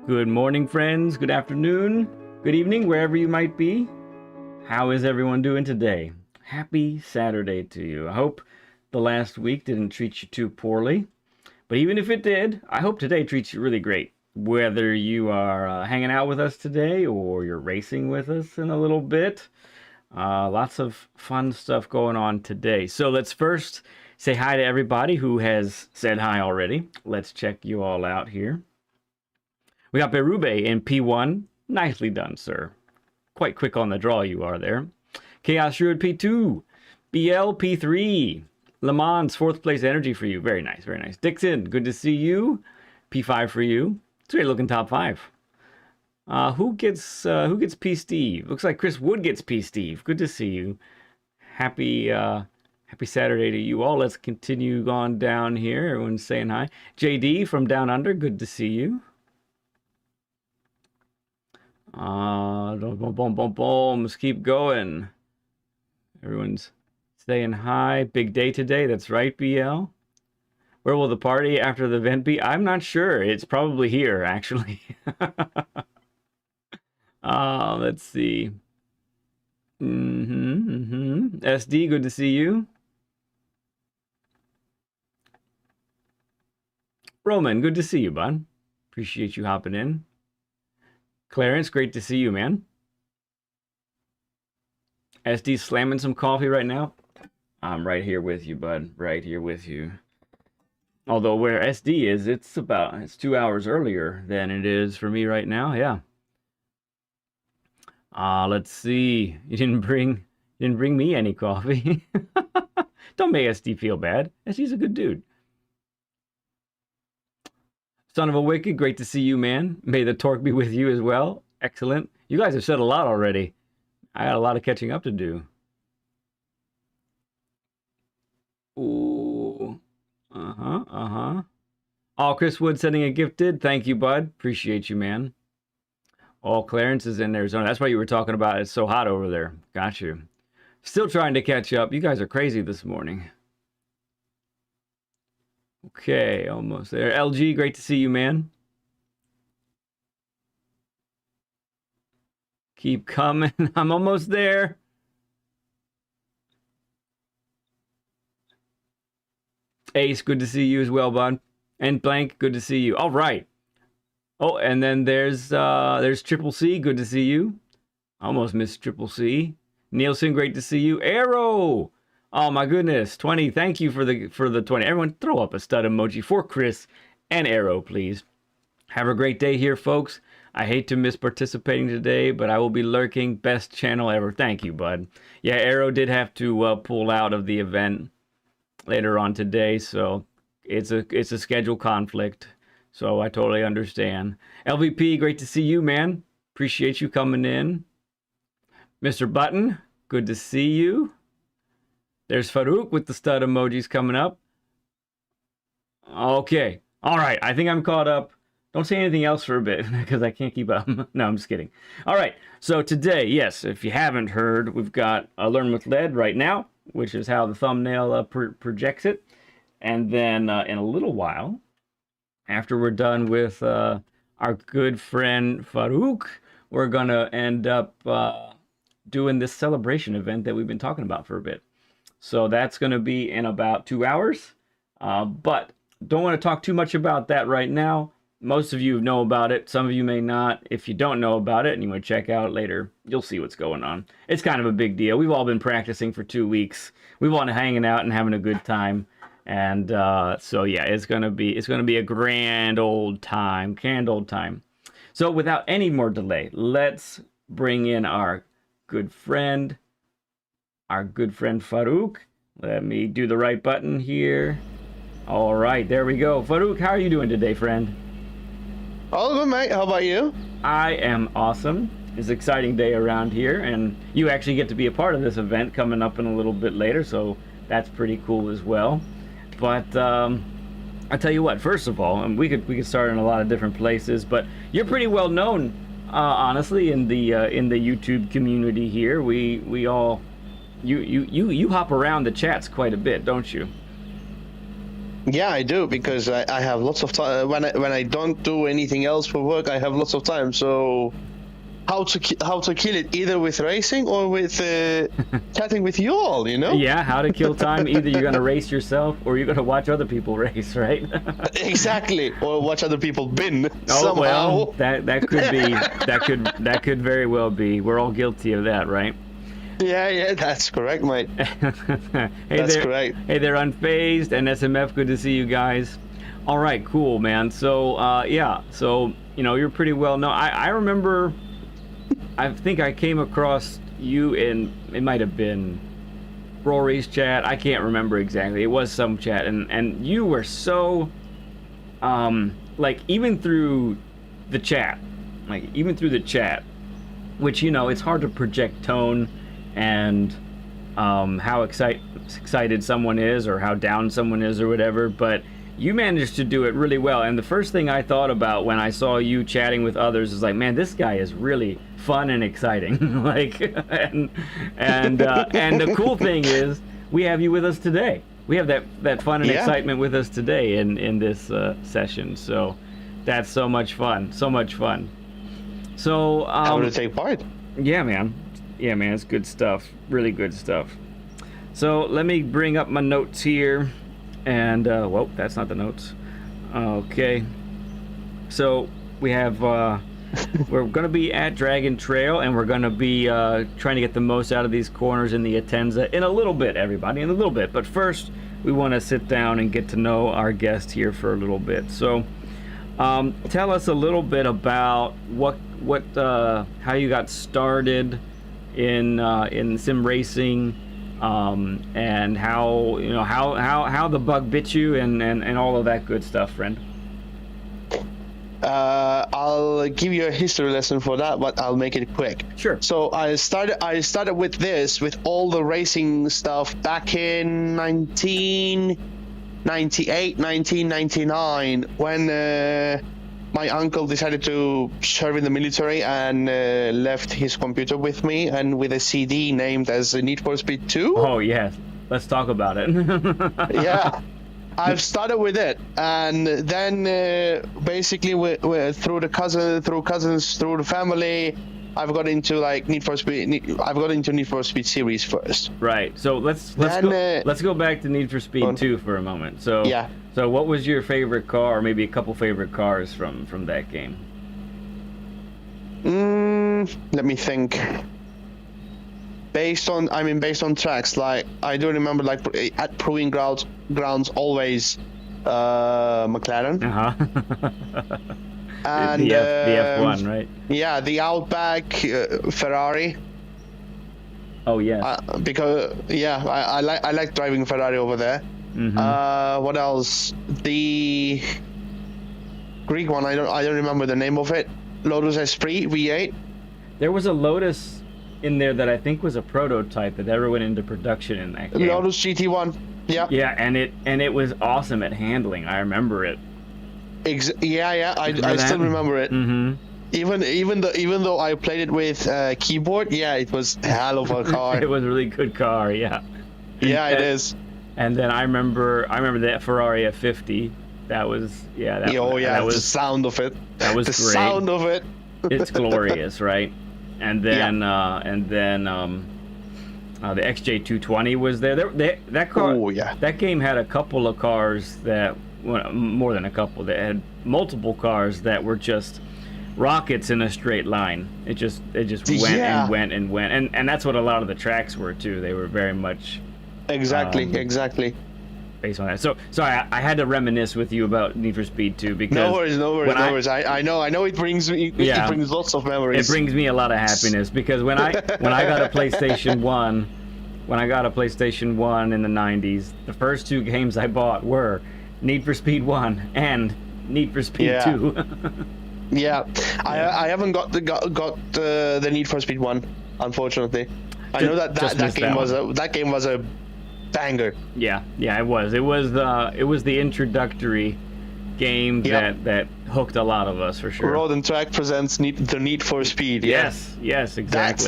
Good morning, friends. Good afternoon. Good evening, wherever you might be. How is everyone doing today? Happy Saturday to you. I hope the last week didn't treat you too poorly. But even if it did, I hope today treats you really great. Whether you are hanging out with us today or you're racing with us in a little bit. Lots of fun stuff going on today. So let's first say hi to everybody who has said hi already. Let's check you all out here. We got Berube in P1. Nicely done, sir. Quite quick on the draw you are there. Chaos Shrewd P2. BL P3. Le Mans, 4th place energy for you. Very nice, very nice. Dixon, good to see you. P5 for you. It's a great looking top 5. Who gets P Steve? Looks like Chris Wood gets P Steve. Good to see you. Happy Saturday to you all. Let's continue on down here. Everyone's saying hi. JD from Down Under, good to see you. Let's keep going. Everyone's saying hi. Big day today. That's right, BL. Where will the party after the event be? I'm not sure. It's probably here, actually. Let's see. SD, good to see you. Roman, good to see you, bud. Appreciate you hopping in. Clarence, great to see you, man. SD slamming some coffee right now. I'm right here with you, bud. Right here with you. Although where SD is, it's 2 hours earlier than it is for me right now. Yeah. Let's see. You didn't bring me any coffee. Don't make SD feel bad. SD's a good dude. Son of a Wicked, great to see you, man. May the torque be with you as well. Excellent. You guys have said a lot already. I got a lot of catching up to do. Ooh. Oh, Chris Wood sending a gifted. Thank you, bud. Appreciate you, man. Oh, Clarence is in Arizona. That's why you were talking about it's so hot over there. Got you. Still trying to catch up. You guys are crazy this morning. Okay, almost there. LG, great to see you, man. Keep coming. I'm almost there. Ace, good to see you as well, bud. And Blank, good to see you. All right. Oh, and then there's Triple C, good to see you. Almost missed Triple C. Nielsen, great to see you. Arrow. Oh my goodness, 20. Thank you for the 20. Everyone throw up a stud emoji for Chris and Arrow, please. Have a great day here, folks. I hate to miss participating today, but I will be lurking. Best channel ever. Thank you, bud. Yeah, Arrow did have to pull out of the event later on today, so it's a schedule conflict. So I totally understand. LVP, great to see you, man. Appreciate you coming in. Mr. Button, good to see you. There's Faruk with the stud emojis coming up. Okay. All right. I think I'm caught up. Don't say anything else for a bit because I can't keep up. No, I'm just kidding. All right. So today, yes, if you haven't heard, we've got Learn with Lead right now, which is how the thumbnail projects it. And then in a little while, after we're done with our good friend Faruk, we're going to end up doing this celebration event that we've been talking about for a bit. So that's going to be in about 2 hours. But don't want to talk too much about that right now. Most of you know about it. Some of you may not. If you don't know about it and you want to check out later, you'll see what's going on. It's kind of a big deal. We've all been practicing for 2 weeks. We've all been hanging out and having a good time. And so yeah, it's gonna be a grand old time. So without any more delay, let's bring in our good friend Faruk. Let me do the right button here. All right, there we go. Faruk, how are you doing today, friend? All good, mate. How about you? I am awesome. It's an exciting day around here, and you actually get to be a part of this event coming up in a little bit later, so that's pretty cool as well. But I tell you what, first of all, and we could start in a lot of different places, but you're pretty well known, honestly, in the YouTube community here. We all you hop around the chats quite a bit, don't you? Yeah, I do, because I have lots of time. When I don't do anything else for work, I have lots of time. So how to kill it, either with racing or with chatting with you all, you know? Yeah, how to kill time. Either you're gonna race yourself or you're gonna watch other people race, right? Exactly. Or watch other people bin Oh somehow. well, that could be that could very well be. We're all guilty of that, right? Yeah, that's correct, mate. Hey, That's correct. Hey, they're unfazed and SMF. Good to see you guys. All right, cool, man. So yeah, so you're pretty well known. I remember. I think I came across you in, it might have been Rory's chat. I can't remember exactly. It was some chat, and you were so like even through the chat, which it's hard to project tone and how excited someone is or how down someone is or whatever, but you managed to do it really well. And the first thing I thought about when I saw you chatting with others is like, man, this guy is really fun and exciting. Like, and the cool thing is we have you with us today. We have that fun and excitement with us today in this session. So that's so much fun. So much fun. So I want to take part. Yeah, man. It's good stuff. Really good stuff. So let me bring up my notes here. And, whoa, that's not the notes. Okay. So we have, we're going to be at Dragon Trail, and we're going to be trying to get the most out of these corners in the Atenza in a little bit, everybody, in a little bit. But first, we want to sit down and get to know our guest here for a little bit. So tell us a little bit about how you got started in sim racing. And how the bug bit you and all of that good stuff, friend. I'll give you a history lesson for that, but I'll make it quick. Sure. So I started with all the racing stuff back in 1998, 1999, when my uncle decided to serve in the military and left his computer with me and with a CD named as Need for Speed 2. Oh, yes. Let's talk about it. Yeah. I've started with it, and then basically through cousins, through the family, I've got into Need for Speed series first. Right. So let's go back to Need for Speed 2 for a moment. So yeah. So what was your favorite car, or maybe a couple favorite cars from that game? Let me think. Based on tracks, like I do remember at proving grounds always McLaren. And the F1, right? Yeah, the Outback, Ferrari. Oh yeah. Because I like driving Ferrari over there. Mm-hmm. What else? The Greek one, I don't remember the name of it. Lotus Esprit V8. There was a Lotus in there that I think was a prototype that never went into production in that game. Lotus GT1. Yeah. Yeah, and it was awesome at handling. I remember it. I still remember it. Mm-hmm. Even though I played it with keyboard, it was a hell of a car. It was a really good car, yeah. It is. And then I remember that Ferrari F50. That was that was the sound of it. That was the great. Sound of it. It's glorious, right? And then the XJ220 was there. That car. Oh yeah. That game had a couple of cars more than a couple. That had multiple cars that were just rockets in a straight line. It just went and went and went, and that's what a lot of the tracks were too. They were very much exactly based on that. So I had to reminisce with you about Need for Speed 2 because no worries. I know it brings me it brings lots of memories. It brings me a lot of happiness because when I got a PlayStation 1, in the 90s, the first two games I bought were Need for Speed 1 and Need for Speed 2. I haven't got the Need for Speed 1, unfortunately. I know that game was a banger. Yeah, it was. It was the introductory game that hooked a lot of us for sure. Road and Track presents the Need for Speed. Yes, exactly. That's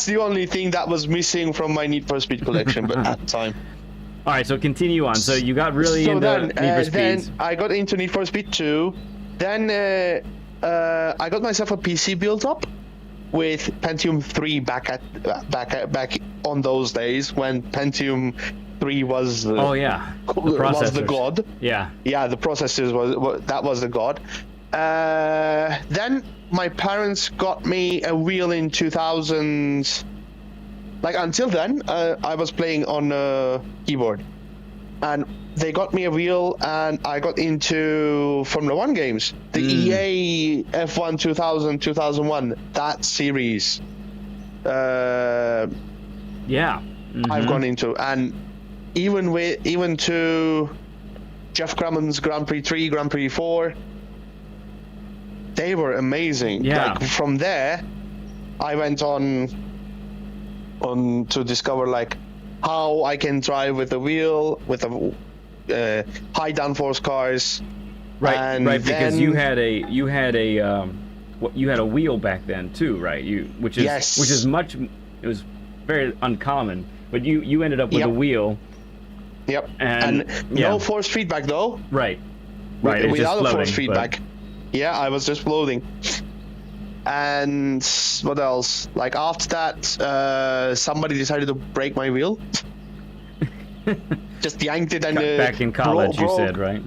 the only thing that was missing from my Need for Speed collection, but at the time. All right, so continue on. So you got really so into then, Need for Speeds. then I got into Need for Speed 2. Then I got myself a PC built up with Pentium 3 back on those days when Pentium 3 was the was the god. Yeah. Yeah, the processors was the god. Then my parents got me a wheel in 2000. Like until then, I was playing on a keyboard, and they got me a wheel, and I got into Formula One games, the EA F1 2000-2001, that series. Yeah. I've gone into, and even to Jeff Crummon's Grand Prix 3, Grand Prix 4, they were amazing. Yeah. Like from there, I went on to discover like how I can drive with a wheel with a high downforce cars. Right, and right. Because then, you had a wheel back then too, right? Which is much. It was very uncommon, but you ended up with a wheel. Yep. And no force feedback though. Right. Right. Without a force feedback. Yeah, I was just floating. And what else? Like after that, somebody decided to break my wheel. Just yanked it and back in college, you said, right?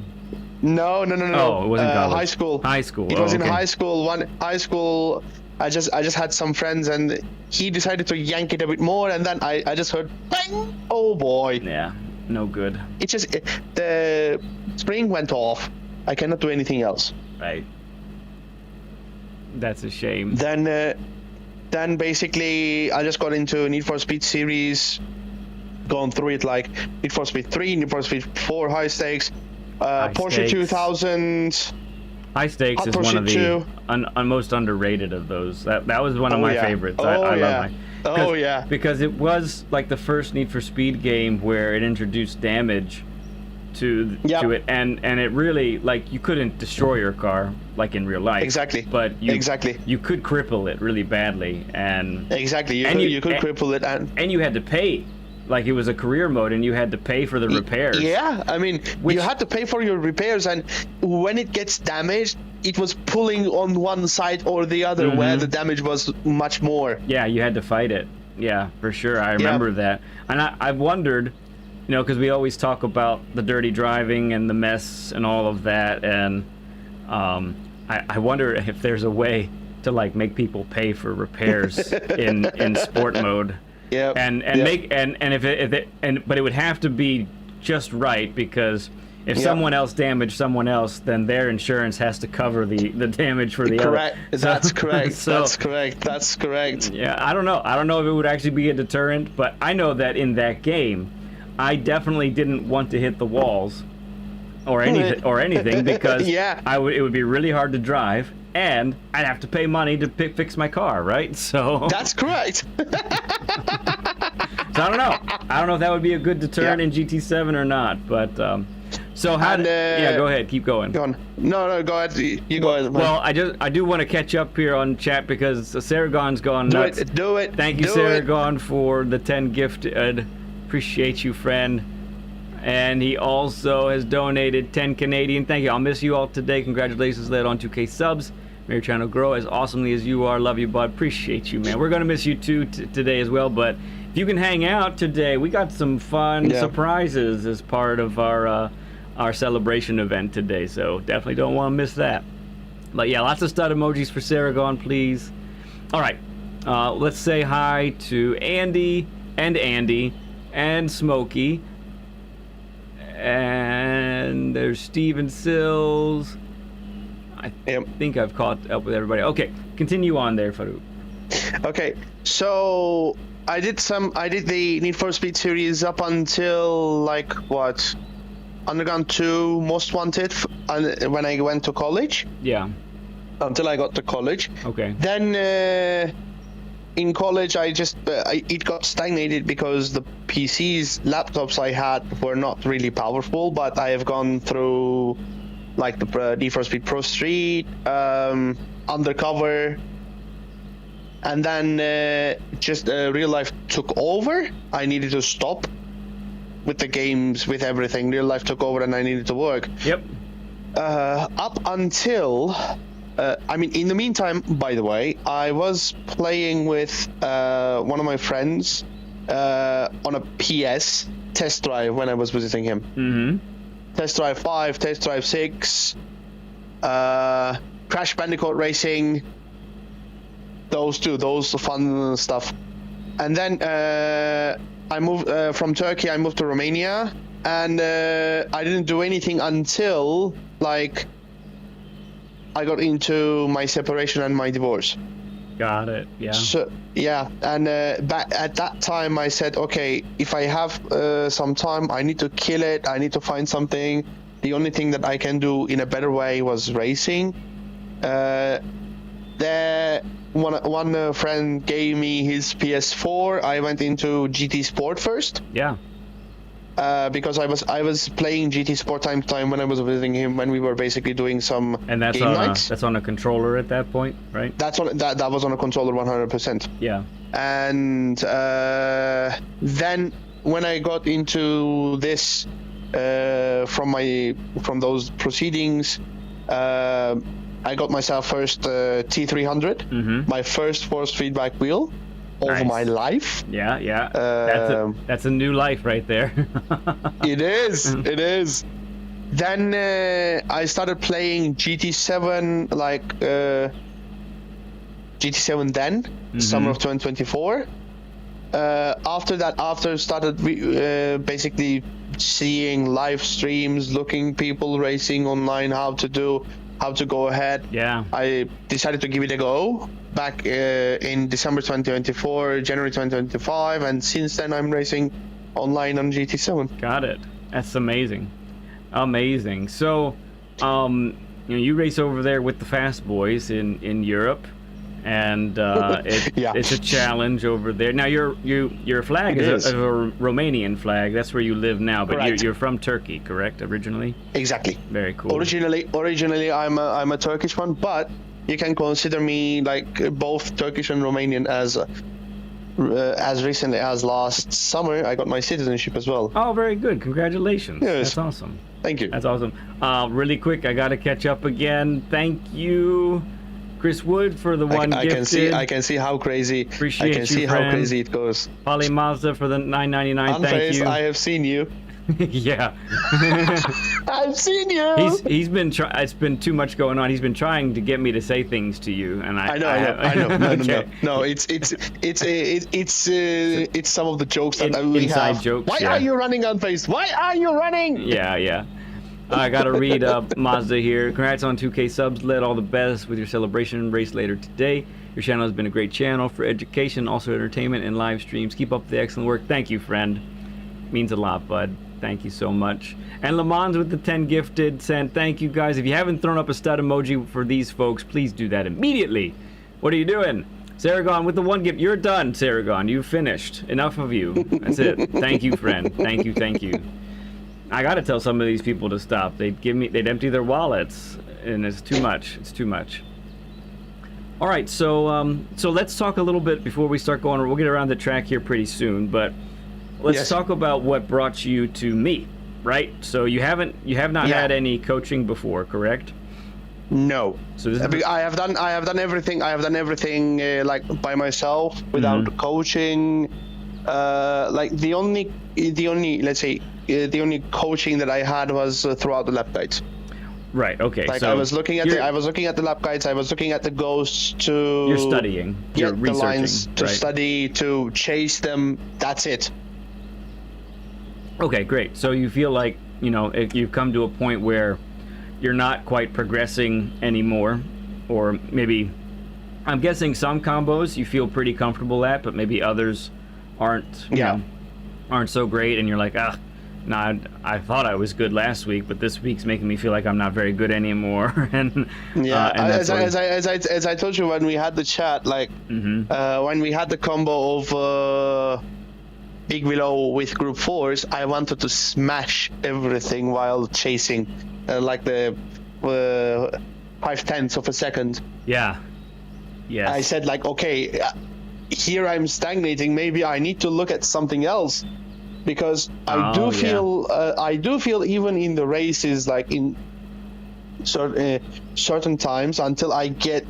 No. Oh, it wasn't college. High school. High school. It was in high school. High school. I just had some friends, and he decided to yank it a bit more, and then I just heard bang. Oh boy. Yeah. No good. The spring went off. I cannot do anything else. Right. That's a shame. Then basically I just got into Need for Speed series, gone through it like Need for Speed 3, Need for Speed 4 high stakes, Porsche 2000. High stakes is one of the most underrated of those. That was one of my favorites. I love my. Because it was like the first Need for Speed game where it introduced damage to it, and it really, like, you couldn't destroy your car like in real life. Exactly. But you could cripple it really badly, and you could cripple it, and you had to pay. Like, it was a career mode, and you had to pay for the repairs. Yeah, I mean, you had to pay for your repairs, and when it gets damaged, it was pulling on one side or the other, where the damage was much more. Yeah, you had to fight it. Yeah, for sure. I remember that. And I've wondered, because we always talk about the dirty driving and the mess and all of that, and I wonder if there's a way to like make people pay for repairs in sport mode. Yeah. But it would have to be just right, because if someone else damaged someone else, then their insurance has to cover the damage for the correct. other. That's correct. That's correct. Yeah, I don't know if it would actually be a deterrent, but I know that in that game, I definitely didn't want to hit the walls or anything because it would be really hard to drive, and I'd have to pay money to fix my car, right? So that's correct. So I don't know if that would be a good deterrent in GT7 or not, but so how go ahead, keep going. Go on. No, go ahead. You go ahead. Well, I do want to catch up here on chat because Saragon's gone nuts. Do it. Thank you, Saragon, for the 10 gifted. Appreciate you, friend. And he also has donated 10 Canadian. Thank you. I'll miss you all today. Congratulations, led on 2K subs. May your channel grow as awesomely as you are. Love you, bud. Appreciate you, man. We're gonna miss you too today as well. But if you can hang out today, we got some fun surprises as part of our celebration event today. So definitely don't want to miss that. But yeah, lots of stud emojis for Saragon, please. All right, let's say hi to Andy and Smokey. And there's Steven Sills. I think I've caught up with everybody. Okay, continue on there, Faruk. Okay, so I did the Need for Speed series up until like what? Underground 2 Most Wanted when I went to college. Yeah. Until I got to college. Okay. Then in college, it got stagnated because the laptops I had were not really powerful. But I have gone through like the Need for Speed Pro Street, Undercover, and then just real life took over. I needed to stop. with the games, with everything. Real life took over, and I needed to work. Yep. Up until, in the meantime, by the way, I was playing with one of my friends on a PS test drive when I was visiting him. Mm-hmm. Test Drive 5, Test Drive 6, Crash Bandicoot Racing, those fun stuff. And then I moved from Turkey, I moved to Romania, and I didn't do anything until, like, I got into my separation and my divorce. Got it. Yeah. So, yeah, and back at that time I said, okay, if I have some time, I need to kill it. I need to find something. The only thing that I can do in a better way was racing. One friend gave me his PS4. I went into GT Sport first. Yeah. Because I was playing GT Sport time to time when I was visiting him, when we were basically doing some And that's game on nights. that's on a controller at that point, right? That was on a controller 100%. Yeah. And then when I got into this from those proceedings, I got myself first T300, Mm-hmm. my first force feedback wheel of Nice. my life. Yeah, yeah. That's a new life right there. It is. Then I started playing GT7, like GT7 then, summer of 2024. After that, started basically seeing live streams, looking people racing online, how to go ahead. Yeah. I decided to give it a go back in December 2024, January 2025, and since then I'm racing online on GT7. Got it. That's amazing. Amazing. So, you race over there with the fast boys in Europe, and it's a challenge over there. Now your flag is a Romanian flag. That's where you live now, but you're from Turkey, correct? Originally. Exactly. Very cool. Originally, I'm a Turkish one, but you can consider me like both Turkish and Romanian as recently as last summer. I got my citizenship as well. Oh, very good. Congratulations. Yes. That's awesome. Thank you. That's awesome. Really quick, I got to catch up again. Thank you, Chris Wood, for the one gifted. I can see how crazy. Appreciate I can you, see friend. how crazy it goes. Polly Mazda for the $9.99. Thank Unfazed, you. I have seen you. Yeah. I've seen you. He's been it's been too much going on. He's been trying to get me to say things to you, and I know. Okay. No, it's some of the jokes that we inside have. Jokes. Why yeah. are you running Unfazed? Why are you running? Yeah. I gotta read Mazda here. Congrats on 2K subs. Led all the best with your celebration race later today. Your channel has been a great channel for education, also entertainment and live streams. Keep up the excellent work. Thank you, friend. Means a lot, bud. Thank you so much. And Le Mans with the 10 gifted sent. Thank you, guys. If you haven't thrown up a stud emoji for these folks, please do that immediately. What are you doing? Saragon with the 1 gift. You're done, Saragon. You've finished. Enough of you. That's it. Thank you, friend. Thank you. I gotta tell some of these people to stop. They'd empty their wallets, and it's too much. It's too much. All right, so let's talk a little bit before we start going. We'll get around the track here pretty soon, but let's talk about what brought you to me, right? So you have not had any coaching before, correct? No. So this is I have done everything. I have done everything like by myself without coaching. Like the only coaching that I had was throughout the lap guides. Right. Okay. Like so I was looking at the lap guides. I was looking at the ghosts to. You're studying. You're researching. The lines to right? study, to chase them. That's it. Okay, great. So you feel like, you've come to a point where you're not quite progressing anymore, or maybe, I'm guessing some combos you feel pretty comfortable at, but maybe others aren't, aren't so great, and you're like, I thought I was good last week, but this week's making me feel like I'm not very good anymore. And as I told you when we had the chat, like when we had the combo of Big Willow with Group 4s, I wanted to smash everything while chasing, like the 0.5 of a second. Yeah. Yes. I said like, okay, here I'm stagnating. Maybe I need to look at something else. because I do feel even in the races, like in certain times, until I get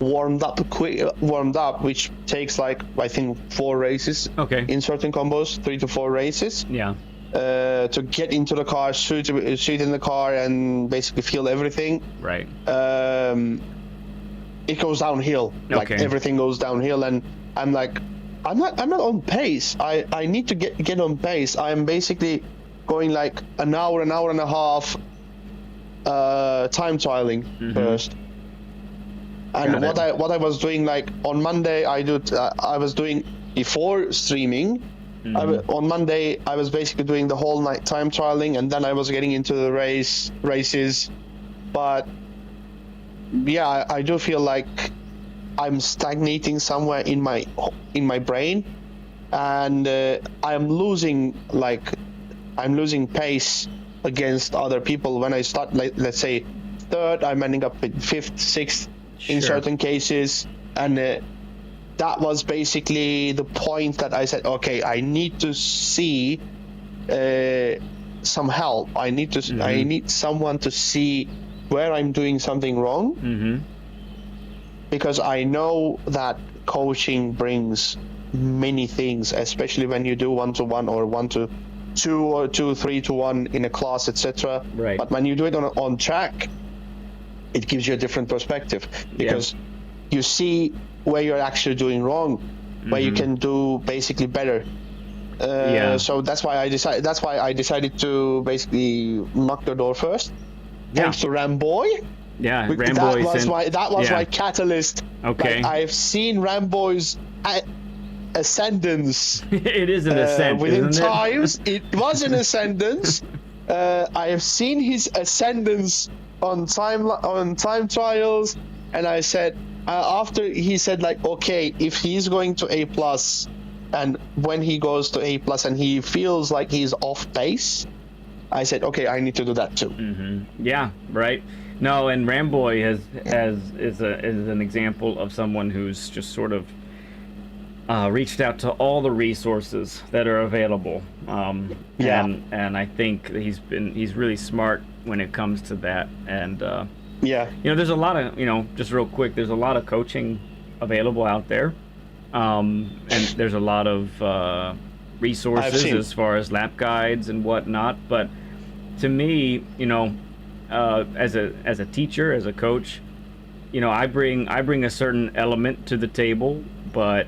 warmed up, which takes like I think 4 races. Okay. In certain combos, 3 to 4 races. Yeah. To get into the car, sit in the car, and basically feel everything. Right. It goes downhill. Like everything goes downhill, and I'm like, I'm not on pace. I need to get on pace. I'm basically going like an hour and a half time trialing first. And what I was doing, like on Monday, I was doing before streaming. On Monday, I was basically doing the whole night time trialing, and then I was getting into the races. But yeah, I do feel like I'm stagnating somewhere in my brain, and I'm losing pace against other people. When I start, like, let's say 3rd, I'm ending up with 5th, 6th in certain cases, and that was basically the point that I said, okay, I need to see some help. I need someone to see where I'm doing something wrong, because I know that coaching brings many things, especially when you do 1-to-1 or 1-to-2 or 3-to-1 in a class, etc. Right. But when you do it on track, it gives you a different perspective, because you see where you're actually doing wrong, where you can do basically better. So that's why I decided to basically knock the door first. Thanks to Ramboy. Yeah, that was my catalyst. Okay. Like, I've seen Ramboy's ascendance. It is an ascent, within isn't times. It was an ascendance. I have seen his ascendance on time trials, and I said, after he said, like, okay, if he's going to A+, and when he goes to A+ and he feels like he's off pace, I said, okay, I need to do that too. Yeah, right. No, and Ramboy is an example of someone who's just sort of reached out to all the resources that are available. And I think he's really smart when it comes to that. And there's a lot of, just real quick, there's a lot of coaching available out there, and there's a lot of resources as far as lap guides and whatnot. But to me, as a teacher, as a coach, I bring a certain element to the table, but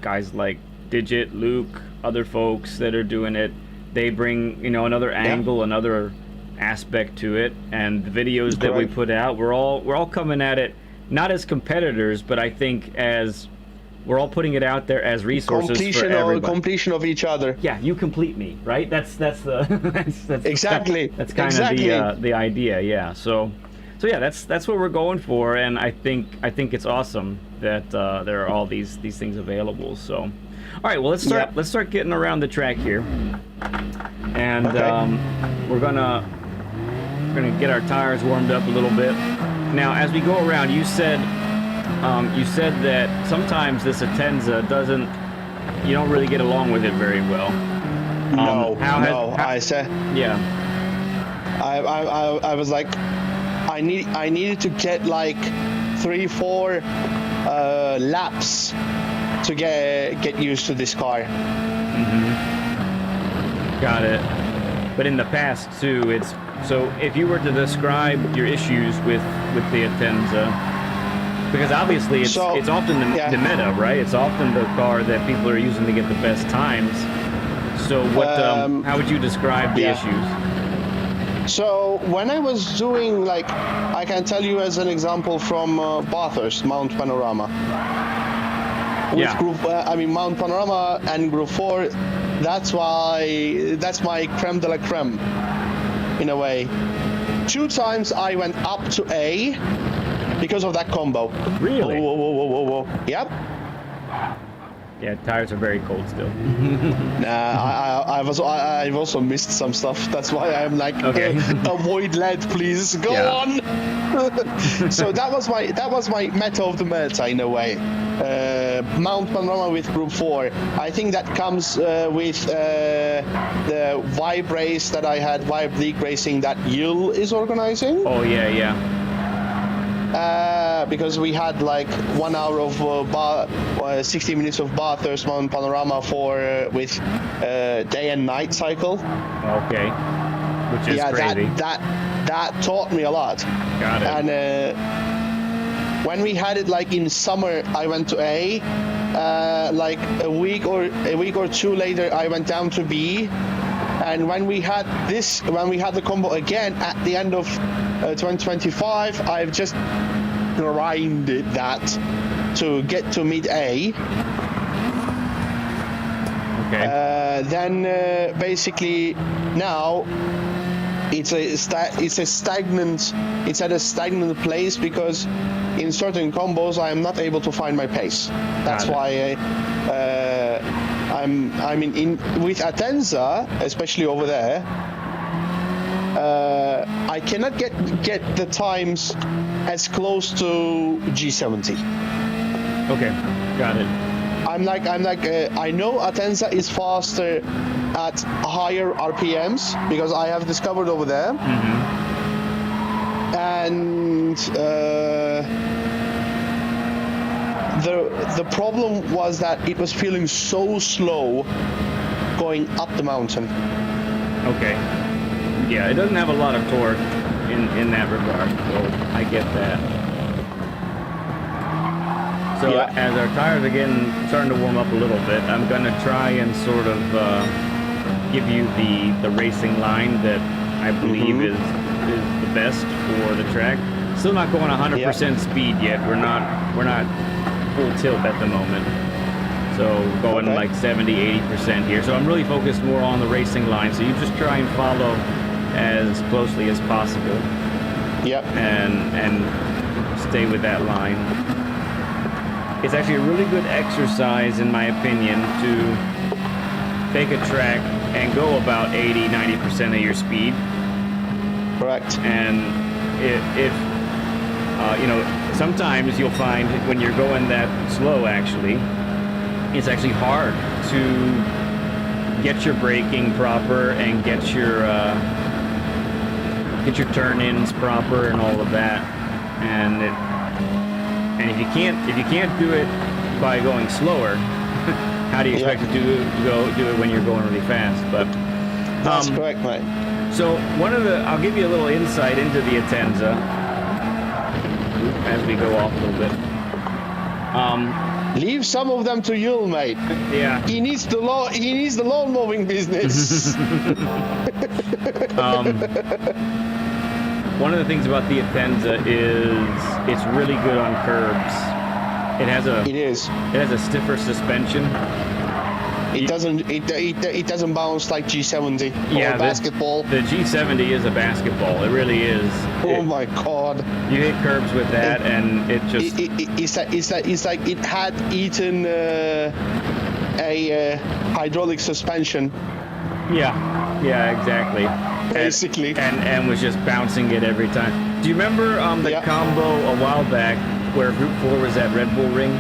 guys like Digit, Luke, other folks that are doing it, they bring another angle, another aspect to it. And the videos that we put out, we're all coming at it not as competitors, but I think as we're all putting it out there as resources for everybody. Completion of each other. Yeah, you complete me, right? That's the exactly. That's kind of the idea. Yeah. So yeah, that's what we're going for, and I think it's awesome that there are all these things available. So, all right, well, let's start getting around the track here, and we're gonna get our tires warmed up a little bit. Now, as we go around, you said that sometimes this Atenza you don't really get along with it very well. I said, I was like, I needed to get like 3-4 laps to get used to this car. Got it. But in the past too, so if you were to describe your issues with the Atenza, because obviously it's often the meta, right? It's often the car that people are using to get the best times. So what? How would you describe the issues? So when I was doing, like, I can tell you as an example from Bathurst, Mount Panorama. With Mount Panorama and Group 4, that's my creme de la creme, in a way. 2 times I went up to A because of that combo. Really? Whoa. Yep. Yeah, tires are very cold still. I've also missed some stuff. That's why I'm like, Okay. avoid lead, please. Go on. So that was my meta of the meta in a way. Mount Panorama with Group 4. I think that comes with the Vibe race that I had, Vibe League Racing that Yul is organizing. Oh yeah. Because we had like 1 hour of 60 minutes of Bathurst Mount Panorama with day and night cycle. Okay. Which is crazy. That taught me a lot. Got it. And when we had it like in summer, I went to A. Like a week or two later, I went down to B. And when we had the combo again at the end of 2025, I've just grinded that to get to mid A. Okay. Then basically now it's at a stagnant place because in certain combos I am not able to find my pace. That's why I'm in with Atenza, especially over there. I cannot get the times as close to G70. Okay, got it. I know Atenza is faster at higher RPMs because I have discovered over there. Mm-hmm. And the problem was that it was feeling so slow going up the mountain. Okay. Yeah, it doesn't have a lot of torque in that regard, so I get that. So as our tires are starting to warm up a little bit, I'm gonna try and sort of give you the racing line that I believe is the best for the track. Still not going 100% speed yet. We're not full tilt at the moment. So going like 70-80% here. So I'm really focused more on the racing line. So you just try and follow as closely as possible. Yep. And stay with that line. It's actually a really good exercise, in my opinion, to take a track and go about 80-90% of your speed. Correct. And if you know, sometimes you'll find when you're going that slow, actually, it's actually hard to get your braking proper and get your turn-ins proper and all of that. And if you can't do it by going slower, how do you expect to do it when you're going really fast? But that's correct, mate. So I'll give you a little insight into the Atenza as we go off a little bit. Leave some of them to Yul, mate. Yeah. He needs the lawn mowing business. One of the things about the Atenza is it's really good on curbs. It has a stiffer suspension. It doesn't bounce like G70 or basketball. The G70 is a basketball. It really is. Oh my god! You hit curbs with that, and it just it's like it had eaten a hydraulic suspension. Yeah, exactly. Basically, and was just bouncing it every time. Do you remember the combo a while back where Group 4 was at Red Bull Ring?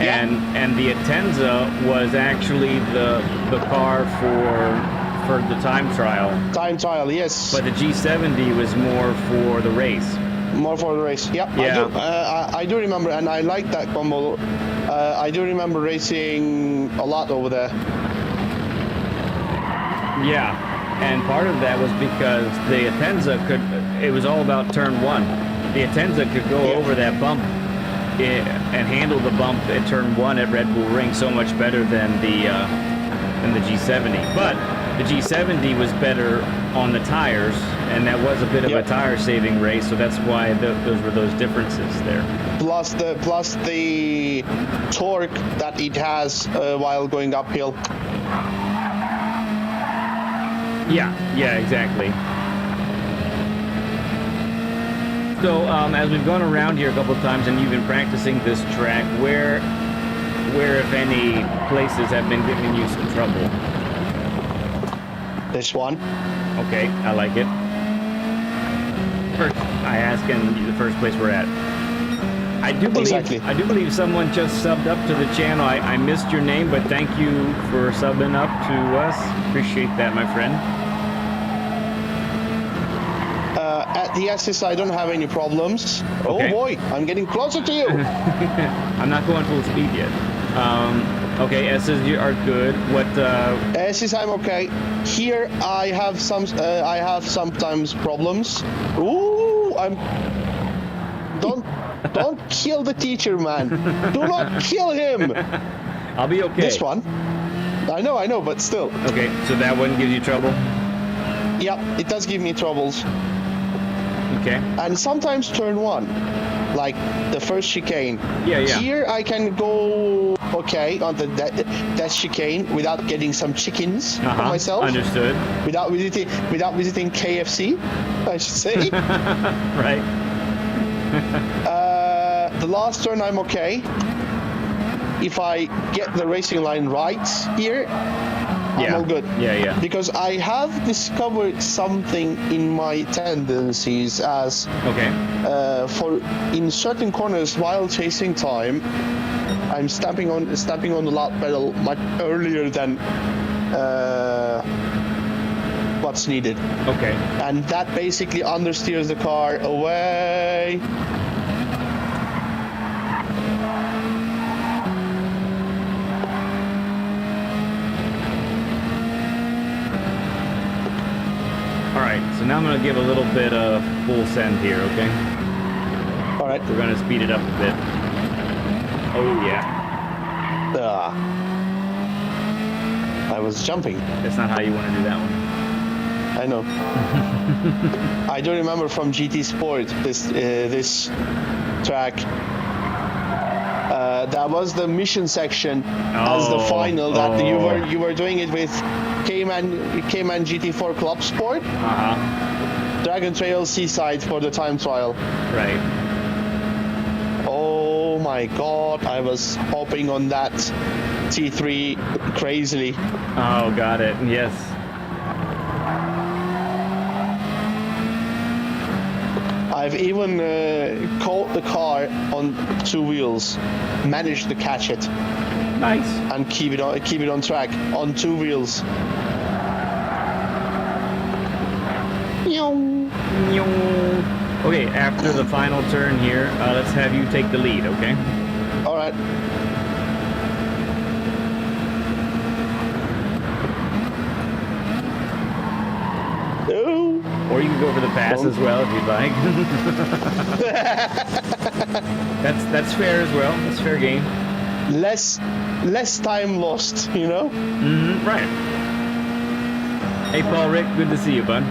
And the Atenza was actually the car for the time trial. Time trial, yes. But the G70 was more for the race. More for the race. Yep. Yeah. I do remember, and I like that combo. I do remember racing a lot over there. Yeah, and part of that was because the Atenza it was all about turn one. The Atenza could go over that bump and handle the bump at turn one at Red Bull Ring so much better than the G70. But the G70 was better on the tires, and that was a bit of a tire-saving race, so that's why those were those differences there. Plus the torque that it has while going uphill. Yeah, exactly. So as we've gone around here a couple of times and you've been practicing this track, where where, if any, places have been giving you some trouble. This one. Okay, I like it. First, I ask in the first place we're at. I do believe someone just subbed up to the channel. I missed your name, but thank you for subbing up to us. Appreciate that, my friend. At the SS, I don't have any problems. Okay. Oh boy, I'm getting closer to you. I'm not going full speed yet. Okay, S's are good. What? SS, I'm okay. Here, I have sometimes problems. Ooh, Don't kill the teacher, man. Do not kill him. I'll be okay. This one. I know, but still. Okay, so that one gives you trouble? Yeah, it does give me troubles. Okay. And sometimes turn one, like the first chicane. Yeah. Here I can go okay on that chicane without getting some chickens for myself. Understood. Without visiting KFC, I should say. Right. The last turn I'm okay. If I get the racing line right here, I'm all good. Yeah. Because I have discovered something in my tendencies as for in certain corners while chasing time, I'm stamping on the lap pedal much earlier than what's needed. Okay. And that basically understeers the car away. Alright, so now I'm going to give a little bit of full send here, okay? Alright. We're going to speed it up a bit. Oh, yeah. I was jumping. That's not how you want to do that one. I know. I do remember from GT Sport this track. That was the mission section as the final. That you were doing it with Cayman GT4 Club Sport. Dragon Trail Seaside for the time trial. Right. Oh my God! I was hopping on that T3 crazily. Oh, got it. Yes. I've even caught the car on two wheels, managed to catch it. Nice. And keep it on track on two wheels. Okay, after the final turn here, let's have you take the lead, okay? All right. Or you can go for the pass as well if you'd like. That's fair as well. That's fair game. Less time lost, you know? Right. Hey, Paul Rick, good to see you, bud.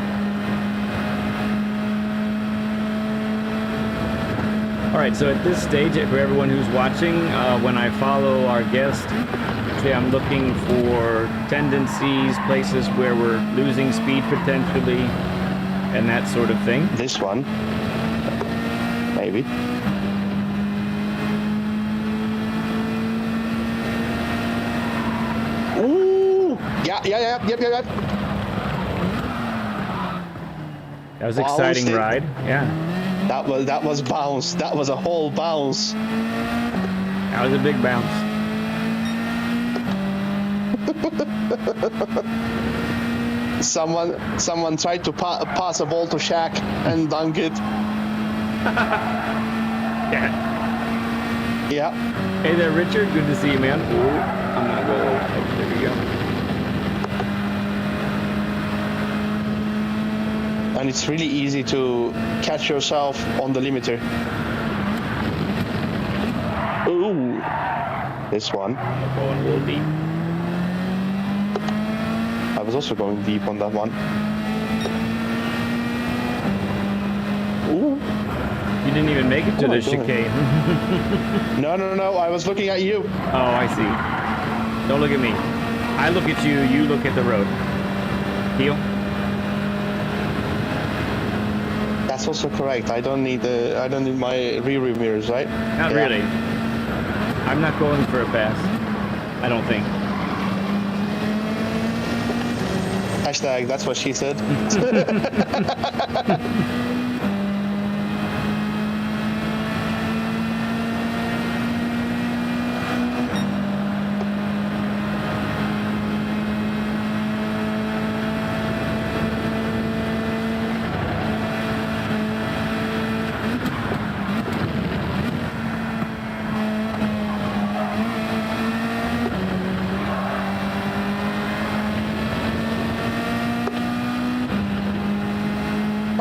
All right, so at this stage, for everyone who's watching, when I follow our guest, actually I'm looking for tendencies, places where we're losing speed potentially, and that sort of thing. This one, maybe. Ooh! Yep. That was an exciting ride. Yeah. That was bounce. That was a whole bounce. That was a big bounce. Someone tried to pass a ball to Shaq and dunk it. Yeah. Hey there, Richard. Good to see you, man. Ooh, I'm gonna go. Oh, there we go. And it's really easy to catch yourself on the limiter. Ooh, this one. I'm going a little deep. I was also going deep on that one. Ooh. You didn't even make it to the chicane. No, I was looking at you. Oh, I see. Don't look at me. I look at you, you look at the road. Heel? That's also correct. I don't need my rear mirrors, right? Not really. I'm not going for a pass. I don't think. Hashtag, that's what she said.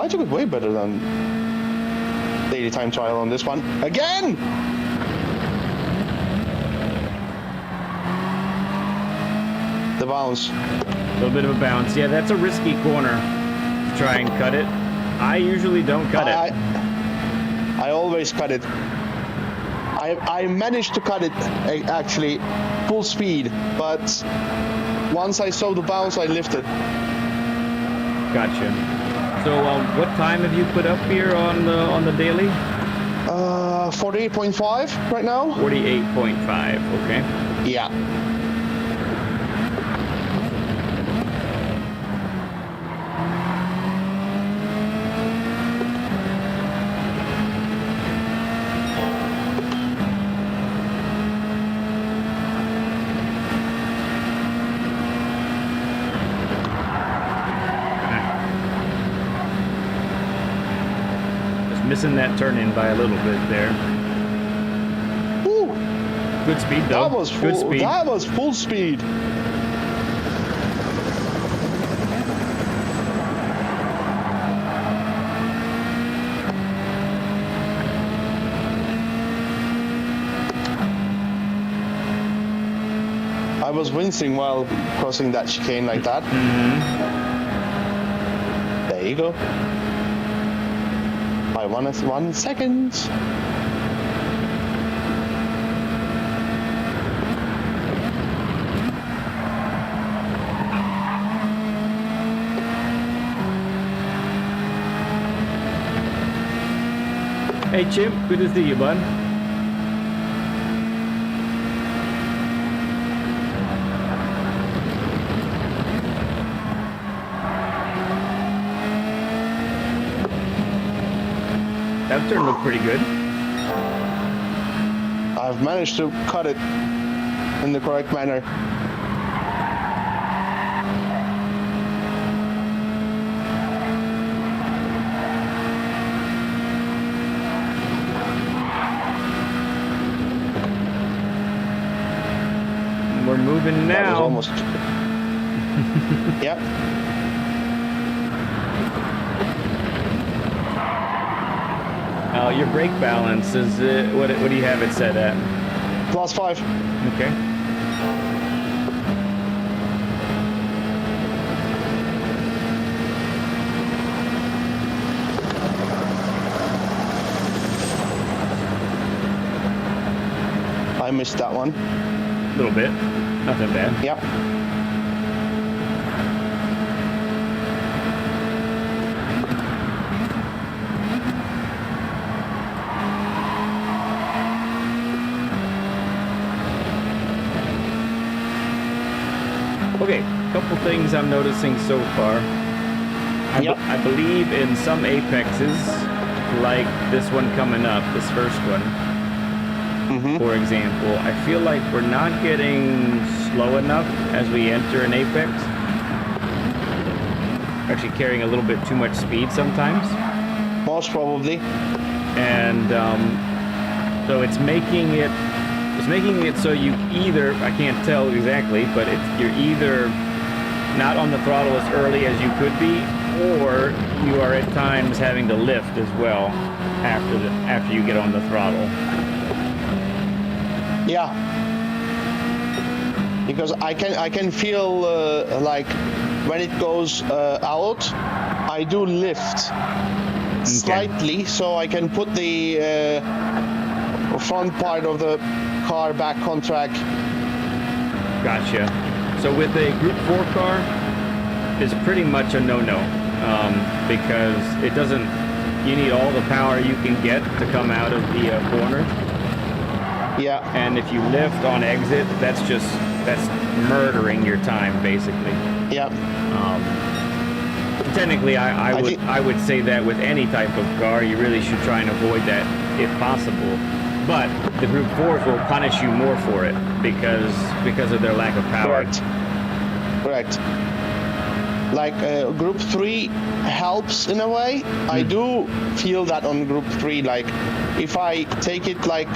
I took it way better than daily time trial on this one. Again! The bounce. A little bit of a bounce. Yeah, that's a risky corner to try and cut it. I usually don't cut it. I always cut it. I managed to cut it actually full speed, but once I saw the bounce, I lifted. Gotcha. So what time have you put up here on the daily? 48.5 right now. 48.5. Okay. Yeah. Missing that turn in by a little bit there. Woo. Good speed though. That was full, good speed. That was full speed. I was wincing while crossing that chicane like that. There you go. By 1 second. Hey Chimp, good to see you, bud. That turn looked pretty good. I've managed to cut it in the correct manner. We're moving now. That was almost. Yep. Your brake balance is what do you have it set at? +5. Okay. I missed that one. A little bit. Nothing bad. Yep. Okay, couple things I'm noticing so far. I believe in some apexes, like this one coming up, this first one, for example, I feel like we're not getting slow enough as we enter an apex. Actually carrying a little bit too much speed sometimes. Most probably. And so it's making it so you either, I can't tell exactly, but you're either not on the throttle as early as you could be, or you are at times having to lift as well after you get on the throttle. Yeah. Because I can feel like when it goes out, I do lift slightly, so I can put the front part of the car back on track. Gotcha. So with a Group 4 car, it's pretty much a no-no, because it doesn't. You need all the power you can get to come out of the corner. Yeah. And if you lift on exit, that's murdering your time, basically. Yeah. Technically, I would say that with any type of car, you really should try and avoid that if possible. But the Group 4s will punish you more for it because of their lack of power. Correct. Like Group 3 helps in a way. I do feel that on Group 3, like if I take it like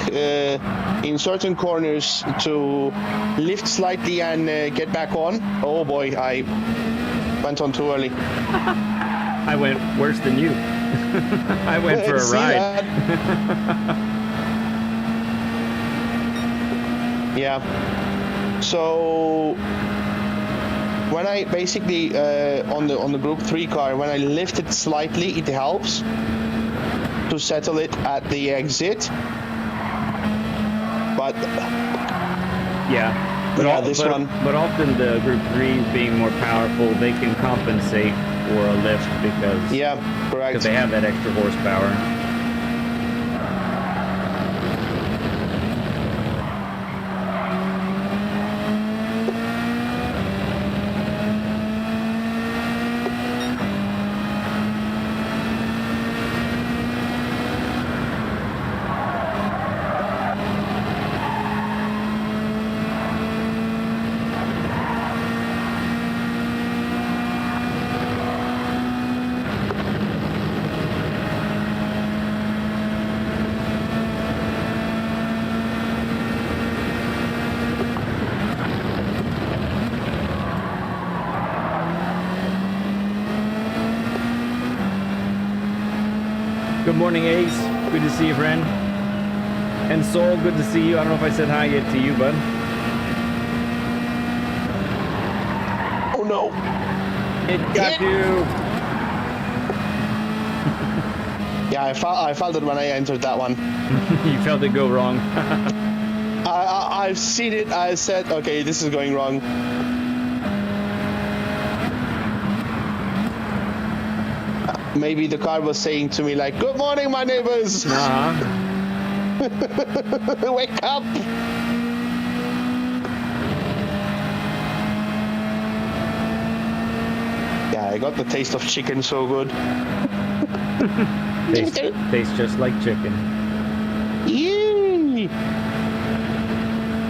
in certain corners to lift slightly and get back on, oh boy, I went on too early. I went worse than you. I went for a ride. Yeah. So when I basically on the Group 3 car, when I lift it slightly, it helps to settle it at the exit. But but often the Group 3s being more powerful, they can compensate for a lift because they have that extra horsepower. Good morning, Ace. Good to see you, friend. And Soul, good to see you. I don't know if I said hi yet to you, bud. Oh no! It got you. Yeah, I felt it when I entered that one. You felt it go wrong. I've seen it. I said, okay, this is going wrong. Maybe the car was saying to me like, "Good morning, my neighbors." Wake up. Yeah, I got the taste of chicken so good. Tastes just like chicken. Yee!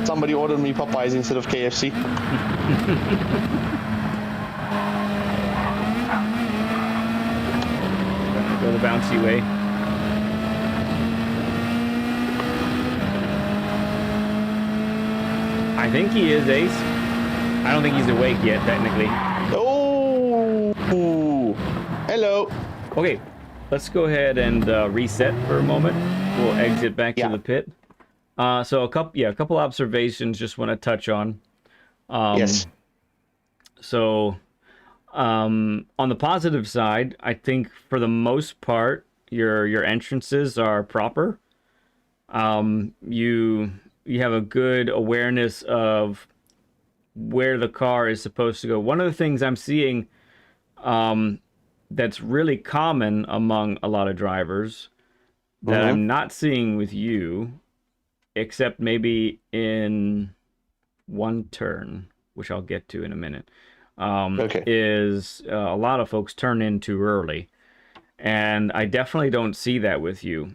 Somebody ordered me Popeyes instead of KFC. Go the bouncy way. I think he is, Ace. I don't think he's awake yet, technically. Oh! Hello. Okay, let's go ahead and reset for a moment. We'll exit back to the pit. So a couple observations just want to touch on. Yes. So on the positive side, I think for the most part, your entrances are proper. You have a good awareness of where the car is supposed to go. One of the things I'm seeing that's really common among a lot of drivers that I'm not seeing with you, except maybe in one turn, which I'll get to in a minute, is a lot of folks turn in too early. And I definitely don't see that with you.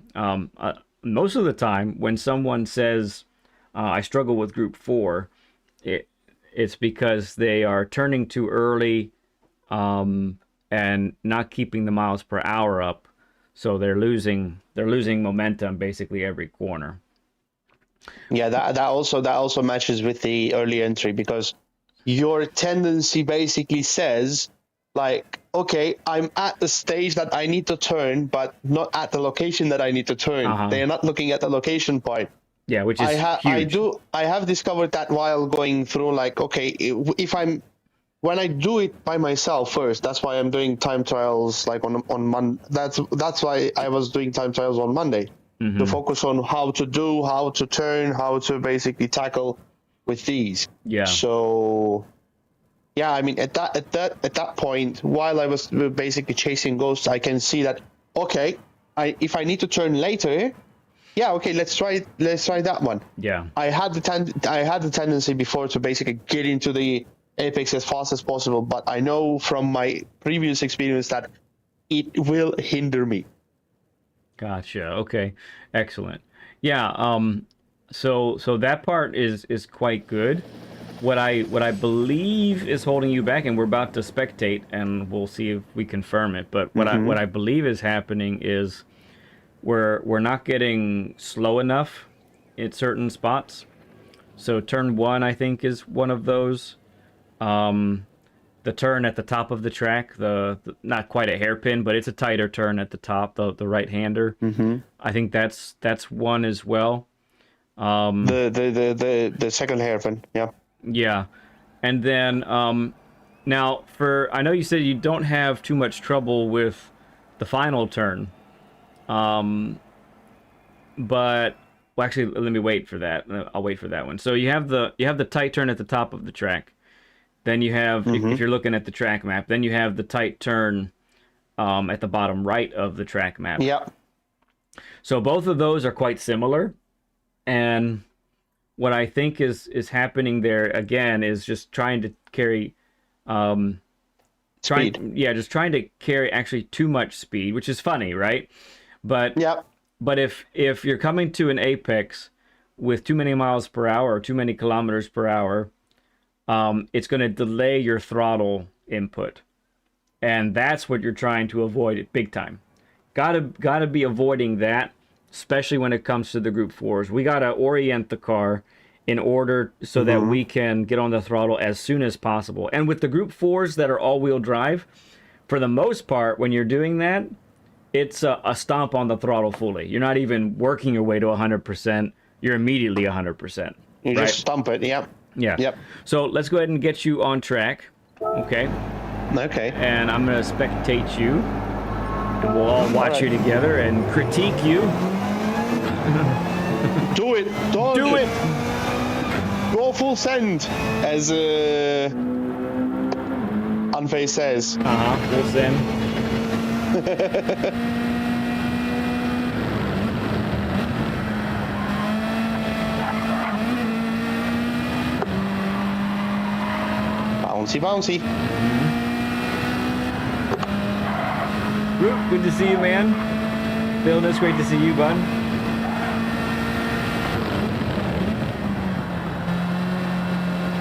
Most of the time, when someone says, I struggle with Group 4, it's because they are turning too early and not keeping the miles per hour up. So they're losing momentum basically every corner. Yeah, that also matches with the early entry, because your tendency basically says, like, okay, I'm at the stage that I need to turn, but not at the location that I need to turn. They are not looking at the location part. Yeah, which is huge. I have discovered that while going through, like, okay, when I do it by myself first, that's why I'm doing time trials like on Monday. That's why I was doing time trials on Monday, to focus on how to turn, how to basically tackle with these. Yeah. So, yeah, I mean, at that point, while I was basically chasing ghosts, I can see that, okay, if I need to turn later, Yeah, okay, let's try that one. Yeah. I had the tendency before to basically get into the apex as fast as possible, but I know from my previous experience that it will hinder me. Gotcha. Okay. Excellent. Yeah. So that part is quite good. What I believe is holding you back, and we're about to spectate, and we'll see if we confirm it. But what I believe is happening is we're not getting slow enough at certain spots. So turn one, I think, is one of those. The turn at the top of the track, the not quite a hairpin, but it's a tighter turn at the top, the right hander. I think that's one as well. The second hairpin, yeah. Yeah, and then now I know you said you don't have too much trouble with the final turn, but well, actually, let me wait for that. I'll wait for that one. So you have the tight turn at the top of the track. Then you have, if you're looking at the track map, then you have the tight turn at the bottom right of the track map. Yeah. So both of those are quite similar, and what I think is happening there again is just trying to carry, Speed. just trying to carry actually too much speed, which is funny, right? But Yeah. but if you're coming to an apex with too many miles per hour or too many kilometers per hour, it's going to delay your throttle input, and that's what you're trying to avoid big time. Gotta be avoiding that, especially when it comes to the Group 4s. We gotta orient the car in order so that we can get on the throttle as soon as possible. And with the Group 4s that are all-wheel drive, for the most part, when you're doing that, it's a stomp on the throttle fully. You're not even working your way to 100%. You're immediately 100%. You right? just stump it, yeah. Yeah. Yep. So let's go ahead and get you on track. Okay. Okay. And I'm going to spectate you. And we'll all watch you together and critique you. Do it! Don't Do it! Go full send, as Unface says. Full send. Bouncy, bouncy. Root, good to see you, man. Bill, it's great to see you, bud.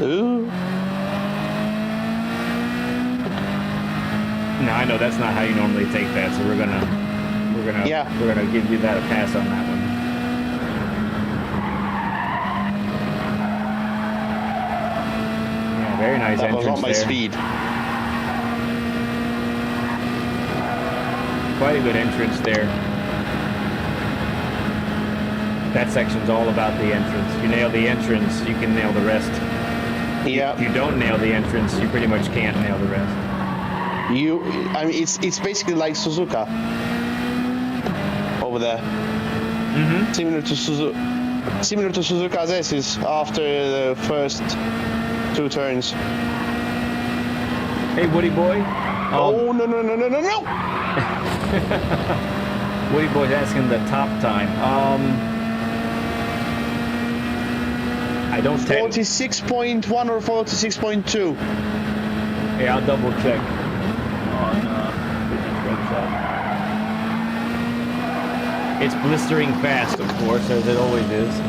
Ooh. No, I know that's not how you normally take that, so we're gonna give you that a pass on that one. Yeah, very nice That was entrance not my there. speed. Quite a good entrance there. That section's all about the entrance. You nail the entrance, you can nail the rest. Yeah. If you don't nail the entrance, you pretty much can't nail the rest. I mean, it's basically like Suzuka over there. Similar to Suzuka's S's after the first two turns. Hey, Woody boy. Oh, no. Woody boy's asking the top time. I don't 46.1 or 46.2. Yeah, I'll double check. It's blistering fast, of course, as it always is.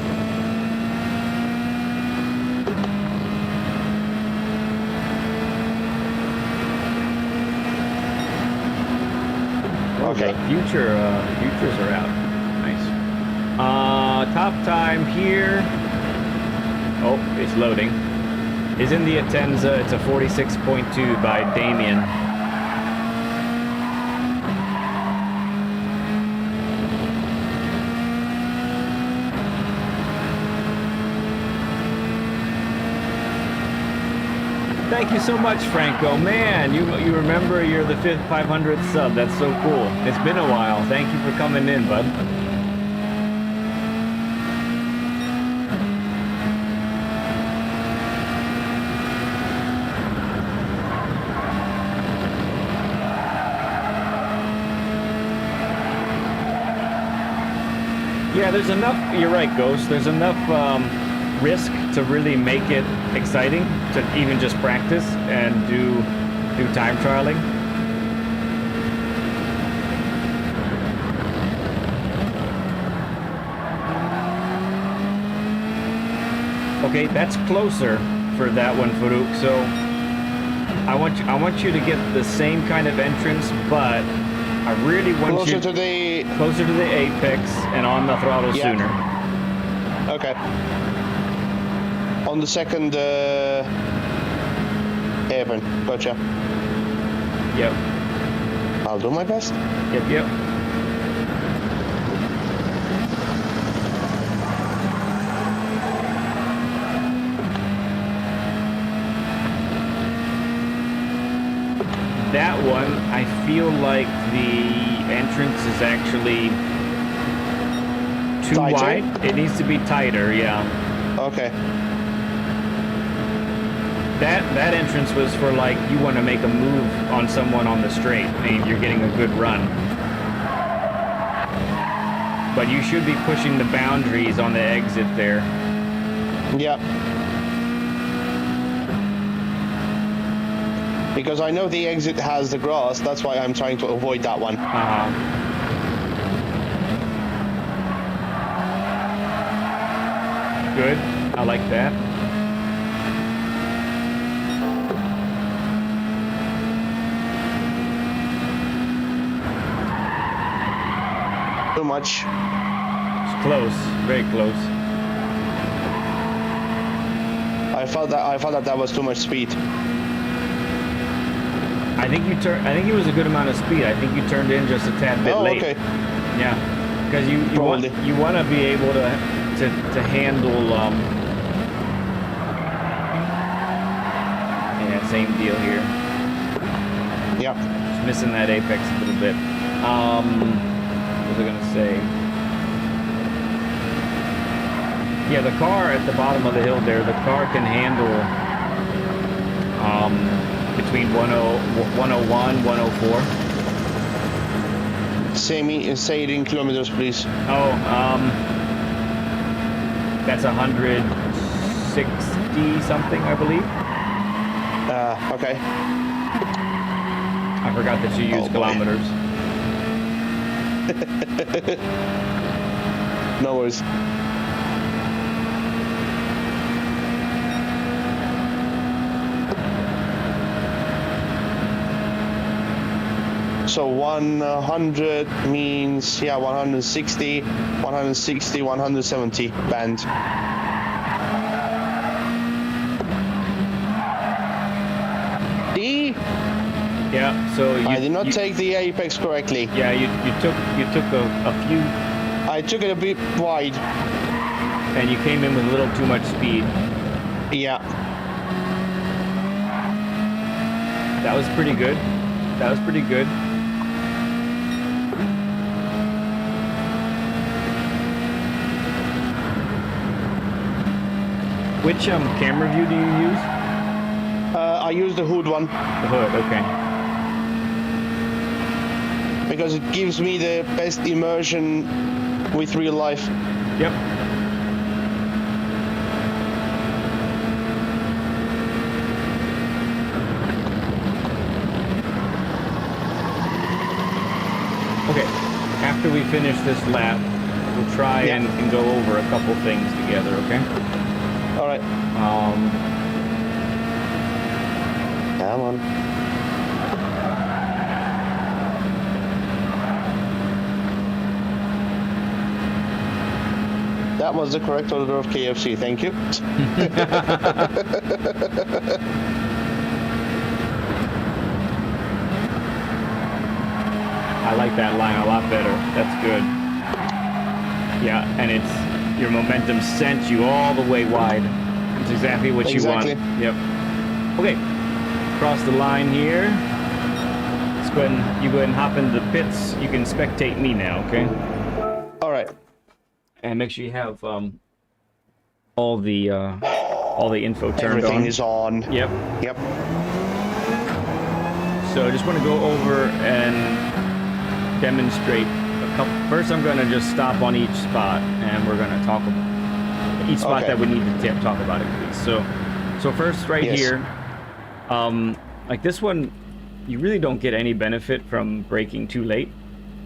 Okay. Futures are out. Nice. Top time here. Oh, it's loading. Is in the Atenza. It's a 46.2 by Damien. Thank you so much, Franco. Man, you remember you're the 500th sub. That's so cool. It's been a while. Thank you for coming in, bud. Yeah, there's enough. You're right, Ghost. There's enough risk to really make it exciting to even just practice and do time trialing. Okay, that's closer for that one, Faruk. So I want you to get the same kind of entrance, but I really want closer you to the apex and on the throttle sooner. Okay. On the second hairpin. Gotcha. Yep. I'll do my best. Yep. That one, I feel like the entrance is actually too tighter? wide. It needs to be tighter, yeah. Okay. That entrance was for like you want to make a move on someone on the straight and you're getting a good run. But you should be pushing the boundaries on the exit there. Yep. Because I know the exit has the grass, that's why I'm trying to avoid that one. Good. I like that. Too much. It's close. Very close. I felt that was too much speed. I think it was a good amount of speed. I think you turned in just a tad bit late. Okay. Yeah, because you want to be able to handle. Yeah, same deal here. Yep. Just missing that apex a little bit. What was I gonna say? Yeah, the car at the bottom of the hill there. The car can handle. Between 101, 104. Say it in kilometers, please. Oh, that's 160 something, I believe. Okay. I forgot that you use kilometers. No worries. So 100 means, yeah, 160, 170 band. D? Yeah, so I did not take the apex correctly. Yeah, you took a few. I took it a bit wide. And you came in with a little too much speed. Yeah. That was pretty good. That was pretty good. Which camera view do you use? I use the hood one. The hood, okay. Because it gives me the best immersion with real life. Yep. Okay, after we finish this lap, we'll try and go over a couple things together, okay? All right. Come on. That was the correct order of KFC, thank you. I like that line a lot better. That's good. Yeah, and your momentum sent you all the way wide. It's exactly what you want. Yep. Okay. Cross the line here. Let's go ahead and you go ahead and hop into the pits. You can spectate me now, okay? All right. And make sure you have all the info turned on. Everything is on. Yep. Yep. So I just want to go over and demonstrate a First, I'm gonna just stop on each spot, and we're gonna talk about each spot that we need to talk about at least. So first, right here, like this one, you really don't get any benefit from braking too late.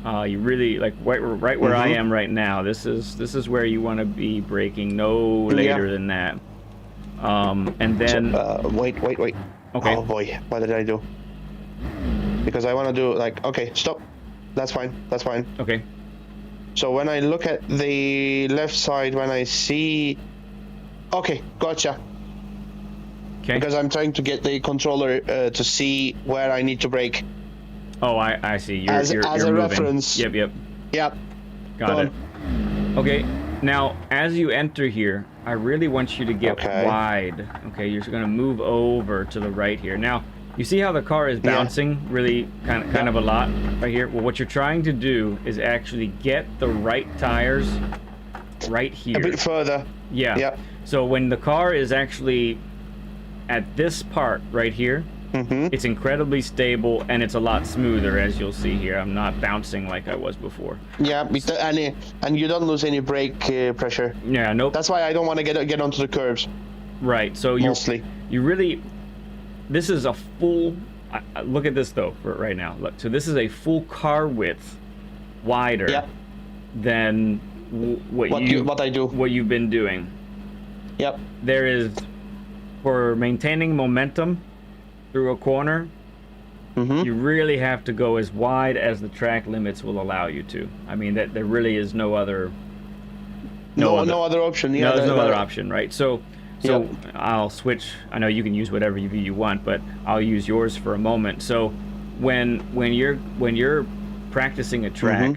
You really like right where I am right now. This is where you want to be braking no later than that. And then wait. Okay. Oh boy, what did I do? Because I want to do like, okay, stop. That's fine. Okay. So when I look at the left side, when I see, okay, gotcha. Okay. Because I'm trying to get the controller to see where I need to brake. Oh, I see. You're as a moving. Reference. Yep. Got it. Okay. Now, as you enter here, I really want you to get wide. Okay, you're going to move over to the right here. Now, you see how the car is bouncing really kind of a lot right here? Well, what you're trying to do is actually get the right tires right here. A bit further. Yeah. Yep. So when the car is actually at this part right here, it's incredibly stable and it's a lot smoother, as you'll see here. I'm not bouncing like I was before. Yeah, and you don't lose any brake pressure. Yeah, nope. That's why I don't want to get onto the curbs. Right. So you really, this is a full. Look at this though for right now. Look, so this is a full car width wider than what you've been doing. Yep. There is, for maintaining momentum through a corner, you really have to go as wide as the track limits will allow you to. I mean, that there really is no other other option. Yeah, there's no other option, right? So I'll switch. I know you can use whatever you want, but I'll use yours for a moment. So when you're practicing a track,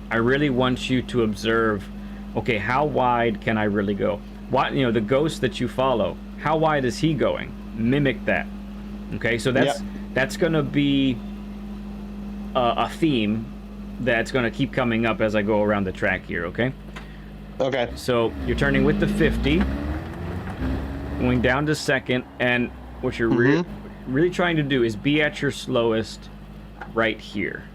I really want you to observe, okay, how wide can I really go? The ghost that you follow, how wide is he going? Mimic that. Okay, so that's going to be a theme that's going to keep coming up as I go around the track here, okay? Okay. So you're turning with the 50, going down to second, and what you're really trying to do is be at your slowest right here,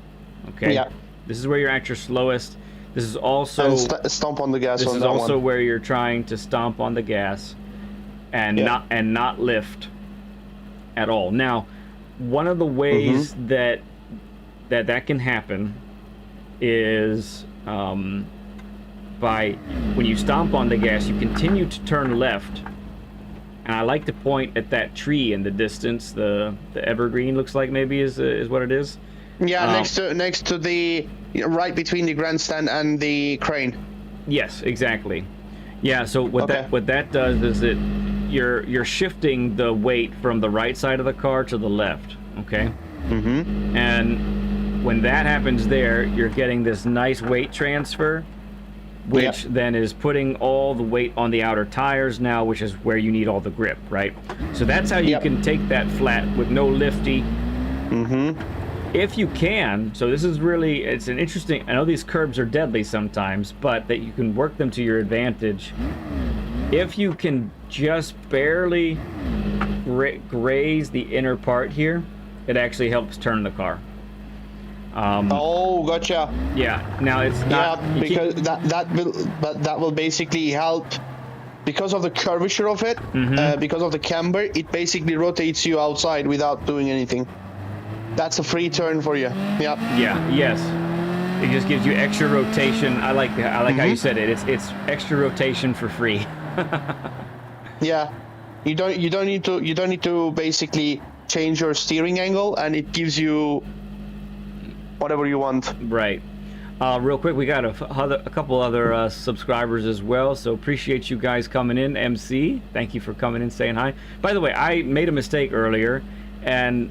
okay? Yeah. This is where you're at your slowest. This is also... stomp on the gas This on is that also one. where you're trying to stomp on the gas and not lift at all. Now, one of the ways that can happen is by when you stomp on the gas, you continue to turn left. And I like to point at that tree in the distance. The evergreen looks like maybe is what it is. Yeah, next to the right between the grandstand and the crane. Yes, exactly. Yeah. So what that does is you're shifting the weight from the right side of the car to the left, okay? And when that happens there, you're getting this nice weight transfer, which then is putting all the weight on the outer tires now, which is where you need all the grip, right? So that's how you can take that flat with no lifty. If you can, so this is really, it's an interesting, I know these curbs are deadly sometimes, but that you can work them to your advantage. If you can just barely graze the inner part here, it actually helps turn the car. Oh, gotcha. Yeah. Now it's not. Yeah, because that will basically help because of the curvature of it. Because of the camber, it basically rotates you outside without doing anything. That's a free turn for you. Yep. Yeah. Yes. It just gives you extra rotation. I like how you said it. It's extra rotation for free. Yeah. You don't need to basically change your steering angle, and it gives you whatever you want. Right. Real quick, we got a couple other subscribers as well, so appreciate you guys coming in. MC, thank you for coming in, saying hi. By the way, I made a mistake earlier, and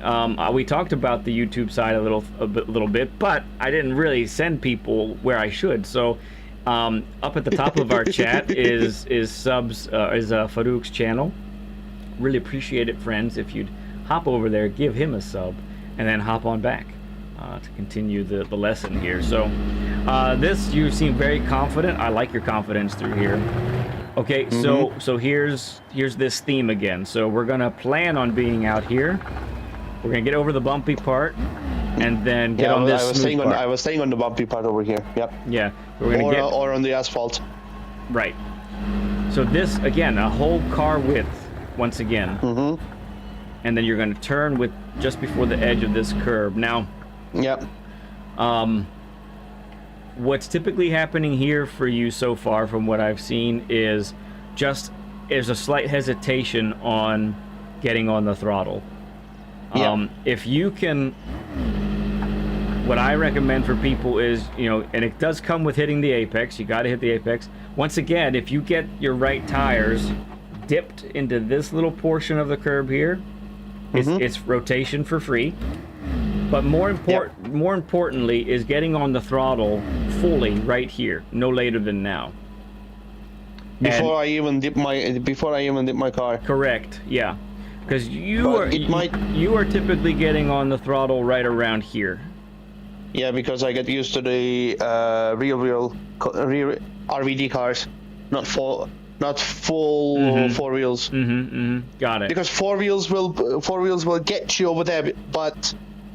we talked about the YouTube side a little bit, but I didn't really send people where I should. So up at the top of our chat is Faruk's channel. Really appreciate it, friends, if you'd hop over there, give him a sub, and then hop on back to continue the lesson here. So this, you seem very confident. I like your confidence through here. Okay, so here's this theme again. So we're gonna plan on being out here. We're gonna get over the bumpy part, and then get Yeah, on this I was smooth staying part. I was staying on the bumpy part over here. Yep. Yeah, we're gonna get Or on the asphalt. right. So this again, a whole car width once again, and then you're gonna turn with just before the edge of this curb. Now, Yep. what's typically happening here for you so far, from what I've seen, is just there's a slight hesitation on getting on the throttle. Yeah. If you can, what I recommend for people is, you know, and it does come with hitting the apex. You got to hit the apex. Once again, if you get your right tires dipped into this little portion of the curb here, it's rotation for free. But more importantly is getting on the throttle fully right here, no later than now. Before I even dip my car. Correct. Yeah, because you are typically getting on the throttle right around here. Yeah, because I get used to the rear RVD cars, not full four wheels. Got it. Because four wheels will get you over there, but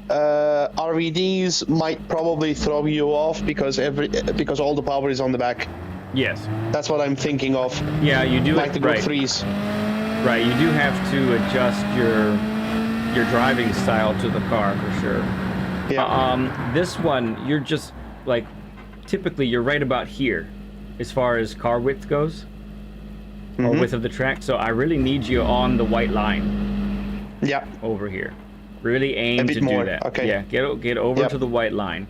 RVDs might probably throw you off because all the power is on the back. Yes. That's what I'm thinking of. Yeah, you do like the right. GR3s. Right, you do have to adjust your driving style to the car for sure. Yeah. This one, you're just like, typically you're right about here, as far as car width goes, or width of the track. So I really need you on the white line. Yeah. Over here. Really aim to more. do that. Okay. Yeah, get over to the white line.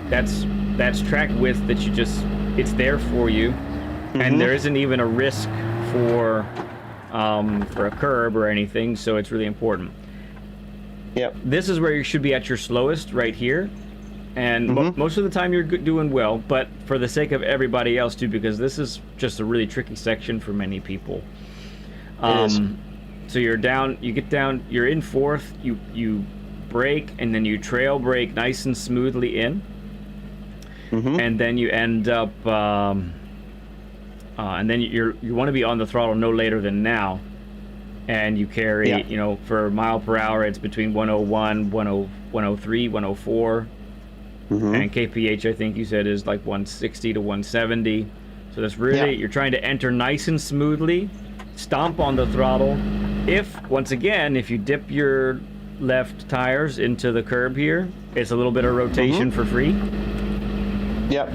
That's track width that you just, it's there for you, and there isn't even a risk for a curb or anything, so it's really important. Yep. This is where you should be at your slowest, right here, and most of the time you're doing well, but for the sake of everybody else too, because this is just a really tricky section for many people. It is. So you're down, you get down, you're in fourth, you brake, and then you trail brake nice and smoothly in, and then you end up, and then you want to be on the throttle no later than now, and you carry, you know, for mile per hour, it's between 101, 103, 104, and kph, I think you said, is like 160 to 170. So that's really, you're trying to enter nice and smoothly, stomp on the throttle. Once again, if you dip your left tires into the curb here, it's a little bit of rotation for free. Yep.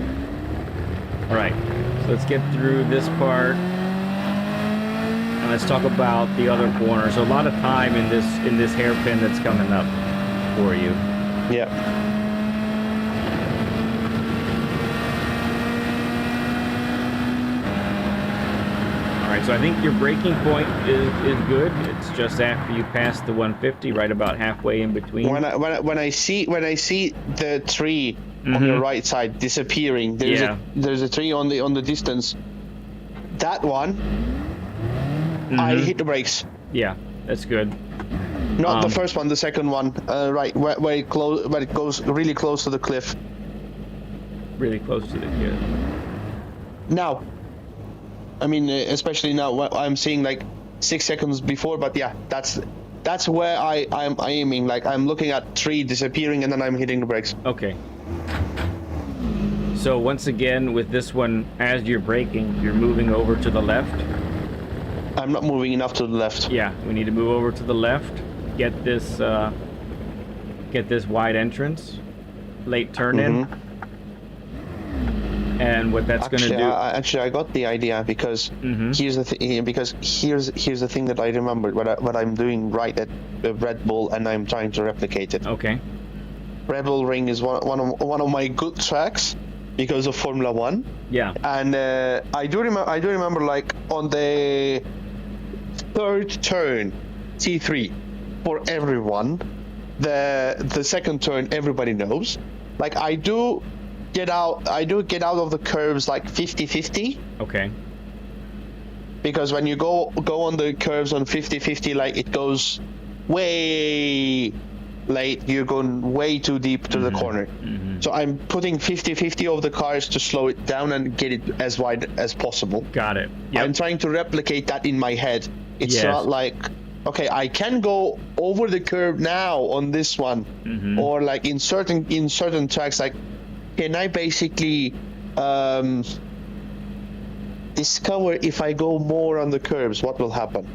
All right, so let's get through this part, and let's talk about the other corner. So a lot of time in this hairpin that's coming up for you. Yep. All right, so I think your braking point is good. It's just after you pass the 150, right about halfway in between. When I see the tree on the right side disappearing, there's a tree on the distance. That one, I hit the brakes. Yeah, that's good. Not the first one, the second one, right where it goes really close to the cliff. Really close to the cliff. Now, I mean, especially now, I'm seeing like 6 seconds before, but yeah, that's where I'm aiming. Like I'm looking at tree disappearing, and then I'm hitting the brakes. Okay. So once again, with this one, as you're braking, you're moving over to the left. I'm not moving enough to the left. Yeah, we need to move over to the left. Get this wide entrance, late turn in. And what that's going to do... I got the idea, because here's the thing. Because here's the thing that I remembered. What I'm doing right at Red Bull, and I'm trying to replicate it. Okay. Red Bull Ring is one of my good tracks because of Formula One. Yeah. And I do remember like on the third turn, T3, for everyone. The second turn everybody knows. Like I do get out of the curves like 50-50. Okay. Because when you go on the curves on 50-50, like it goes way late, you're going way too deep to the corner. So I'm putting 50-50 of the cars to slow it down and get it as wide as possible. Got it. Yep. I'm trying to replicate that in my head. It's not like okay, I can go over the curb now on this one, or like in certain tracks, like can I basically discover if I go more on the curbs what will happen?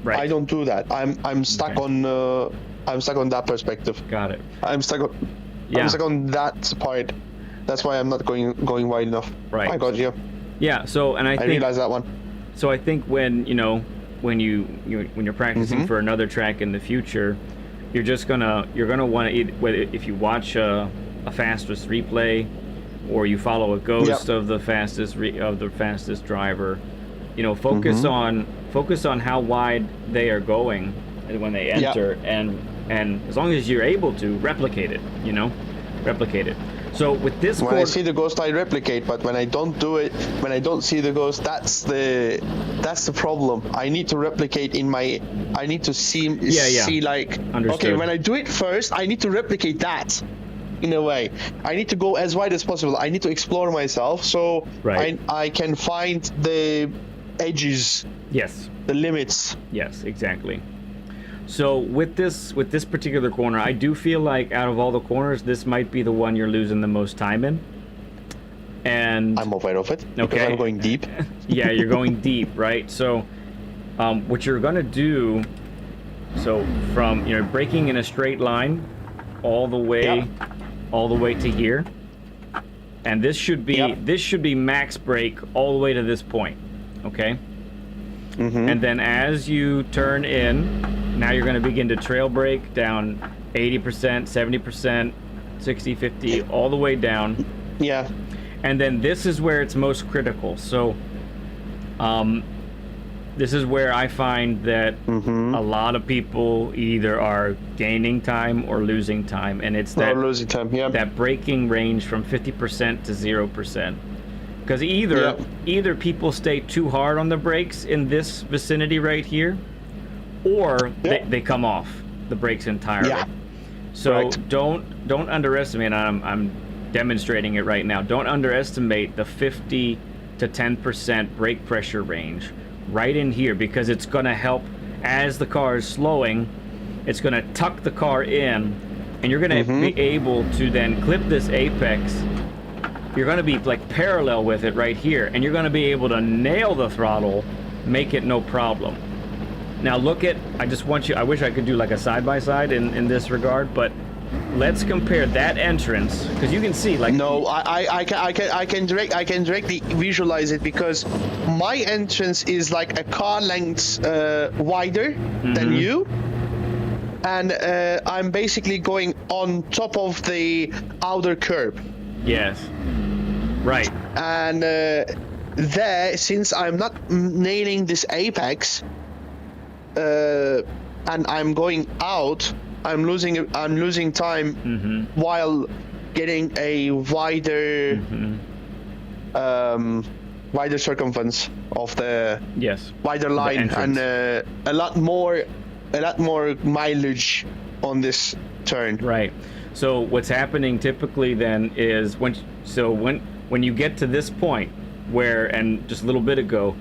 Right. I don't do that. I'm stuck on that perspective. Got it. I'm stuck on that part. That's why I'm not going wide enough. Right. I got you. Yeah. So, and I think realize that one. So I think when when you're practicing for another track in the future, you're gonna want to whether if you watch a fastest replay, or you follow a ghost of the fastest driver, focus on how wide they are going when they enter, and as long as you're able to replicate it, replicate it. So with this, when I see the ghost, I replicate. But when I don't do it, when I don't see the ghost, that's the problem. I need to replicate I need to see like, Understood. okay, when I do it first, I need to replicate that. In a way, I need to go as wide as possible. I need to explore myself, so I can find the edges. Yes. The limits. Yes, exactly. So with this particular corner, I do feel like out of all the corners, this might be the one you're losing the most time in. And I'm aware of it. Because I'm going deep. Yeah, you're going deep, right? So what you're gonna do, so from braking in a straight line all the way to here, and this should be max brake all the way to this point, okay? And then as you turn in, now you're going to begin to trail brake down 80%, 70%, 60, 50, all the way down. Yeah. And then this is where it's most critical. So this is where I find that a lot of people either are gaining time or losing time, and it's that braking range from 50% to 0%. Because either people stay too hard on the brakes in this vicinity right here, or they come off the brakes entirely. Yeah. So don't underestimate. I'm demonstrating it right now. Don't underestimate the 50 to 10% brake pressure range right in here, because it's going to help as the car is slowing. It's going to tuck the car in, and you're going to be able to then clip this apex. You're going to be like parallel with it right here, and you're going to be able to nail the throttle, make it no problem. Now look at, I wish I could do like a side-by-side in this regard, but let's compare that entrance, because you can see like... No, I can directly visualize it, because my entrance is like a car length wider than you, and I'm basically going on top of the outer curb. Yes. Right. And there, since I'm not nailing this apex, and I'm going out, I'm losing time while getting a wider wider circumference of the wider line, and a lot more mileage on this turn. Right. So what's happening typically then is when you get to this point where, and just a little bit ago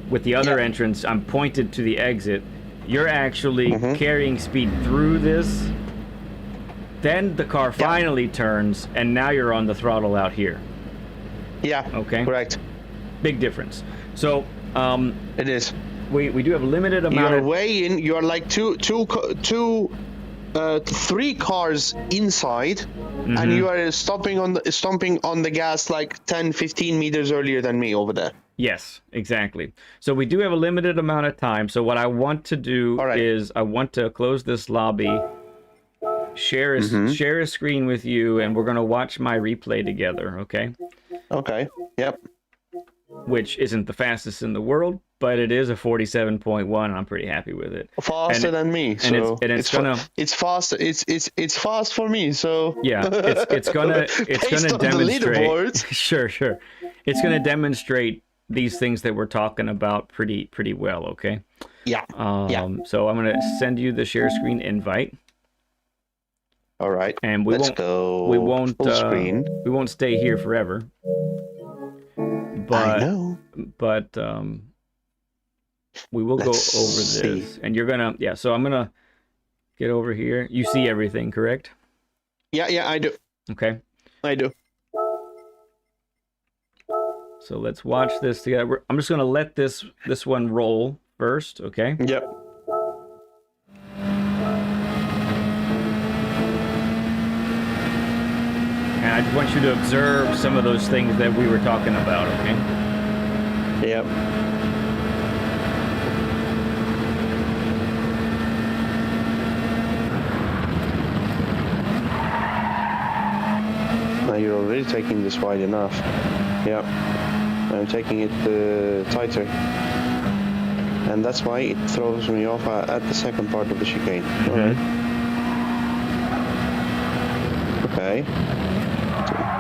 with the other entrance, I'm pointed to the exit, you're actually carrying speed through this, then the car finally turns, and now you're on the throttle out here. Yeah. Okay. Correct. Big difference. So it is. We do have a limited amount. You're way in. You're like three cars inside, and you are stomping on the gas like 10-15 meters earlier than me over there. Yes, exactly. So we do have a limited amount of time. So what I want to do is I want to close this lobby, share a screen with you, and we're going to watch my replay together, okay? Okay, yep. Which isn't the fastest in the world, but it is a 47.1, and I'm pretty happy with it. Faster than me, so it's fast. It's fast for me, so yeah, it's gonna demonstrate. Sure. It's gonna demonstrate these things that we're talking about pretty well, okay? Yeah. So I'm gonna send you the share screen invite. All right. And we won't stay here forever. But, I know. But we will go over see. this, and you're gonna, yeah. So I'm gonna get over here. You see everything, correct? Yeah, I do. Okay. I do. So let's watch this together. I'm just gonna let this one roll first, okay? Yep. And I just want you to observe some of those things that we were talking about, okay? Yep. Now you're already taking this wide enough. Yep. I'm taking it tighter. And that's why it throws me off at the second part of the chicane. Alright. Okay.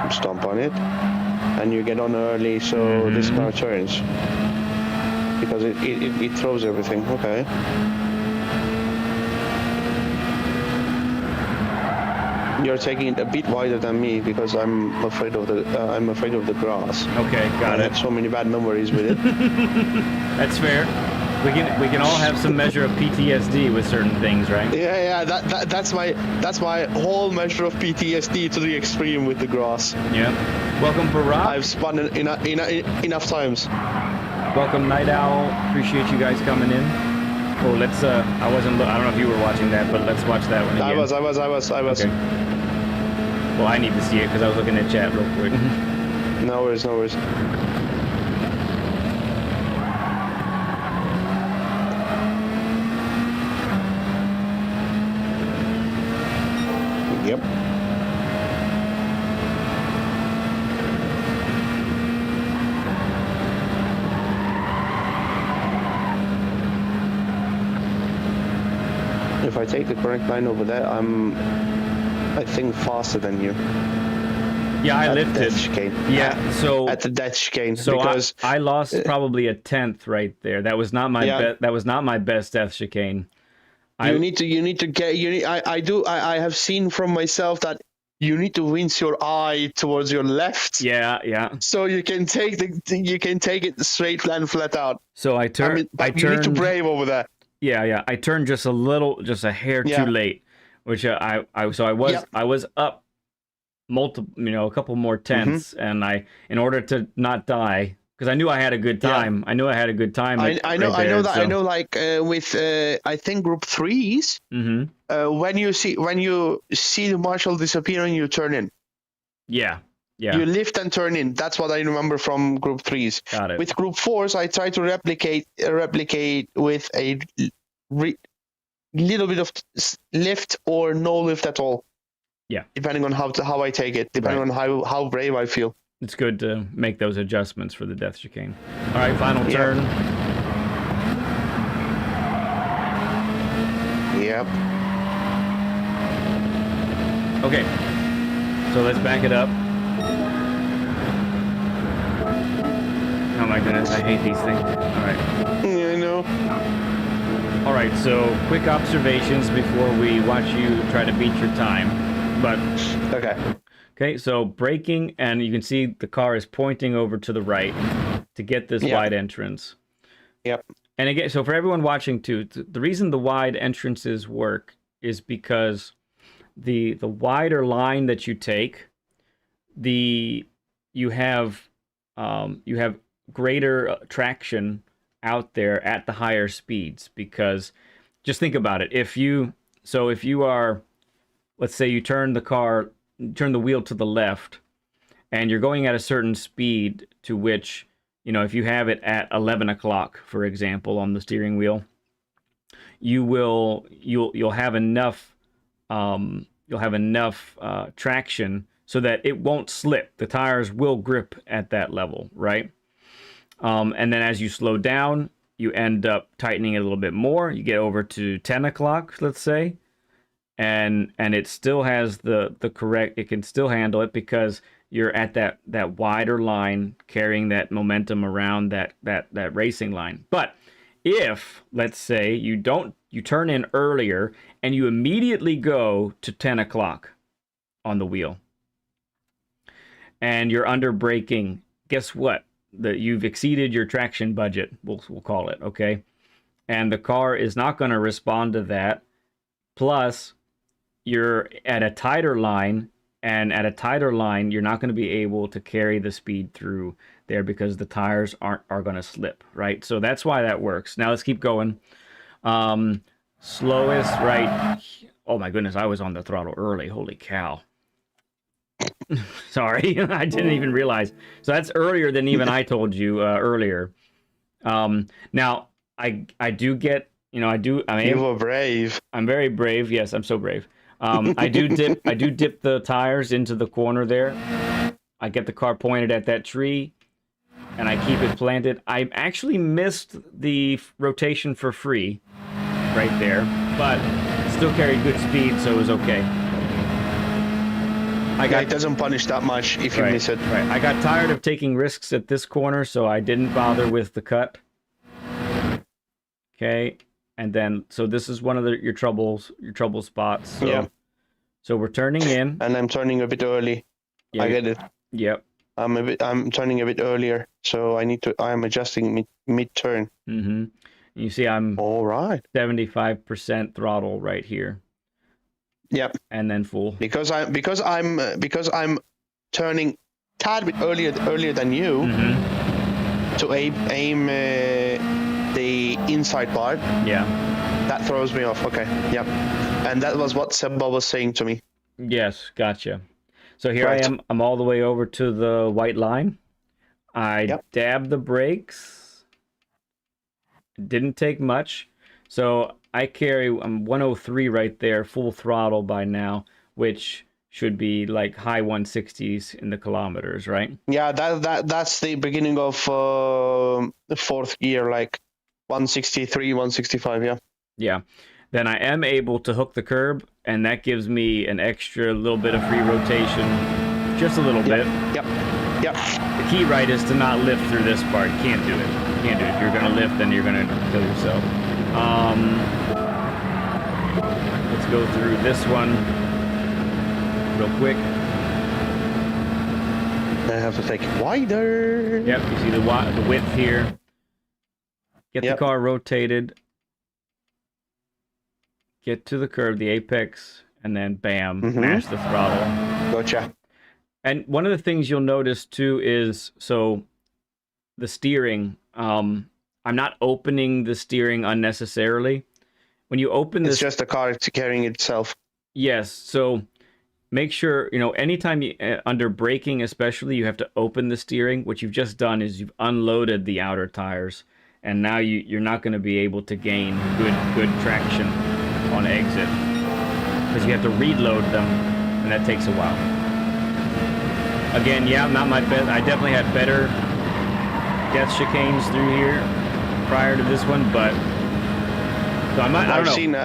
Stomp on it. And you get on early, so this car turns. Because it throws everything. Okay. You're taking it a bit wider than me because I'm afraid of the grass. Okay, got it. I have so many bad memories with it. That's fair. We can all have some measure of PTSD with certain things, right? Yeah. That's my whole measure of PTSD to the extreme with the grass. Yeah. Welcome, Faruk. I've spun it enough times. Welcome, Night Owl. Appreciate you guys coming in. Oh, let's. I don't know if you were watching that, but let's watch that one again. I was. Okay. Well, I need to see it because I was looking at chat real quick. No worries. Yep. If I take the correct line over there, I think faster than you. Yeah, I lifted. Yeah, so at the death chicane. So because I lost probably a tenth right there. That was not my that was not my best death chicane. I have seen from myself that you need to wince your eye towards your left. Yeah. So you can take it straight flat out. So I turned. You need to brave over that. Yeah. I turned just a hair too late, which I was up multiple, a couple more tenths, and in order to not die, because I knew I had a good time. I know, I know. Like with I think group 3s, when you see the marshal disappearing, you turn in. Yeah. You lift and turn in. That's what I remember from group 3s. Got it. With group 4s, I try to replicate with a little bit of lift or no lift at all. Yeah. Depending on how I take it, depending on how brave I feel. It's good to make those adjustments for the death chicane. All right, final turn. Yep. Okay. So let's back it up. Oh my goodness, I hate these things. All right. Yeah, I know. All right, so quick observations before we watch you try to beat your time. But okay, so braking, and you can see the car is pointing over to the right to get this wide entrance. Yep. And again, so for everyone watching too, the reason the wide entrances work is because the wider line that you take, you have greater traction out there at the higher speeds. Because just think about it, if you are, let's say you turn the wheel to the left, and you're going at a certain speed to which, if you have it at 11 o'clock, for example, on the steering wheel, you'll have enough traction so that it won't slip. The tires will grip at that level, right? And then as you slow down, you end up tightening it a little bit more. You get over to 10 o'clock, let's say, and it still has the correct, it can still handle it because you're at that wider line, carrying that momentum around that racing line. But if, let's say, you turn in earlier and you immediately go to 10 o'clock on the wheel, and you're under braking, guess what? You've exceeded your traction budget, we'll call it, okay? and the car is not going to respond to that. Plus, you're at a tighter line, and at a tighter line, you're not going to be able to carry the speed through there because the tires are going to slip, right? So that's why that works. Now let's keep going. Slowest, right? Oh my goodness, I was on the throttle early. Holy cow. Sorry, I didn't even realize. So that's earlier than even I told you earlier. Now I do get, you know, You were brave. I'm very brave. Yes, I'm so brave. I do dip the tires into the corner there. I get the car pointed at that tree, and I keep it planted. I actually missed the rotation for free right there, but still carried good speed, so it was okay. It doesn't punish that much if you miss it. Right. I got tired of taking risks at this corner, so I didn't bother with the cut. Okay, and then so this is one of your trouble spots. So, yeah. So we're turning in, and I'm turning a bit early. Yeah, I get it. Yep. I'm turning a bit earlier, so I'm adjusting mid turn. Mm-hmm. You see, I'm all right. 75% throttle right here. Yep. And then full. Because I'm turning tad bit earlier than you to aim the inside part. Yeah. That throws me off. Okay. Yep. And that was what Seba was saying to me. Yes, gotcha. So here I am. I'm all the way over to the white line. I dabbed the brakes. Didn't take much. So I carry 103 right there, full throttle by now, which should be like high 160s in the kilometers, right? Yeah, that's the beginning of the fourth gear, like 163, 165, yeah. Yeah. Then I am able to hook the curb, and that gives me an extra little bit of free rotation, just a little bit. Yep. The key, right, is to not lift through this part. You can't do it. You can't do it. If you're going to lift, then you're going to kill yourself. Let's go through this one real quick. I have to take it wider. Yep, you see the width here. Get the car rotated. Get to the curb, the apex, and then bam, mash the throttle. Gotcha. And one of the things you'll notice too is, so the steering, I'm not opening the steering unnecessarily. When you open this, it's just the car carrying itself. Yes, so make sure, you know, anytime you, under braking especially, you have to open the steering. What you've just done is you've unloaded the outer tires, and now you're not going to be able to gain good traction on exit, because you have to reload them, and that takes a while. Again, yeah, not my best. I definitely had better death chicanes through here prior to this one, but so I don't know.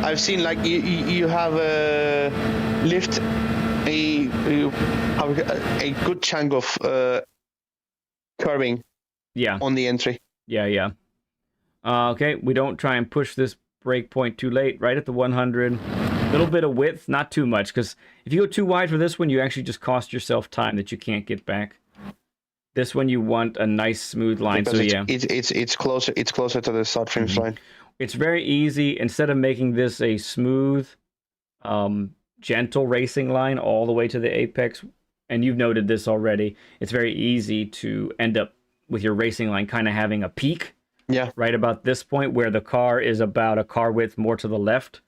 I've seen like you have a lift a good chunk of curving. Yeah. On the entry. Yeah. Okay, we don't try and push this brake point too late. Right at the 100. A little bit of width, not too much, because if you go too wide for this one, you actually just cost yourself time that you can't get back. This one, you want a nice smooth line. Because so it's closer to the start finish line. It's very easy. Instead of making this a smooth, gentle racing line all the way to the apex, and you've noted this already, it's very easy to end up with your racing line kind of having a peak. Yeah. Right about this point where the car is about a car width more to the left.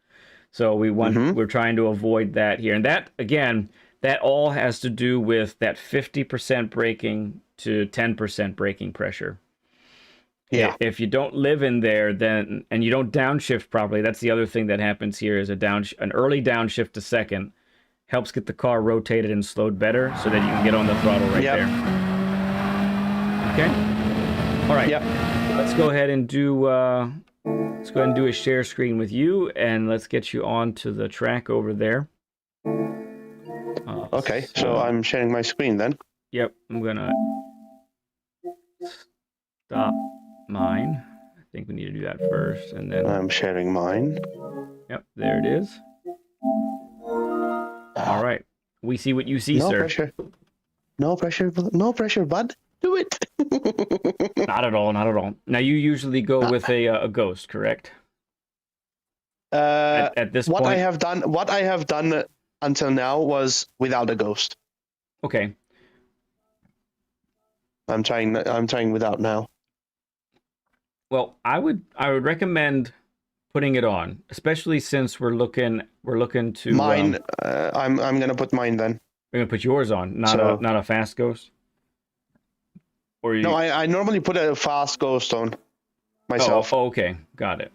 So we're trying to avoid that here. And that, again, that all has to do with that 50% braking to 10% braking pressure. Yeah. If you don't live in there, then, and you don't downshift properly, that's the other thing that happens here is an early downshift to second helps get the car rotated and slowed better so that you can get on the throttle right there. Okay? All right. Yep. Let's go ahead and do a share screen with you, and let's get you onto the track over there. Okay, so I'm sharing my screen then. Yep, I'm gonna stop mine. I think we need to do that first, and then I'm sharing mine. Yep, there it is. All right, we see what you see, no sir. Pressure. No pressure, bud. Do it. Not at all, not at all. Now you usually go with a ghost, correct? At this What point, I have done until now was without a ghost. okay. I'm trying without now. Well, I would recommend putting it on, especially since we're looking to Mine, I'm gonna put mine then. we're gonna put yours on, So not a fast ghost. Or you? no, I normally put a fast ghost on Oh, myself. oh, okay, got it.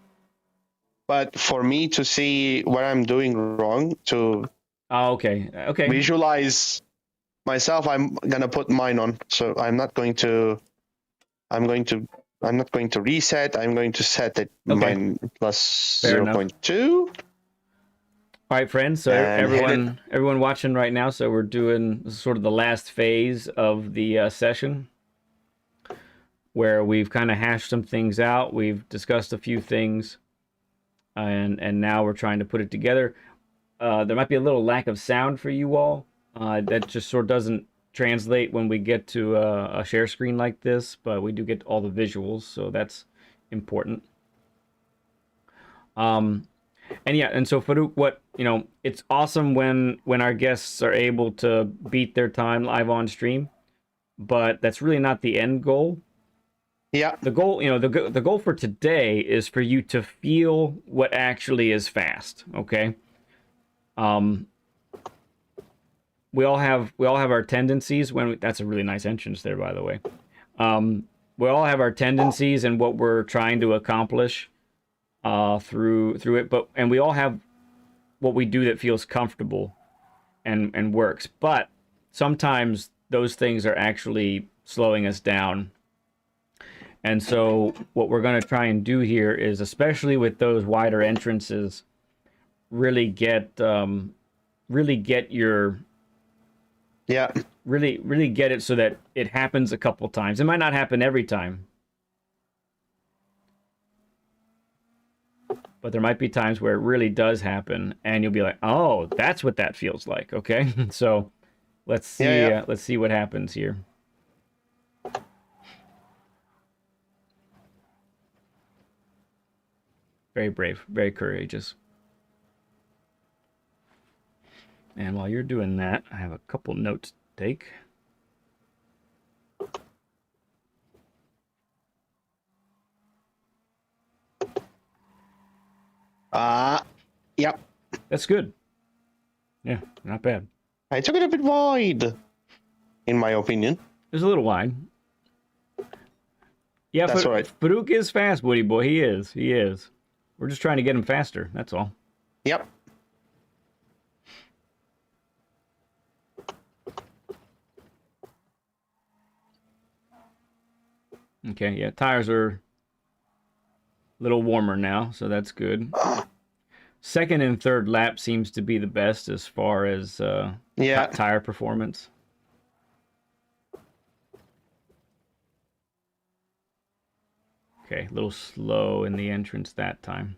But for me to see what I'm doing wrong, to Oh, okay, okay, visualize myself, I'm gonna put mine on. So I'm not going to reset. I'm going to set it okay. mine plus Fair enough. 0.2 All right, friends. So and hit it. everyone watching right now. So we're doing sort of the last phase of the session, where we've kind of hashed some things out. We've discussed a few things, and now we're trying to put it together. There might be a little lack of sound for you all. That just sort of doesn't translate when we get to a share screen like this, but we do get all the visuals, so that's important. And yeah, and so Faruk, what it's awesome when our guests are able to beat their time live on stream, but that's really not the end goal. Yeah. The goal, the goal for today is for you to feel what actually is fast. Okay. Um, we all have our tendencies that's a really nice entrance there, by the way. We all have our tendencies and what we're trying to accomplish through it, and we all have what we do that feels comfortable and works. But sometimes those things are actually slowing us down. And so what we're going to try and do here is, especially with those wider entrances, really get your really get it so that it happens a couple times. It might not happen every time, but there might be times where it really does happen, and you'll be like, "Oh, that's what that feels like." Okay, so let's see what happens here. Very brave, very courageous. And while you're doing that, I have a couple notes to take. Yep. That's good. Yeah, not bad. I took it a bit wide, in my opinion. It was a little wide. Yeah, that's all right. Faruk is fast, Woody boy. He is. He is. We're just trying to get him faster. That's all. Yep. Okay, yeah, tires are a little warmer now, so that's good. Second and third lap seems to be the best as far as tire performance. Okay, a little slow in the entrance that time.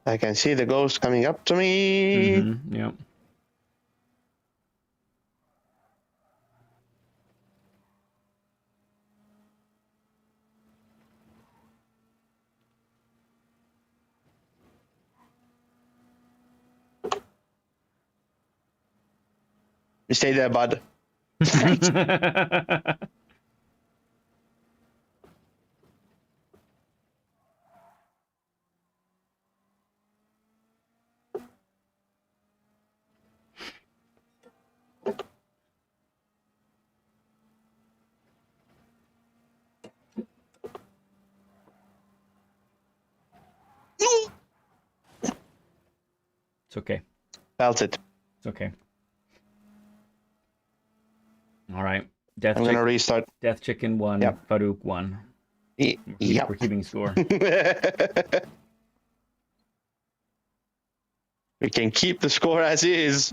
I can see the ghost coming up to me. Mm-hmm, yep. Stay there, bud. It's okay. Felt it. It's okay. All right. I'm going to restart. Death Chicken 1, yep. Faruk 1. Yep. We're keeping score. We can keep the score as is.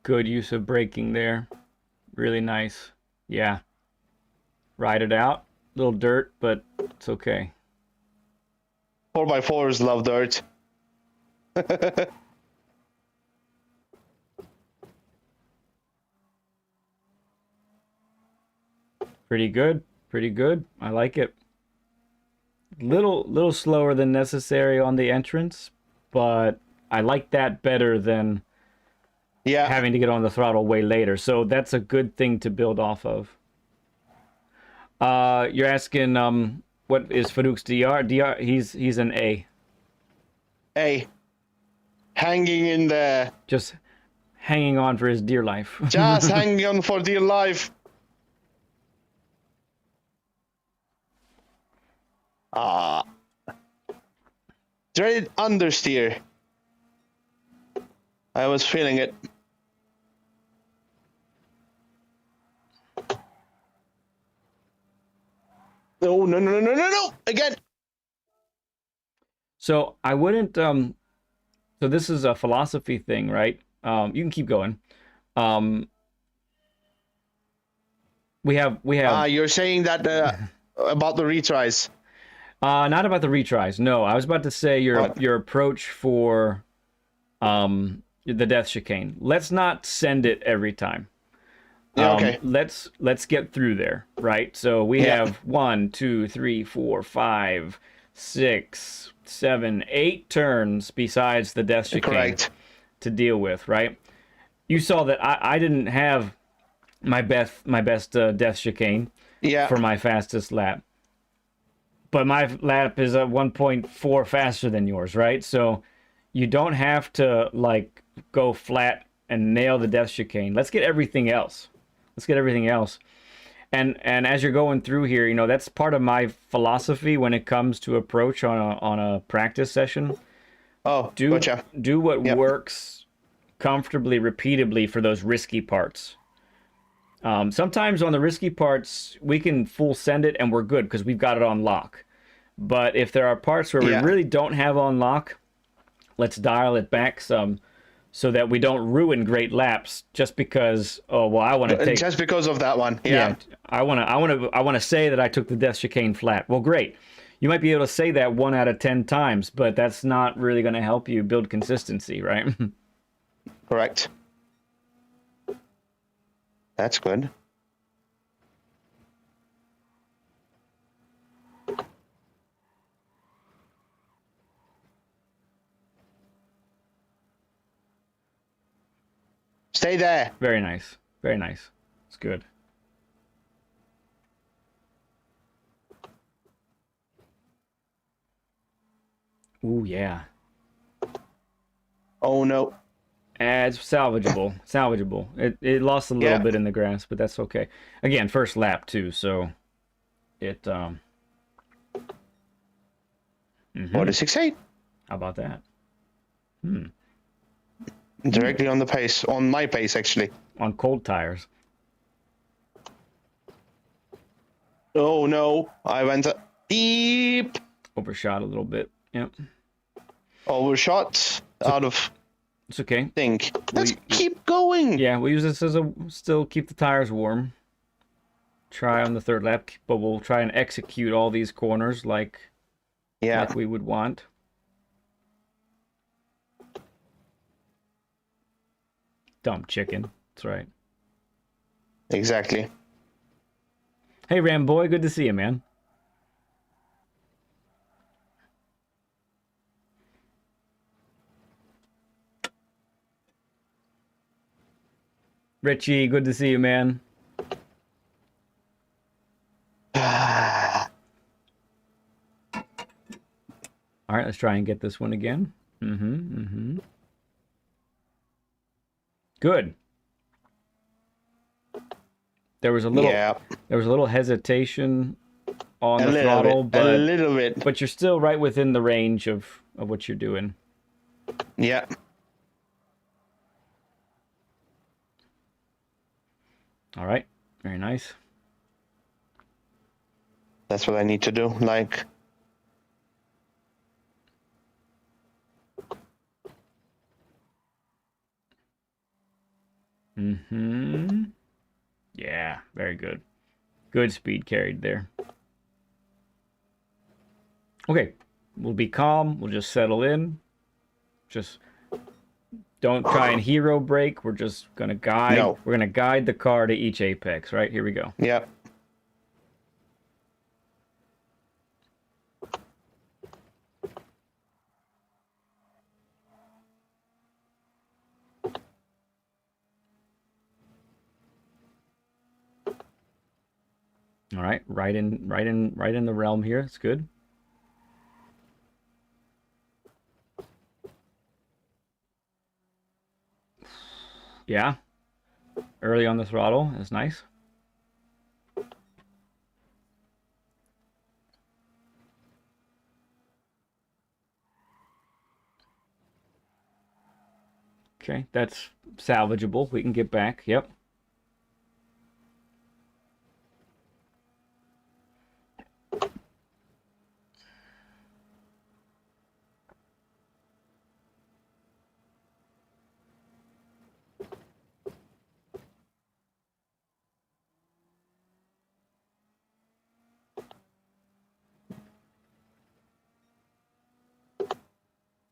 Good use of braking there. Really nice. Yeah. Ride it out. Little dirt, but it's okay. 4x4s love dirt. Pretty good. Pretty good. I like it. Little slower than necessary on the entrance, but I like that better than having to get on the throttle way later. So that's a good thing to build off of. You're asking what is Faruk's DR? DR he's an A. A. Hanging in there. Just hanging on for his dear life. Just hanging on for dear life. Dreaded understeer. I was feeling it. No, no, no, no, no, no, no! Again! So I wouldn't so this is a philosophy thing, right? You can keep going. We have You're saying that about the retries. not about the retries. No, I was about to say your approach for the death chicane. Let's not send it every time. Yeah, okay. Let's get through there, right? So we have 1, 2, 3, 4, 5, 6, 7, 8 turns besides the death chicane to deal with, right? You saw that I didn't have my best death chicane for my fastest lap, but my lap is at 1.4 faster than yours, right? So you don't have to like go flat and nail the death chicane. Let's get everything else. And as you're going through here, you know, that's part of my philosophy when it comes to approach on a practice session. Do what works comfortably, repeatably for those risky parts. Sometimes on the risky parts, we can full send it and we're good because we've got it on lock. But if there are parts where we really don't have on lock, let's dial it back some so that we don't ruin great laps just because, I want to take... Just because of that one, I want to say that I took the death chicane flat. Well, great. You might be able to say that 1 out of 10 times, but that's not really going to help you build consistency, right? Correct. That's good. Stay there. Very nice. Very nice. It's good. Ooh, yeah. Oh, no. It's salvageable. Salvageable. It lost a little bit in the grass, but that's okay. Again, first lap, too, so it... 46.8. How about that? Directly on the pace. On my pace, actually. On cold tires. Oh, no. I went deep. Overshot a little bit. Yep. Overshot. Out of... It's okay. Think. Let's keep going. Yeah, we'll use this as a still keep the tires warm. Try on the third lap, but we'll try and execute all these corners like we would want. Dumb chicken. That's right. Exactly. Hey, Ram boy, good to see you, man. Richie, good to see you, man. All right, let's try and get this one again. Good. There was a little hesitation on the throttle, but a little bit. But you're still right within the range of what you're doing. Yeah. All right. Very nice. That's what I need to do. Like... Mm-hmm. Yeah, very good. Good speed carried there. Okay, we'll be calm. We'll just settle in. Just don't try and hero brake. We're just gonna guide. No. We're gonna guide the car to each apex. Right, here we go. Yep. All right, right in the realm here. It's good. Yeah. Early on the throttle is nice. Okay, that's salvageable. We can get back. Yep.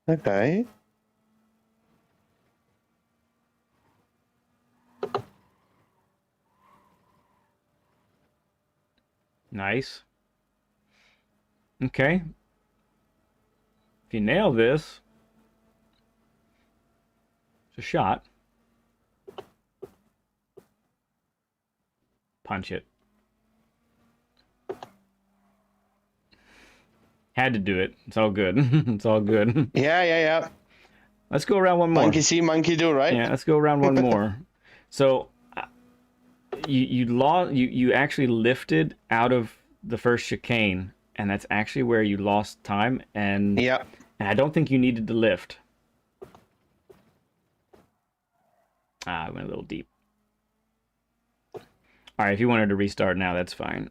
Okay. Nice. Okay. If you nail this, it's a shot. Punch it. Had to do it. It's all good. It's all good. Yeah. Let's go around one more. Monkey see, monkey do, right? Yeah, let's go around one more. So you actually lifted out of the first chicane, and that's actually where you lost time. And Yeah. I don't think you needed to lift. I went a little deep. All right, if you wanted to restart now, that's fine.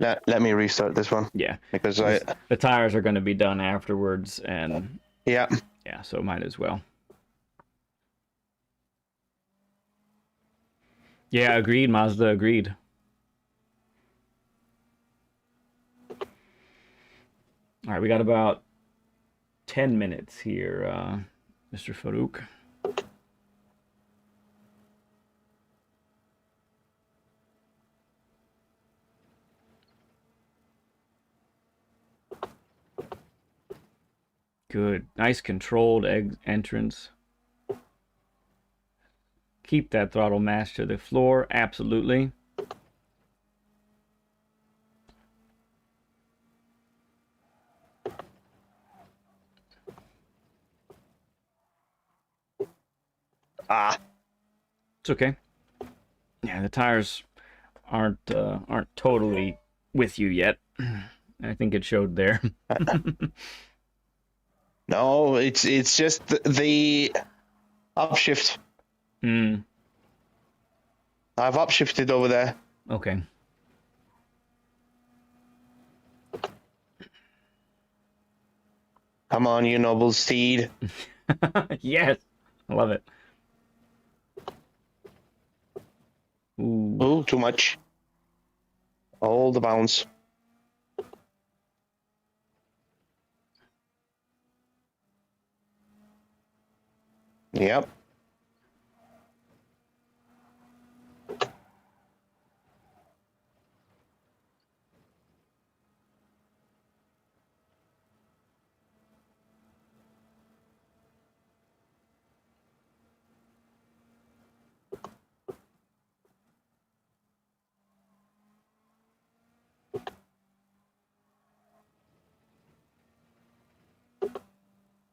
Let me restart this one. Yeah, Because the tires are going to be done afterwards, and yeah. yeah, so might as well. Yeah, agreed, Mazda, agreed. All right, we got about 10 minutes here, Mr. Faruk. Good. Nice controlled entrance. Keep that throttle mash to the floor. Absolutely. It's okay. Yeah, the tires aren't totally with you yet. I think it showed there. No, it's just the upshift. Mm, I've upshifted over there. okay. Come on, you noble steed. Yes. I love it. Ooh. Ooh, too much. All the bounce. Yep.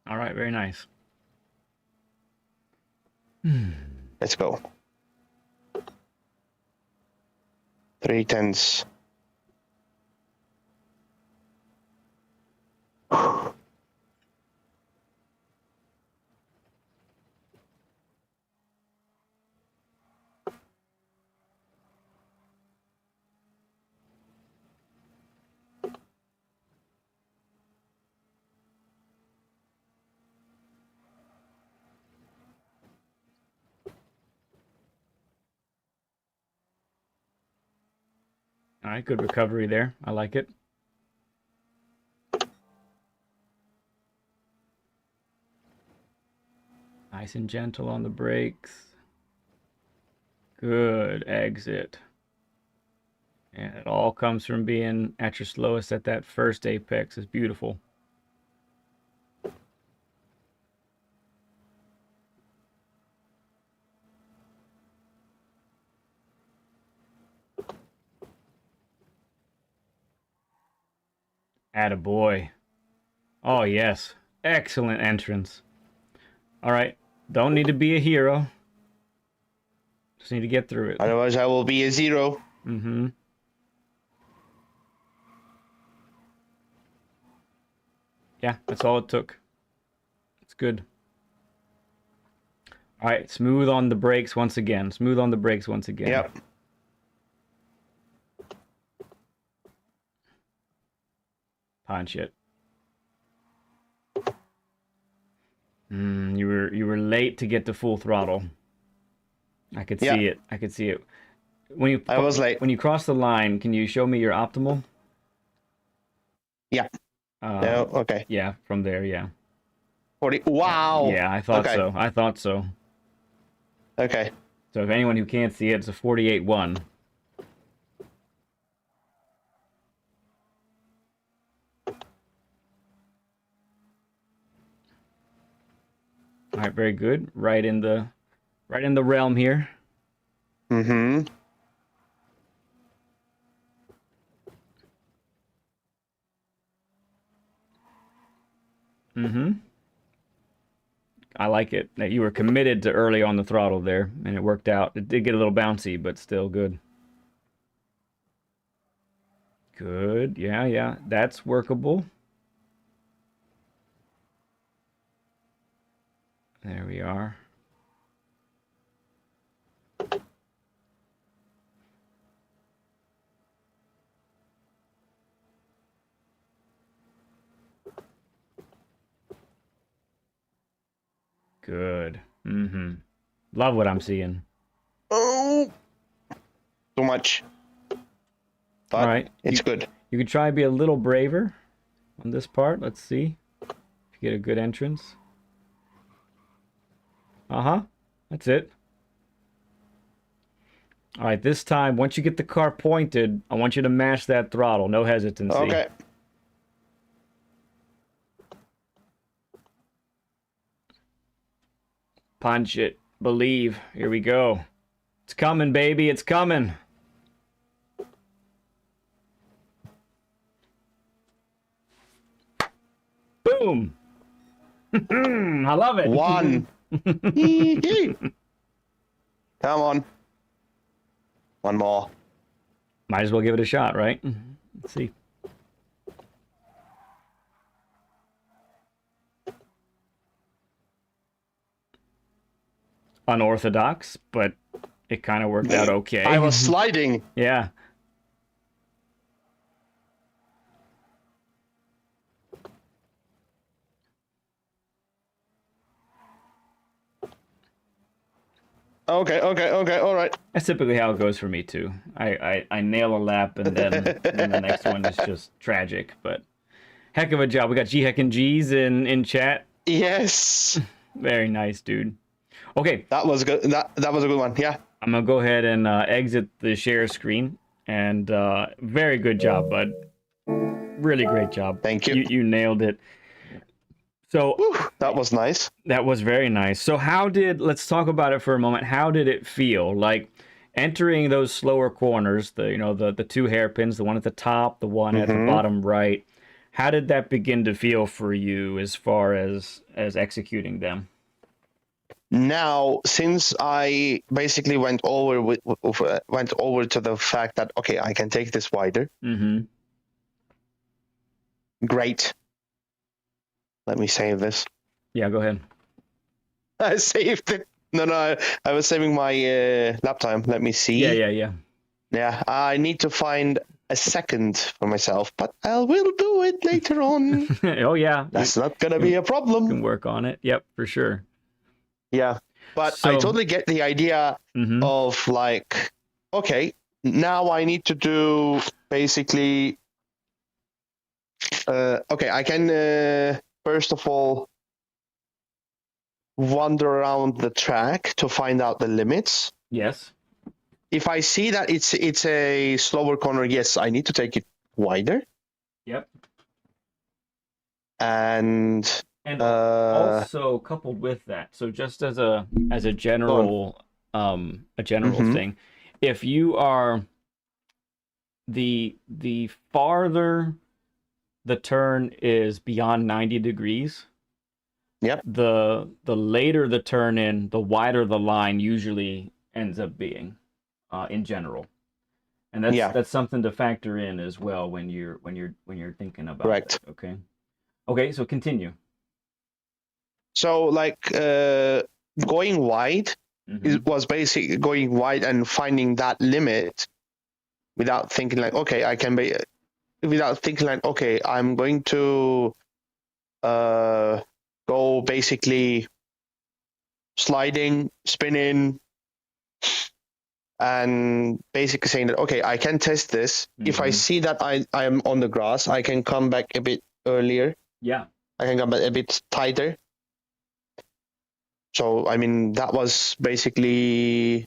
All right, very nice. Let's go. 3 tenths. All right, good recovery there. I like it. Nice and gentle on the brakes. Good exit. And it all comes from being at your slowest at that first apex. It's beautiful. Attaboy. Oh, yes. Excellent entrance. All right. Don't need to be a hero. Just need to get through it. Otherwise, I will be a 0. Mm-hmm. Yeah, that's all it took. It's good. All right, smooth on the brakes once again. Smooth on the brakes once again. Yep. Punch it. You were late to get to full throttle. I could see it. I could see it. I was late. When you cross the line, can you show me your optimal? Yeah. No, okay. Yeah, from there, yeah. 40. Wow. Yeah, I thought so. I thought so. Okay. So if anyone who can't see it, it's a 48-1. All right, very good. Right in the realm here. Mm-hmm. Mm-hmm. I like it that you were committed to early on the throttle there, and it worked out. It did get a little bouncy, but still good. Good. Yeah, yeah. That's workable. There we are. Good. Mm-hmm. Love what I'm seeing. Oh, too much. But all right. It's good. You could try to be a little braver on this part. Let's see if you get a good entrance. Uh-huh. That's it. All right, this time, once you get the car pointed, I want you to mash that throttle. No hesitancy. Okay. Punch it. Believe. Here we go. It's coming, baby. It's coming. Boom. I love it. 1. Come on. One more. Might as well give it a shot, right? Let's see. Unorthodox, but it kind of worked out okay. I was sliding. Yeah. Okay, all right. That's typically how it goes for me too. I nail a lap and then the next one is just tragic. But heck of a job. We got G Heck and G's in chat. Yes. Very nice, dude. Okay. That was good. That was a good one. Yeah. I'm gonna go ahead and exit the share screen. And very good job, bud. Really great job. Thank you. You nailed it. So Whew, that was nice. That was very nice. So let's talk about it for a moment. How did it feel like entering those slower corners, the two hairpins, the one at the top, the one at the bottom right? How did that begin to feel for you as far as executing them? Now, since I basically went over to the fact that, okay, I can take this wider. Great. Let me save this. Yeah, go ahead. I saved it. No, I was saving my lap time. Let me see. Yeah. Yeah, I need to find a second for myself, but I will do it later on. Oh, yeah. That's not going to be a problem. You can work on it. Yep, for sure. Yeah, but I totally get the idea of like, okay, now I need to do basically, okay, I can first of all wander around the track to find out the limits. Yes. If I see that it's a slower corner, yes, I need to take it wider. Yep. And also coupled with that, so just as a general thing, if you are the farther the turn is beyond 90 degrees, yep, the later the turn in, the wider the line usually ends up being, in general. And that's something to factor in as well when you're thinking about correct. that, okay? Okay, so continue. So like going wide was basically going wide and finding that limit without thinking like, okay, without thinking like, okay, I'm going to go basically sliding, spinning, and basically saying that, okay, I can test this. If I see that I am on the grass, I can come back a bit earlier. Yeah. I can come back a bit tighter. So, I mean, that was basically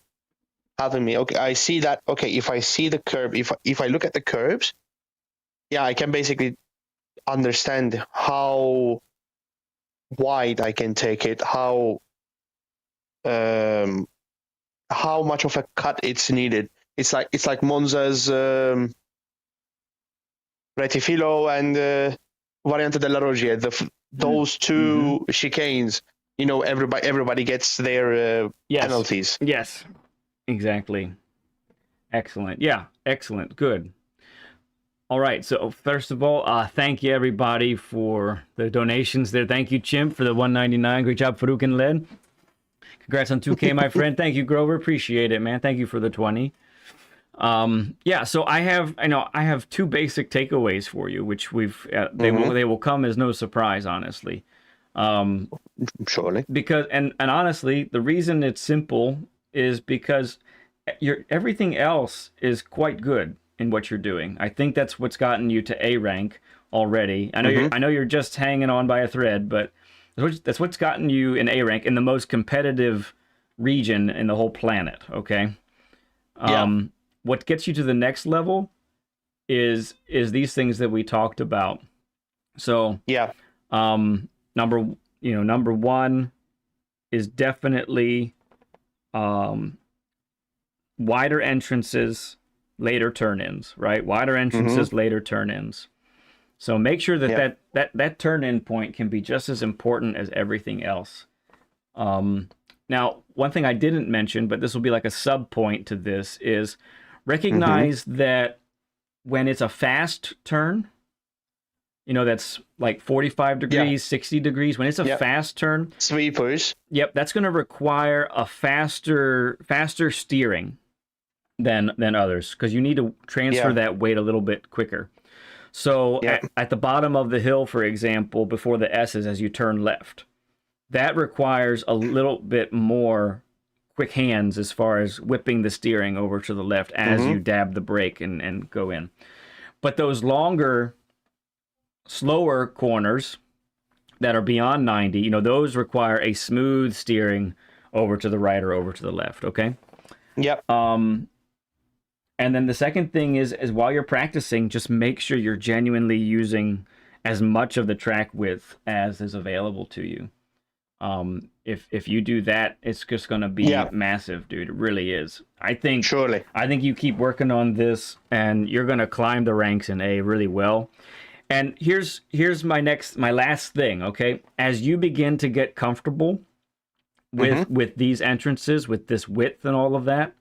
having me. Okay, I see that. Okay, if I see the curve, if I look at the curves, yeah, I can basically understand how wide I can take it, how much of a cut it's needed. It's like Monza's Retifilo and Variante della Roggia. Those two chicanes. You know, everybody gets their penalties. Yes, exactly. Excellent. Yeah, excellent. Good. All right. So first of all, thank you everybody for the donations there. Thank you, Chimp, for the 199. Great job, Faruk and Led. Congrats on 2K, my friend. Thank you, Grover. Appreciate it, man. Thank you for the 20. Yeah. So I have two basic takeaways for you, which they will come as no surprise, honestly. Surely. Because and honestly, the reason it's simple is because everything else is quite good in what you're doing. I think that's what's gotten you to A rank already. I know you're just hanging on by a thread, but that's what's gotten you in A rank in the most competitive region in the whole planet. Okay. What gets you to the next level is these things that we talked about. So number one is definitely wider entrances, later turn-ins, right? Wider entrances, later turn-ins. So make sure that turn-in point can be just as important as everything else. Now, one thing I didn't mention, but this will be like a sub-point to this, is recognize that when it's a fast turn, that's like 45 degrees, 60 degrees. When it's a fast turn, sweepers. Yep, that's going to require a faster steering than others, because you need to transfer that weight a little bit quicker. So at the bottom of the hill, for example, before the S's, as you turn left, that requires a little bit more quick hands as far as whipping the steering over to the left as you dab the brake and go in. But those longer, slower corners that are beyond 90, those require a smooth steering over to the right or over to the left, okay? Yep. And then the second thing is while you're practicing, just make sure you're genuinely using as much of the track width as is available to you. If you do that, it's just going to be massive, dude. It really is. I think you keep working on this, and you're going to climb the ranks in A really well. And here's my last thing, okay? As you begin to get comfortable with these entrances, with this width and all of that,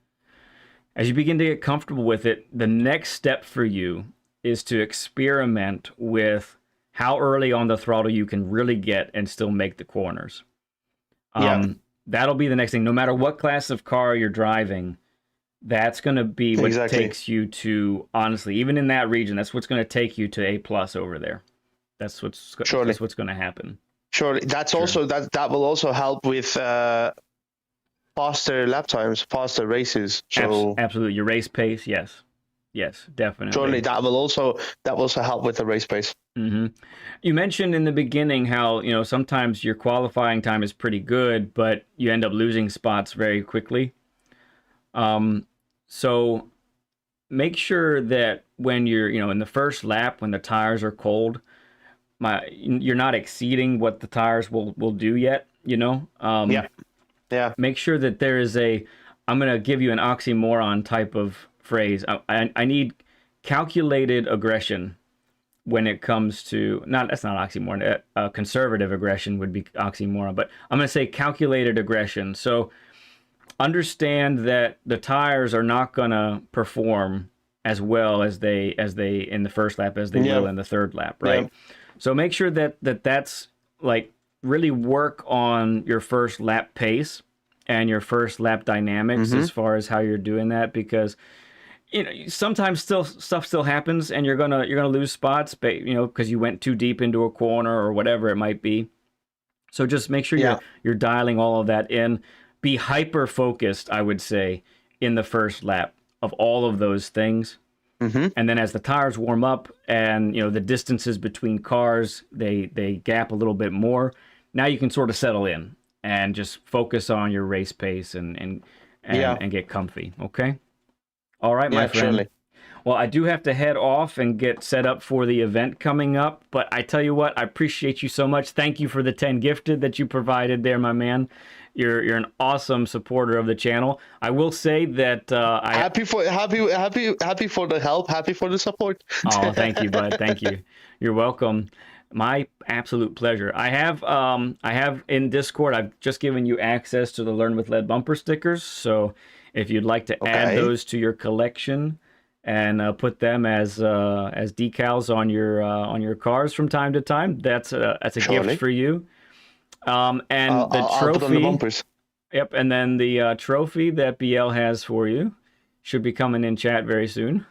as you begin to get comfortable with it, the next step for you is to experiment with how early on the throttle you can really get and still make the corners. That'll be the next thing. No matter what class of car you're driving, that's going to be what takes you to, honestly, even in that region, that's what's going to take you to A+ over there. That's what's going to happen. Surely. That's also that will also help with faster lap times, faster races. So absolutely, your race pace, yes. Yes, definitely. Surely that will also help with the race pace. Mm-hmm. You mentioned in the beginning how, sometimes your qualifying time is pretty good, but you end up losing spots very quickly. So make sure that when you're, in the first lap, when the tires are cold, you're not exceeding what the tires will do yet, Yeah. Make sure that there is I'm going to give you an oxymoron type of phrase. I need calculated aggression when it comes to, that's not oxymoron, conservative aggression would be oxymoron, but I'm going to say calculated aggression. So understand that the tires are not going to perform as well as they in the first lap as they will in the third lap, right? Yeah. So make sure that's like really work on your first lap pace and your first lap dynamics as far as how you're doing that, because sometimes stuff still happens and you're gonna lose spots, but because you went too deep into a corner or whatever it might be. So just make sure you're dialing all of that in. Be hyper focused, I would say, in the first lap of all of those things. And then as the tires warm up and the distances between cars they gap a little bit more, now you can sort of settle in and just focus on your race pace and get comfy. Okay. All right, my friend. Surely. Well, I do have to head off and get set up for the event coming up, but I tell you what, I appreciate you so much. Thank you for the 10 gifted that you provided there, my man. You're an awesome supporter of the channel. I will say that happy for the help, happy for the support. Oh, thank you, bud. Thank you. You're welcome. My absolute pleasure. I have in Discord, I've just given you access to the Learn with Lead bumper stickers. So if you'd like to add those to your collection and put them as decals on your cars from time to time, that's a gift for you. And the trophy. I'll put on the bumpers. Yep, and then the trophy that BL has for you should be coming in chat very soon.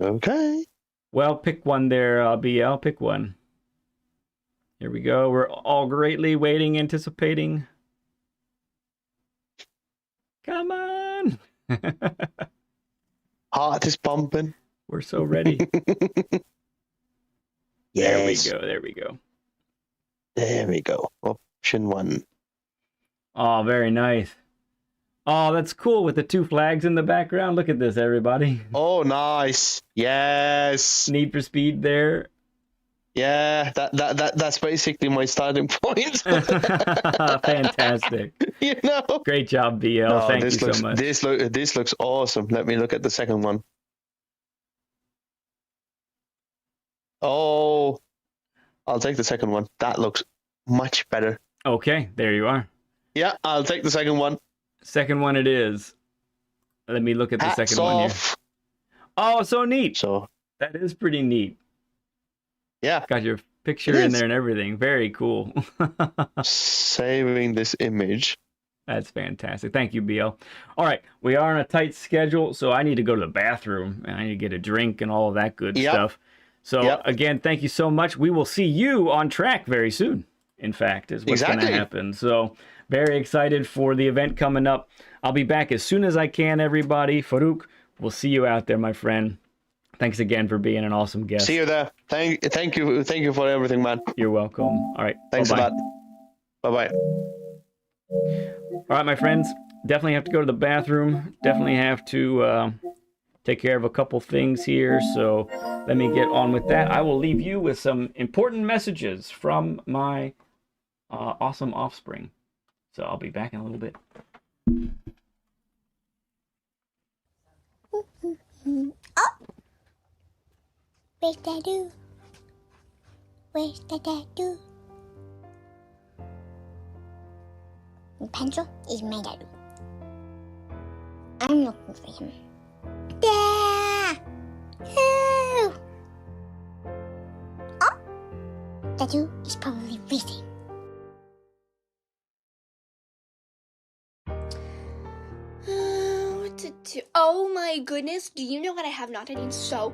Okay. Well, pick one there, BL. Pick one. Here we go. We're all greatly waiting, anticipating. Come on. Heart is pumping. We're so ready. Yes. There we go. There we go. Option 1. Oh, very nice. Oh, that's cool with the 2 flags in the background. Look at this, everybody. Oh, nice. Yes. Need for Speed there. Yeah, that's basically my starting point. Fantastic. Great job, BL. Thank you so much. This looks awesome. Let me look at the second one. Oh, I'll take the second one. That looks much better. Okay, there you are. Yeah, I'll take the second one. Second one it is. Let me look at the second one here. Oh, so neat. So that is pretty neat. Yeah. Got your picture in there and everything. Very cool. Saving this image. That's fantastic. Thank you, BL. All right, we are on a tight schedule, so I need to go to the bathroom and I need to get a drink and all of that good stuff. So again, thank you so much. We will see you on track very soon. In fact, is what's going to happen. So very excited for the event coming up. I'll be back as soon as I can, everybody. Faruk, we'll see you out there, my friend. Thanks again for being an awesome guest. See you there. Thank you for everything, man. You're welcome. All right. Thanks a lot. Bye-bye. All right, my friends. Definitely have to go to the bathroom. Definitely have to take care of a couple things here. So let me get on with that. I will leave you with some important messages from my awesome offspring. So I'll be back in a little bit. Where's Dadoo? Where's the Dadoo? The pencil is my Dadoo. I'm looking for him. Dad! Oh! Dadoo is probably racing. What to do? Oh my goodness, do you know what I have not done in so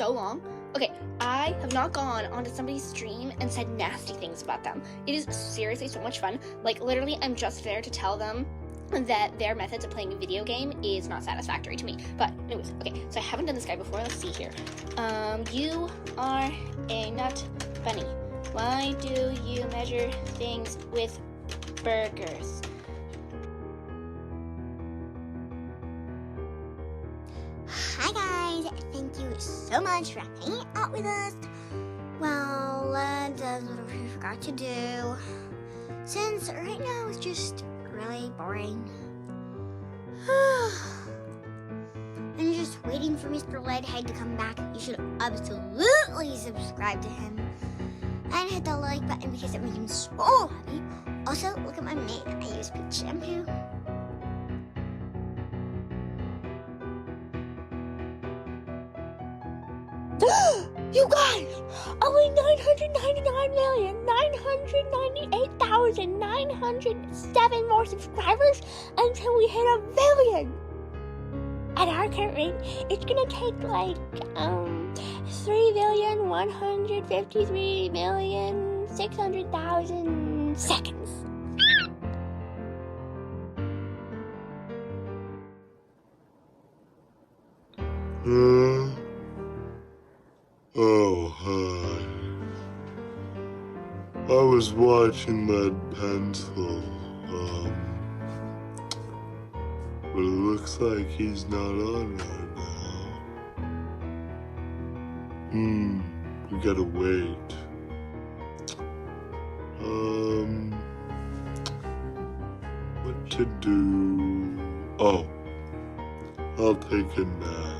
long? Okay, I have not gone onto somebody's stream and said nasty things about them. It is seriously so much fun. Like, literally, I'm just there to tell them that their methods of playing a video game is not satisfactory to me. But anyways, okay, so I haven't done this guy before. Let's see here. You are a nut bunny. Why do you measure things with burgers? Hi guys, thank you so much for hanging out with us. Well, that's what we forgot to do. Since right now it's just really boring. And just waiting for Mr. Leadhead to come back. You should absolutely subscribe to him. And hit the like button because it makes him so happy. Also, look at my mane. I use peach shampoo. You guys, only 999,998,907 more subscribers until we hit 1 billion. At our current rate, it's gonna take like 3,153,600,000 seconds. Oh, hi. I was watching Lead Pencil, but it looks like he's not on right now. We gotta wait. What to do? Oh, I'll take a nap.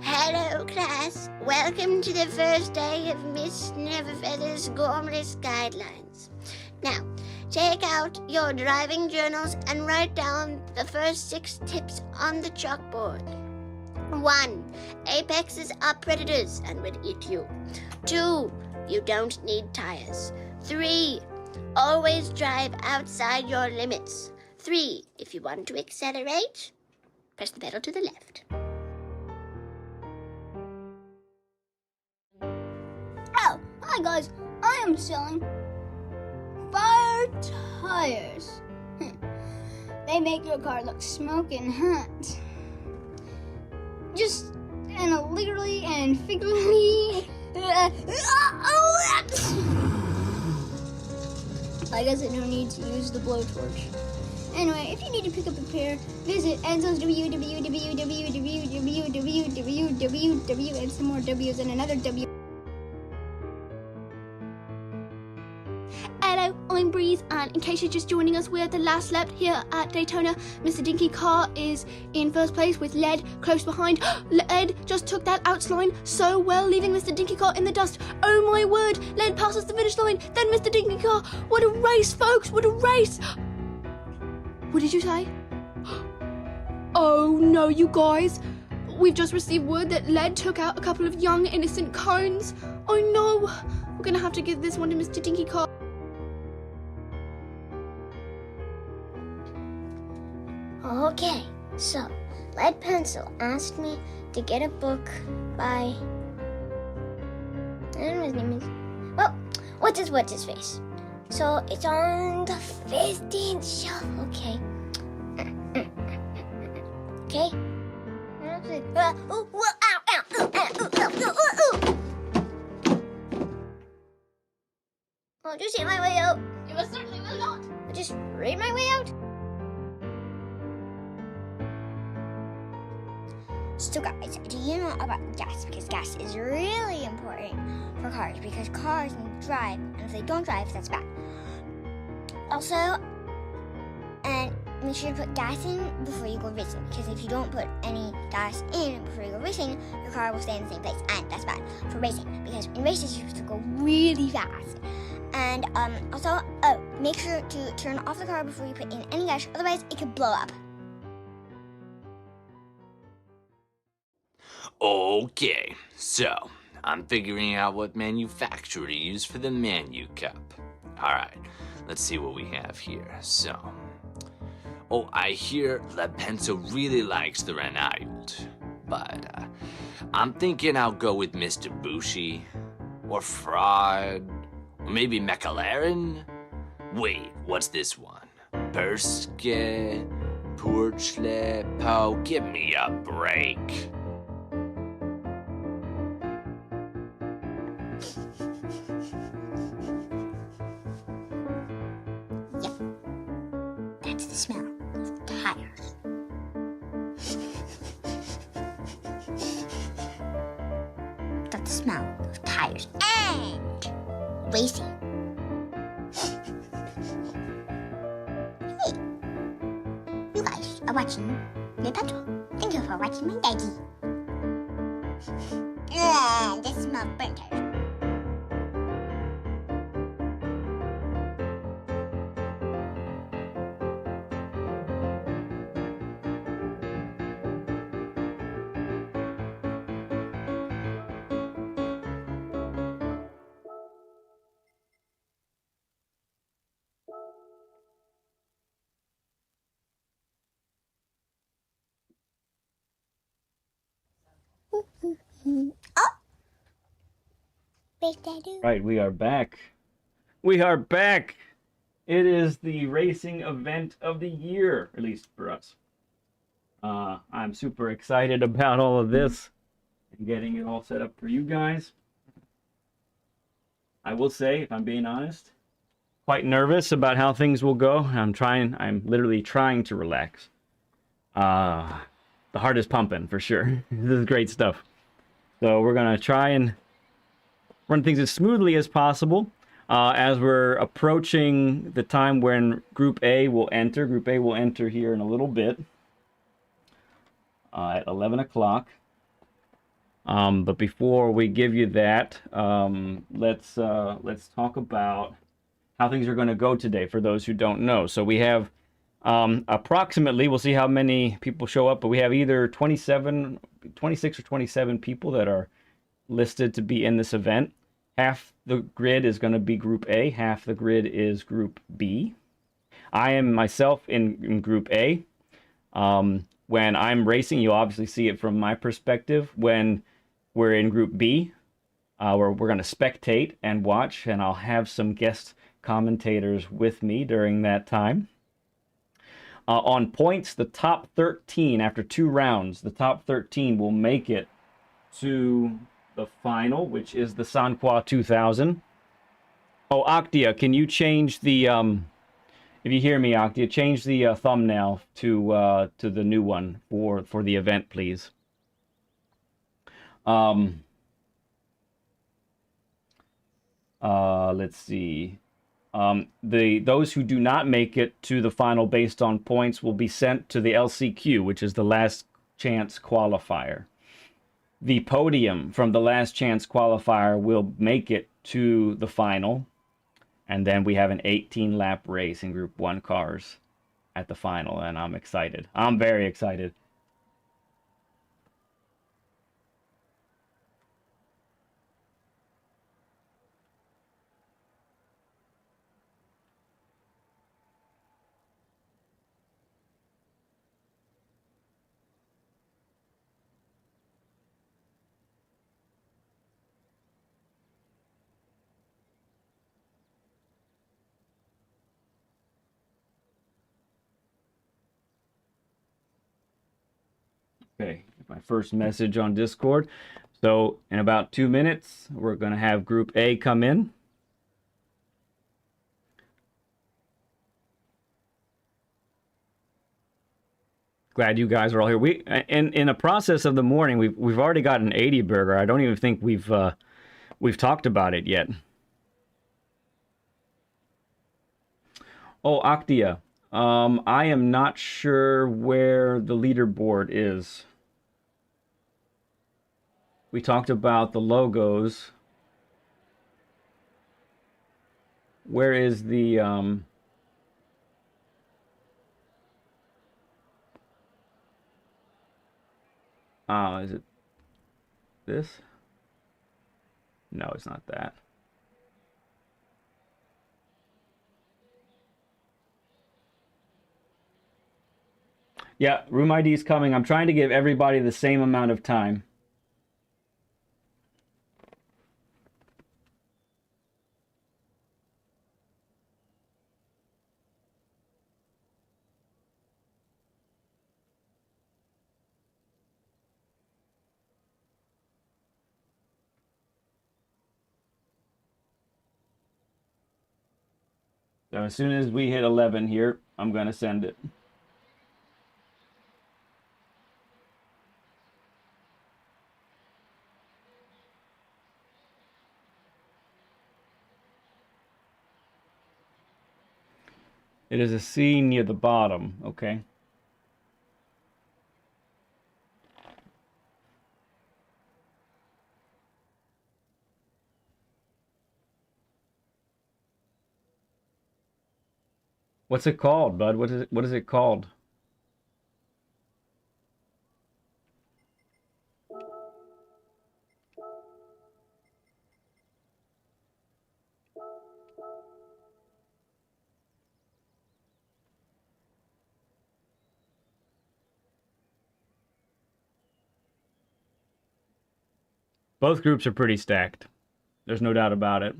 Hello class, welcome to the first day of Miss Neverfeather's Gormless Guidelines. Now, take out your driving journals and write down the first 6 tips on the chalkboard. 1. Apexes are predators and will eat you. 2. You don't need tires. 3. Always drive outside your limits. 3. If you want to accelerate, press the pedal to the left. Oh, hi guys, I am selling fire tires. They make your car look smoking hot. Just and literally and figuratively. I guess I don't need to use the blowtorch. Anyway, if you need to pick up a pair, visit Enzo's www, and some more W's and another W. Hello, I'm Breeze, and in case you're just joining us, we're at the last lap here at Daytona. Mr. Dinky Car is in first place with Led close behind. Led just took that outsline so well, leaving Mr. Dinky Car in the dust. Oh my word, Led passes the finish line, then Mr. Dinky Car. What a race, folks, what a race! What did you say? Oh no, you guys. We've just received word that Led took out a couple of young, innocent cones. Oh no, we're gonna have to give this one to Mr. Dinky Car. Okay, so Lead Pencil asked me to get a book by, I don't know his name is, well, what's his face? So it's on the 15th shelf, okay. Okay? I'll just hit my way out. You most certainly will not. I'll just read my way out. So guys, do you know about gas? Because gas is really important for cars because cars need to drive, and if they don't drive, that's bad. Also, and make sure to put gas in before you go racing, because if you don't put any gas in before you go racing, your car will stay in the same place, and that's bad for racing, because in races you have to go really fast. And also, make sure to turn off the car before you put in any gas, otherwise it could blow up. Okay, so I'm figuring out what manufacturer to use for the Manu Cup. Alright, let's see what we have here. So, oh, I hear Lead Pencil really likes the Renault, but I'm thinking I'll go with Mr. Bushi, or Fraud, or maybe McLaren. Wait, what's this one? Perske, Purchle, Po, give me a break. That's the smell of tires. That's the smell of tires and racing. Hey, you guys are watching my petrol. Thank you for watching my daddy. This smells burnt tires. Big Daddy. Right, we are back. We are back. It is the racing event of the year, at least for us. I'm super excited about all of this and getting it all set up for you guys. I will say, if I'm being honest, quite nervous about how things will go. I'm literally trying to relax. The heart is pumping for sure. This is great stuff. So we're gonna try and run things as smoothly as possible. As we're approaching the time when Group A will enter. Group A will enter here in a little bit at 11 o'clock. But before we give you that, let's talk about how things are going to go today for those who don't know. So we have approximately, we'll see how many people show up, but we have either 26 or 27 people that are listed to be in this event. Half the grid is going to be Group A, half the grid is Group B. I am myself in Group A. When I'm racing, you obviously see it from my perspective. When we're in Group B, we're going to spectate and watch, and I'll have some guest commentators with me during that time. On points, the top 13, after 2 rounds, the top 13 will make it to the final, which is the Sanqua 2000. Oh, Octia, can you change the, if you hear me, Octia, change the thumbnail to the new one for the event, please. Let's see. Those who do not make it to the final based on points will be sent to the LCQ, which is the Last Chance Qualifier. The podium from the Last Chance Qualifier will make it to the final, and then we have an 18-lap race in Group 1 cars at the final, and I'm excited. I'm very excited. Okay, my first message on Discord. So in about 2 minutes, we're going to have Group A come in. Glad you guys are all here. We in the process of the morning, we've already got an 80 burger. I don't even think we've talked about it yet. Oh, Octia. I am not sure where the leaderboard is. We talked about the logos. Where is the is it this? No, it's not that. Yeah, room ID is coming. I'm trying to give everybody the same amount of time. So as soon as we hit 11 here, I'm going to send it. It is a C near the bottom, okay? What's it called, bud? What is it called? Both groups are pretty stacked. There's no doubt about it.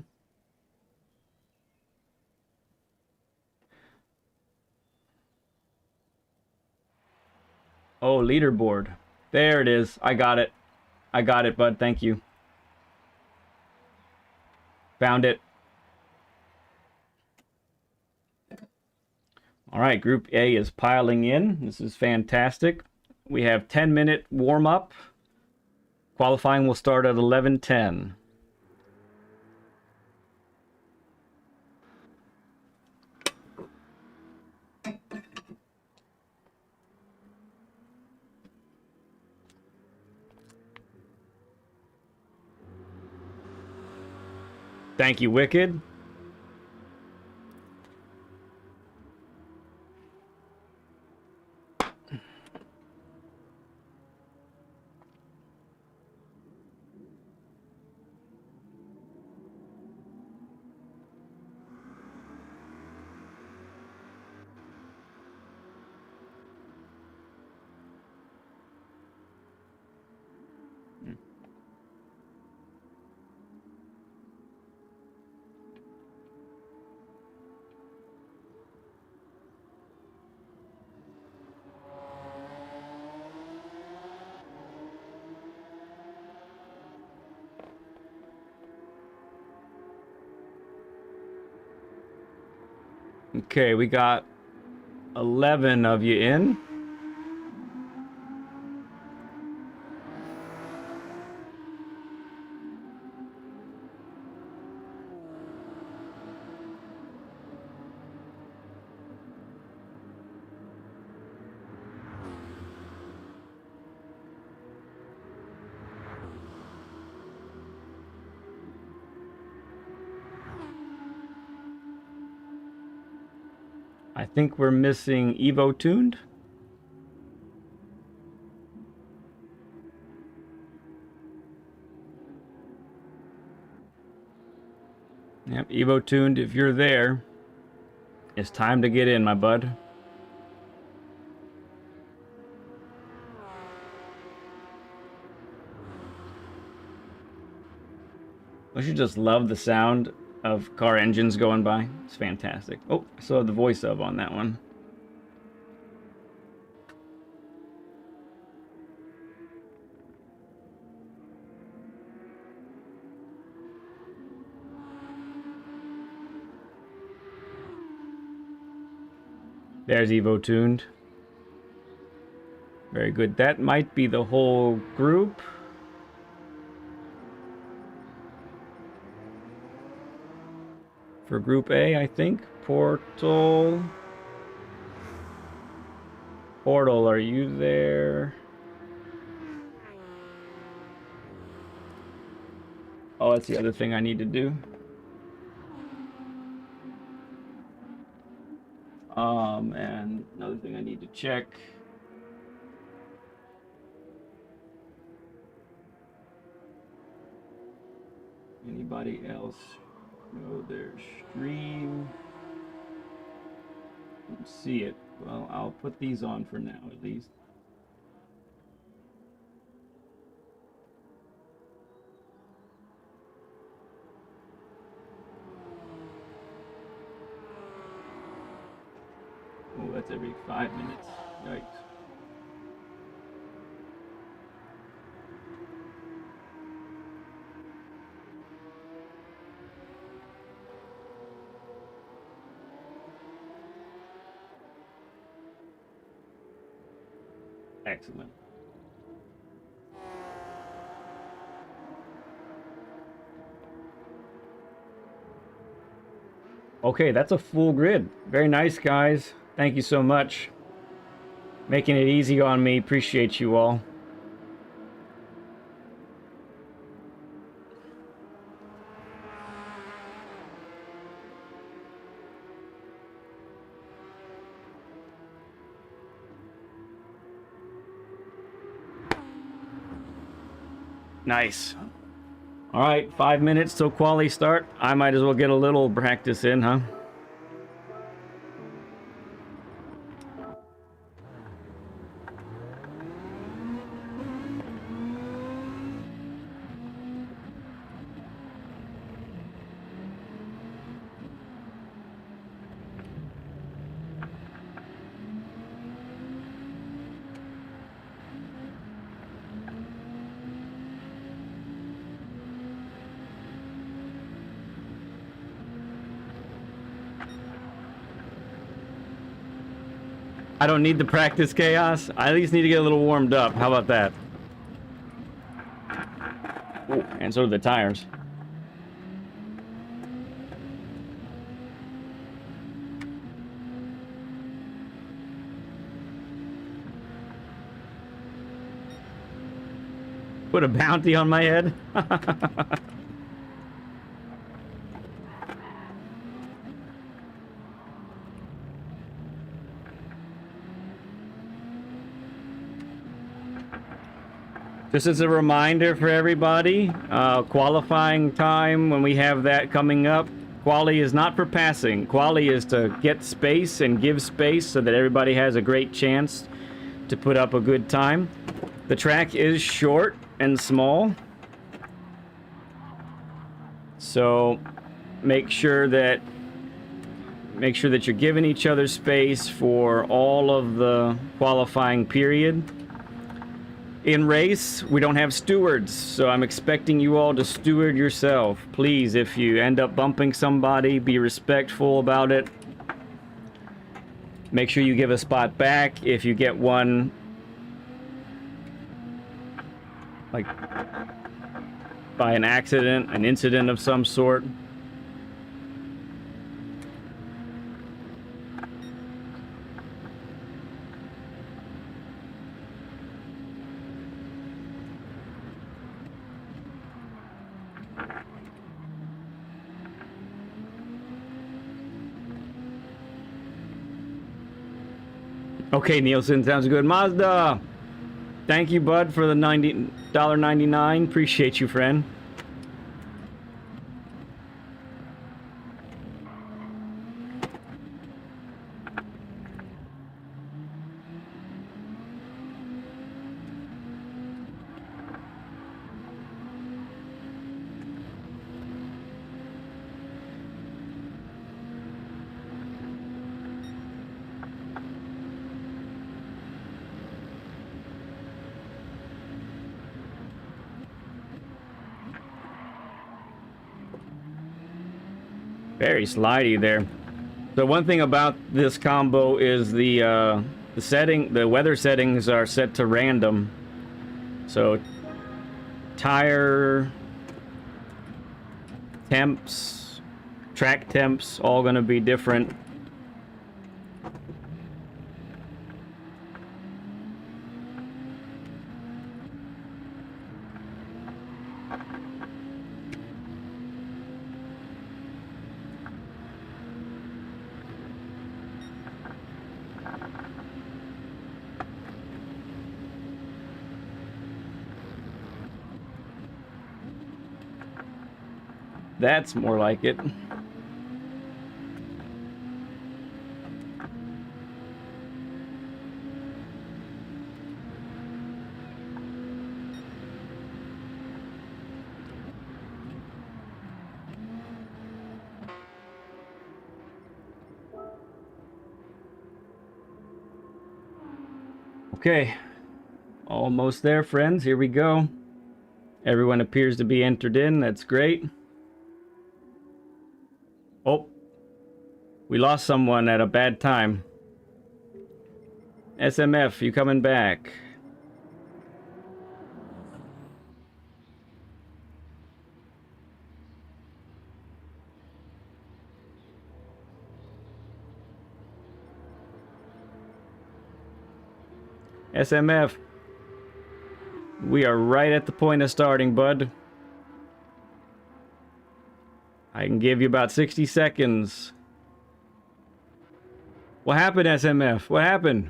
Oh, leaderboard. There it is. I got it. I got it, bud. Thank you. Found it. All right, Group A is piling in. This is fantastic. We have 10-minute warm-up. Qualifying will start at 11:10. Thank you, Wicked. Okay, we got 11 of you in. I think we're missing Evo Tuned. Yep, Evo Tuned, if you're there, it's time to get in, my bud. Don't you just love the sound of car engines going by? It's fantastic. Oh, I saw the voice of on that one. There's Evo Tuned. Very good. That might be the whole group. For Group A, I think. Portal, are you there? Oh, that's the other thing I need to do. And another thing I need to check. Anybody else know their stream? Don't see it. Well, I'll put these on for now, at least. Oh, that's every 5 minutes. Yikes. Excellent. Okay, that's a full grid. Very nice, guys. Thank you so much. Making it easy on me. Appreciate you all. Nice. All right, 5 minutes till quali start. I might as well get a little practice in, huh? I don't need the practice, Chaos. I at least need to get a little warmed up. How about that? Ooh, and so do the tires. Put a bounty on my head? Just as a reminder for everybody, qualifying time, when we have that coming up, quali is not for passing. Quali is to get space and give space so that everybody has a great chance to put up a good time. The track is short and small, so make sure that you're giving each other space for all of the qualifying period. In race, we don't have stewards, so I'm expecting you all to steward yourself. Please, if you end up bumping somebody, be respectful about it. Make sure you give a spot back if you get one, like, by an accident, an incident of some sort. Okay, Nielsen, sounds good. Mazda, thank you, bud, for the $90.99. Appreciate you, friend. Very slidey there. So one thing about this combo is the weather settings are set to random. So tire temps, track temps, all going to be different. That's more like it. Okay, almost there, friends. Here we go. Everyone appears to be entered in. That's great. Oh, we lost someone at a bad time. SMF, you coming back? SMF. We are right at the point of starting, bud. I can give you about 60 seconds. What happened, SMF? What happened?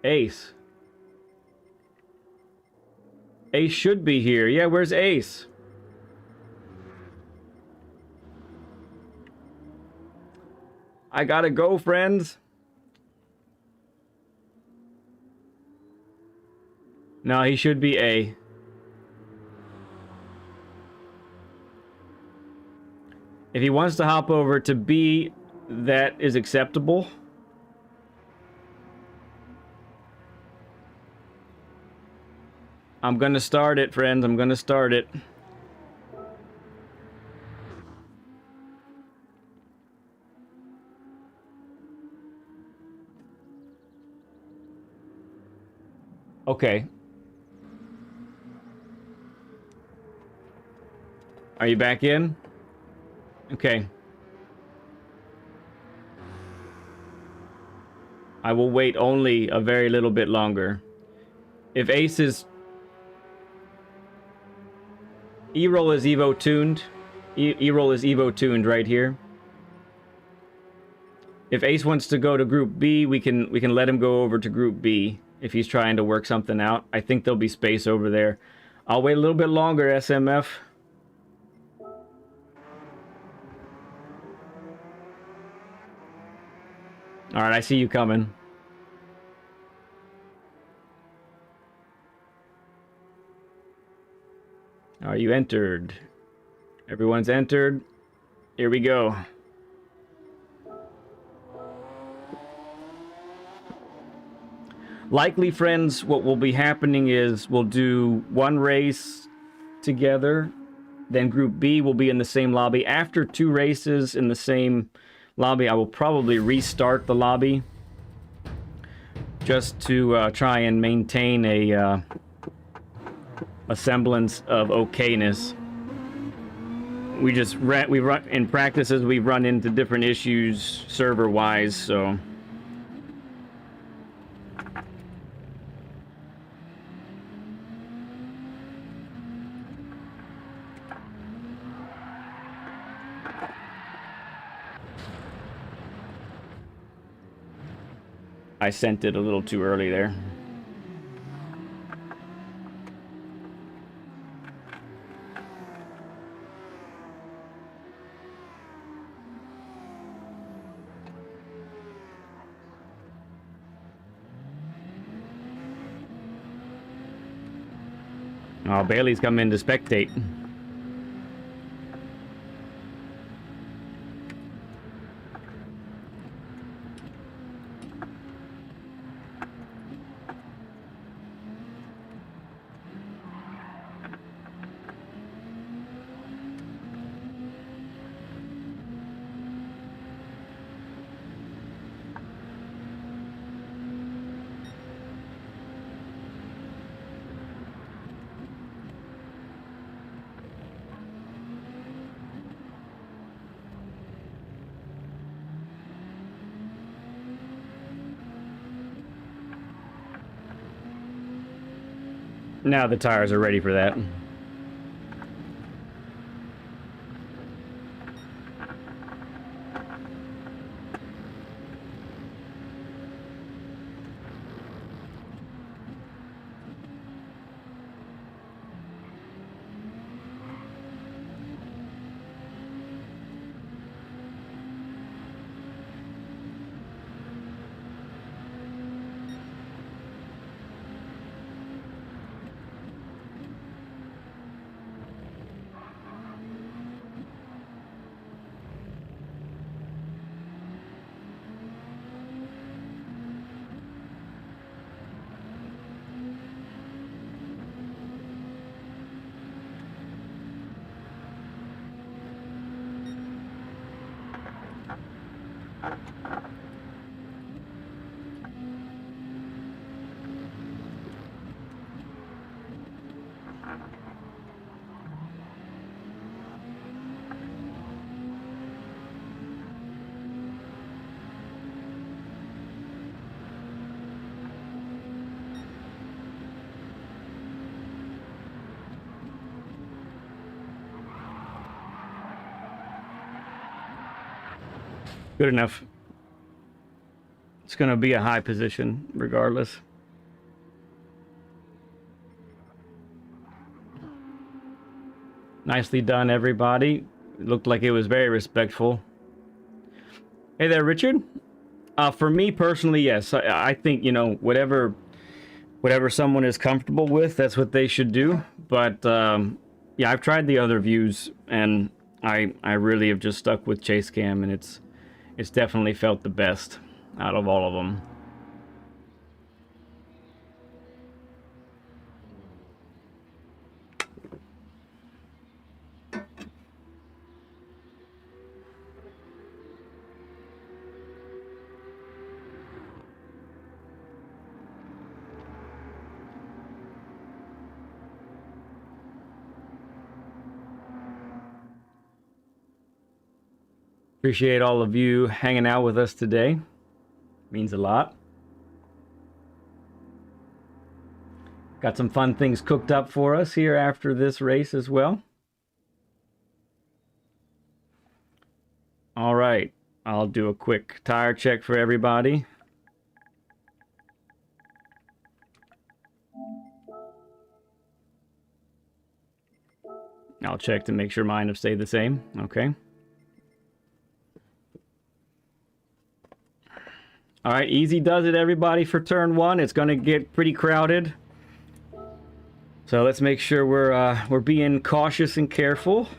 Ace. Ace should be here. Yeah, where's Ace? I gotta go, friends. No, he should be A. If he wants to hop over to B, that is acceptable. I'm gonna start it, friends. I'm gonna start it. Okay. Are you back in? Okay. I will wait only a very little bit longer. If Ace is... E-roll is Evo tuned. E-roll is Evo tuned right here. If Ace wants to go to Group B, we can let him go over to Group B if he's trying to work something out. I think there'll be space over there. I'll wait a little bit longer, SMF. Alright, I see you coming. Are you entered? Everyone's entered. Here we go. Likely, friends, what will be happening is we'll do one race together. Then Group B will be in the same lobby. After 2 races in the same lobby, I will probably restart the lobby just to try and maintain a semblance of okayness. We run in practices. We've run into different issues server-wise, so I sent it a little too early there. Oh, Bailey's come in to spectate. Now the tires are ready for that. Good enough. It's going to be a high position regardless. Nicely done, everybody. It looked like it was very respectful. Hey there, Richard. For me personally, yes. I think, you know, whatever someone is comfortable with, that's what they should do. But yeah, I've tried the other views, and I really have just stuck with chase cam, and it's definitely felt the best out of all of them. Appreciate all of you hanging out with us today. Means a lot. Got some fun things cooked up for us here after this race as well. All right, I'll do a quick tire check for everybody. I'll check to make sure mine have stayed the same. Okay. All right, easy does it, everybody, for turn one. It's going to get pretty crowded. So let's make sure we're being cautious and careful.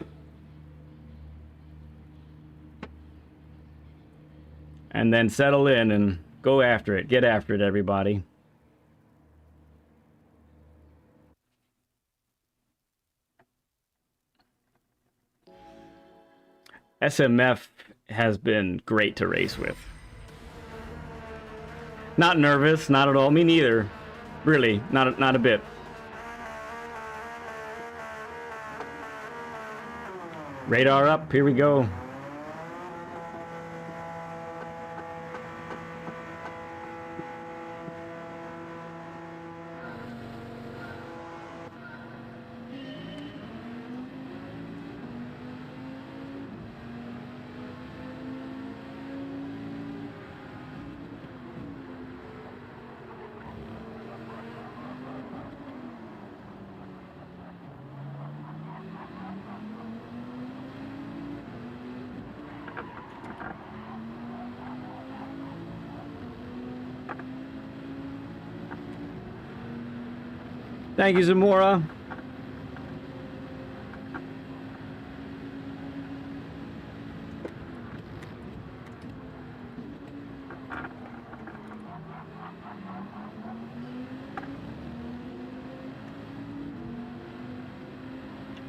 And then settle in and go after it. Get after it, everybody. SMF has been great to race with. Not nervous, not at all. Me neither. Really, not a bit. Radar up, here we go. Thank you, Zamora.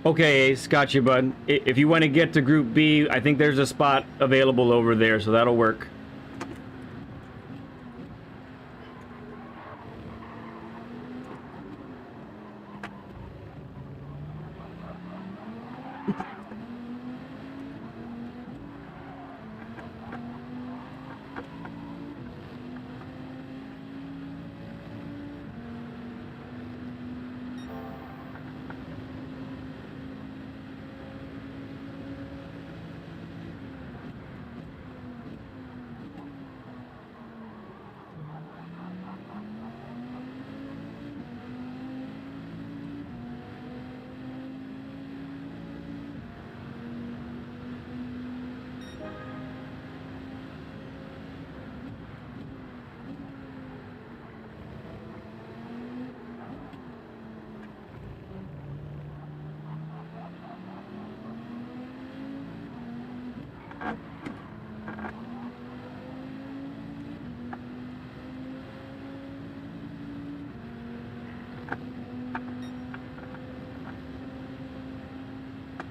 Okay, Ace, got you, bud. If you want to get to Group B, I think there's a spot available over there, so that'll work.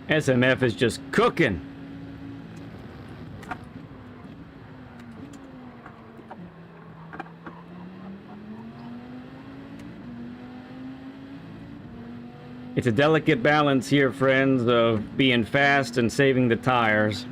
SMF is just cooking. It's a delicate balance here, friends, of being fast and saving the tires.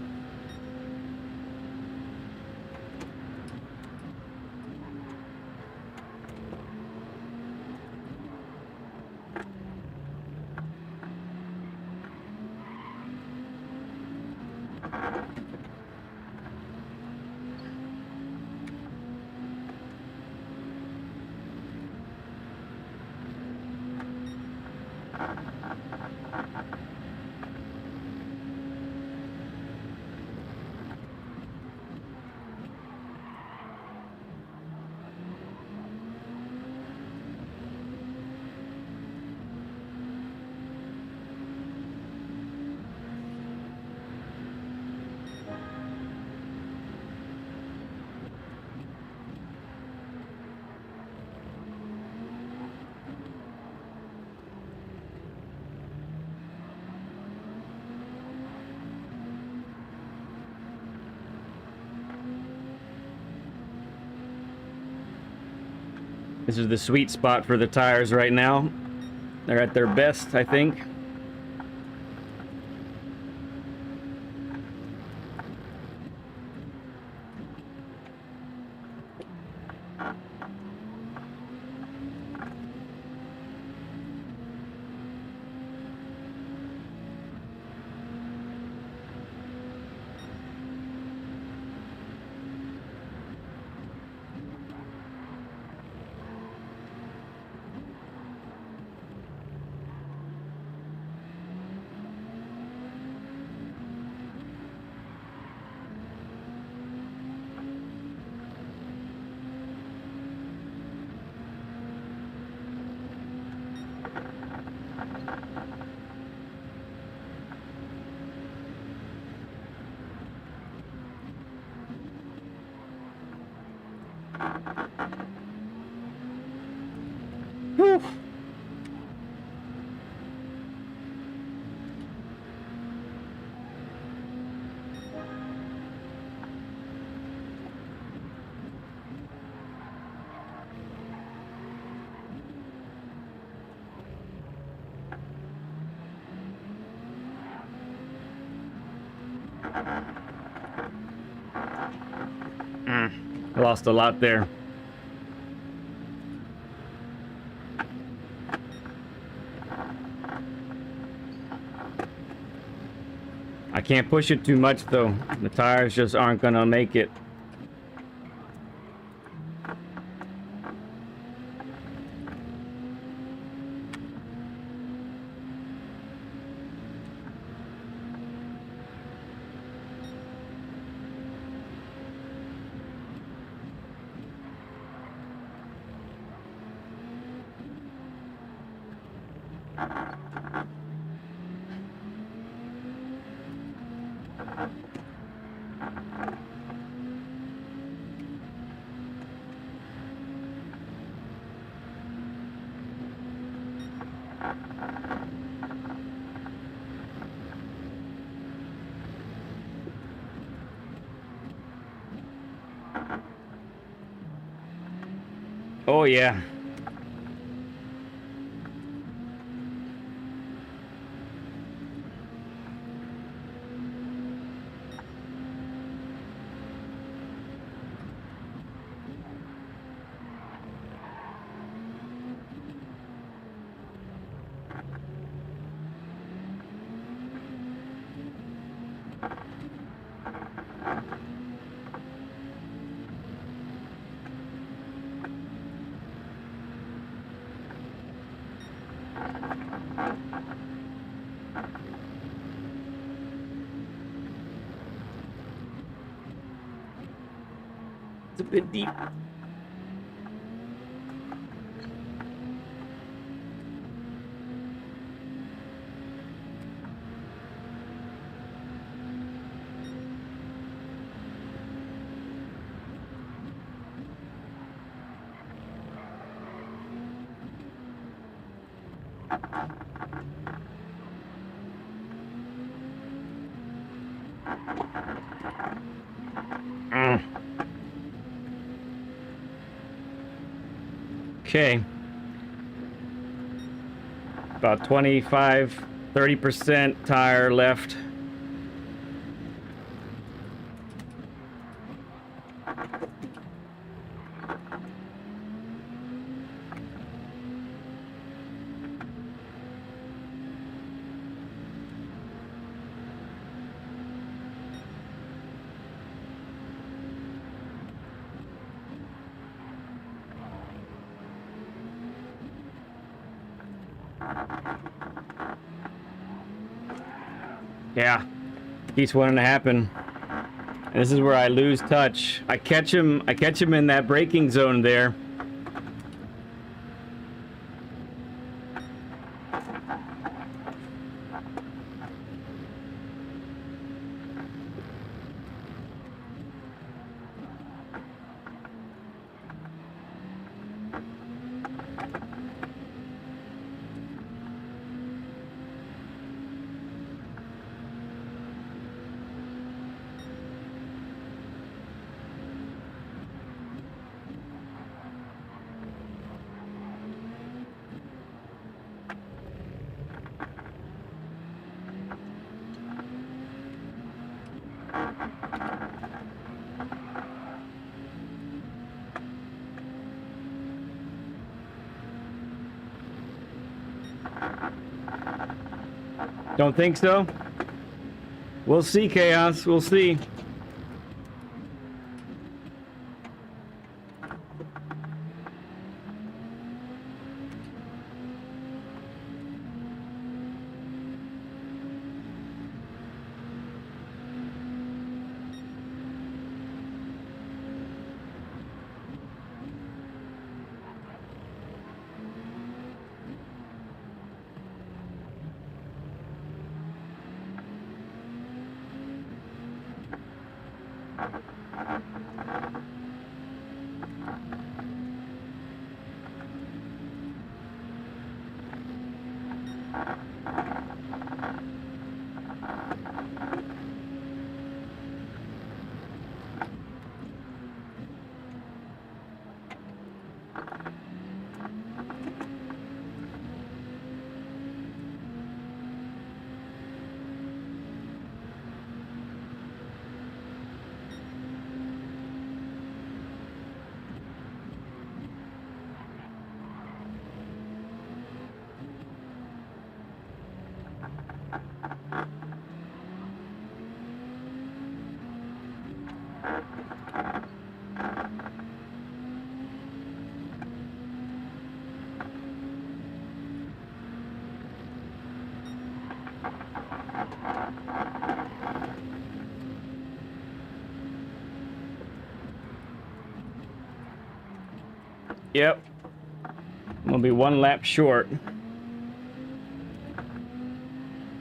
This is the sweet spot for the tires right now. They're at their best, I think. Whew. I lost a lot there. I can't push it too much though. The tires just aren't gonna make it. Oh yeah. It's a bit deep. Okay. About 25-30% tire left. Yeah, keeps wanting to happen. And this is where I lose touch. I catch him in that braking zone there. Don't think so? We'll see, Chaos. We'll see. Yep. I'm gonna be one lap short.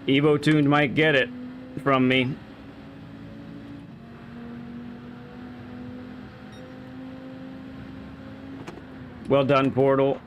Evo Tuned might get it from me. Well done, Portal.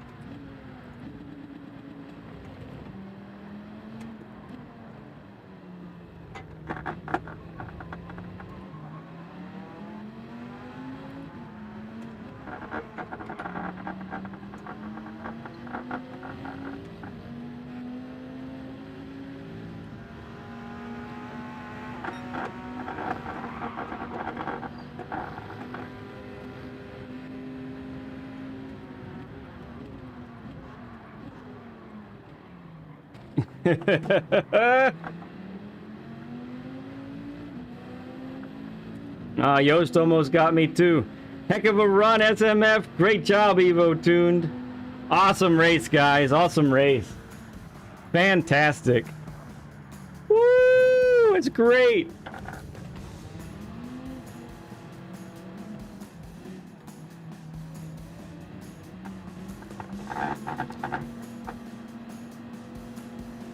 Yost almost got me too. Heck of a run, SMF. Great job, Evo Tuned. Awesome race, guys. Awesome race. Fantastic. Woo! It's great.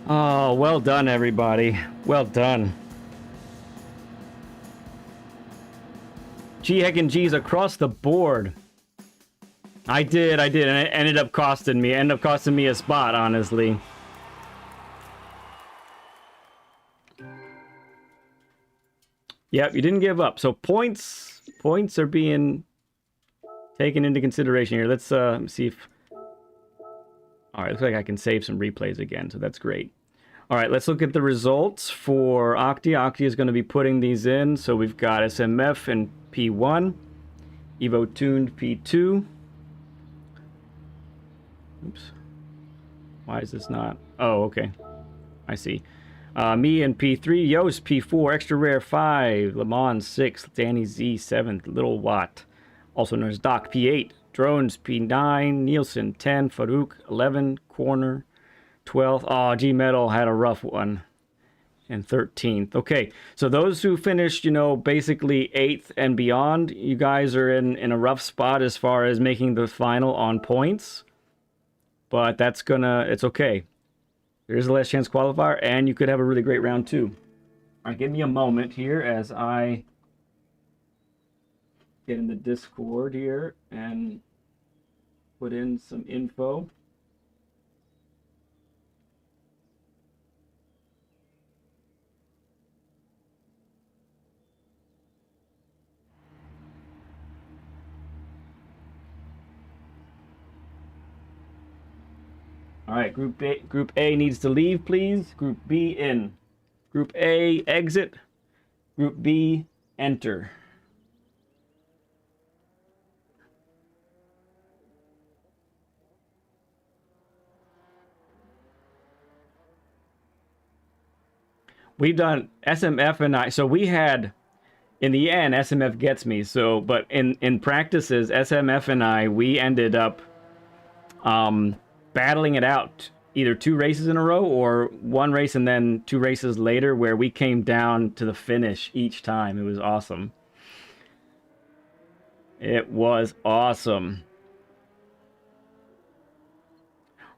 Oh, well done, everybody. Well done. G heck and G's across the board. I did, and it ended up costing me a spot, honestly. Yep, you didn't give up. So points are being taken into consideration here. Let's see if... All right, looks like I can save some replays again, so that's great. All right, let's look at the results for Octi. Octi is going to be putting these in. So we've got SMF and P1, Evo Tuned P2. Oops. Why is this not? Oh, okay. I see. Me and P3, Yost P4, Extra Rare 5, Le Mans 6, Danny Z 7th, Little Watt, also known as Doc P8, Drones P9, Nielsen 10, Faruk 11, Corner 12th. Oh, G Metal had a rough one. And 13th. Okay, so those who finished, you know, basically 8th and beyond, you guys are in a rough spot as far as making the final on points. But it's okay. There's the Last Chance Qualifier, and you could have a really great round too. All right, give me a moment here as I get in the Discord here and put in some info. All right, Group A needs to leave, please. Group B in. Group A exit. Group B, enter. We've done SMF and I. So we had, in the end, SMF gets me. So, but in practices, SMF and I, we ended up battling it out, either 2 races in a row or 1 race and then 2 races later, where we came down to the finish each time. It was awesome. It was awesome.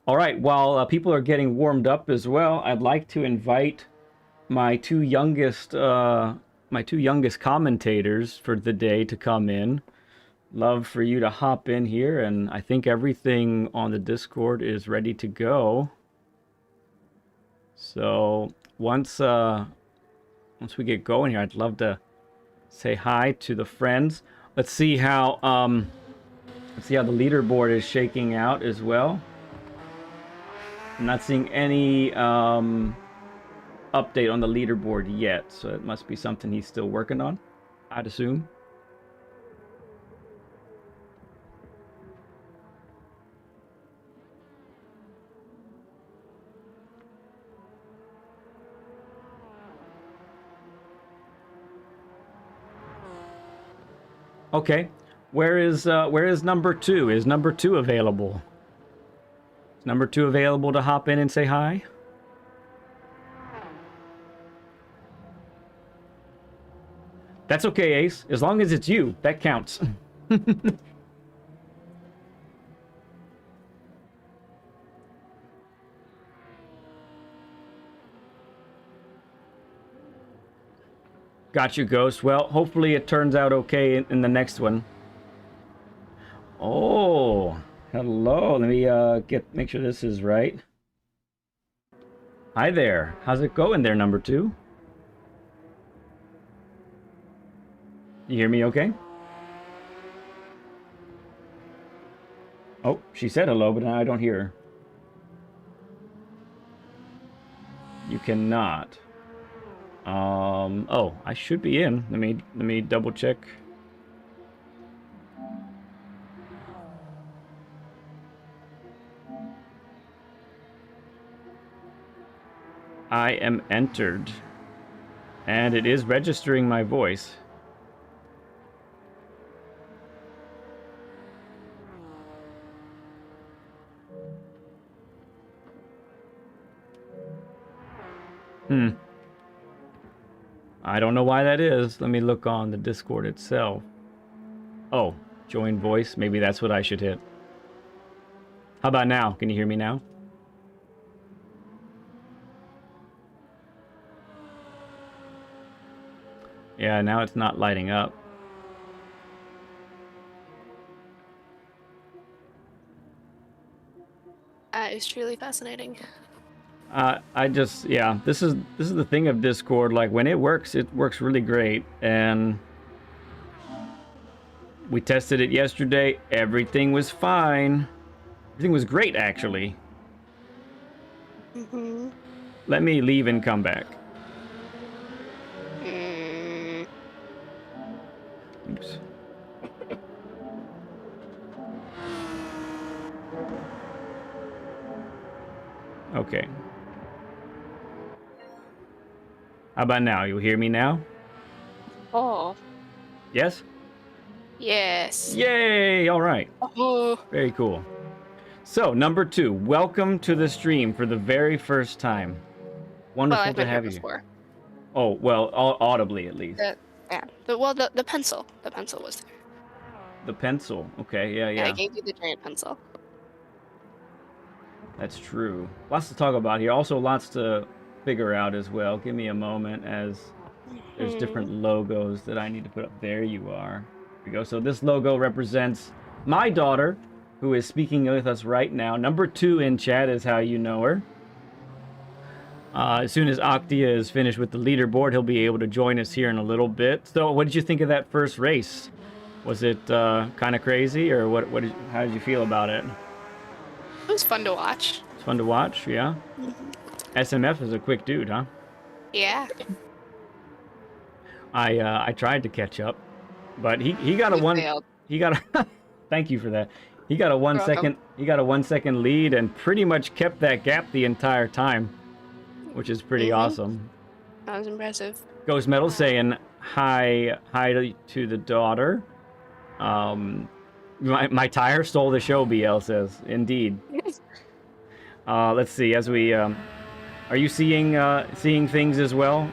All right, while people are getting warmed up as well, I'd like to invite my two youngest commentators for the day to come in. Love for you to hop in here, and I think everything on the Discord is ready to go. So once we get going here, I'd love to say hi to the friends. Let's see how the leaderboard is shaking out as well. I'm not seeing any update on the leaderboard yet, so it must be something he's still working on, I'd assume. Okay, where is number 2? Is number 2 available? Is number 2 available to hop in and say hi? That's okay, Ace. As long as it's you, that counts. Got you, Ghost. Well, hopefully it turns out okay in the next one. Oh, hello. Let me make sure this is right. Hi there. How's it going there, number 2? You hear me okay? Oh, she said hello, but I don't hear her. You cannot. Oh, I should be in. Let me double check. I am entered. And it is registering my voice. I don't know why that is. Let me look on the Discord itself. Oh, join voice. Maybe that's what I should hit. How about now? Can you hear me now? Yeah, now it's not lighting up. It's truly fascinating. This is the thing of Discord. Like, when it works really great. And we tested it yesterday. Everything was fine. Everything was great, actually. Mm-hmm. Let me leave and come back. Oops. Okay. How about now? You hear me now? Oh. Yes? Yes. Yay! All right. Oh. Very cool. So, number 2, welcome to the stream for the very first time. Wonderful to have you. Before. Oh, well, audibly at least. Yeah. The pencil. The pencil was there. The pencil. Okay, yeah. I gave you the giant pencil. That's true. Lots to talk about here. Also, lots to figure out as well. Give me a moment, as there's different logos that I need to put up. There you are. Here we go. So this logo represents my daughter, who is speaking with us right now. Number 2 in chat is how you know her. As soon as Octia is finished with the leaderboard, he'll be able to join us here in a little bit. So what did you think of that first race? Was it kind of crazy, or how did you feel about it? It was fun to watch. It's fun to watch, yeah? SMF is a quick dude, huh? Yeah. I tried to catch up, but he got a You one. failed. He got a. Thank you for that. He got a 1 You're second. He got a 1 second lead and pretty much kept that gap the entire time, which is pretty awesome. That was impressive. Ghost Metal saying hi to the daughter. My tire stole the show. BL says indeed. Let's see. As we are you seeing things as well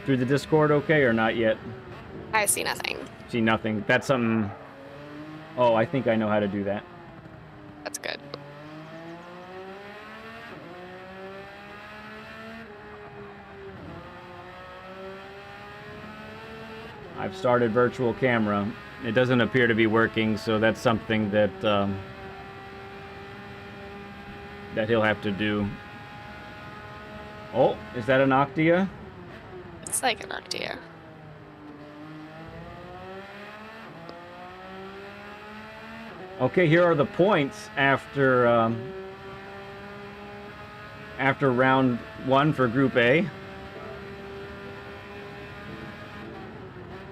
through the Discord? Okay, or not yet? I see nothing. See nothing. That's something. Oh, I think I know how to do that. That's good. I've started virtual camera. It doesn't appear to be working, so that's something that that he'll have to do. Oh, is that an Octia? It's like an Arctia. Okay, here are the points after round 1 for Group A.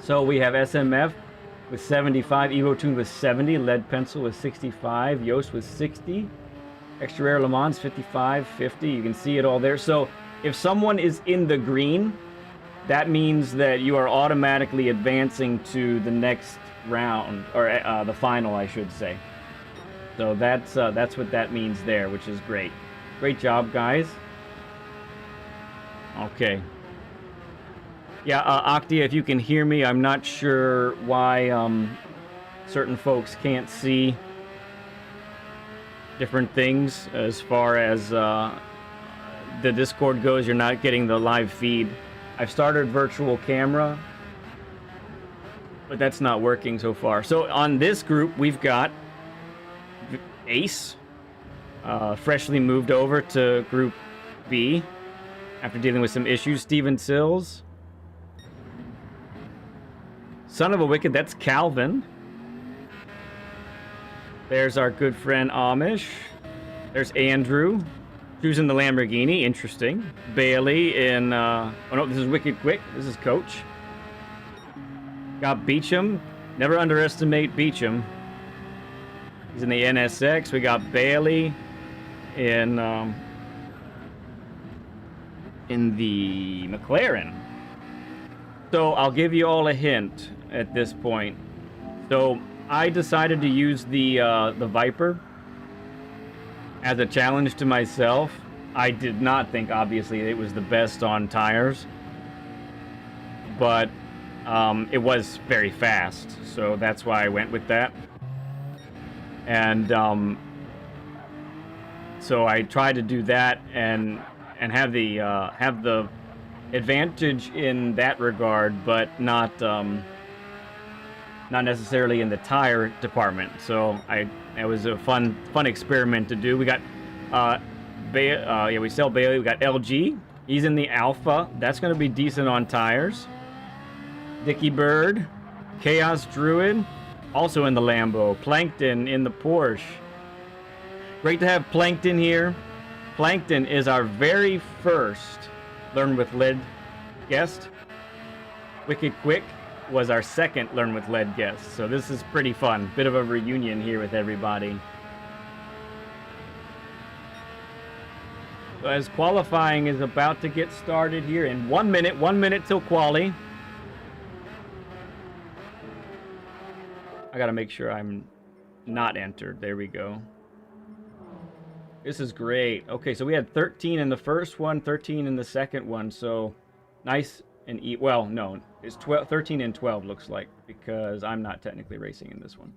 So we have SMF with 75, Evo Tune with 70, Lead Pencil with 65, Yoast with 60, Extra Rare Le Mans 55, 50. You can see it all there. So if someone is in the green, that means that you are automatically advancing to the next round, or the final, I should say. So that's what that means there, which is great. Great job, guys. Okay. Yeah, Octia, if you can hear me, I'm not sure why certain folks can't see different things as far as the Discord goes. You're not getting the live feed. I've started virtual camera, but that's not working so far. So on this group, we've got Ace, freshly moved over to Group B after dealing with some issues. Steven Sills. Son of a Wicked, that's Calvin. There's our good friend Amish. There's Andrew, choosing the Lamborghini, interesting. Bailey in, oh no, this is Wicked Quick, this is Coach. Got Beecham, never underestimate Beecham. He's in the NSX. We got Bailey in the McLaren. So I'll give you all a hint at this point. So I decided to use the Viper as a challenge to myself. I did not think, obviously, it was the best on tires, but it was very fast, so that's why I went with that. And so I tried to do that and have the advantage in that regard, but not necessarily in the tire department. So it was a fun experiment to do. We got we sell Bailey. We got LG. He's in the Alpha. That's going to be decent on tires. Dickie Bird, Chaos Druid, also in the Lambo. Plankton in the Porsche. Great to have Plankton here. Plankton is our very first Learn with Lead guest. Wicked Quick was our second Learn with Lead guest. So this is pretty fun. Bit of a reunion here with everybody. So as qualifying is about to get started here in 1 minute till quali. I gotta make sure I'm not entered. There we go. This is great. Okay, so we had 13 in the first one, 13 in the second one. So nice and well, no, it's 13 and 12 looks like, because I'm not technically racing in this one.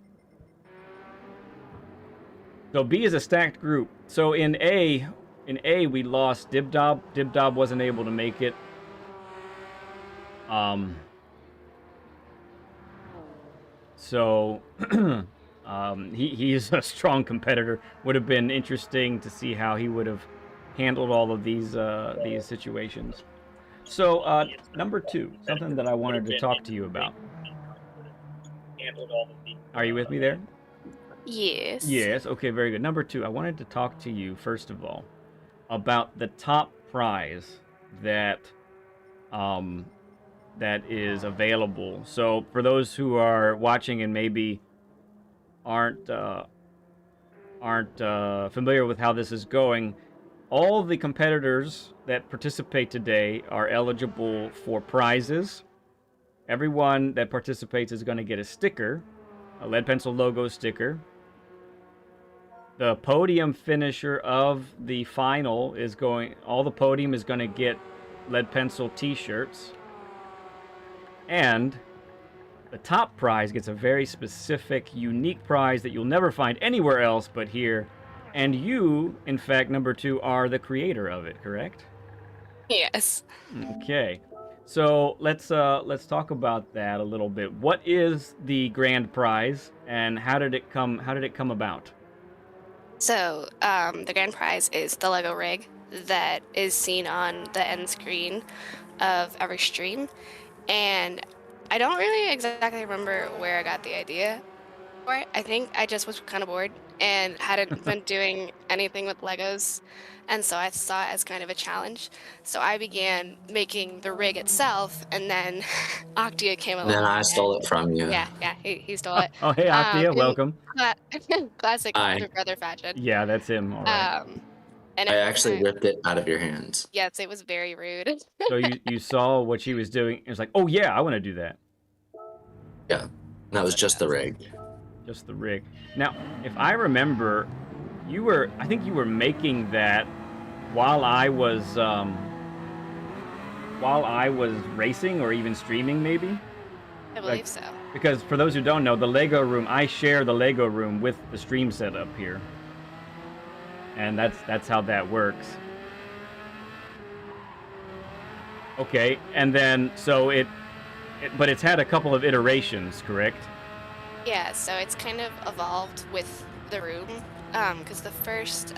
So B is a stacked group. So in A we lost Dibdob. Dibdob wasn't able to make it. So he is a strong competitor. Would have been interesting to see how he would have handled all of these situations. So number 2, something that I wanted to talk to you about. Are you with me there? Yes. Yes. Okay, very good. Number 2, I wanted to talk to you first of all about the top prize that that is available. So for those who are watching and maybe aren't familiar with how this is going, all the competitors that participate today are eligible for prizes. Everyone that participates is going to get a sticker, a lead pencil logo sticker. The podium finisher of the final is going, all the podium is going to get lead pencil t-shirts. And the top prize gets a very specific, unique prize that you'll never find anywhere else but here. And you, in fact, number 2, are the creator of it, correct? Yes. Okay. So let's talk about that a little bit. What is the grand prize, and how did it come about? So, the grand prize is the Lego rig that is seen on the end screen of every stream. And I don't really exactly remember where I got the idea for it. I think I just was kind of bored and hadn't been doing anything with Legos. And so I saw it as kind of a challenge. So I began making the rig itself, and then Octia came along. Then I stole it from you. Yeah, he stole it. Oh, hey, Octia, in welcome. Classic Hi. brother fashion. Yeah, that's him. All right. And I actually ripped it out of your hands. Yes, it was very rude. So you saw what she was doing. It was like, oh yeah, I want to do that. Yeah, and that was just the rig. Just the rig. Now, if I remember, I think you were making that while I was racing or even streaming, maybe. I believe so. Because for those who don't know, the Lego room, I share the Lego room with the stream setup here. And that's how that works. Okay, and then so but it's had a couple of iterations, correct? Yeah, so it's kind of evolved with the room, because the first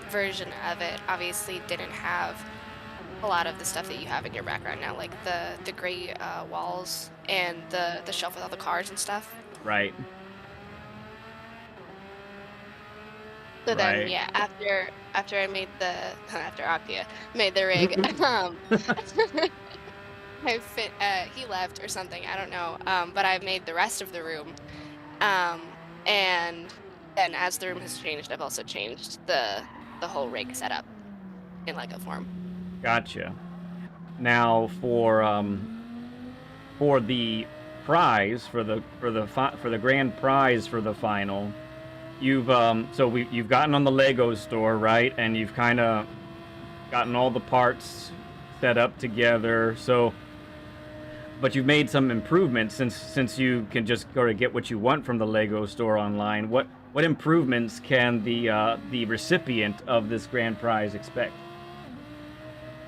version of it obviously didn't have a lot of the stuff that you have in your background now, like the gray walls and the shelf with all the cars and stuff. Right. So then, Right. yeah, after I made after Octia made the rig, he left or something, I don't know, but I made the rest of the room, and then as the room has changed, I've also changed the whole rig setup in Lego form. Gotcha. Now for the prize for the grand prize for the final, you've gotten on the Lego store, right? And you've kind of gotten all the parts set up together. So, but you've made some improvements since you can just go to get what you want from the Lego store online. What improvements can the recipient of this grand prize expect?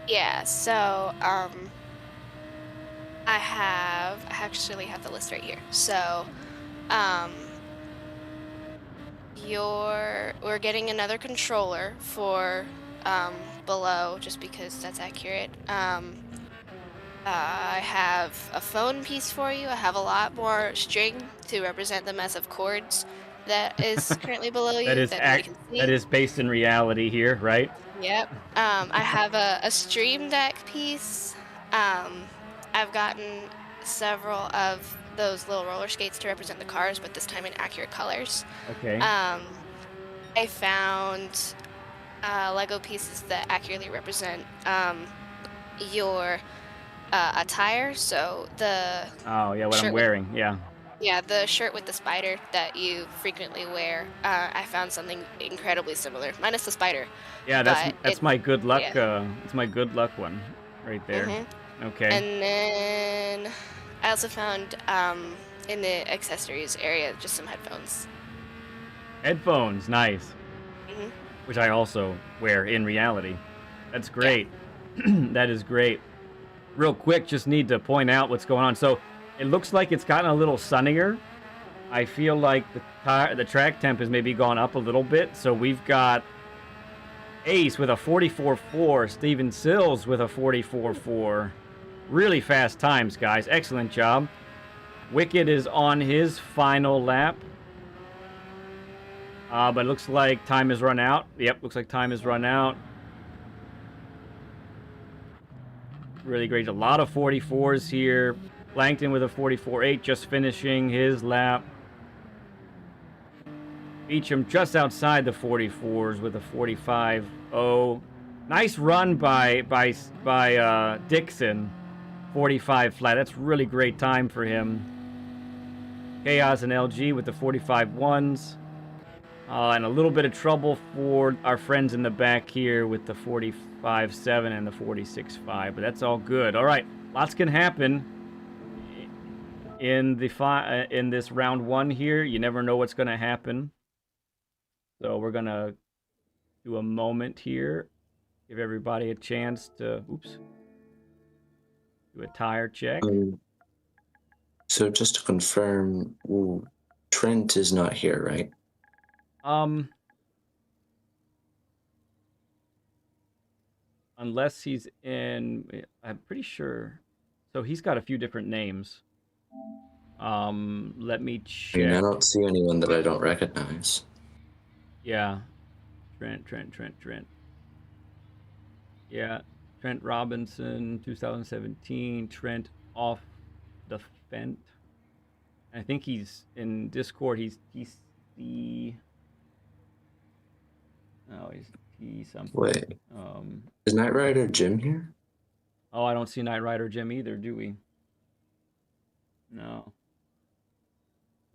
Yeah, so I actually have the list right here. So we're getting another controller for below, just because that's accurate. I have a phone piece for you. I have a lot more string to represent the mess of chords that is currently below you. That is based in reality here, right? Yep. I have a Stream Deck piece. I've gotten several of those little roller skates to represent the cars, but this time in accurate colors. Okay. I found Lego pieces that accurately represent your attire. So what I'm wearing, yeah. Yeah, the shirt with the spider that you frequently wear, I found something incredibly similar, minus the spider. Yeah, that's my good luck. Yeah. It's my good luck one, right there. Mm-hmm. Okay. And then I also found in the accessories area just some headphones. Headphones, nice. Mm-hmm. Which I also wear in reality. That's great. Yeah. That is great. Real quick, just need to point out what's going on. So it looks like it's gotten a little sunnier. I feel like the track temp has maybe gone up a little bit. So we've got Ace with a 44.4, Steven Sills with a 44.4. Really fast times, guys. Excellent job. Wicked is on his final lap. But it looks like time has run out. Yep, looks like time has run out. really great. A lot of 44s here. Langton with a 44.8, just finishing his lap. Beecham just outside the 44s with a 45.0. Nice run by Dixon. 45 flat. That's really great time for him. Chaos and LG with the 45.1s. And a little bit of trouble for our friends in the back here with the 45.7 and the 46.5. But that's all good. All right. Lots can happen in this round 1 here. You never know what's going to happen. So we're going to do a moment here. Give everybody a chance to, do a tire check. So just to confirm, Trent is not here, right? Unless he's in, I'm pretty sure. So he's got a few different names. Let me check. I mean, I don't see anyone that I don't recognize. Yeah. Trent. Yeah. Trent Robinson, 2017. Trent off the fent. I think he's in Discord. He's the. Oh, he's T something. Wait. Is Knight Rider Jim here? Oh, I don't see Knight Rider Jim either, do we? No.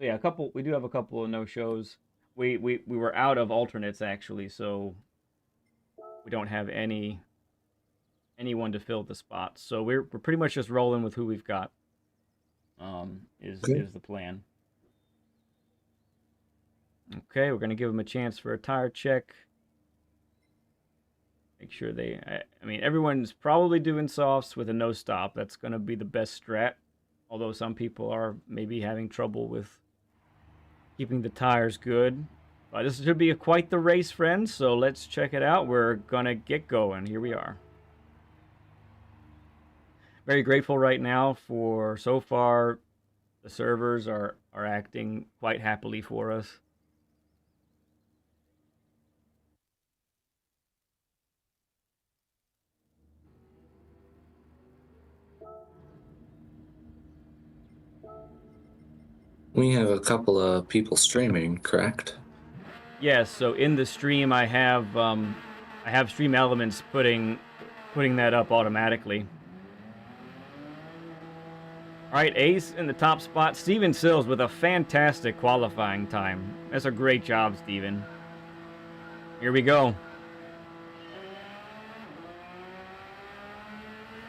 Yeah, we do have a couple of no-shows. We were out of alternates actually, so we don't have anyone to fill the spots. So we're pretty much just rolling with who we've got. Is the plan. Okay, we're gonna give them a chance for a tire check. Make sure I mean, everyone's probably doing softs with a no stop. That's gonna be the best strat. Although some people are maybe having trouble with keeping the tires good. But this should be quite the race, friends. So let's check it out. We're gonna get going. Here we are. Very grateful right now for, so far, the servers are acting quite happily for us. We have a couple of people streaming, correct? Yes, so in the stream I have Stream Elements putting that up automatically. All right, Ace in the top spot. Steven Sills with a fantastic qualifying time. That's a great job, Steven. Here we go.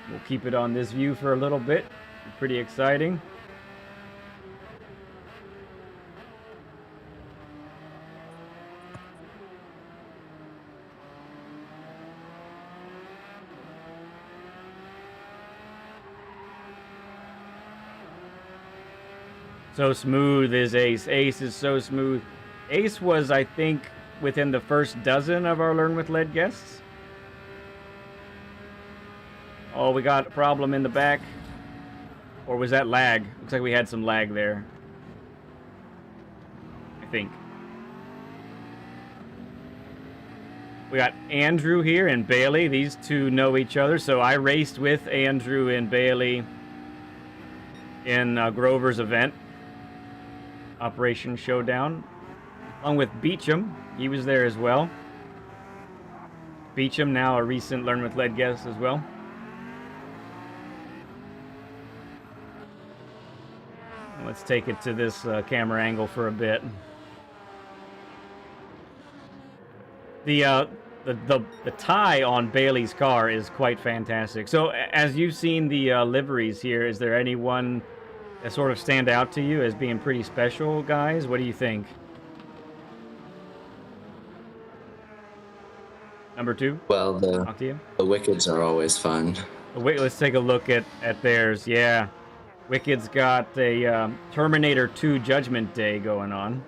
We'll keep it on this view for a little bit. Pretty exciting. So smooth is Ace. Ace is so smooth. Ace was, I think, within the first dozen of our Learn with Lead guests. Oh, we got a problem in the back. Or was that lag? Looks like we had some lag there. I think. We got Andrew here and Bailey. These two know each other. So I raced with Andrew and Bailey in Grover's event. Operation Showdown, along with Beecham. He was there as well. Beecham, now a recent Learn with Lead guest as well. Let's take it to this camera angle for a bit. The tie on Bailey's car is quite fantastic. So, as you've seen the liveries here, is there anyone that sort of stand out to you as being pretty special, guys? What do you think? Number 2? Well, Talk to you. The Wickeds are always fun. Wait, let's take a look at theirs. Yeah. Wicked's got a Terminator 2 Judgment Day going on.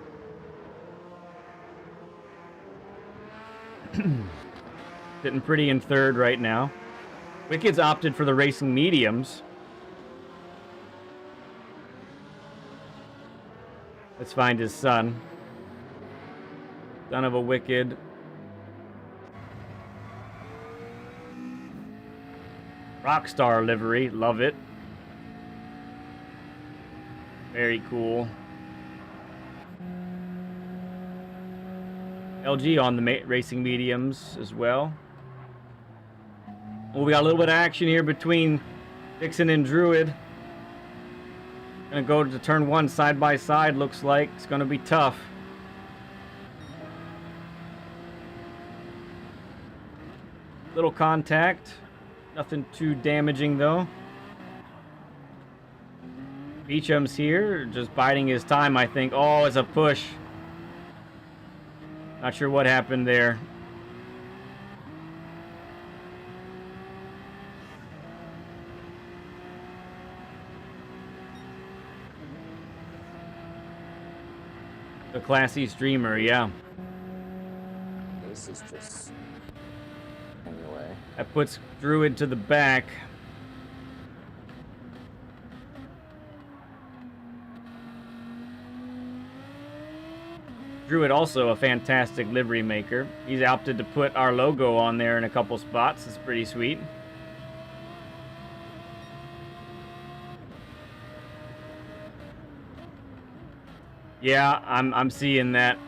Sitting pretty in third right now. Wicked's opted for the racing mediums. Let's find his son. Son of a Wicked. Rockstar livery, love it. Very cool. LG on the racing mediums as well. Well, we got a little bit of action here between Vixen and Druid. Gonna go to turn 1 side by side, looks like. It's gonna be tough. Little contact. Nothing too damaging though. Beecham's here, just biding his time, I think. Oh, it's a push. Not sure what happened there. The classy streamer, yeah. This is just anyway. That puts Druid to the back. Druid also a fantastic livery maker. He's opted to put our logo on there in a couple spots. It's pretty sweet. Yeah, I'm seeing that.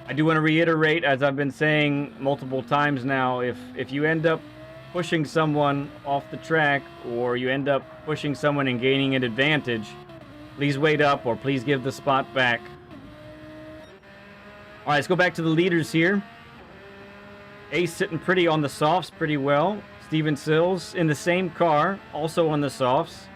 I do want to reiterate, as I've been saying multiple times now, if you end up pushing someone off the track, or you end up pushing someone and gaining an advantage, please wait up or please give the spot back. All right, let's go back to the leaders here. Ace sitting pretty on the softs pretty well. Steven Sills in the same car, also on the softs.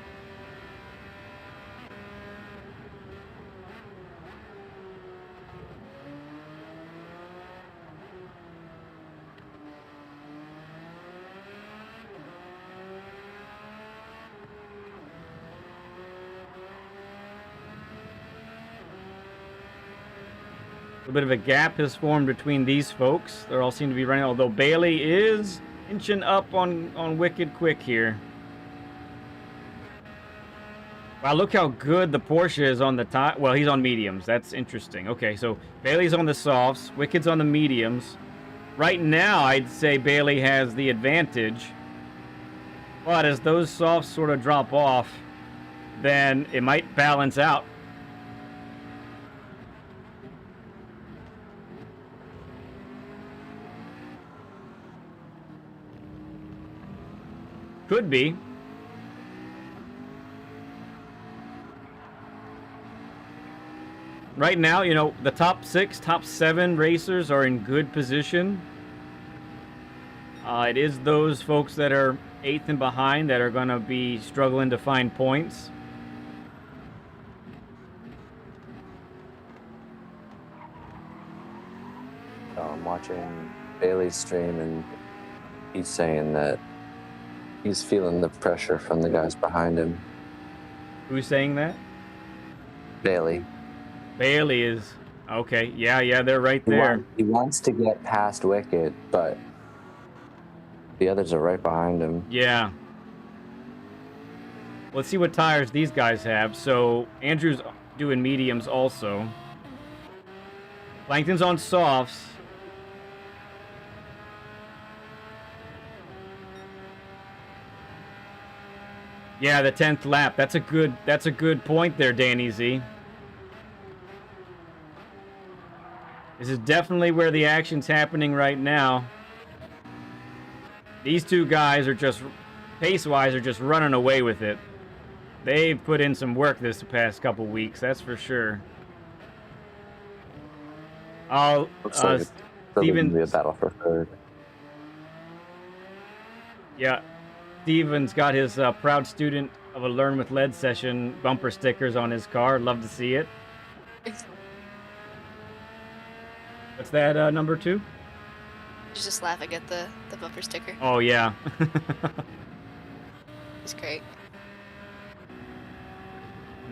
A bit of a gap has formed between these folks. They all seem to be running, although Bailey is inching up on Wicked quick here. Wow, look how good the Porsche is on the top. Well, he's on mediums. That's interesting. Okay, so Bailey's on the softs. Wicked's on the mediums. Right now, I'd say Bailey has the advantage. But as those softs sort of drop off, then it might balance out. Could be. Right now, you know, the top 6, top 7 racers are in good position. It is those folks that are 8th and behind that are going to be struggling to find points. I'm watching Bailey's stream, and he's saying that he's feeling the pressure from the guys behind him. Who's saying that? Bailey. Bailey is... Okay, yeah, they're right there. He wants to get past Wicked, but the others are right behind him. Yeah. Let's see what tires these guys have. So, Andrew's doing mediums also. Plankton's on softs. Yeah, the 10th lap. That's a good point there, Danny Z. This is definitely where the action's happening right now. These two guys are just, pace-wise, are just running away with it. They've put in some work this past couple weeks, that's for sure. Looks like it's probably going to be a battle for third. Yeah. Steven's got his proud student of a Learn with Lead session bumper stickers on his car. Love to see it. What's that, number 2? Just laughing at the bumper sticker. Oh, yeah. It's great.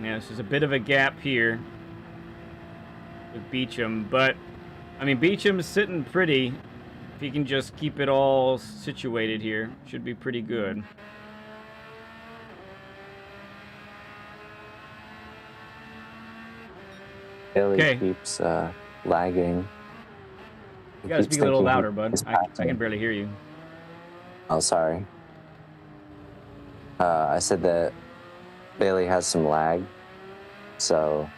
Yeah, there's a bit of a gap here with Beecham, but, I mean, Beecham's sitting pretty. If he can just keep it all situated here, should be pretty good. Bailey keeps lagging. You gotta speak a little louder, bud. I can barely hear you. Oh, sorry. I said that Bailey has some lag, so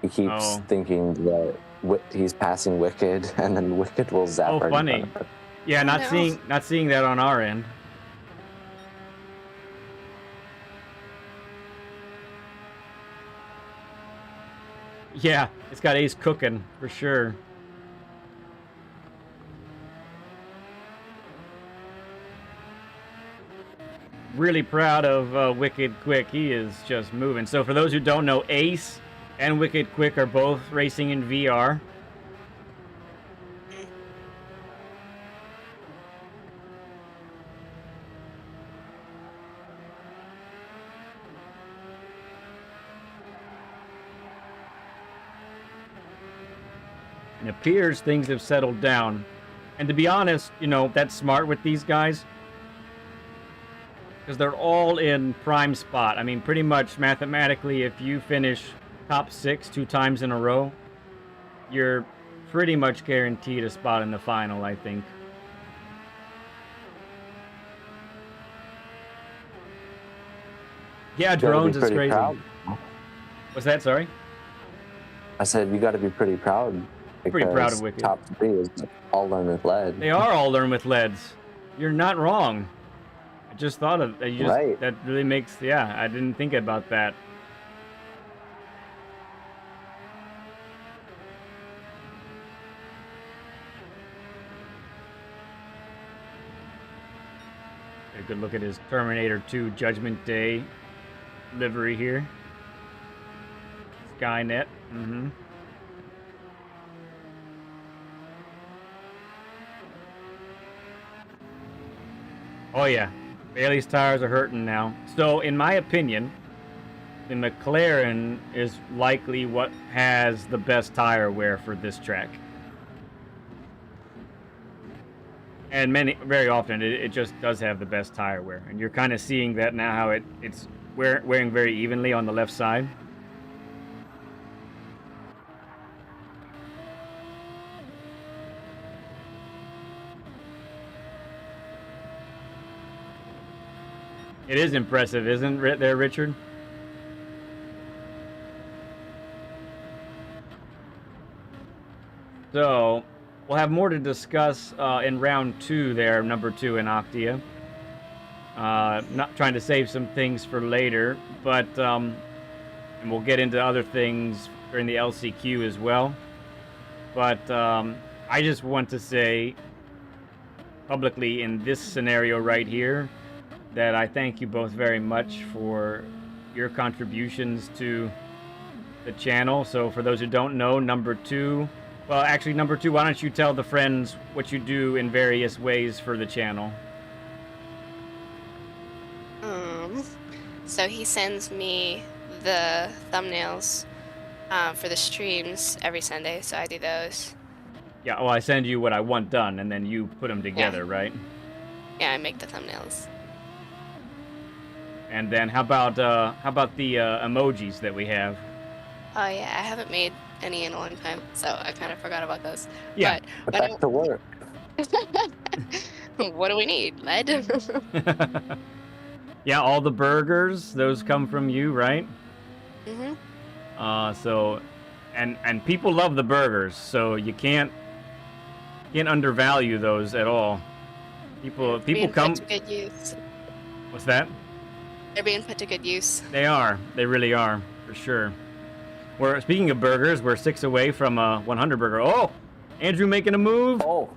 he keeps thinking that he's passing Wicked, and then Wicked will zap right in funny. front of him. Yeah, not seeing that on our end. Yeah, it's got Ace cooking for sure. Really proud of Wicked Quick. He is just moving. So for those who don't know, Ace and Wicked Quick are both racing in VR. And it appears things have settled down. And to be honest, you know, that's smart with these guys. Because they're all in prime spot. I mean, pretty much mathematically, if you finish top 6 2 times in a row, you're pretty much guaranteed a spot in the final, I think. Yeah, drones is crazy. Proud. What's that, sorry? I said you got to be pretty proud. Pretty proud of Wicked. Top 3 is all learn with lead. They are all learn with leads. You're not wrong. I just thought of that. Right. That really makes, yeah, I didn't think about that. A good look at his Terminator 2 Judgment Day livery here. Skynet. Mm-hmm. Oh yeah, Bailey's tires are hurting now. So in my opinion, the McLaren is likely what has the best tire wear for this track. And very often it just does have the best tire wear. And you're kind of seeing that now, how it's wearing very evenly on the left side. It is impressive, isn't it there, Richard? So, we'll have more to discuss in round 2 there, number 2 in Octia. Not trying to save some things for later, but and we'll get into other things during the LCQ as well. But I just want to say publicly in this scenario right here that I thank you both very much for your contributions to the channel. So for those who don't know, number 2, well, actually, number 2, why don't you tell the friends what you do in various ways for the channel? So he sends me the thumbnails for the streams every Sunday, so I do those. Yeah, well, I send you what I want done, and then you put them together, right? Yeah, I make the thumbnails. And then how about the emojis that we have? Oh yeah, I haven't made any in a long time, so I kind of forgot about those. Yeah, but back to work. What do we need? Lead? Yeah, all the burgers, those come from you, right? Mm-hmm. So, and people love the burgers, so you can't undervalue those at all. People come. Put to good use. What's that? They're being put to good use. They are. They really are, for sure. Speaking of burgers, we're 6 away from a 100 burger. Oh, Andrew making a move. Oh,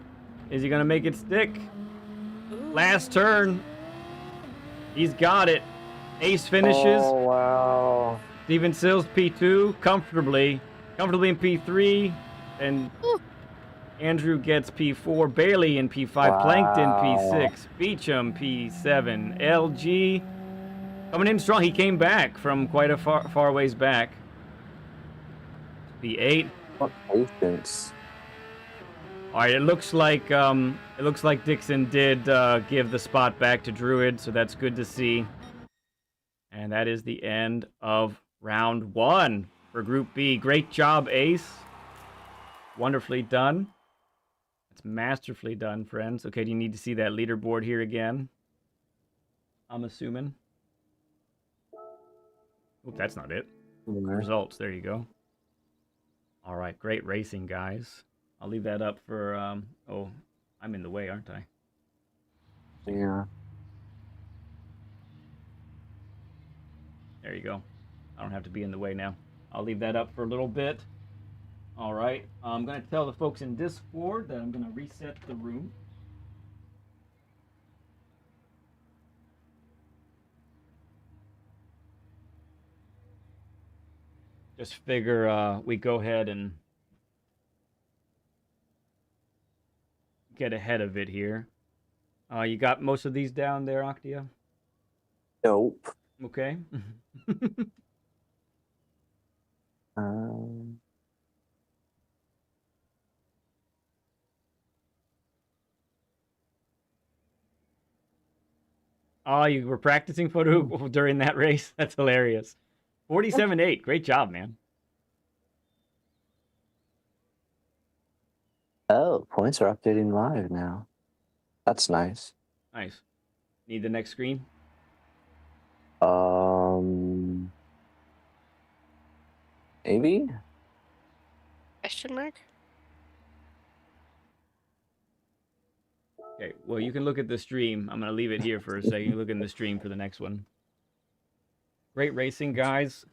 is he gonna make it stick? Ooh. Last turn. He's got it. Ace finishes. Oh wow. Steven Sills P2 comfortably in P3, and Andrew gets P4. Bailey in P5. Wow. Plankton P6. Beecham P7. LG coming in strong. He came back from quite a far ways back. P8. What patience. All right, it looks like Dixon did give the spot back to Druid, so that's good to see. And that is the end of round 1 for Group B. Great job, Ace. Wonderfully done. It's masterfully done, friends. Okay, do you need to see that leaderboard here again? I'm assuming. Oop, that's not it. Alright. Results. There you go. All right, great racing, guys. I'll leave that up for. Oh, I'm in the way, aren't I? Yeah. There you go. I don't have to be in the way now. I'll leave that up for a little bit. All right. I'm going to tell the folks in Discord that I'm going to reset the room. Just figure we go ahead and get ahead of it here. You got most of these down there, Octia? Nope. Okay. Um, Oh, you were practicing Faruk during that race? That's hilarious. 47.8. Great job, man. oh, points are updating live now. That's nice. Nice. Need the next screen? Maybe? Question mark? Okay, well, you can look at the stream. I'm going to leave it here for a second. You look in the stream for the next one. Great racing, guys.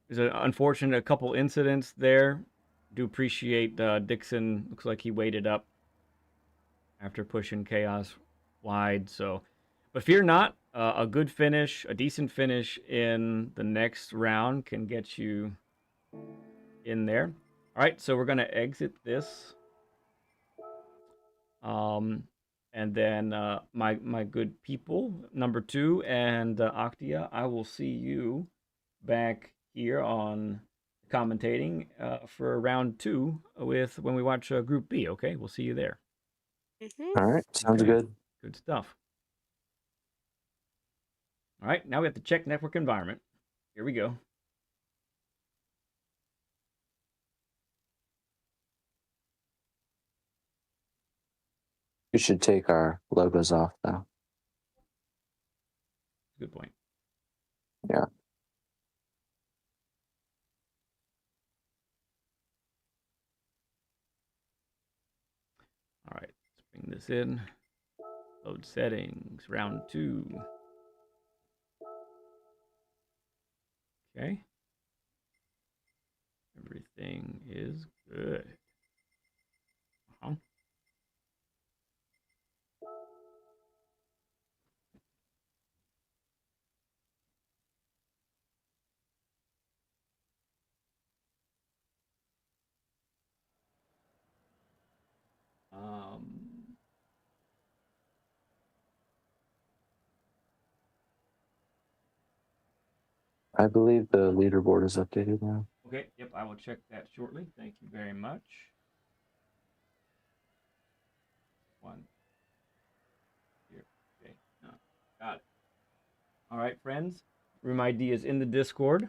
There's an unfortunate couple incidents there. Do appreciate Dixon. Looks like he waited up after pushing Chaos wide. So, but fear not. A good finish, a decent finish in the next round can get you in there. All right, so we're going to exit this. And then my good people, number 2 and Octia, I will see you back here on commentating for round 2 with when we watch Group B. Okay, we'll see you there. All right, sounds Okay. good. Good stuff. All right, now we have to check network environment. Here we go. You should take our logos off, though. Good point. Yeah. All right, let's bring this in. Load settings, round 2. Okay. Everything is good. Uh-huh. I believe the leaderboard is updated now. Okay, yep, I will check that shortly. Thank you very much. 1. Here. Okay, no, got it. All right, friends. Room ID is in the Discord.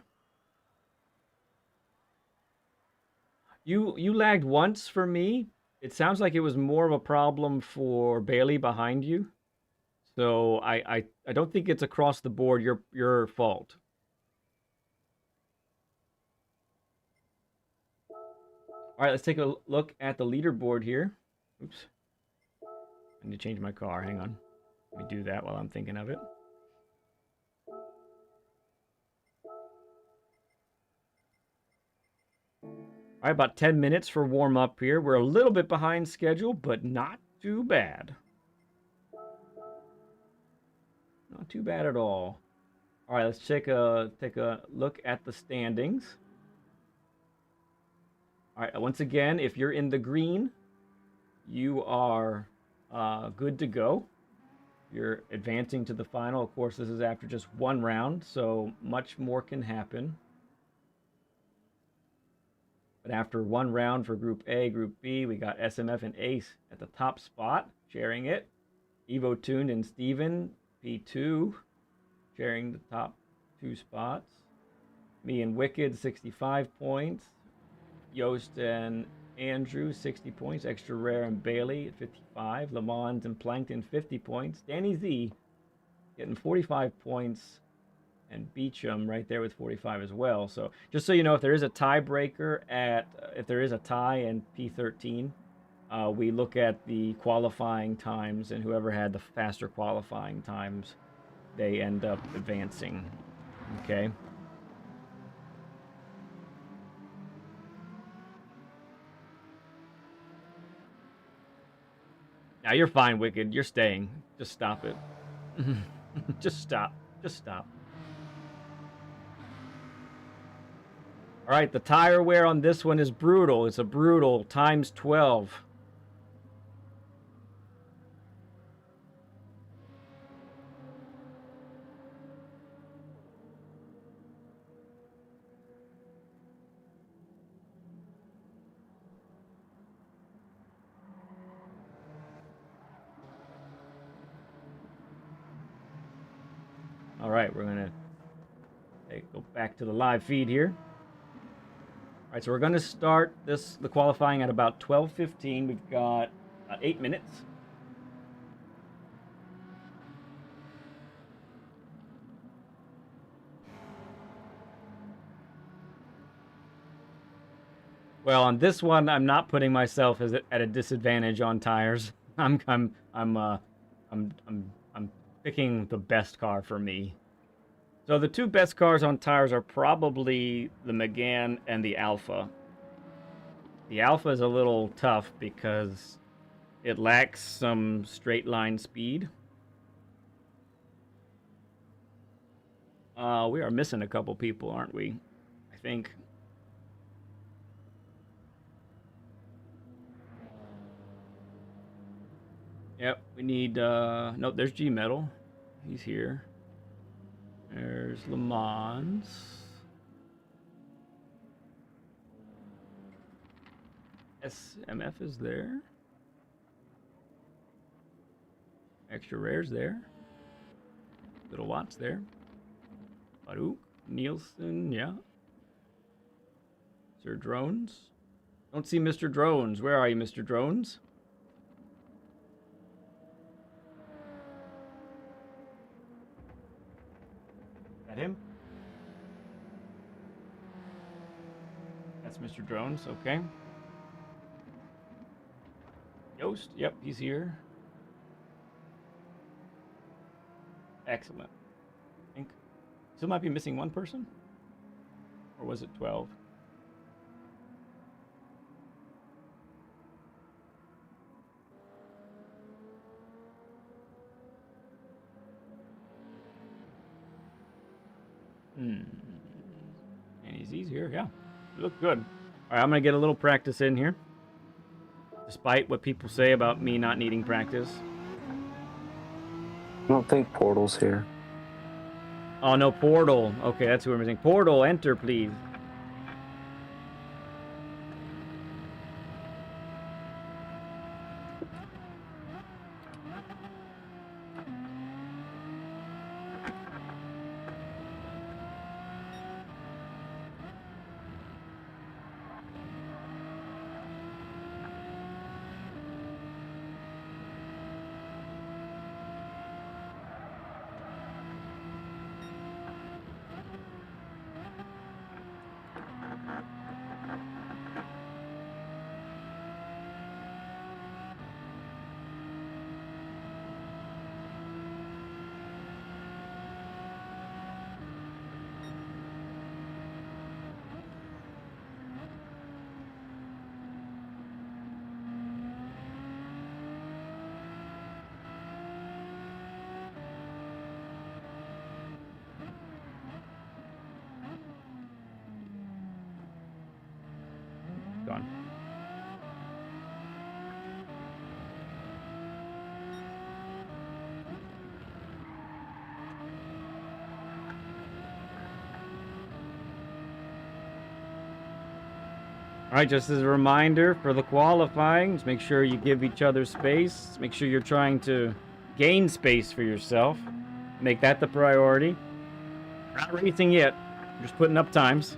You lagged once for me. It sounds like it was more of a problem for Bailey behind you. So I don't think it's across the board your fault. All right, let's take a look at the leaderboard here. Oops. I need to change my car. Hang on. Let me do that while I'm thinking of it. All right, about 10 minutes for warm up here. We're a little bit behind schedule, but not too bad. Not too bad at all. All right, let's take a look at the standings. All right, once again, if you're in the green, you are good to go. You're advancing to the final. Of course, this is after just one round, so much more can happen. But after one round for Group A, Group B, we got SMF and Ace at the top spot, sharing it. Evo Tuned and Steven, P2, sharing the top 2 spots. Me and Wicked, 65 points. Yost and Andrew, 60 points. Extra Rare and Bailey at 55. Le Mans and Plankton, 50 points. Danny Z getting 45 points and Beecham right there with 45 as well. So just so you know, if there is a tiebreaker if there is a tie in P13, we look at the qualifying times, and whoever had the faster qualifying times, they end up advancing. Okay. Now you're fine, Wicked. You're staying. Just stop it. Just stop. Just stop. All right, the tire wear on this one is brutal. It's a brutal times 12. All right, we're going to go back to the live feed here. All right, so we're going to start the qualifying at about 12:15. We've got 8 minutes. Well, on this one, I'm not putting myself at a disadvantage on tires. I'm picking the best car for me. So the two best cars on tires are probably the Megane and the Alpha. The Alpha is a little tough because it lacks some straight line speed. We are missing a couple people, aren't we? I think. Yep, we need, nope, there's G-Metal. He's here. There's Le Mans. SMF is there. Extra Rare's there. Little Watts there. Faruk, Nielsen, yeah. Sir Drones. Don't see Mr. Drones. Where are you, Mr. Drones? Him? That's Mr. Drones, okay. Yost, yep, he's here. Excellent. I think still might be missing one person? Or was it 12? And he's here, yeah. You look good. All right, I'm going to get a little practice in here. Despite what people say about me not needing practice. I don't think Portal's here. Oh, no, Portal. Okay, that's who we're missing. Portal, enter, please. Gone. All right, just as a reminder for the qualifying, just make sure you give each other space. Make sure you're trying to gain space for yourself. Make that the priority. We're not racing yet. We're just putting up times.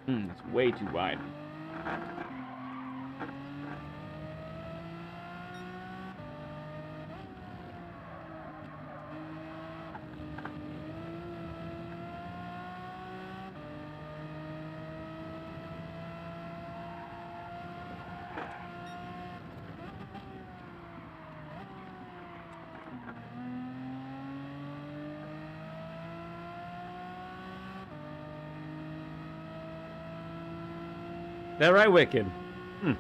That's way too wide. Is that right, Wicked? No.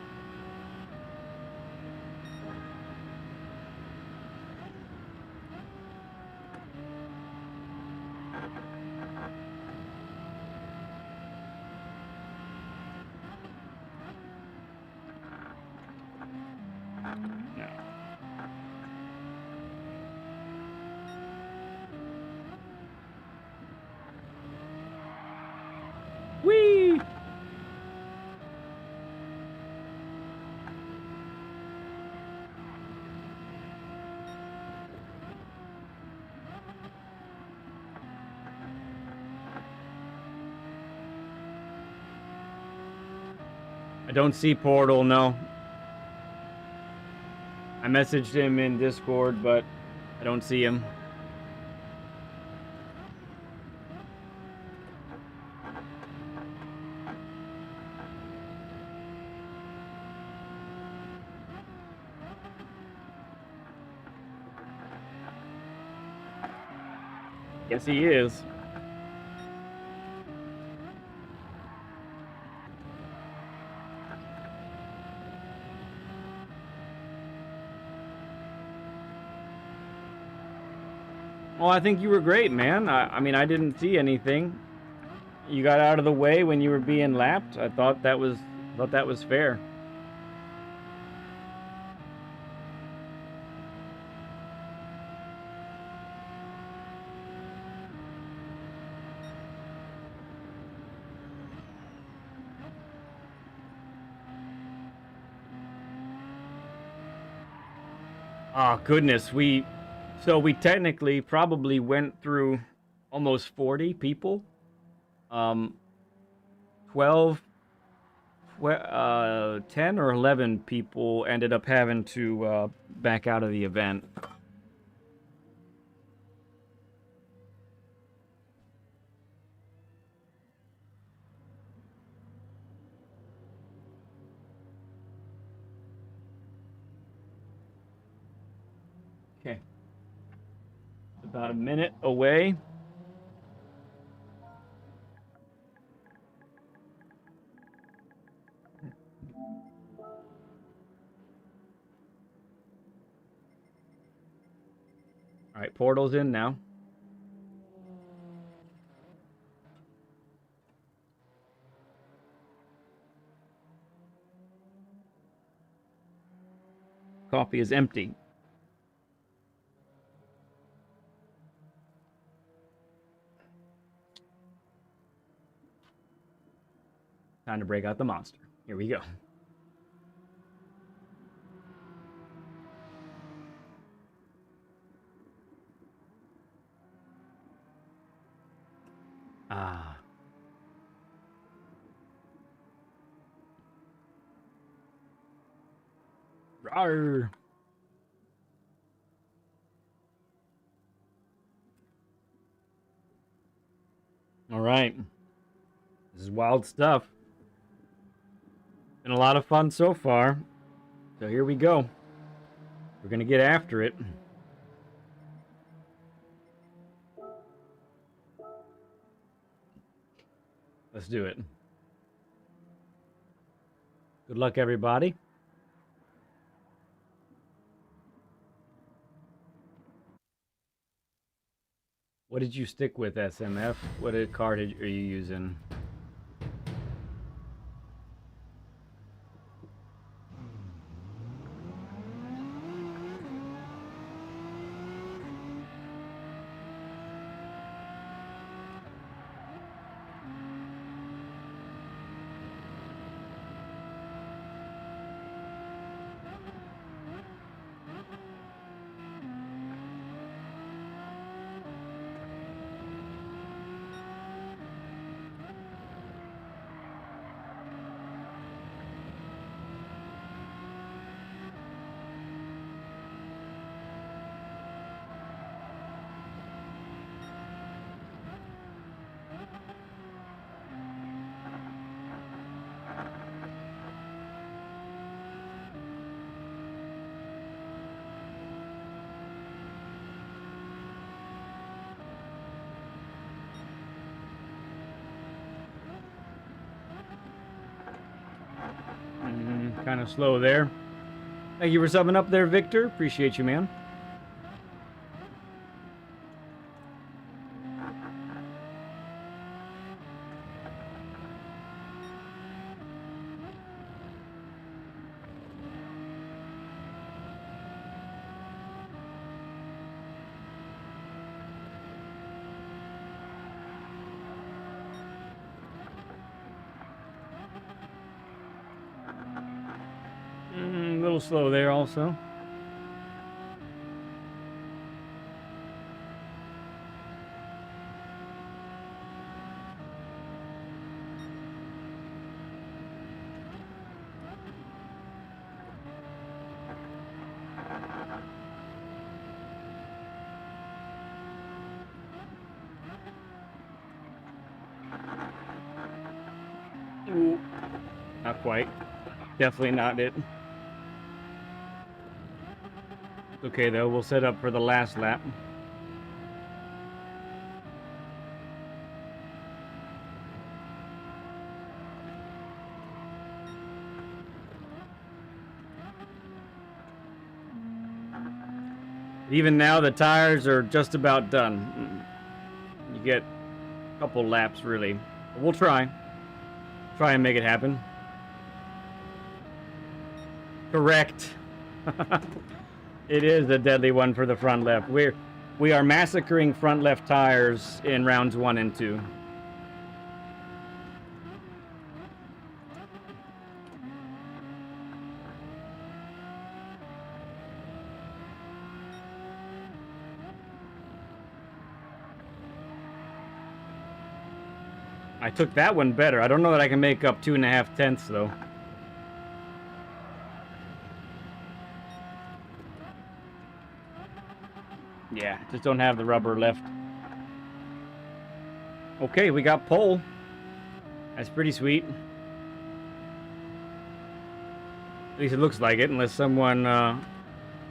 Whee! I don't see Portal, no. I messaged him in Discord, but I don't see him. Yes, he is. Well, I think you were great, man. I mean, I didn't see anything. You got out of the way when you were being lapped. I thought that was fair. Oh, goodness. So we technically probably went through almost 40 people. 12, 10 or 11 people ended up having to back out of the event. Okay. About a minute away. All right, Portal's in now. Coffee is empty. Time to break out the monster. Here we go. Ah. Rawr. All right. This is wild stuff. Been a lot of fun so far. So here we go. We're going to get after it. Let's do it. Good luck, everybody. What did you stick with, SMF? What card are you using? kind of slow there. Thank you for subbing up there, Victor. Appreciate you, man. A little slow there also. Ooh, not quite. Definitely not it. Okay, though, we'll set up for the last lap. Even now, the tires are just about done. You get a couple laps, really. But we'll try. Try and make it happen. Correct. It is a deadly one for the front left. We are massacring front left tires in rounds 1 and 2. I took that one better. I don't know that I can make up 2.5 tenths though. Yeah, just don't have the rubber left. Okay, we got pole. That's pretty sweet. At least it looks like it, unless someone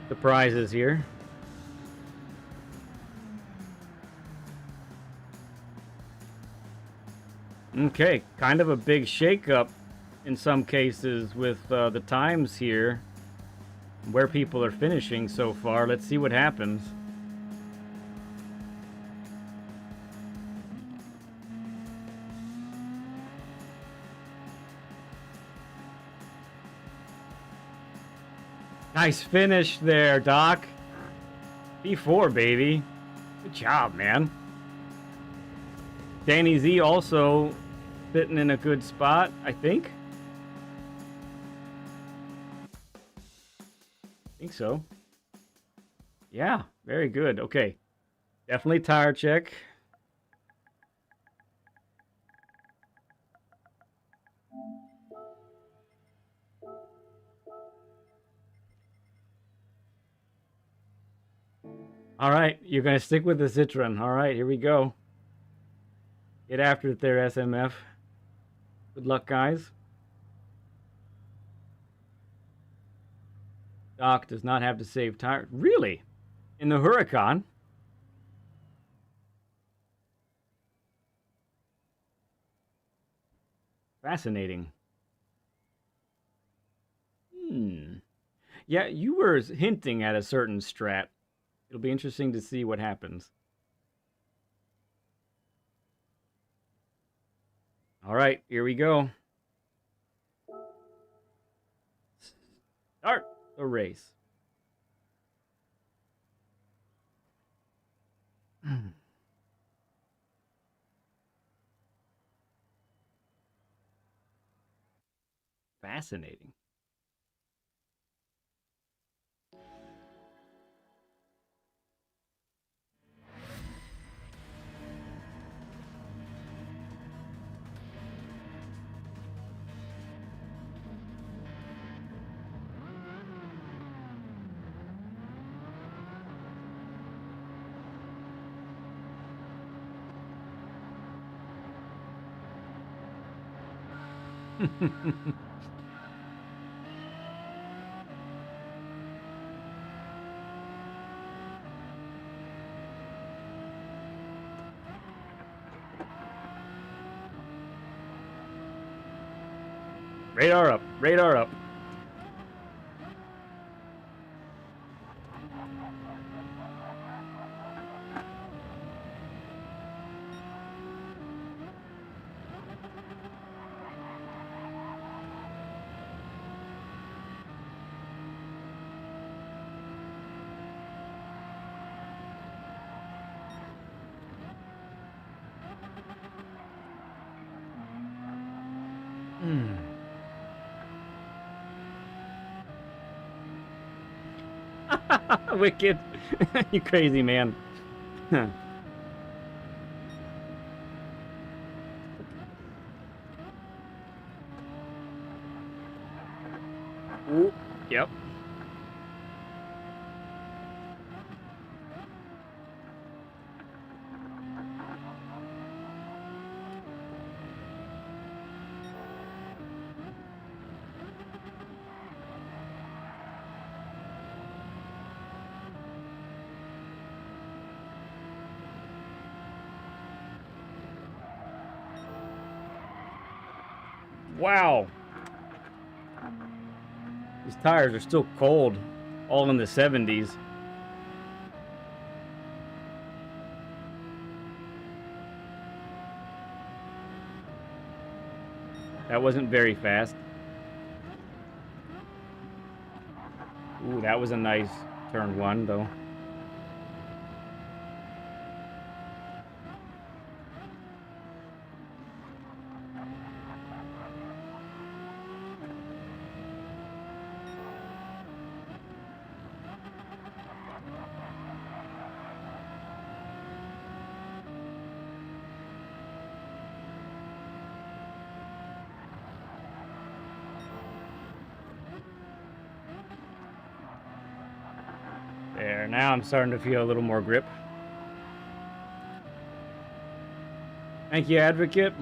surprises here. Okay, kind of a big shakeup in some cases with the times here. Where people are finishing so far. Let's see what happens. Nice finish there, Doc. P4, baby. Good job, man. Danny Z also sitting in a good spot, I think. I think so. Yeah, very good. Okay. Definitely tire check. All right, you're going to stick with the Citroen. All right, here we go. Get after it there, SMF. Good luck, guys. Doc does not have to save tires. Really? In the Huracan? Fascinating. Yeah, you were hinting at a certain strat. It'll be interesting to see what happens. All right, here we go. Start the race. Fascinating. Radar up, radar up. Wicked. You crazy man. Ooh, yep. Wow. These tires are still cold, all in the 70s. That wasn't very fast. Ooh, that was a nice turn one, though. There, now I'm starting to feel a little more grip. Thank you, Advocate.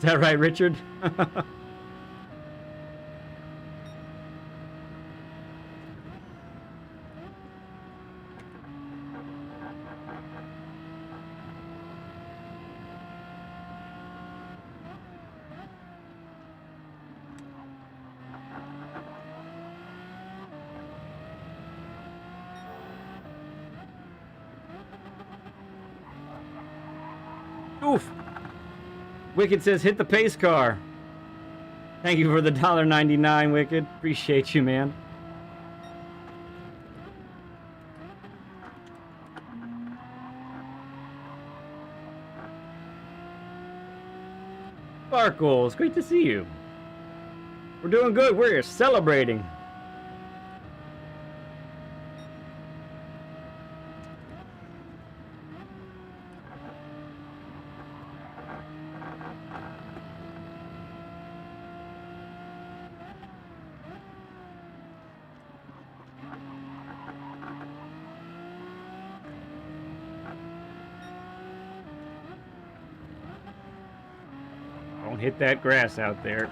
Is that right, Richard? Oof. Wicked says, hit the pace car. Thank you for the $1.99, Wicked. Appreciate you, man. Sparkle, it's great to see you. We're doing good. We're celebrating. Don't hit that grass out there.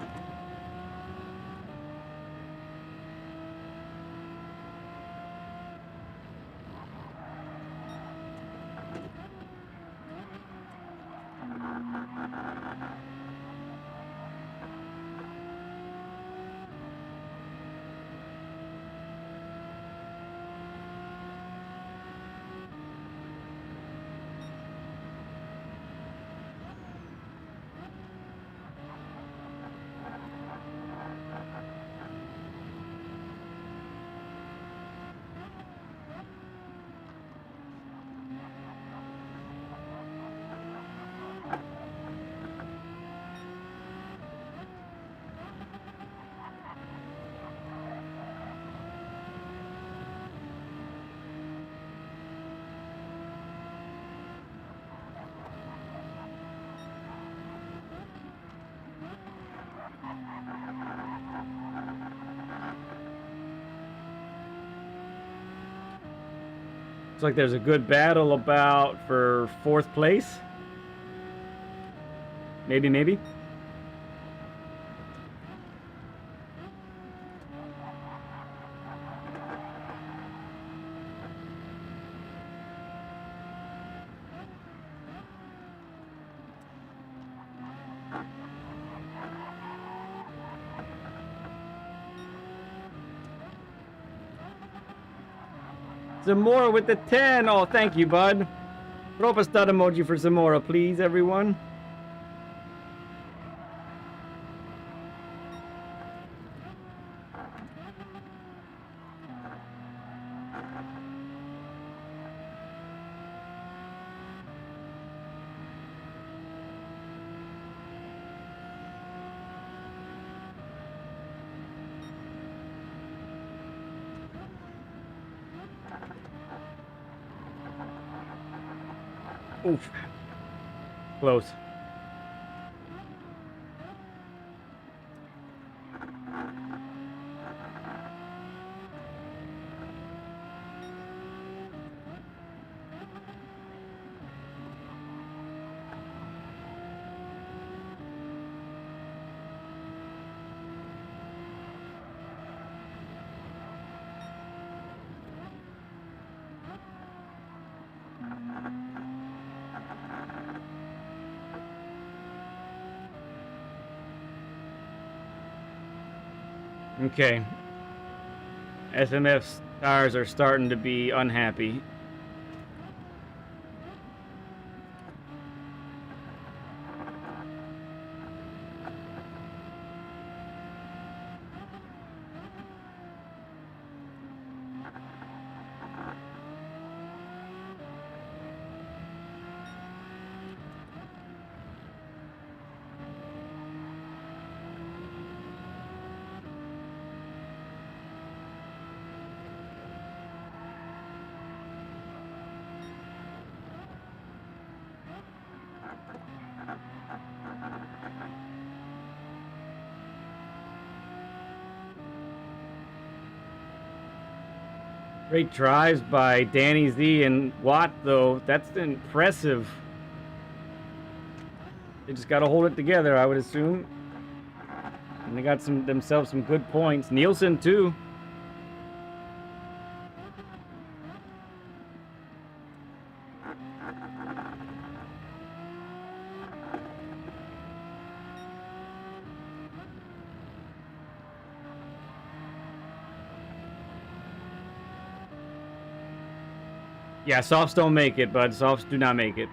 Looks like there's a good battle about for 4th place. Maybe, maybe. Zamora with the 10. Oh, thank you, bud. Throw up a stud emoji for Zamora, please, everyone. Oof. Close. Okay. SMF's tires are starting to be unhappy. Great drives by Danny Z and Watt, though. That's impressive. They just got to hold it together, I would assume. And they got themselves some good points. Nielsen, too. Yeah, softs don't make it, bud. Softs do not make it.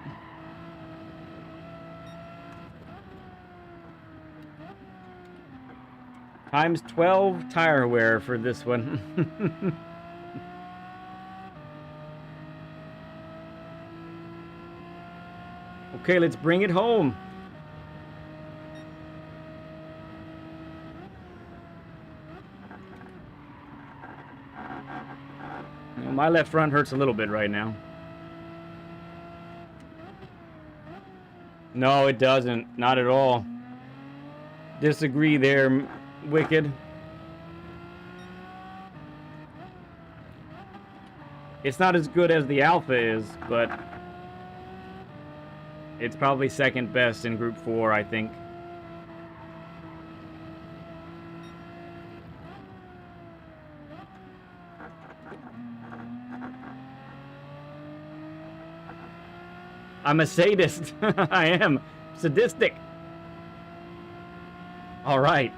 Times 12 tire wear for this one. Okay, let's bring it home. My left front hurts a little bit right now. No, it doesn't. Not at all. Disagree there, Wicked. It's not as good as the Alpha is, but it's probably second best in Group 4, I think. I'm a sadist. I am. Sadistic. All right.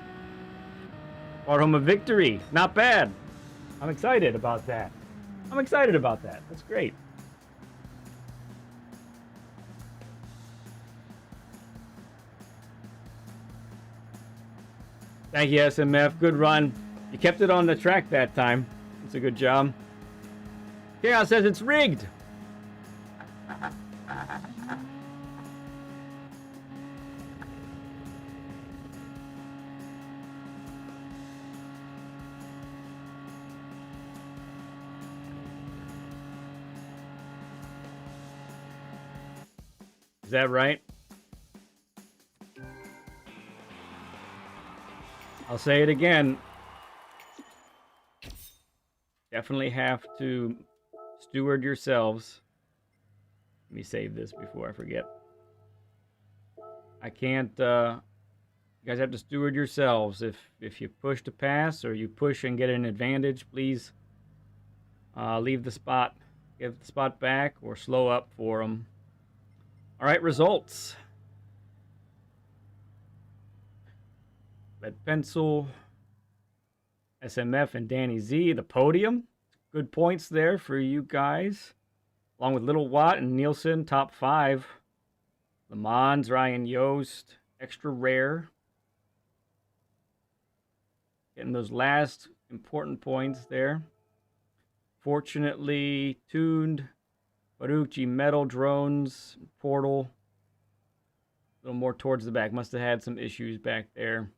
Brought home a victory. Not bad. I'm excited about that. That's great. Thank you, SMF. Good run. You kept it on the track that time. It's a good job. Chaos says it's rigged. Is that right? I'll say it again. Definitely have to steward yourselves. Let me save this before I forget. I can't. You guys have to steward yourselves. If you push to pass or you push and get an advantage, please leave the spot, give the spot back, or slow up for them. All right, results. Lead Pencil, SMF, and Danny Z, the podium. Good points there for you guys. Along with Little Watt and Nielsen, top 5. Le Mans, Ryan Yost, extra rare. Getting those last important points there. Fortunately, Tuned, Faruk, G Metal, Drones, Portal. A little more towards the back. Must have had some issues back there.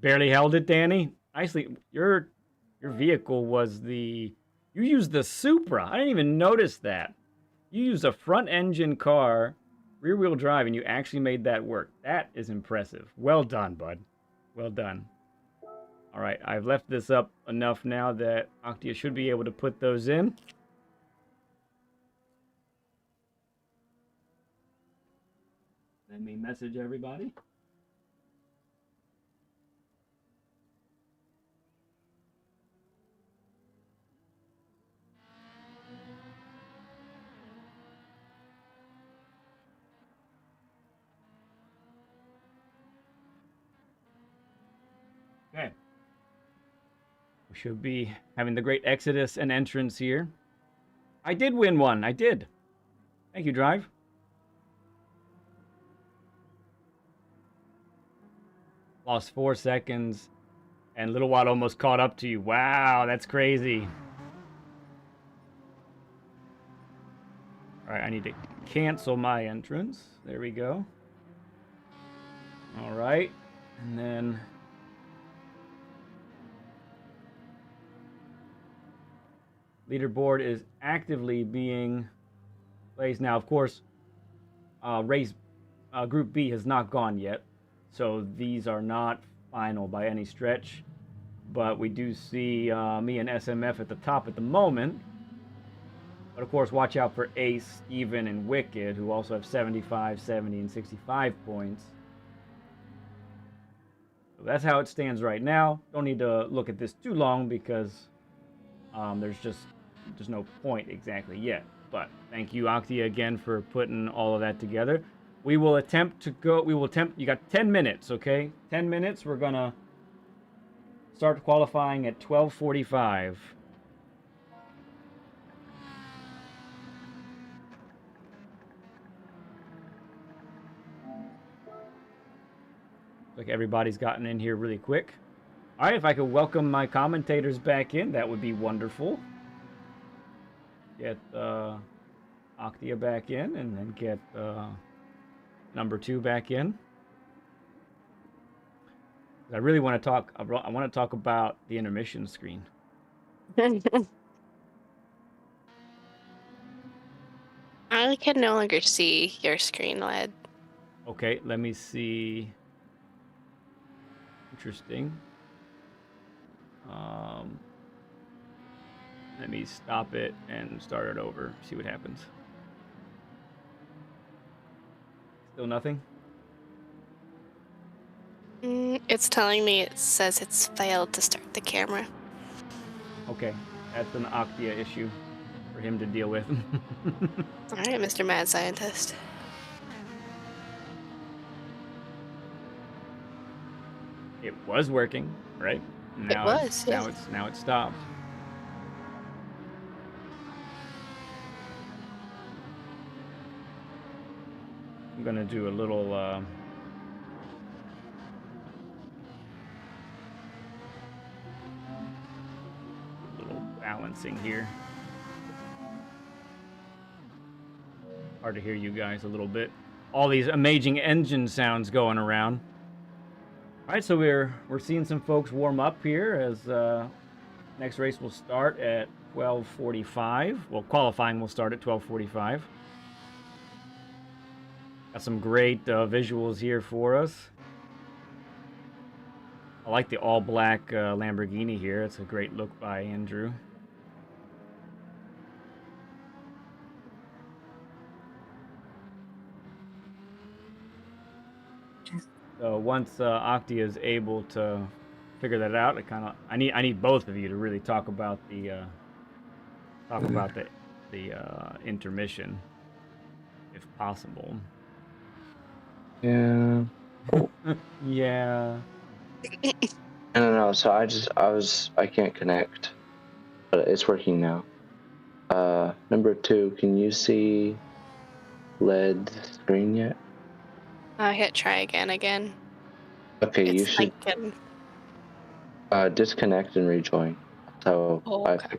Barely held it, Danny. Nicely. Your vehicle was the... You used the Supra. I didn't even notice that. You used a front engine car, rear wheel drive, and you actually made that work. That is impressive. Well done, bud. Well done. All right, I've left this up enough now that Octia should be able to put those in. Let me message everybody. Okay. We should be having the great exodus and entrance here. I did win one. I did. Thank you, Drive. Lost 4 seconds, and Little Watt almost caught up to you. Wow, that's crazy. All right, I need to cancel my entrance. There we go. All right, and then... Leaderboard is actively being placed. Now, of course, Group B has not gone yet, so these are not final by any stretch. But we do see me and SMF at the top at the moment. But of course, watch out for Ace, Steven, and Wicked, who also have 75, 70, and 65 points. So that's how it stands right now. Don't need to look at this too long because there's no point exactly yet. But thank you, Octia, again for putting all of that together. We will attempt to go. You got 10 minutes, okay? 10 minutes. We're gonna start qualifying at 12:45. Like everybody's gotten in here really quick. All right, if I could welcome my commentators back in, that would be wonderful. Get Octia back in, and then get number 2 back in. I really want to talk. I want to talk about the intermission screen. I can no longer see your screen, lad. Okay, let me see. Interesting. Let me stop it and start it over. See what happens. Still nothing? It's telling me it says it's failed to start the camera. Okay, that's an Octia issue for him to deal with. All right, Mr. Mad Scientist. It was working, right? Now it was. Now it's stopped. I'm gonna do a little balancing here. Hard to hear you guys a little bit. All these amazing engine sounds going around. All right, so we're seeing some folks warm up here as next race will start at 12:45. Well, qualifying will start at 12:45. Got some great visuals here for us. I like the all-black Lamborghini here. It's a great look by Andrew. So once Octia is able to figure that out, I need both of you to really talk about the intermission, if possible. Yeah. Yeah. I don't know. So I can't connect, but it's working now. Number 2, can you see LED screen yet? I hit try again. Okay, you It's should disconnect and rejoin. So okay.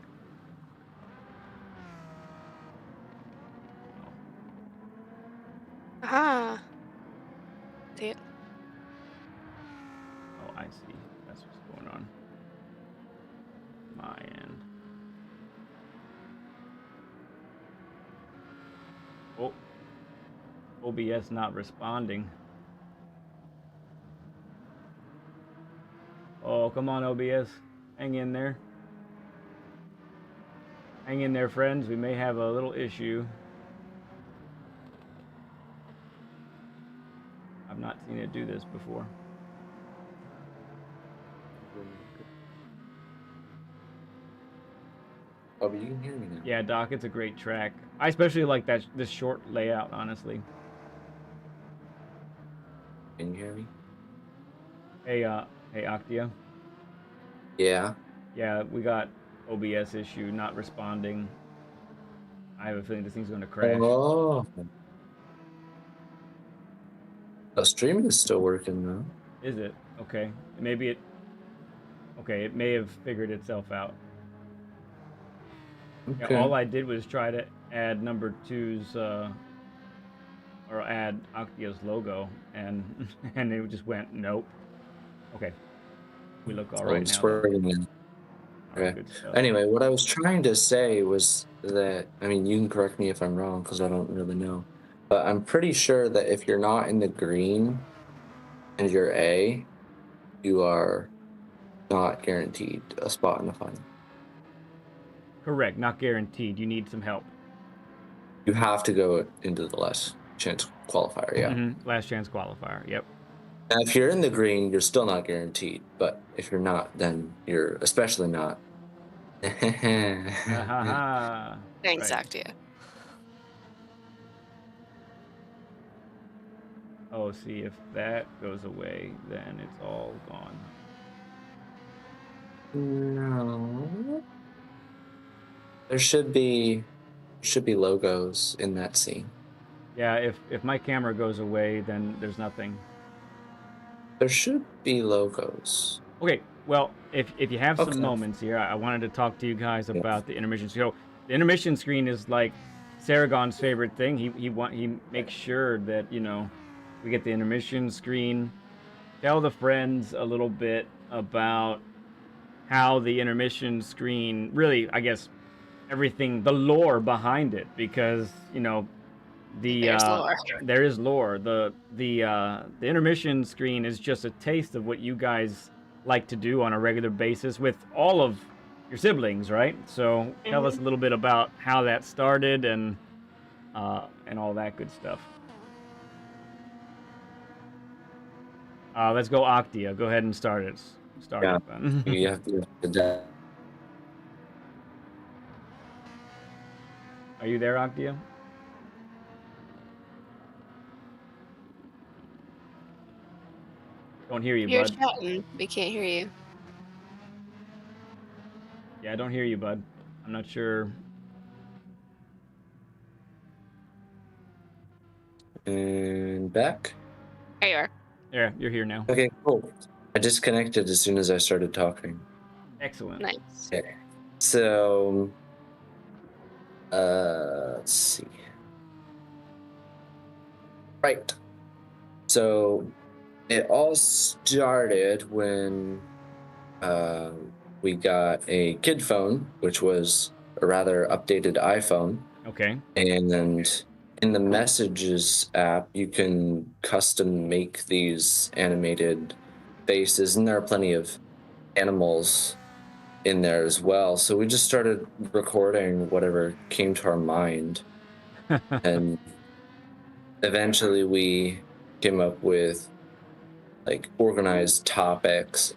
Ah. See it? Oh, I see. That's what's going on. My end. Oh. OBS not responding. Oh, come on, OBS. Hang in there. Hang in there, friends. We may have a little issue. I've not seen it do this before. Oh, but you can hear me now. Yeah, Doc, it's a great track. I especially like this short layout, honestly. Can you hear me? Hey, Octia. Yeah. Yeah, we got OBS issue, not responding. I have a feeling this thing's going to crash. Oh. The stream is still working though. Is it? Okay. Maybe it... Okay, it may have figured itself out. Okay. Yeah, all I did was try to add number 2's... or add Octia's logo, and it just went, nope. Okay. We look all right now. Okay. Anyway, what I was trying to say was that, I mean, you can correct me if I'm wrong because I don't really know, but I'm pretty sure that if you're not in the green and you're A, you are not guaranteed a spot in the final. Correct, not guaranteed. You need some help. You have to go into the Last Chance Qualifier, yeah. Mm-hmm. Last Chance Qualifier, yep. Now, if you're in the green, you're still not guaranteed, but if you're not, then you're especially not. Thanks, Octia. Oh, see, if that goes away, then it's all gone. No. There should be logos in that scene. Yeah, if my camera goes away, then there's nothing. There should be logos. Okay, well, if you have some moments here, I wanted to talk to you guys about the intermission. So the intermission screen is like Saragon's favorite thing. He makes sure that, you know, we get the intermission screen. Tell the friends a little bit about how the intermission screen really, I guess, everything, the lore behind it, because, you know, there is lore. The intermission screen is just a taste of what you guys like to do on a regular basis with all of your siblings, right? So tell us a little bit about how that started and all that good stuff. Let's go, Octia. Go ahead and start it. It then. You have to. Are you there, Octia? Don't hear you, You're bud. chatting. We can't hear you. Yeah, I don't hear you, bud. I'm not sure. And back? There you are. Yeah, you're here now. Okay, cool. I disconnected as soon as I started talking. Excellent. Nice. Okay. So, let's see. Right. So, it all started when we got a kid phone, which was a rather updated iPhone. Okay. And then in the Messages app, you can custom make these animated faces, and there are plenty of animals in there as well. So we just started recording whatever came to our mind. And eventually we came up with like organized topics.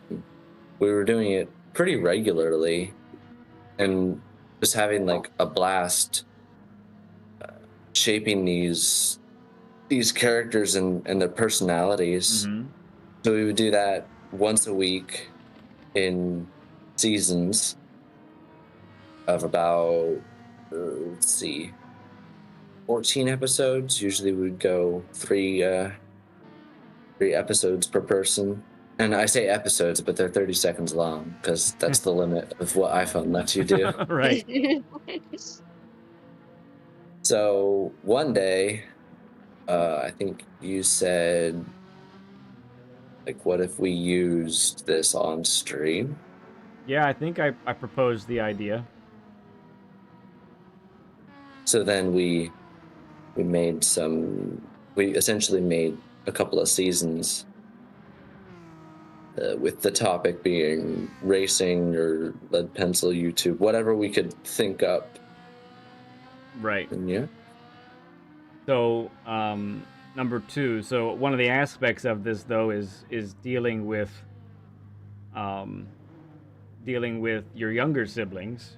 We were doing it pretty regularly and just having like a blast shaping these characters and their personalities. Mm-hmm. So we would do that once a week in seasons of about, let's see, 14 episodes. Usually we would go three episodes per person. And I say episodes, but they're 30 seconds long because that's the limit of what iPhone lets you do. Right. So one day, I think you said, like, what if we used this on stream? Yeah, I think I proposed the idea. So then we essentially made a couple of seasons with the topic being racing or lead pencil, YouTube, whatever we could think up. Right. And yeah. So, number 2. So one of the aspects of this, though, is dealing with your younger siblings,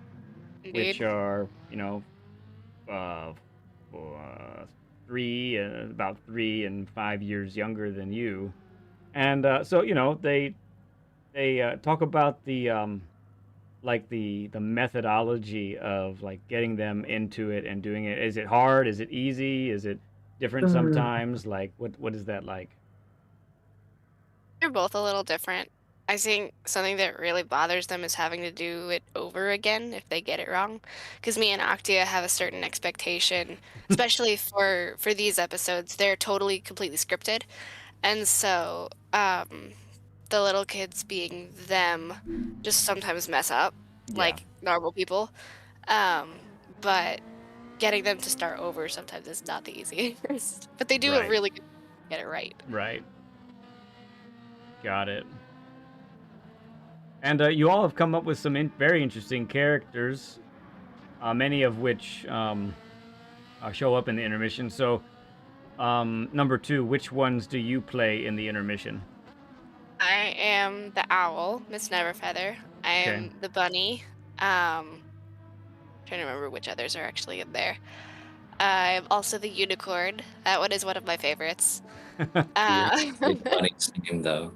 Indeed. which are, about 3 and 5 years younger than you, and so they talk about the the methodology of like getting them into it and doing it. Is it hard? Is it easy? Is it different sometimes? Like what is that like? They're both a little different. I think something that really bothers them is having to do it over again if they get it wrong. Because me and Octia have a certain expectation, especially for these episodes. They're totally, completely scripted. And so the little kids being them just sometimes mess up, like normal people. But getting them to start over sometimes is not the easiest. But they do Right. a really good get it right. Right. Got it. And you all have come up with some very interesting characters, many of which show up in the intermission. So, number 2, which ones do you play in the intermission? I am the owl, Miss Neverfeather. I am the bunny. Trying to remember which others are actually in there. I'm also the unicorn. That one is one of my favorites. Bunny's name, though.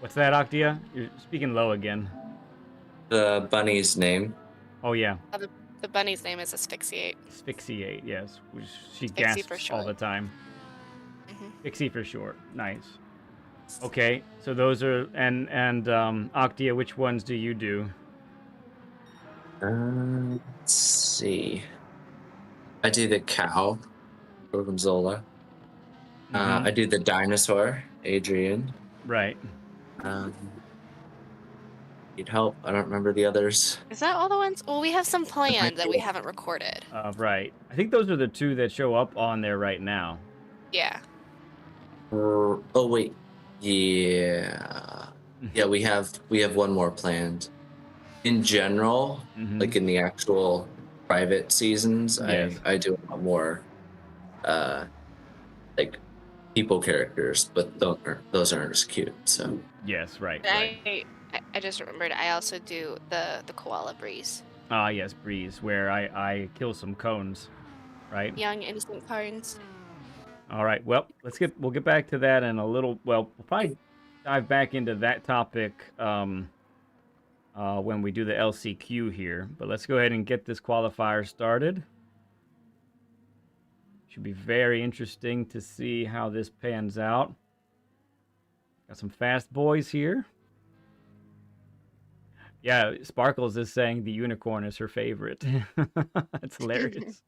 What's that, Octia? You're speaking low again. The bunny's name. Oh, yeah. The bunny's name is Asphyxiate. Asphyxiate, yes. She Spixie for gasps all short. the time. Mhm. Pixie for short. Nice. Okay, so those are... And Octia, which ones do you do? Let's see. I do the cow, Gorgonzola. I do the dinosaur, Adrian. Right. Need help? I don't remember the others. Is that all the ones? Well, we have some planned that we haven't recorded. Right. I think those are the 2 that show up on there right now. Yeah. Oh wait, yeah, we have one more planned. In general, like in the actual private seasons, Yes. I do a lot more, like people characters, but those aren't as cute. So Yes, right. I just remembered. I also do the koala breeze. Ah, yes, Breeze, where I kill some cones, right? Young innocent cones. All right. Well, we'll get back to that in a little. Well, we'll probably dive back into that topic when we do the LCQ here. But let's go ahead and get this qualifier started. Should be very interesting to see how this pans out. Got some fast boys here. Yeah, Sparkles is saying the unicorn is her favorite. That's hilarious.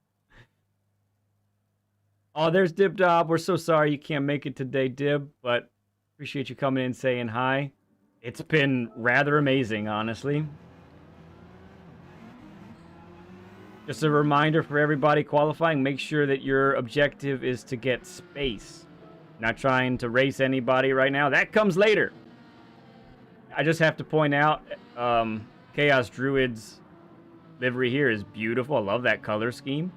Oh, there's Dib Dob. We're so sorry you can't make it today, Dib, but appreciate you coming in and saying hi. It's been rather amazing, honestly. Just a reminder for everybody qualifying, make sure that your objective is to get space. Not trying to race anybody right now. That comes later. I just have to point out, Chaos Druid's livery here is beautiful. I love that color scheme.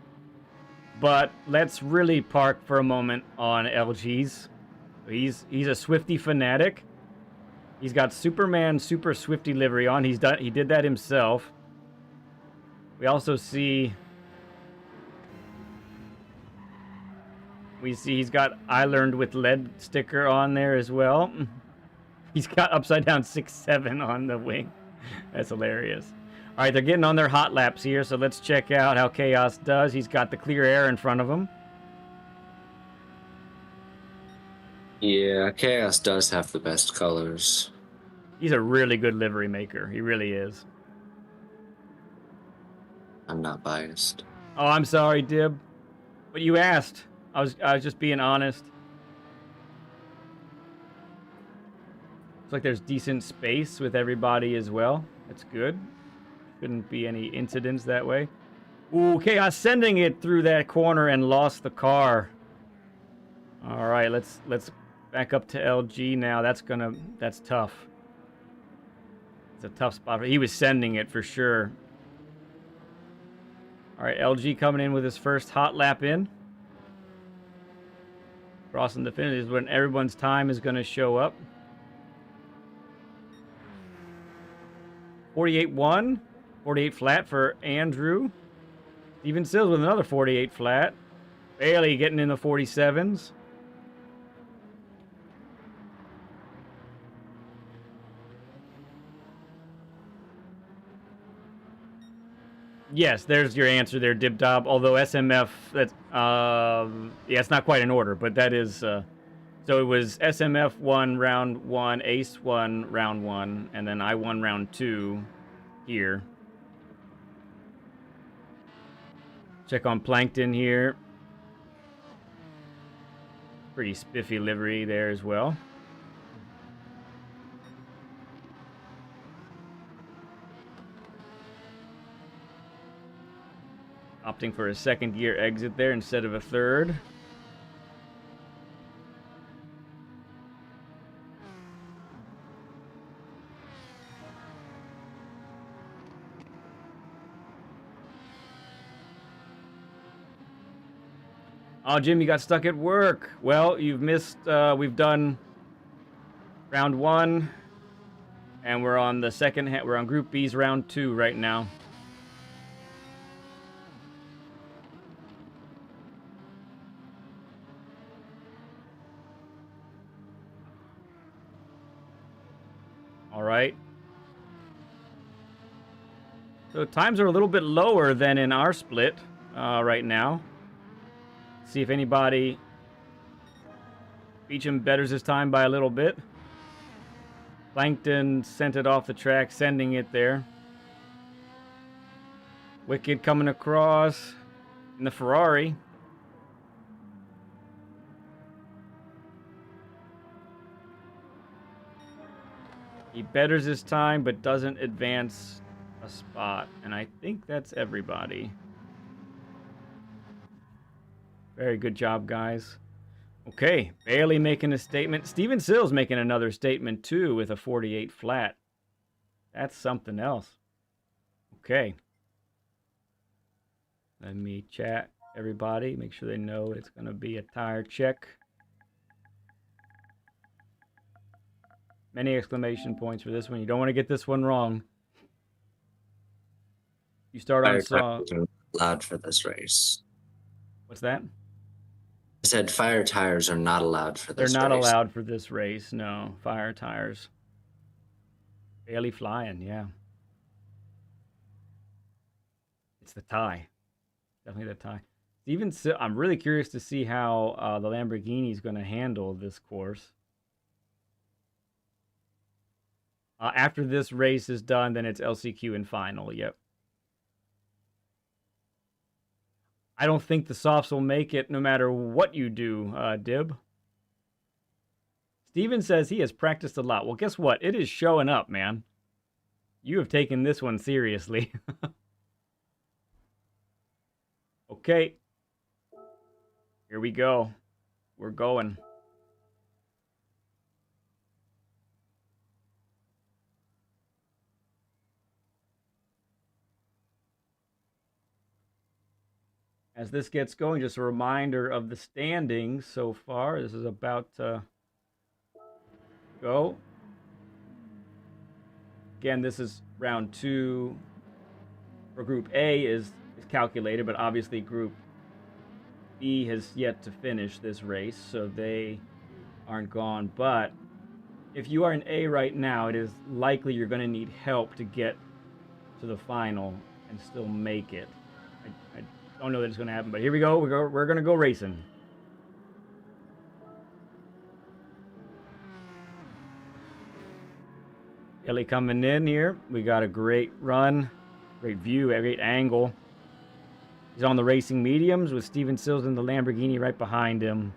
But let's really park for a moment on LG's. He's a Swifty fanatic. He's got Superman Super Swifty livery on. He did that himself. We also see he's got I Learned with Lead sticker on there as well. He's got upside down 6-7 on the wing. That's hilarious. All right, they're getting on their hot laps here, so let's check out how Chaos does. He's got the clear air in front of him. Yeah, Chaos does have the best colors. He's a really good livery maker. He really is. I'm not biased. Oh, I'm sorry, Dib. But you asked. I was just being honest. Looks like there's decent space with everybody as well. That's good. Couldn't be any incidents that way. Ooh, Chaos sending it through that corner and lost the car. All right, let's back up to LG now. That's tough. It's a tough spot. He was sending it for sure. All right, LG coming in with his first hot lap in. Crossing the finish is when everyone's time is going to show up. 48-1. 48 flat for Andrew. Steven Sills with another 48 flat. Bailey getting in the 47s. Yes, there's your answer there, Dibdob. Although SMF, that's yeah, it's not quite in order, but that is. So it was SMF 1 round 1, Ace 1 round 1, and then I 1 round 2 here. Check on Plankton here. Pretty spiffy livery there as well. Opting for a second gear exit there instead of a third. Oh, Jim, you got stuck at work. Well, you've missed, we've done round 1, and we're on the we're on Group B's round 2 right now. All right. So times are a little bit lower than in our split right now. See if anybody Beecham betters his time by a little bit. Plankton sent it off the track, sending it there. Wicked coming across in the Ferrari. He betters his time, but doesn't advance a spot. And I think that's everybody. Very good job, guys. Okay, Bailey making a statement. Steven Sills making another statement, too, with a 48 flat. That's something else. Okay. Let me chat everybody. Make sure they know it's going to be a tire check. Many exclamation points for this one. You don't want to get this one wrong. You start on song. Allowed for this race. What's that? I said fire tires are not allowed for this race. They're not allowed for this race, no. Fire tires. Barely flying, yeah. It's the tie. Definitely the tie. I'm really curious to see how the Lamborghini is going to handle this course. After this race is done, then it's LCQ and final, yep. I don't think the softs will make it no matter what you do, Dib. Steven says he has practiced a lot. Well, guess what? It is showing up, man. You have taken this one seriously. Okay. Here we go. We're going. as this gets going, just a reminder of the standings so far. This is about to go. Again, this is round 2 for Group A is calculated, but obviously Group B has yet to finish this race, so they aren't gone. But if you are in A right now, it is likely you're going to need help to get to the final and still make it. I don't know that it's going to happen, but here we go. We're going to go racing. Ellie coming in here. We got a great run, great view, a great angle. He's on the racing mediums with Steven Sills in the Lamborghini right behind him.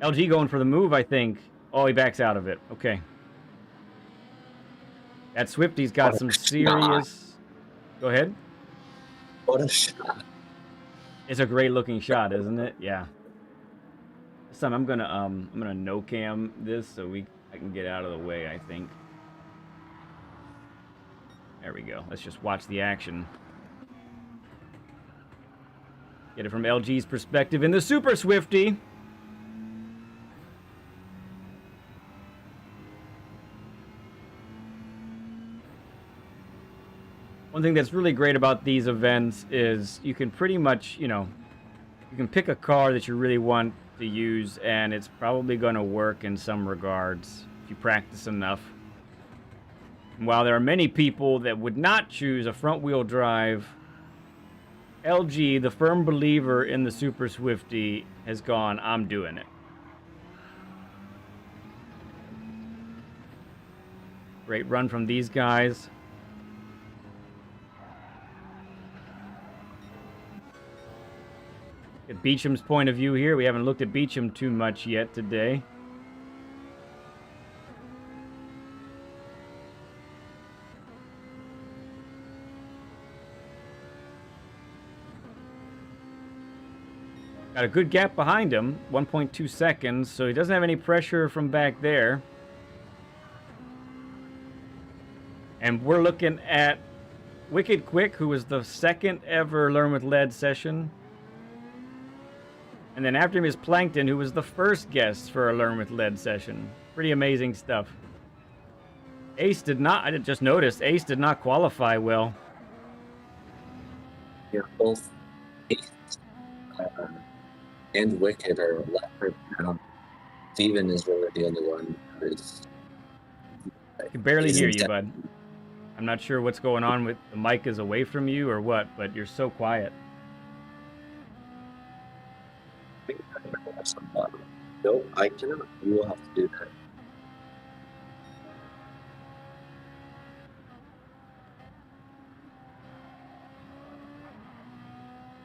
LG going for the move, I think. Oh, he backs out of it. Okay. That Swifty's got some serious... Go ahead. What a shot. It's a great looking shot, isn't it? Yeah. This time I'm gonna no cam this so I can get out of the way, I think. There we go. Let's just watch the action. Get it from LG's perspective in the Super Swifty. One thing that's really great about these events is you can pretty much, you can pick a car that you really want to use, and it's probably going to work in some regards if you practice enough. And while there are many people that would not choose a front-wheel drive, LG, the firm believer in the Super Swifty, has gone, I'm doing it. Great run from these guys. At Beecham's point of view here, we haven't looked at Beecham too much yet today. Got a good gap behind him, 1.2 seconds, so he doesn't have any pressure from back there. And we're looking at Wicked Quick, who was the second ever Learn with Lead session. And then after him is Plankton, who was the first guest for a Learn with Lead session. Pretty amazing stuff. Ace did not, I just noticed, Ace did not qualify well. Yeah, both Ace and Wicked are left right now. Steven is really the only one who is... I can barely hear you, bud. I'm not sure what's going on with the mic is away from you or what, but you're so quiet. No, I cannot. You will have to do that.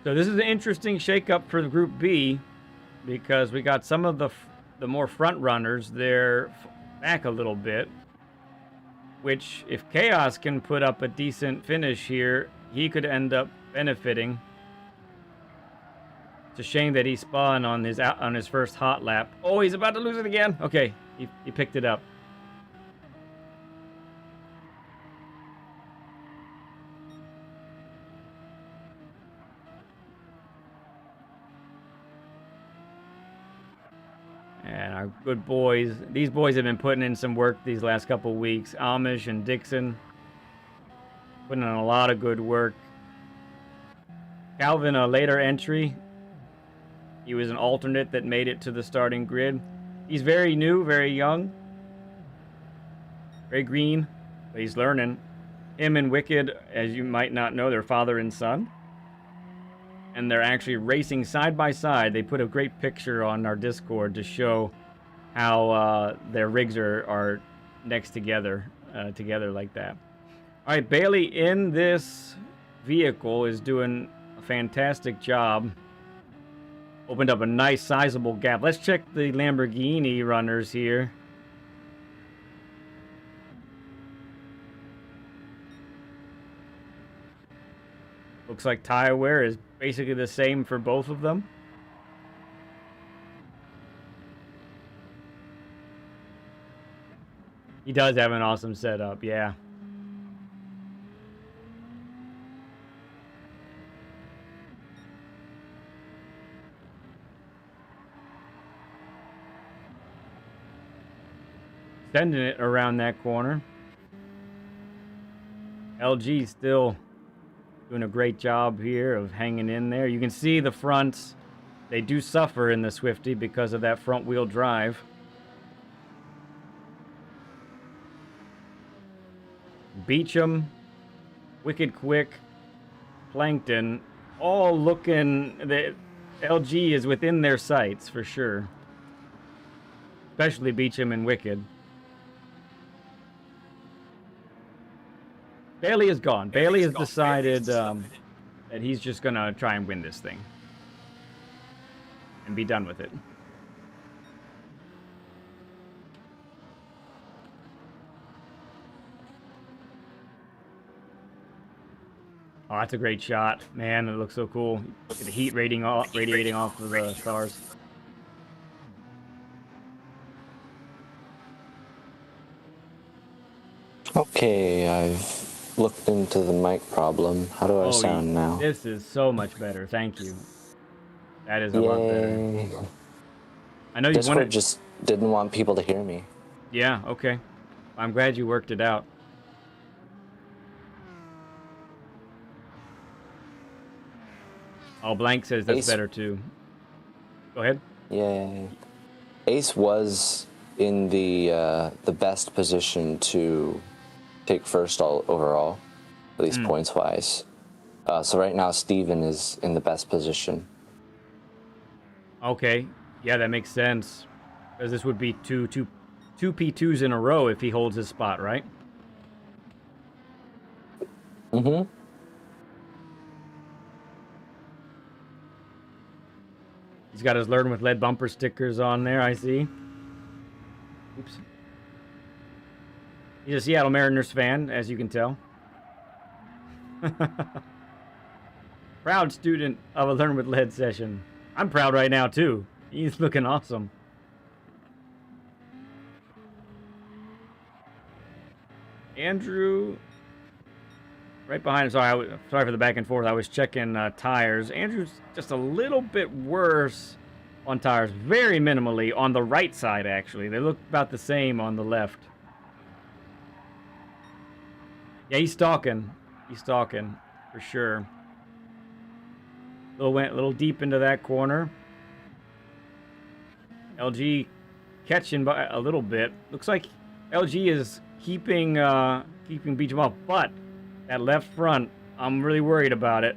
So this is an interesting shakeup for the Group B because we got some of the more front runners. They're back a little bit, which if Chaos can put up a decent finish here, he could end up benefiting. It's a shame that he spun on his first hot lap. Oh, he's about to lose it again. Okay, he picked it up. And our good boys, these boys have been putting in some work these last couple weeks. Amish and Dixon putting in a lot of good work. Calvin, a later entry. He was an alternate that made it to the starting grid. He's very new, very young. Very green, but he's learning. Him and Wicked, as you might not know, they're father and son. And they're actually racing side by side. They put a great picture on our Discord to show how their rigs are next together like that. All right, Bailey in this vehicle is doing a fantastic job. Opened up a nice sizable gap. Let's check the Lamborghini runners here. Looks like tire wear is basically the same for both of them. He does have an awesome setup, yeah. sending it around that corner. LG still doing a great job here of hanging in there. You can see the fronts. They do suffer in the Swifty because of that front wheel drive. Beecham, Wicked Quick, Plankton, all looking. The LG is within their sights for sure. Especially Beecham and Wicked. Bailey is gone. Bailey has decided that he's just going to try and win this thing. And be done with it. Oh, that's a great shot. Man, it looks so cool. Look at the heat radiating off of the cars. Okay, I've looked into the mic problem. How do I sound now? This is so much better. Thank you. That is a lot better. I know you Discord just didn't want people to hear me. Yeah, okay. I'm glad you worked it out. Oh, Blank says that's better too. Go ahead. Yeah. Ace was in the best position to take first overall, at least points wise. So right now Steven is in the best position. Okay. Yeah, that makes sense. Because this would be two P2s in a row if he holds his spot, right? Mm-hmm. He's got his Learn with Lead bumper stickers on there, I see. Oops. He's a Seattle Mariners fan, as you can tell. Proud student of a Learn with Lead session. I'm proud right now, too. He's looking awesome. Andrew, right behind him. Sorry for the back and forth. I was checking tires. Andrew's just a little bit worse on tires. Very minimally on the right side, actually. They look about the same on the left. Yeah, he's stalking. He's stalking, for sure. Went a little deep into that corner. LG catching by a little bit. Looks like LG is keeping Beecham up, but that left front, I'm really worried about it.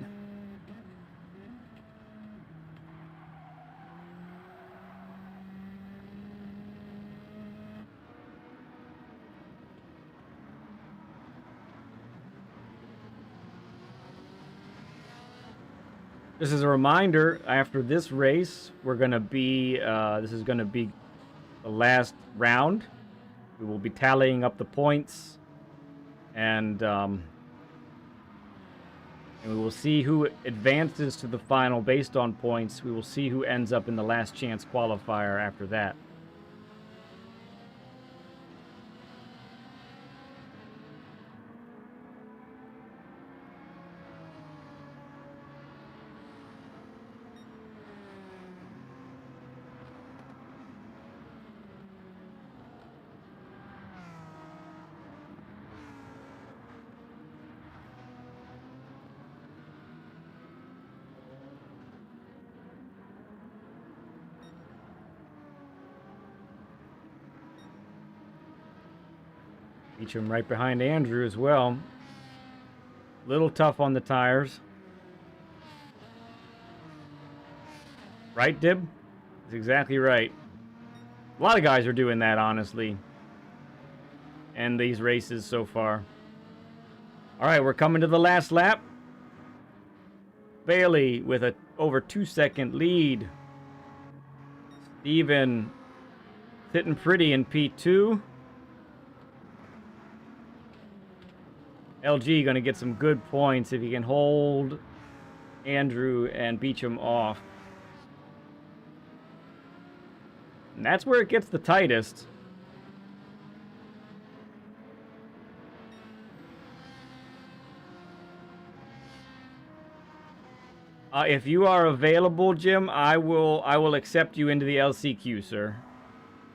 This is a reminder, after this race, we're going to be, this is going to be the last round. We will be tallying up the points, and we will see who advances to the final based on points. We will see who ends up in the Last Chance Qualifier after that. Beecham right behind Andrew as well. Little tough on the tires. Right, Dib? That's exactly right. A lot of guys are doing that, honestly. And these races so far. All right, we're coming to the last lap. Bailey with a over 2-second lead. Steven sitting pretty in P2. LG going to get some good points if he can hold Andrew and Beecham off. And that's where it gets the tightest. If you are available, Jim, I will accept you into the LCQ, sir.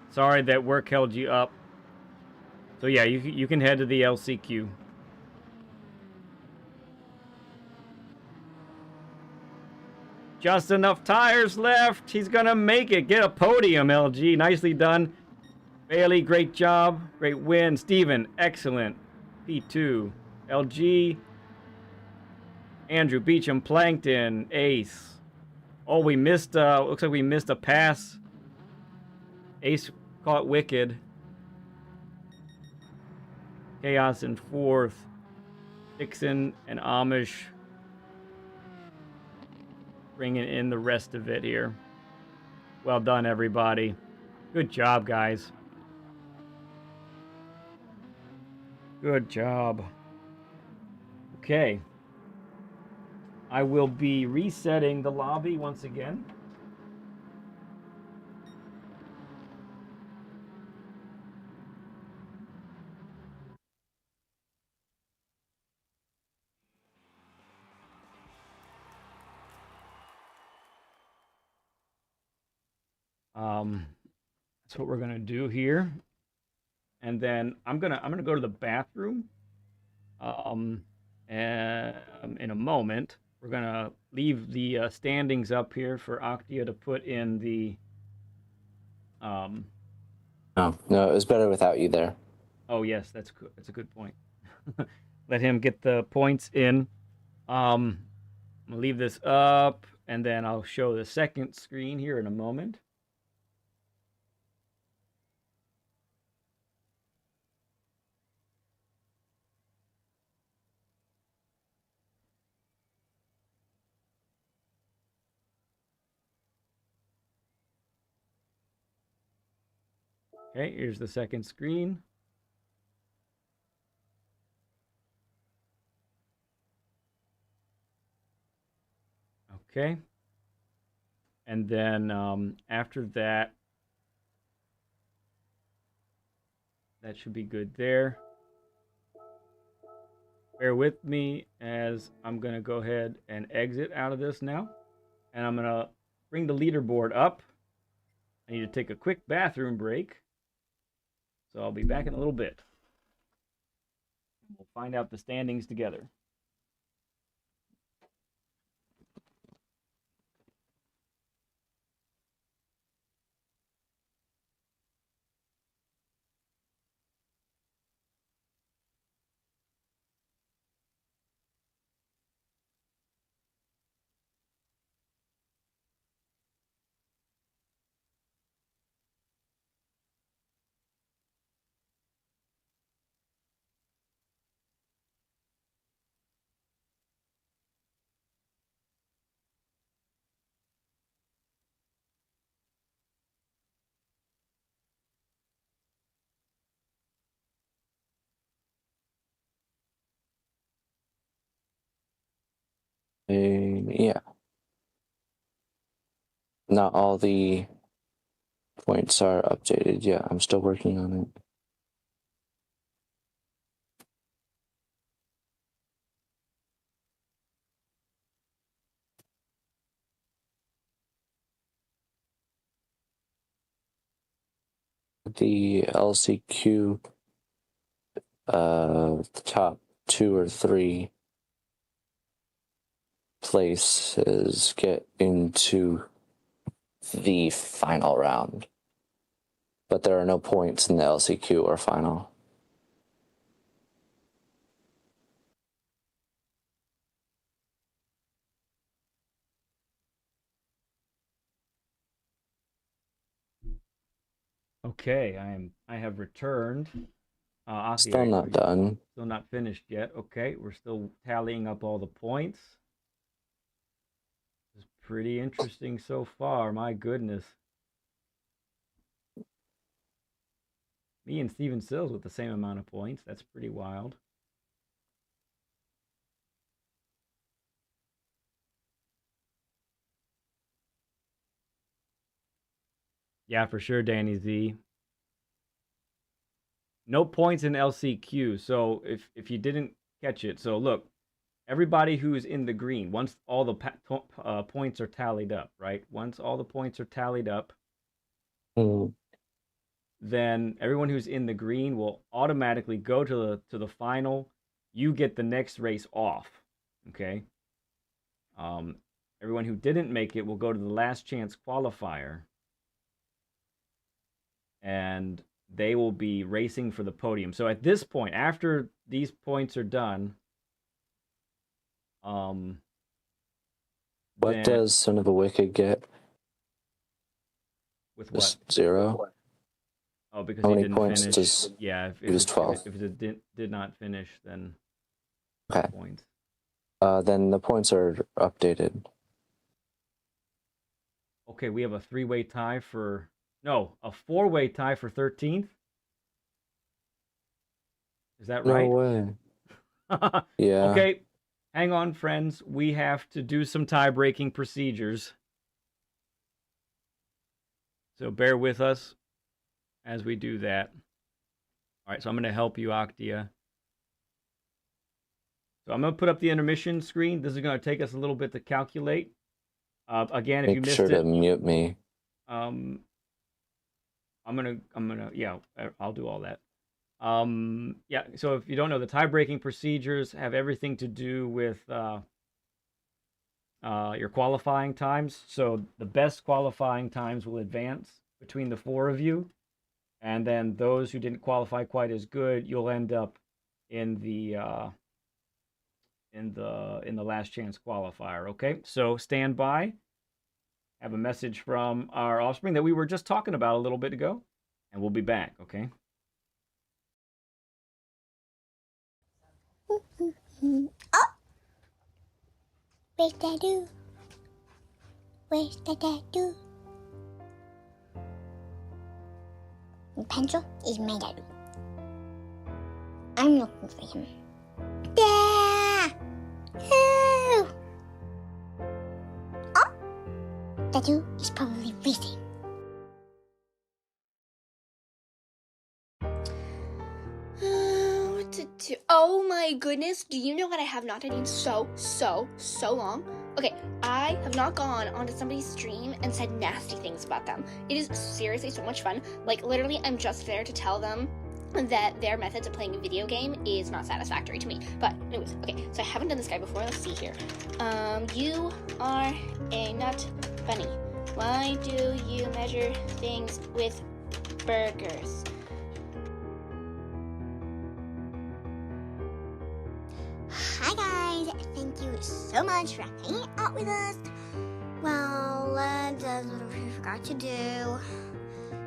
Sorry that work held you up. So yeah, you can head to the LCQ. Just enough tires left. He's gonna make it. Get a podium, LG. Nicely done. Bailey, great job. Great win. Steven, excellent. P2. LG. Andrew Beecham, Plankton, ace. Oh, we missed, looks like we missed a pass. Ace caught wicked. Chaos in fourth. Dixon and Amish bringing in the rest of it here. Well done, everybody. Good job, guys. Good job. Okay. I will be resetting the lobby once again. That's what we're gonna do here, and then I'm gonna go to the bathroom. And in a moment, we're gonna leave the standings up here for Octia to put in the. No, it was better without you there. Oh yes, that's good. That's a good point. Let him get the points in. I'm gonna leave this up, and then I'll show the second screen here in a moment. Okay, here's the second screen. Okay. And then after that, that should be good there. Bear with me as I'm going to go ahead and exit out of this now. And I'm going to bring the leaderboard up. I need to take a quick bathroom break. So I'll be back in a little bit. We'll find out the standings together. Yeah. Not all the points are updated yet. I'm still working on it. The LCQ, the top 2 or 3 places get into the final round, but there are no points in the LCQ or final. Okay, I have returned. Still not done. Still not finished yet. Okay, we're still tallying up all the points. It's pretty interesting so far. My goodness. Me and Steven Sills with the same amount of points. That's pretty wild. Yeah, for sure, Danny Z. No points in LCQ. So if you didn't catch it, so look, everybody who's in the green, once all the points are tallied up, right? Once all the points are tallied up, then everyone who's in the green will automatically go to the final. You get the next race off. Okay. Everyone who didn't make it will go to the last chance qualifier, and they will be racing for the podium. So at this point, after these points are done, what does Son of a Wicked get? With what? Just 0? Oh, because How he many didn't points finish. does Yeah, he was 12? If it did not finish, then Okay. points. Then the points are updated. Okay, we have a 3-way tie for... No, a 4-way tie for 13th? Is that right? No way. Yeah. Okay, hang on, friends. We have to do some tie-breaking procedures. So bear with us as we do that. All right, so I'm going to help you, Octia. So I'm going to put up the intermission screen. This is going to take us a little bit to calculate. Again, if you missed Make sure it, to mute me. I'm gonna, yeah, I'll do all that. Yeah. So if you don't know, the tie-breaking procedures have everything to do with your qualifying times. So the best qualifying times will advance between the 4 of you, and then those who didn't qualify quite as good, you'll end up in the last chance qualifier. Okay, so stand by. Have a message from our offspring that we were just talking about a little bit ago, and we'll be back. Okay. Oh, where's Dadu? Where's the Dadu? The pencil is my Dadu. I'm looking for him. There! Oh! Oh! Dadu is probably racing. What to do? Oh my goodness, do you know what I have not done in so long? Okay, I have not gone onto somebody's stream and said nasty things about them. It is seriously so much fun. Like, literally, I'm just there to tell them that their methods of playing a video game is not satisfactory to me. But anyways, okay, so I haven't done this guy before. Let's see here. You are a nut bunny. Why do you measure things with burgers? Hi guys, thank you so much for hanging out with us. Well, let's do what we forgot to do.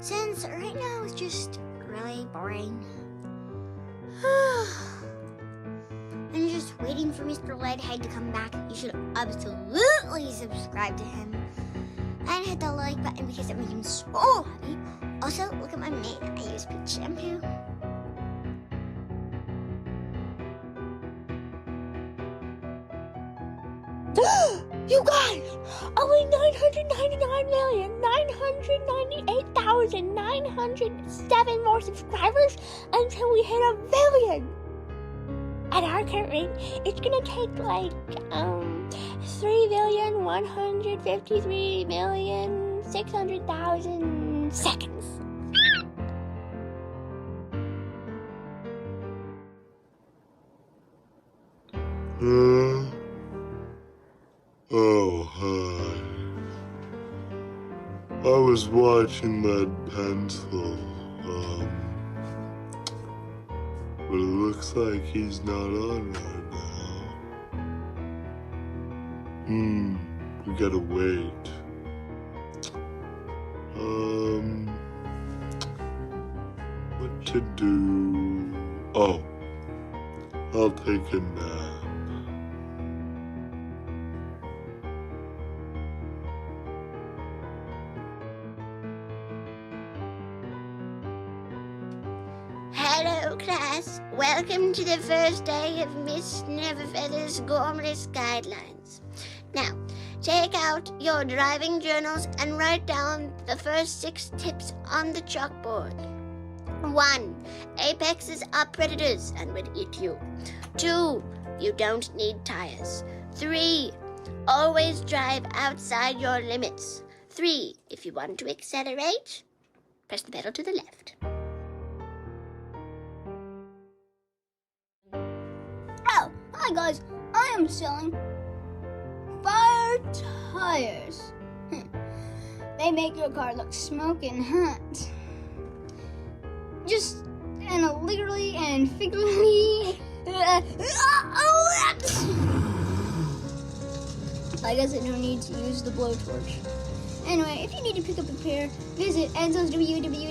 Since right now it's just really boring. I'm just waiting for Mr. Leadhead to come back. You should absolutely subscribe to him. And hit the like button because it makes him so happy. Also, look at my mane. I use peach shampoo. You guys! Only 999,998,907 more subscribers until we hit 1 billion! At our current rate, it's gonna take like 3,153,600,000 seconds. Oh, hi. I was watching that pencil, but it looks like he's not on right now. We gotta wait. What to do? Oh, I'll take a nap. Hello class, welcome to the first day of Miss Neverfeather's Gormless Guidelines. Now, take out your driving journals and write down the first 6 tips on the chalkboard. 1. Apexes are predators and will eat you. 2. You don't need tires. 3. Always drive outside your limits. 3. If you want to accelerate, press the pedal to the left. Oh, hi guys, I am selling fire tires. They make your car look smoking hot. Just literally and figuratively. I guess I don't need to use the blowtorch. Anyway, if you need to pick up a pair, visit Enzo's www,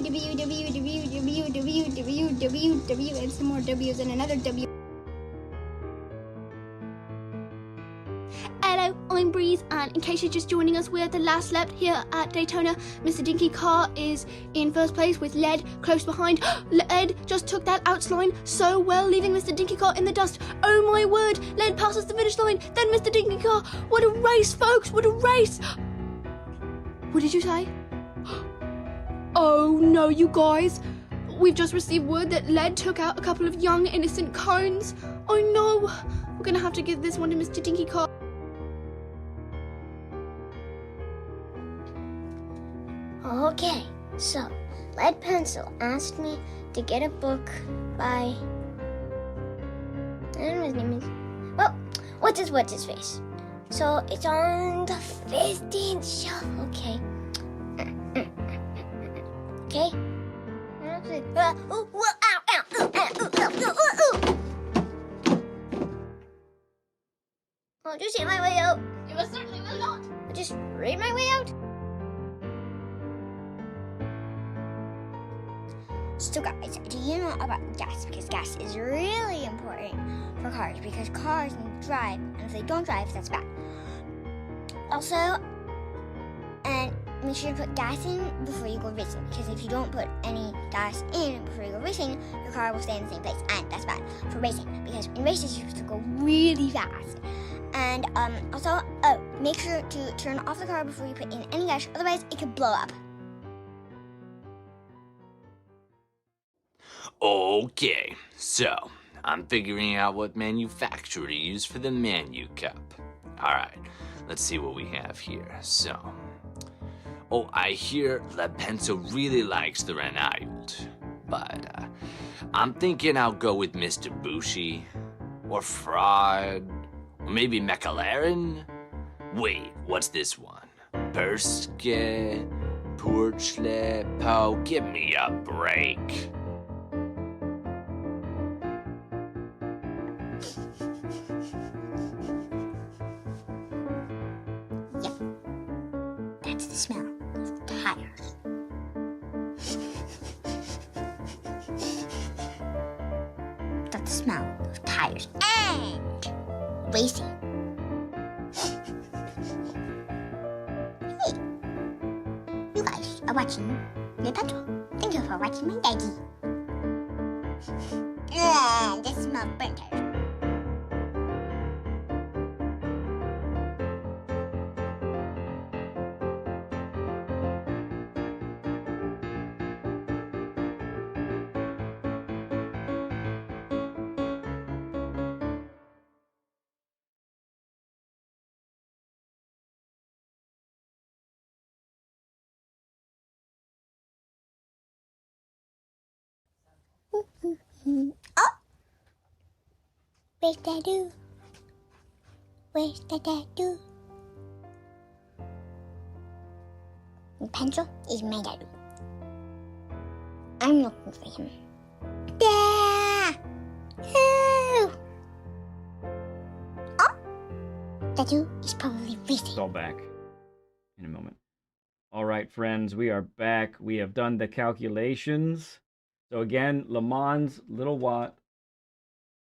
and some more W's and another W. Hello, I'm Breeze, and in case you're just joining us, we're the last lap here at Daytona. Mr. Dinky Car is in first place with Led close behind. Led just took that outline so well, leaving Mr. Dinky Car in the dust. Oh my word, Led passes the finish line, then Mr. Dinky Car. What a race, folks, what a race! What did you say? Oh no, you guys. We've just received word that Led took out a couple of young, innocent cones. Oh no, we're gonna have to give this one to Mr. Dinky Car. Okay, so Lead Pencil asked me to get a book by, I don't know what his name is. Well, what's his face? So it's on the 15th shelf. Okay. Okay. I'll just hit my way out. You must certainly will not. I'll just read my way out. So guys, do you know about gas? Because gas is really important for cars, because cars need to drive, and if they don't drive, that's bad. Also, and make sure to put gas in before you go racing, because if you don't put any gas in before you go racing, your car will stay in the same place, and that's bad for racing, because in races you have to go really fast. And also, make sure to turn off the car before you put in any gas, otherwise it could blow up. Okay, so I'm figuring out what manufacturer to use for the Manu Cup. Alright, let's see what we have here. So, I hear that Pencil really likes the Renault, but I'm thinking I'll go with Mr. Bushi, or Fraud, or maybe McLaren? Wait, what's this one? Perske, Porchle, Po, give me a break. That's the smell of tires. That's the smell of tires and racing. Hey, you guys are watching the petrol. Thank you for watching my daddy. The smell of burnt tires. Oh! Where's Dadoo? Where's the Dadoo? Pencil is my Dadoo. I'm looking for him. Dad! Oh! Dadoo is probably racing. It's all back in a moment. All right, friends, we are back. We have done the calculations. So again, Le Mans, Little Watt.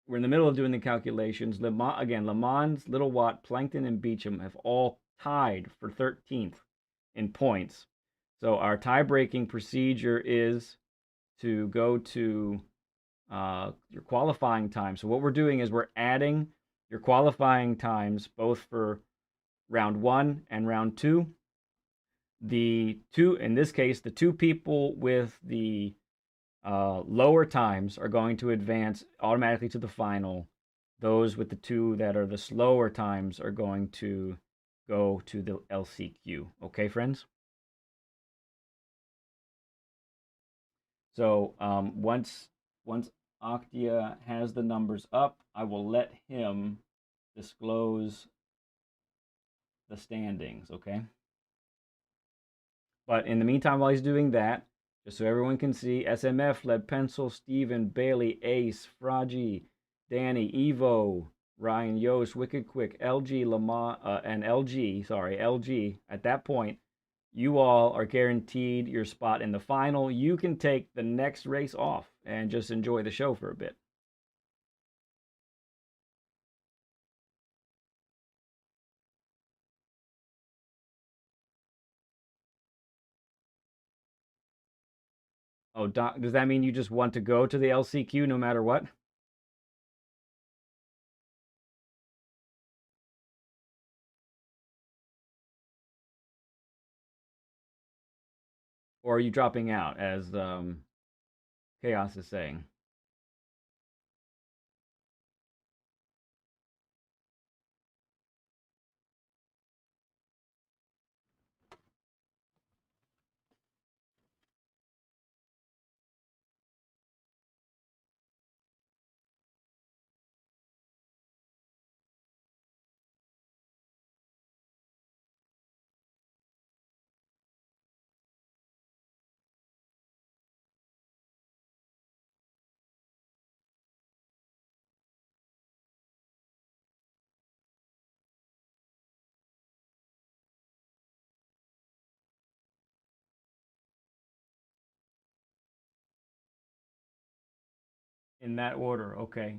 We're in the middle of doing the calculations. Le Mans, Little Watt, Plankton, and Beecham have all tied for 13th in points. So our tie-breaking procedure is to go to your qualifying time. So what we're doing is we're adding your qualifying times both for round 1 and round 2. In this case, the two people with the lower times are going to advance automatically to the final. Those with the two that are the slower times are going to go to the LCQ. Okay, friends? So once Octia has the numbers up, I will let him disclose the standings, okay? But in the meantime, while he's doing that, just so everyone can see, SMF, Lead Pencil, Steven, Bailey, Ace, Fraji, Danny, Evo, Ryan, Yost, Wicked Quick, LG, Lamont, and LG. At that point, you all are guaranteed your spot in the final. You can take the next race off and just enjoy the show for a bit. Oh, Doc, does that mean you just want to go to the LCQ no matter what? Or are you dropping out, as Chaos is saying? In that order, okay.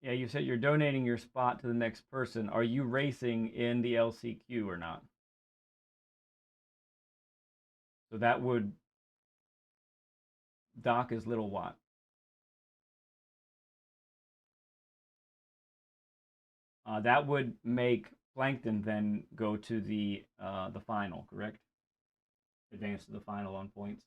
Yeah, you said you're donating your spot to the next person. Are you racing in the LCQ or not? So that would Doc is Little Watt. That would make Plankton then go to the final, correct? Advance to the final on points.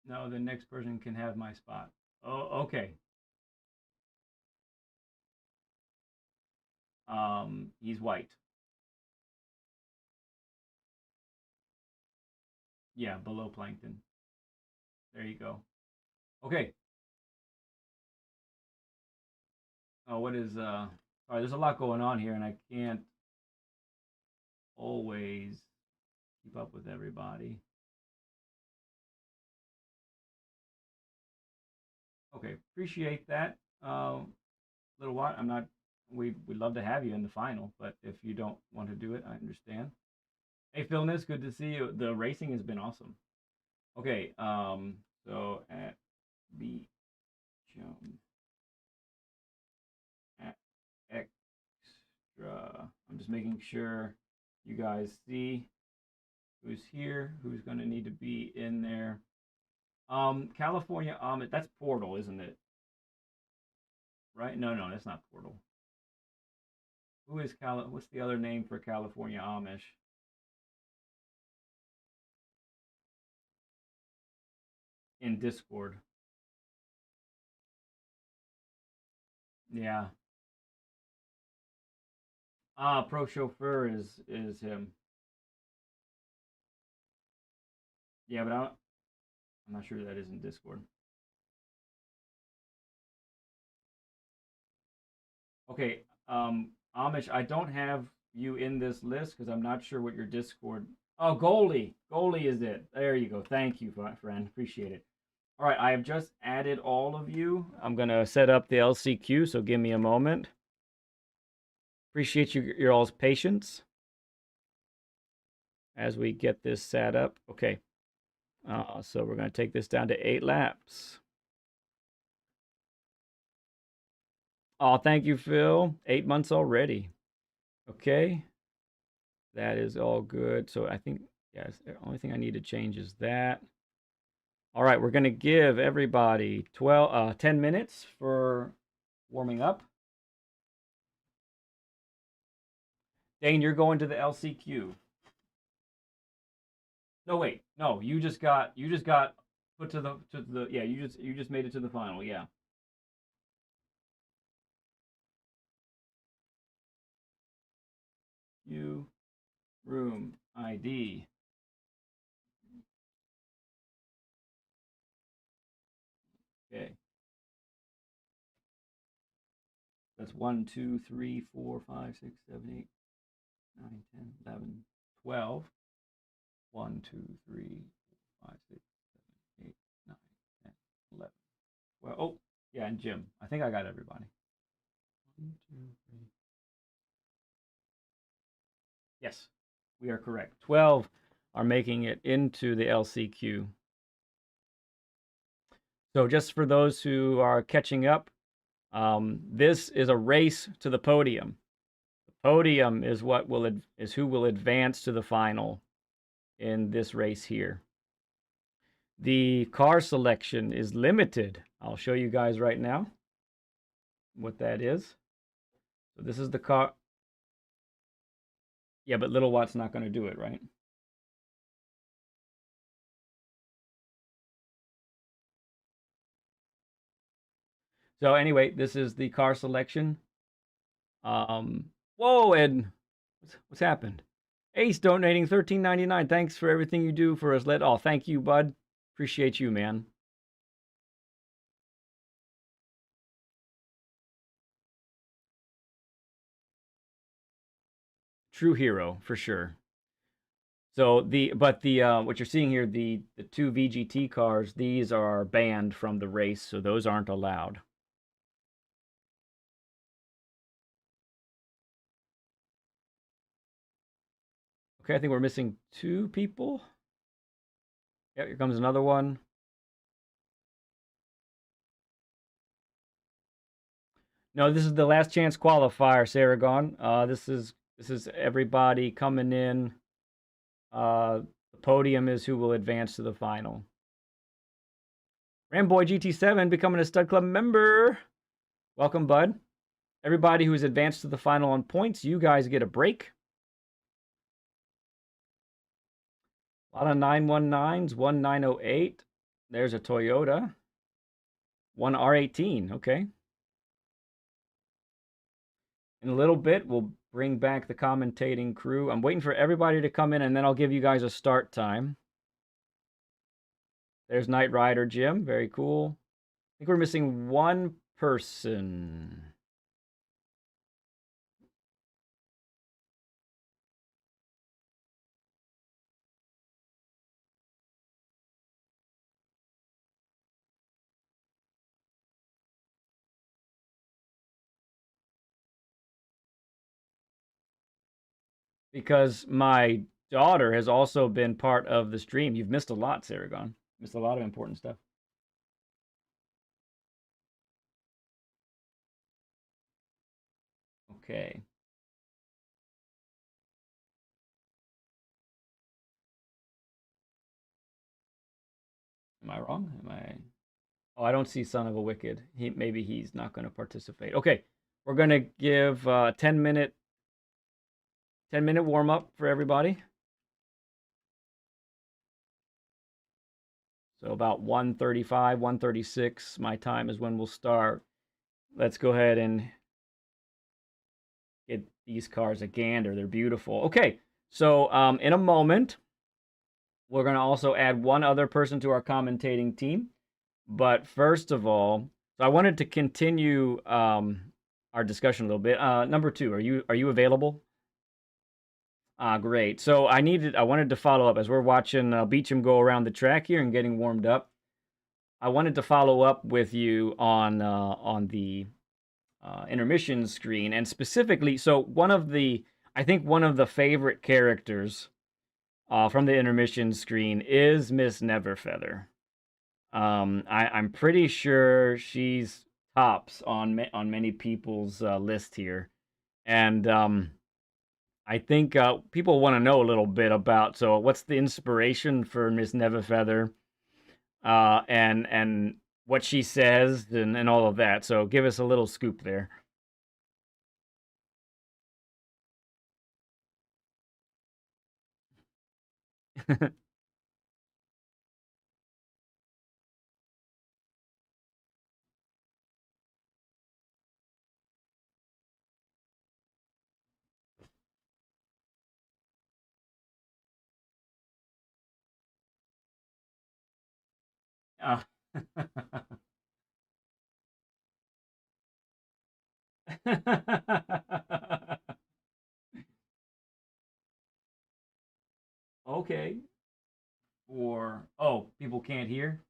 No, the next person can have my spot. Oh, okay. He's white. Yeah, below Plankton. There you go. Okay. Oh, what is all right, there's a lot going on here and I can't always keep up with everybody. Okay, appreciate that. Little Watt, I'm not we'd love to have you in the final, but if you don't want to do it, I understand. Hey Philness, good to see you. The racing has been awesome. Okay, so at B jump at extra. I'm just making sure you guys see who's here, who's gonna need to be in there. California that's Portal, isn't it? Right? No, that's not Portal. Who is what's the other name for California Amish? In Discord. Yeah. Pro Chauffeur is him. Yeah, but I'm not sure that is in Discord. Okay, Amish, I don't have you in this list because I'm not sure what your Discord. Oh, Goalie is it. There you go. Thank you, friend. Appreciate it. All right, I have just added all of you. I'm gonna set up the LCQ, so give me a moment. Appreciate your all's patience as we get this set up. Okay, so we're gonna take this down to 8 laps. Oh, thank you, Phil. 8 months already. Okay. That is all good. So I think, yes, the only thing I need to change is that. All right, we're going to give everybody 10 minutes for warming up. Dane, you're going to the LCQ. No, wait. No, you just got put to the yeah, you just made it to the final. Yeah. You room ID. Okay. That's 1, 2, 3, 4, 5, 6, 7, 8, 9, 10, 11, 12. 1, 2, 3, 4, 5, 6, 7, 8, 9, 10, 11, 12. Oh, yeah, and Jim. I think I got everybody. 1, 2, 3. Yes, we are correct. 12 are making it into the LCQ. So just for those who are catching up, this is a race to the podium. The podium is who will advance to the final in this race here. The car selection is limited. I'll show you guys right now what that is. So this is the car. Yeah, but Little Watt's not going to do it, right? So anyway, this is the car selection. Whoa, Ed, what's happened? Ace donating $13.99. Thanks for everything you do for us. Thank you, bud. Appreciate you, man. True hero for sure. So what you're seeing here, the two VGT cars, these are banned from the race, so those aren't allowed. Okay, I think we're missing 2 people. Yeah, here comes another one. No, this is the last chance qualifier, Saragon. This is everybody coming in. The podium is who will advance to the final. Ramboy GT7 becoming a Stud Club member. Welcome, bud. Everybody who's advanced to the final on points, you guys get a break. A lot of 919s, 1908. There's a Toyota. One R18, okay. In a little bit, we'll bring back the commentating crew. I'm waiting for everybody to come in, and then I'll give you guys a start time. There's Knight Rider Jim. Very cool. I think we're missing 1 person. Because my daughter has also been part of the stream. You've missed a lot, Saragon. Missed a lot of important stuff. Okay. Am I wrong? Oh, I don't see Son of a Wicked. Maybe he's not going to participate. Okay, we're going to give 10-minute warm up for everybody. So about 1:35, 1:36, my time is when we'll start. Let's go ahead and get these cars a gander. They're beautiful. Okay, so in a moment, we're going to also add one other person to our commentating team. But first of all, so I wanted to continue our discussion a little bit. Number 2, are you available? Great. So I wanted to follow up as we're watching Beecham go around the track here and getting warmed up. I wanted to follow up with you on the intermission screen, and specifically, so I think one of the favorite characters from the intermission screen is Miss Neverfeather. I'm pretty sure she's tops on many people's list here, and I think people want to know a little bit about. So, what's the inspiration for Miss Neverfeather, and what she says and all of that. So, give us a little scoop there. Uh, okay. Or people can't hear.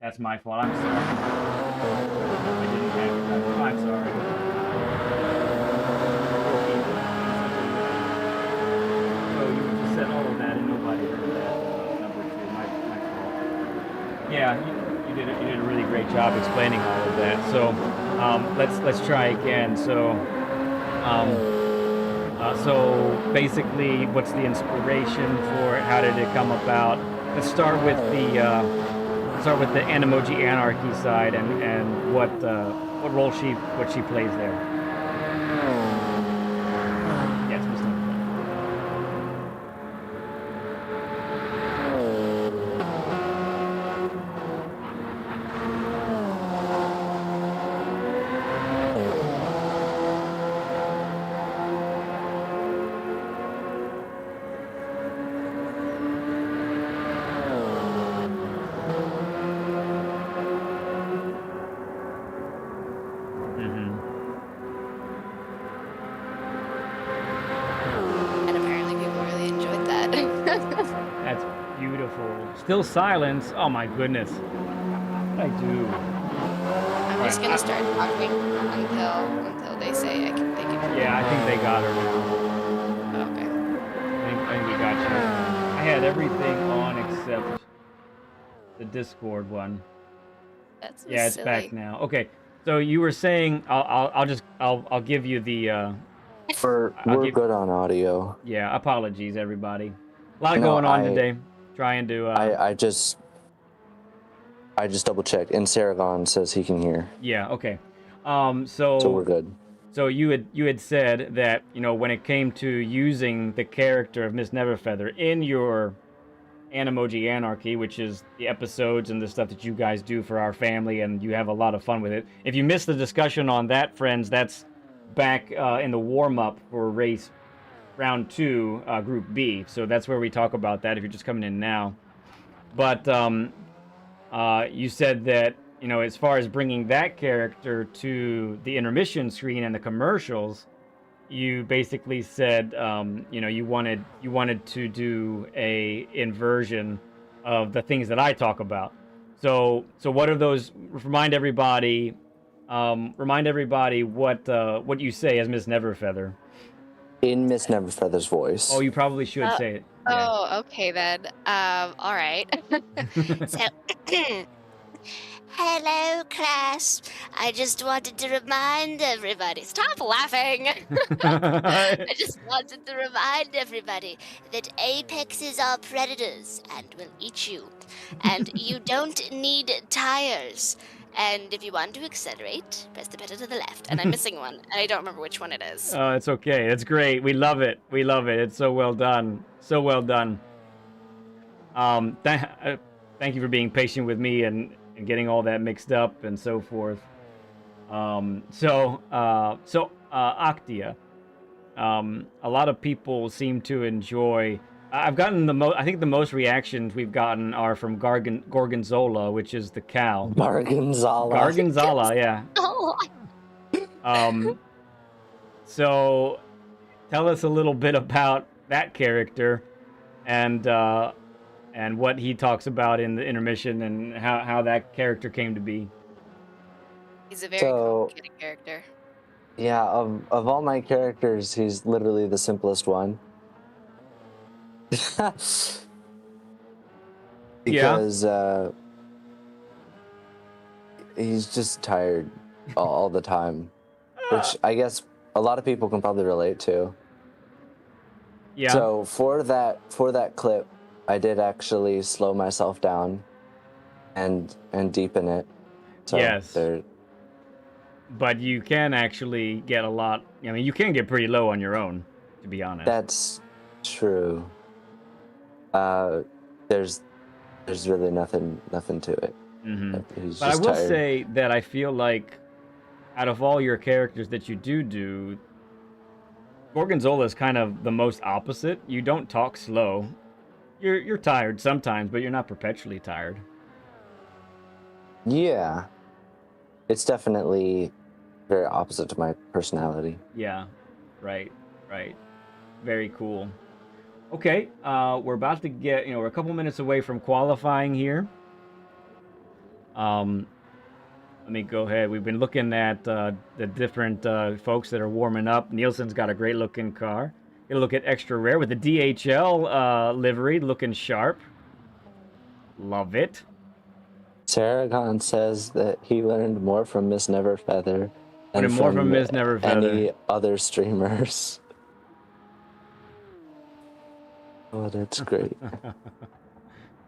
That's my fault. I'm sorry. I didn't have that. I'm sorry. So you just said all of that and nobody heard that. Number two, my fault. Yeah, you did a really great job explaining all of that. So let's try again. So basically, what's the inspiration for it? How did it come about? Let's start with the Animoji Anarchy side and what role she plays there. Yes, Miss Neverfeather. And apparently people really enjoyed that. That's beautiful. Still silence. Oh my goodness. What did I do? I'm just gonna start talking until they say they can. Yeah, I think they got her now. Okay. I think we got you. I had everything on except the Discord one. That's so Yeah, it's silly. back now. Okay, so you were saying I'll give you the. We're good on audio. Yeah, apologies everybody. A lot No, going on today. Trying to. I just double checked, and Saragon says he can hear. Yeah. Okay. So we're good. So you had said that, you know, when it came to using the character of Miss Neverfeather in your Animoji Anarchy, which is the episodes and the stuff that you guys do for our family, and you have a lot of fun with it. If you missed the discussion on that, friends, that's back in the warm-up for race round 2, Group B. So that's where we talk about that if you're just coming in now. But you said that, you know, as far as bringing that character to the intermission screen and the commercials, you basically said, you know, you wanted to do a inversion of the things that I talk about. So what are those? Remind everybody what you say as Miss Neverfeather. In Miss Neverfeather's voice. Oh, you probably should say it. Yeah. Oh, okay then. All right. So, hello, class. I just wanted to remind everybody. Stop laughing. I just wanted to remind everybody that apexes are predators and will eat you. And you don't need tires. And if you want to accelerate, press the pedal to the left. And I'm missing one. I don't remember which one it is. It's okay. It's great. We love it. We love it. It's so well done. So well done. Thank you for being patient with me and getting all that mixed up and so forth. So Actia. A lot of people seem to enjoy. I've gotten I think the most reactions we've gotten are from Gorgonzola, which is the cow. Gorgonzola, yeah. Oh, So tell us a little bit about that character and what he talks about in the intermission and how that character came to be. He's a very complicated character. Yeah, of all my characters, he's literally the simplest one. Because he's just tired. all the time, which I guess a lot of people can probably relate to. Yeah. So for that clip, I did actually slow myself down and deepen it. So Yes. there. But you can actually get a lot. I mean, you can get pretty low on your own, to be honest. That's true. There's really nothing to it. He's But I just will tired. say that I feel like out of all your characters that you do, Gorgonzola is kind of the most opposite. You don't talk slow. You're tired sometimes, but you're not perpetually tired. Yeah. It's definitely very opposite to my personality. Yeah. Right. Very cool. Okay, we're about to get, we're a couple minutes away from qualifying here. Let me go ahead. We've been looking at the different folks that are warming up. Nielsen's got a great looking car. Gonna look at Extra Rare with the DHL livery, looking sharp. Love it. Saragon says that he learned more from Miss Neverfeather than more from Miss Neverfeather. any other streamers. Oh, that's great.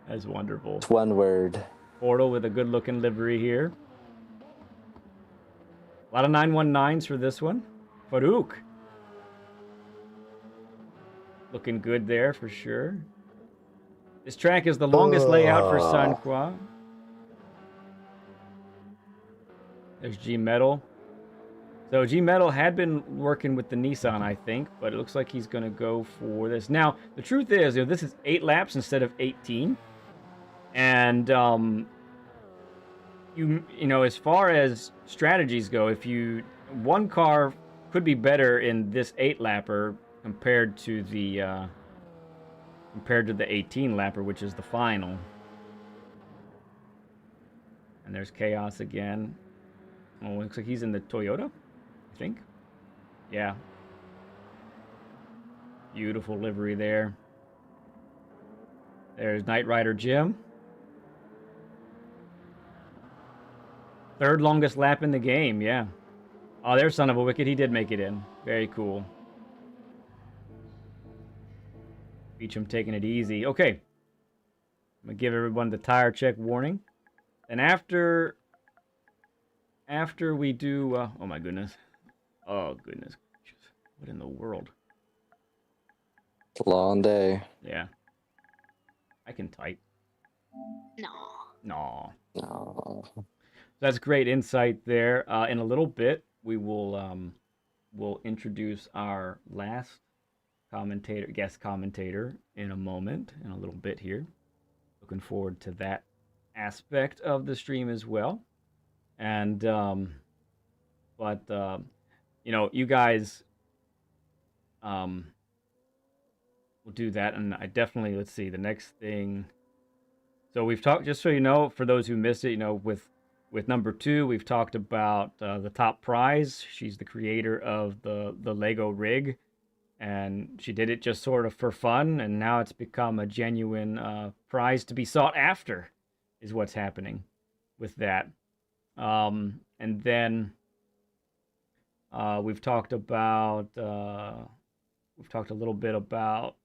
That's wonderful. It's one word. Portal with a good looking livery here. A lot of 919s for this one. Faruk. Looking good there for sure. This track is the longest layout for San Croix. There's G Metal. So G Metal had been working with the Nissan, I think, but it looks like he's going to go for this. Now, the truth is, this is 8 laps instead of 18. And as far as strategies go, one car could be better in this 8-lapper compared to the 18-lapper, which is the final. And there's Chaos again. Oh, looks like he's in the Toyota, I think. Yeah. Beautiful livery there. There's Knight Rider Jim. Third longest lap in the game, yeah. Oh, there's Son of a Wicked. He did make it in. Very cool. Beecham taking it easy. Okay. I'm going to give everyone the tire check warning. And after we do... oh, my goodness. Oh, goodness. What in the world? It's a long day. Yeah. I can type. No. That's great insight there. In a little bit, we will we'll introduce our last guest commentator in a moment, in a little bit here. Looking forward to that aspect of the stream as well. And you guys will do that, and I definitely, let's see, the next thing. So we've talked, just so you know, for those who missed it, with number 2, we've talked about the top prize. She's the creator of the Lego rig, and she did it just sort of for fun, and now it's become a genuine prize to be sought after, is what's happening with that. And then we've talked a little bit about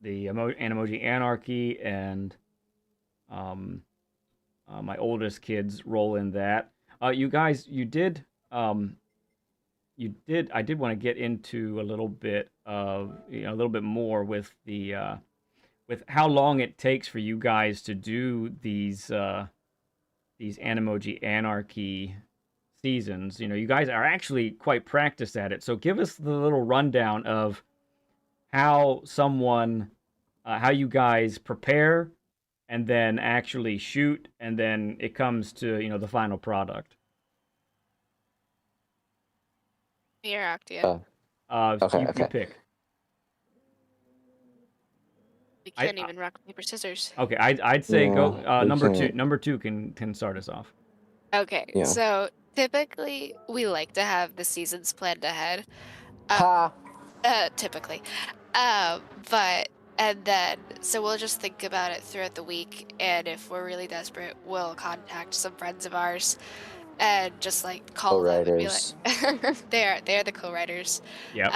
the Animoji Anarchy and my oldest kid's role in that. You guys, I did want to get into a little bit of, a little bit more with the, with how long it takes for you guys to do these Animoji Anarchy seasons. You guys are actually quite practiced at it. So give us the little rundown of how you guys prepare and then actually shoot, and then it comes to, the final product. You're Octia. You pick. We can't even rock, paper, scissors. Okay, I'd say go number 2. Number 2 can start us off. Okay, so typically we like to have the seasons planned ahead. Typically. And then, so we'll just think about it throughout the week, and if we're really desperate, we'll contact some friends of ours and just like call them and be Co-writers. like, they're the co-writers. Yep.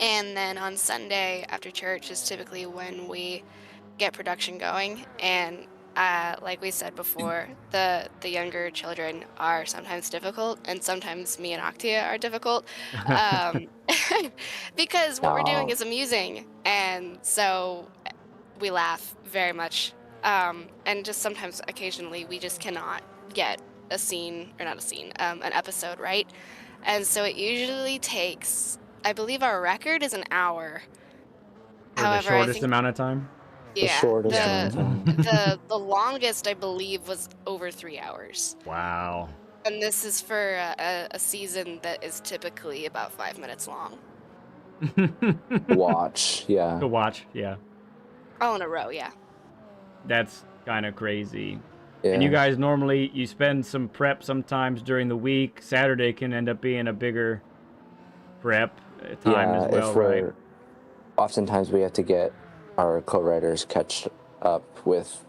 And then on Sunday after church is typically when we get production going. And like we said before, the younger children are sometimes difficult, and sometimes me and Octia are difficult, because what we're doing is amusing, and so we laugh very much. And just sometimes, occasionally, we just cannot get a scene, or not a scene, an episode right. And so it usually takes, I believe our record is an hour. For the However, I shortest think, amount of time. The shortest amount of time. the longest, I believe, was over 3 hours. Wow. And this is for a season that is typically about 5 minutes long. Watch, yeah. To watch, yeah. All in a row, yeah. That's kind of crazy. Yeah. And you guys normally, you spend some prep sometimes during the week. Saturday can end up being a bigger prep time as well, right? Oftentimes we have to get our co-writers catch up with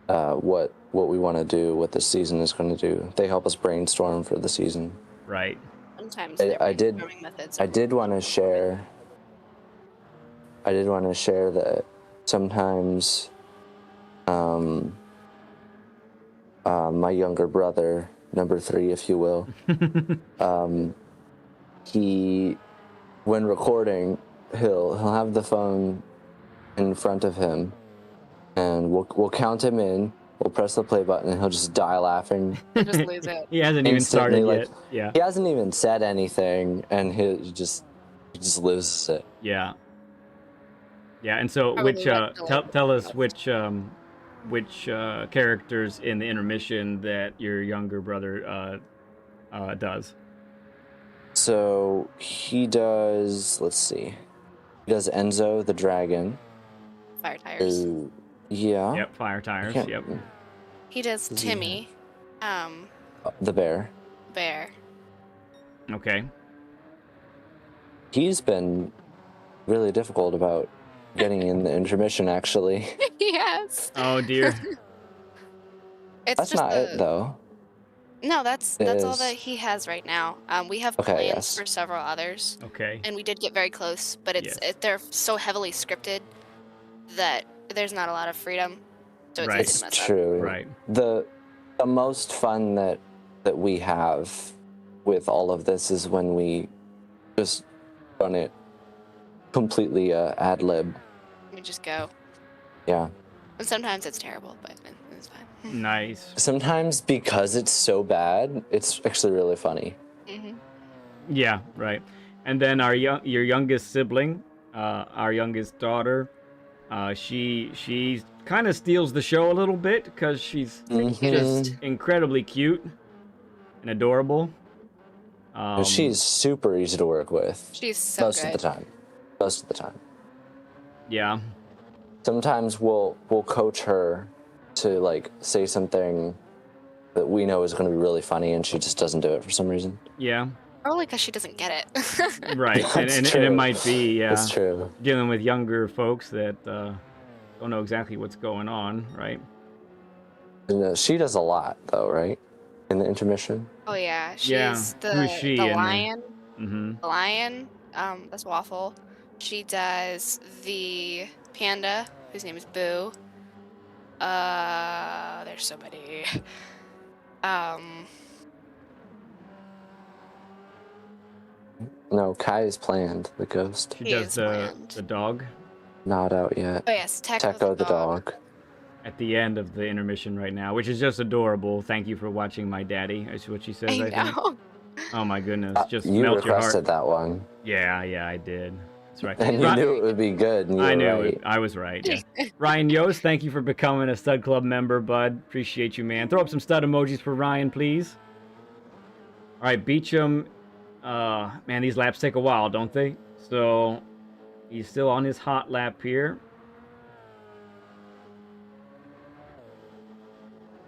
what we want to do, what the season is going to do. They help us brainstorm for the season. Right. Sometimes I did want to share that sometimes my younger brother, number 3, if you will, he, when recording, he'll have the phone in front of him, and we'll count him in. We'll press the play button, and he'll just die laughing. Just lose it. He hasn't even started yet. Yeah. He hasn't even said anything, and he just loses it. Yeah. Yeah, and so Probably which like tell us which characters in the intermission that your younger brother does. So he does. Let's see. He does Enzo the dragon. Fire tires. Yeah. Yep, fire tires. Yep. He does Timmy. The bear. Bear. Okay. He's been really difficult about getting in the intermission, actually. Yes. Oh dear. It's That's just not it, though. No, that's It all is. that he has right now. We have Okay, plans yes. for several others, Okay. and we did get very close, but Yes. they're so heavily scripted that there's not a lot of freedom. So it's Right. easy to mess up. True. Right. The most fun that we have with all of this is when we just run it completely ad lib. We just go. Yeah. And sometimes it's terrible, but it's fine. Nice. Sometimes because it's so bad, it's actually really funny. Mm-hmm. Yeah, right. And then your youngest sibling, our youngest daughter, she kind of steals the show a little bit because she's just incredibly cute and adorable. She's super easy to work with. She's so most good. Most of the time. Yeah. Sometimes we'll coach her to like say something that we know is going to be really funny, and she just doesn't do it for some reason. Yeah. Probably because she doesn't get it. Right. and it might be, yeah. That's true. Dealing with younger folks that don't know exactly what's going on, right? And, she does a lot, though, right? In the intermission. Oh yeah, she's Yeah. Who is she the in there? lion. Mm-hmm. The lion. That's Waffle. She does the panda, whose name is Boo. There's so many. No, Kai is planned. The ghost. She He does is the bland. dog Not out yet. Oh yes, Tekko the dog. at the end of the intermission right now, which is just adorable. Thank you for watching my daddy, is what she says, I think. know. Oh my goodness, just You melt your heart. requested that one, Yeah, I did. That's right. and you knew it would be good. And you I were knew right. it. I was right. Yeah. Ryan Yost, thank you for becoming a Stud Club member, bud. Appreciate you, man. Throw up some stud emojis for Ryan, please. All right, Beecham. Man, these laps take a while, don't they? So he's still on his hot lap here.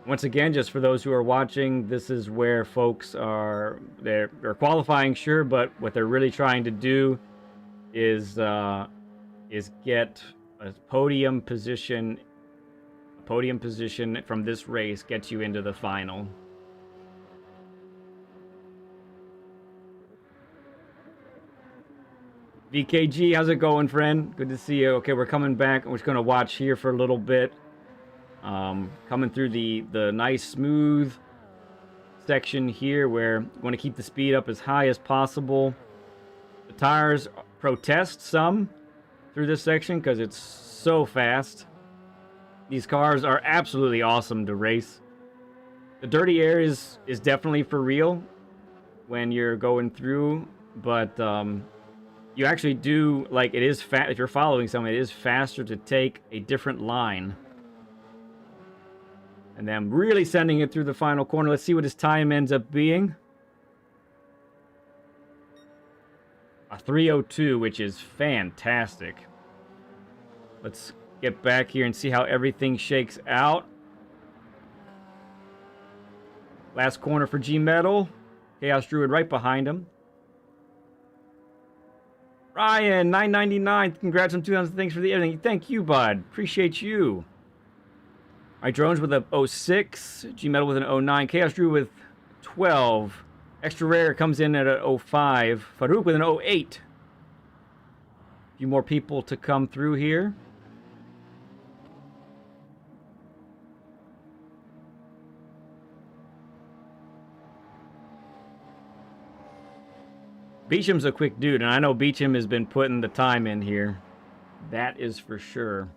Once again, just for those who are watching, this is where folks are, they're qualifying, sure, but what they're really trying to do is get a podium position. A podium position from this race gets you into the final. VKG, how's it going, friend? Good to see you. Okay, we're coming back. We're just going to watch here for a little bit. Coming through the nice, smooth section here where you want to keep the speed up as high as possible. The tires protest some through this section because it's so fast. These cars are absolutely awesome to race. The dirty air is definitely for real when you're going through, but you actually do, like, it is fast. If you're following someone, it is faster to take a different line. And then really sending it through the final corner. Let's see what his time ends up being. A 3:02, which is fantastic. Let's get back here and see how everything shakes out. Last corner for G-Metal. Chaos Druid right behind him. Ryan, 999. Congrats on 2,000. Thanks for the editing. Thank you, bud. Appreciate you. All right, Drones with a 06. G-Metal with an 09. Chaos Druid with 12. Extra Rare comes in at a 05. Faruk with an 08. A few more people to come through here. Beecham's a quick dude, and I know Beecham has been putting the time in here. That is for sure.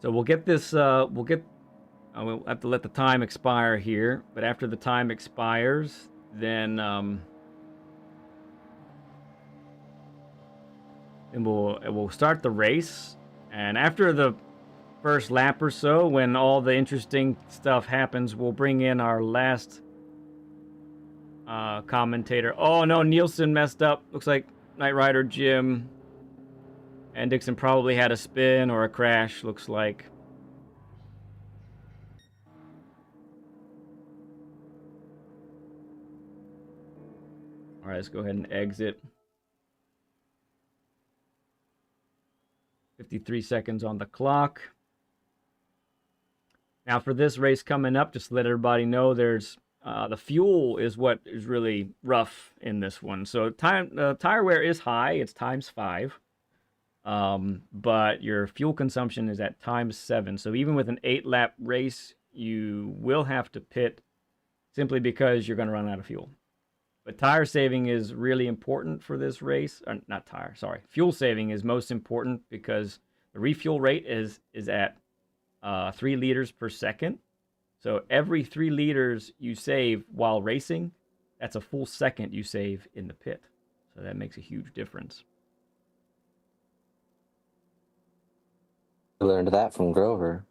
So we'll get this, we'll have to let the time expire here, but after the time expires, then we'll start the race. And after the first lap or so, when all the interesting stuff happens, we'll bring in our last commentator. Oh no, Nielsen messed up. Looks like Knight Rider Jim and Dixon probably had a spin or a crash, looks like. All right, let's go ahead and exit. 53 seconds on the clock. Now for this race coming up, just to let everybody know, there's the fuel is what is really rough in this one. So tire wear is high, it's ×5. But your fuel consumption is at ×7. So even with an 8-lap race, you will have to pit simply because you're going to run out of fuel. But tire saving is really important for this race. Or not tire, sorry. Fuel saving is most important because the refuel rate is at 3 liters per second. So every 3 liters you save while racing, that's a full second you save in the pit. So that makes a huge difference. I learned that from Grover.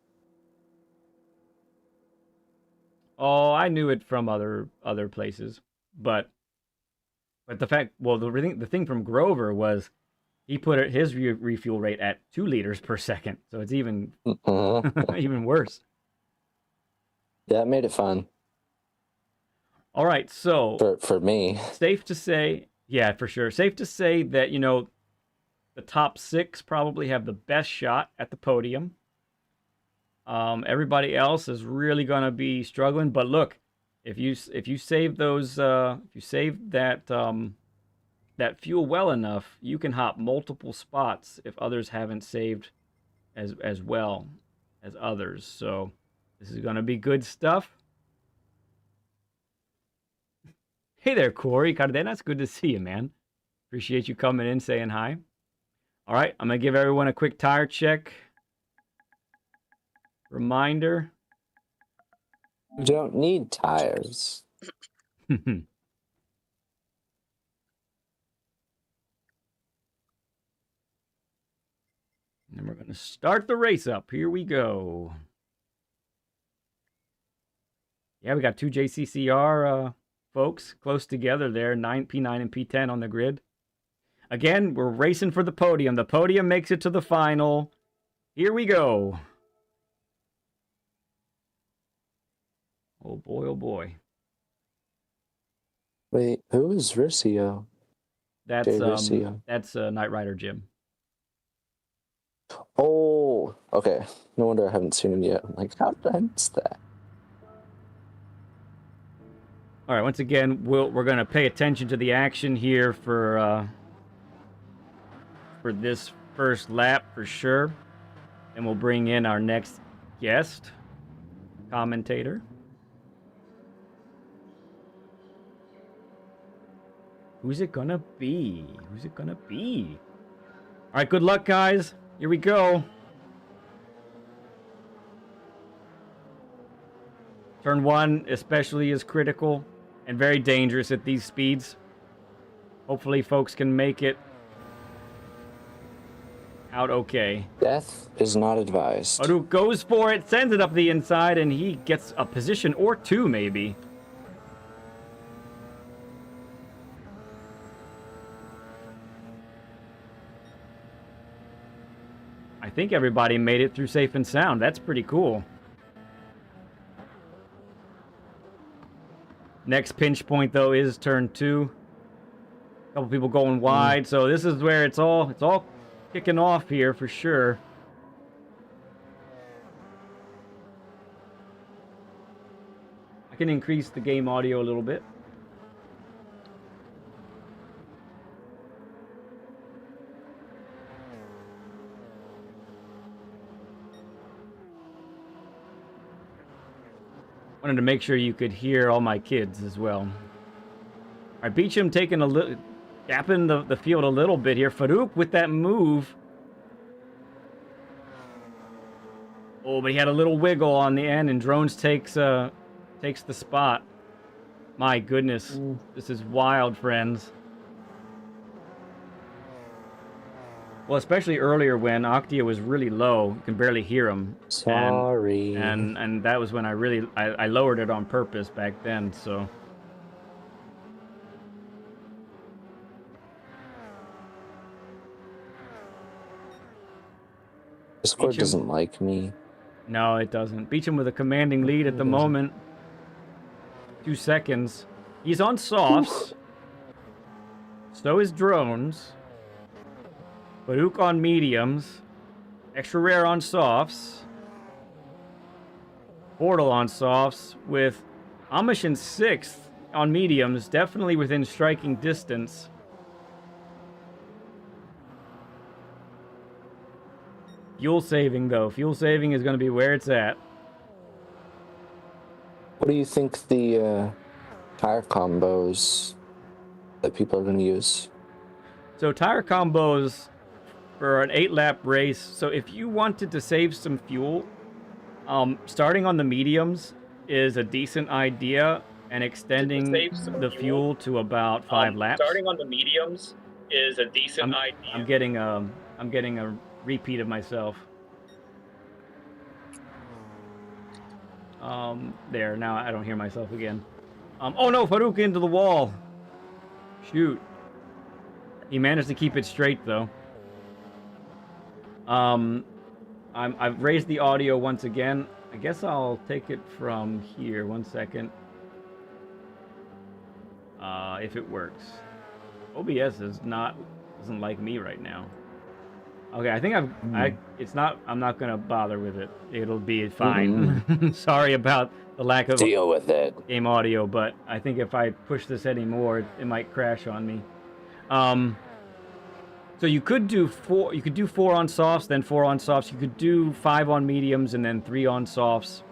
Oh, I knew it from other places, but the fact, well, the thing from Grover was he put his refuel rate at 2 liters per second, so it's even even worse. Yeah, it made it fun. All right, so for me, safe to say, yeah, for sure, safe to say that the top 6 probably have the best shot at the podium. Everybody else is really gonna be struggling. But look, if you save those, if you save that that fuel well enough, you can hop multiple spots if others haven't saved as well as others. So this is gonna be good stuff. Hey there, Corey Cardenas. Good to see you, man. Appreciate you coming in, saying hi. All right, I'm going to give everyone a quick tire check. Reminder. you don't need tires. And we're going to start the race up. Here we go. Yeah, we got 2 JCCR folks close together there, P9 and P10 on the grid. Again, we're racing for the podium. The podium makes it to the final. Here we go. Oh boy, oh boy. Wait, who is Ricio? That's Ricio. That's Knight Rider Jim. Oh, okay. No wonder I haven't seen him yet. I'm like, how did I miss that? All right, once again, we're going to pay attention to the action here for this first lap for sure. And we'll bring in our next guest, commentator. Who's it gonna be? Who's it gonna be? All right, good luck, guys. Here we go. Turn 1 especially is critical and very dangerous at these speeds. Hopefully folks can make it out okay. Death is not advised. Faruk goes for it, sends it up the inside, and he gets a position or two maybe. I think everybody made it through safe and sound. That's pretty cool. Next pinch point though is turn 2. A couple people going wide, so this is where it's all kicking off here for sure. I can increase the game audio a little bit. Wanted to make sure you could hear all my kids as well. All right, Beecham taking a little, gapping the field a little bit here. Faruk with that move. Oh, but he had a little wiggle on the end, and Drones takes the spot. My goodness, this is wild, friends. Well, especially earlier when Octia was really low, you can barely hear him. Sorry. And that was when I lowered it on purpose back then, so. Discord doesn't like me. No, it doesn't. Beecham with a commanding lead at the moment. 2 seconds. He's on softs. So is Drones. Faruk on mediums. Extra rare on softs. Portal on softs with Amish in 6th on mediums. Definitely within striking distance. Fuel saving though. Fuel saving is going to be where it's at. What do you think the tire combos that people are going to use? So tire combos for an 8-lap race. So if you wanted to save some fuel, starting on the mediums is a decent idea, and extending the fuel to about 5 laps. Starting on the mediums is a decent idea. I'm getting a repeat of myself. There, now I don't hear myself again. Oh no, Faruk into the wall. Shoot. He managed to keep it straight though. I've raised the audio once again. I guess I'll take it from here. 1 second. If it works. OBS doesn't like me right now. Okay, I think I'm not gonna bother with it. It'll be fine. Sorry about the lack of deal with it. Game audio, but I think if I push this anymore, it might crash on me. So you could do 4. You could do 4 on softs, then 4 on softs. You could do 5 on mediums and then 3 on softs.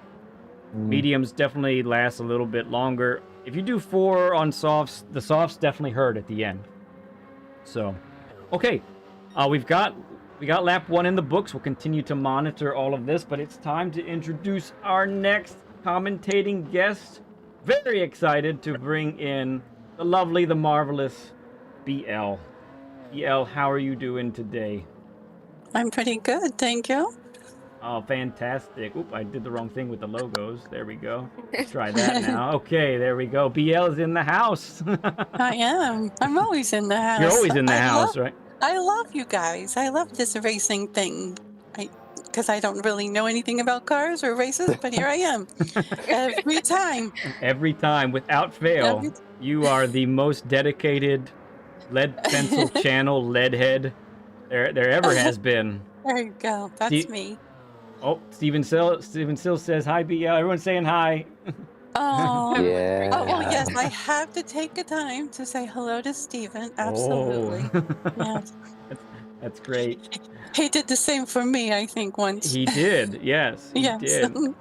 Mediums definitely last a little bit longer. If you do 4 on softs, the softs definitely hurt at the end. So, okay, we got lap 1 in the books. We'll continue to monitor all of this, but it's time to introduce our next commentating guest. Very excited to bring in the lovely, the marvelous BL. BL, how are you doing today? I'm pretty good, thank you. Oh, fantastic. Oop, I did the wrong thing with the logos. There we go. Let's try that now. Okay, there we go. BL is in the house. I am. I'm always in the house. You're always in the house, right? I love you guys. I love this racing thing. Because I don't really know anything about cars or races, but here I am. Every time. Every time, without fail. You are the most dedicated lead pencil channel leadhead there ever has been. There you go. That's me. Oh, Steven Sill says hi, BL. Everyone's saying hi. Oh, Yeah. oh, well, yes, I have to take the time to say hello to Stephen. Absolutely. Yes. That's great. He did the same for me, I think, once. He did. Yes, he Yes. did.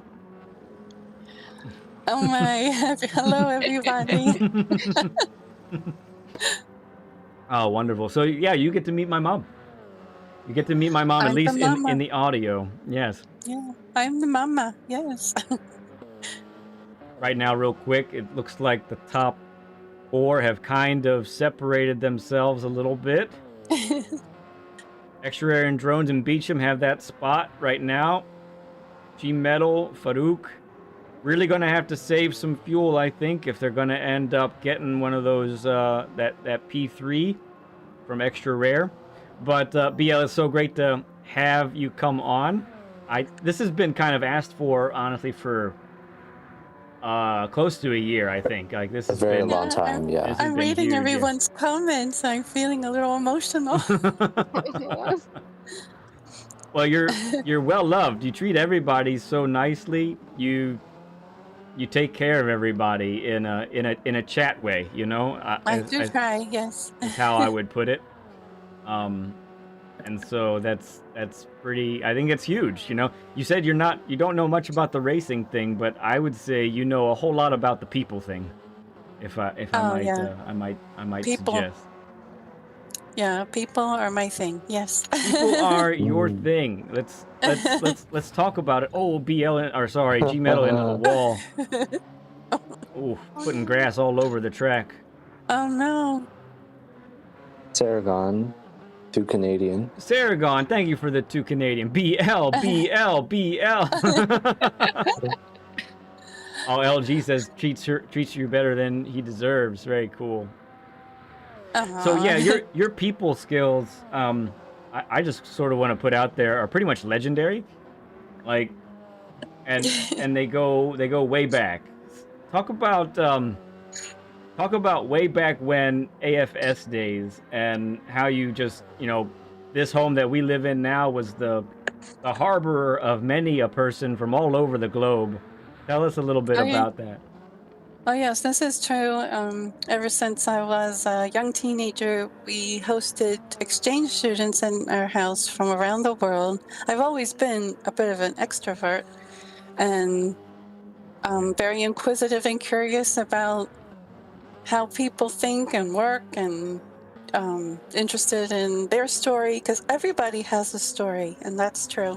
Oh my. Hello, everybody. Oh, wonderful. So yeah, you get to meet my mom. You get to meet my mom, at I'm least the mama. in the audio. Yes. Yeah, I'm the mama. Yes. Right now, real quick, it looks like the top 4 have kind of separated themselves a little bit. Extra Air and Drones and Beecham have that spot right now. G Metal, Faruk, really going to have to save some fuel, I think, if they're going to end up getting one of those, that P3 from Extra Rare. But BL, it's so great to have you come on. This has been kind of asked for, honestly, for close to a year, I think. Like, this A has very been long time, yeah. I'm reading huge, everyone's comments. I'm feeling a little emotional. Well, you're well loved. You treat everybody so nicely. You take care of everybody in a chat way. You know. I do try. Yes. Is how I would put it. And so that's pretty. I think it's huge. You know. You said you don't know much about the racing thing, but I would say you know a whole lot about the people thing. If I might people. suggest. Yeah, people are my thing. Yes. People are your thing. Let's talk about it. Oh, G Metal into the wall. Oh, putting grass all over the track. Oh no. Saragon, 2 Canadian. Saragon, thank you for the 2 Canadian. BL. Oh, LG says treats you better than he deserves. Very cool. So yeah, your people skills, I just sort of want to put out there, are pretty much legendary, like, and they go way back. Talk about way back when AFS days, and how you just, this home that we live in now was the harbor of many a person from all over the globe. Tell us a little bit about that. Oh yes, this is true. Ever since I was a young teenager, we hosted exchange students in our house from around the world. I've always been a bit of an extrovert, and very inquisitive and curious about how people think and work, and interested in their story, because everybody has a story, and that's true.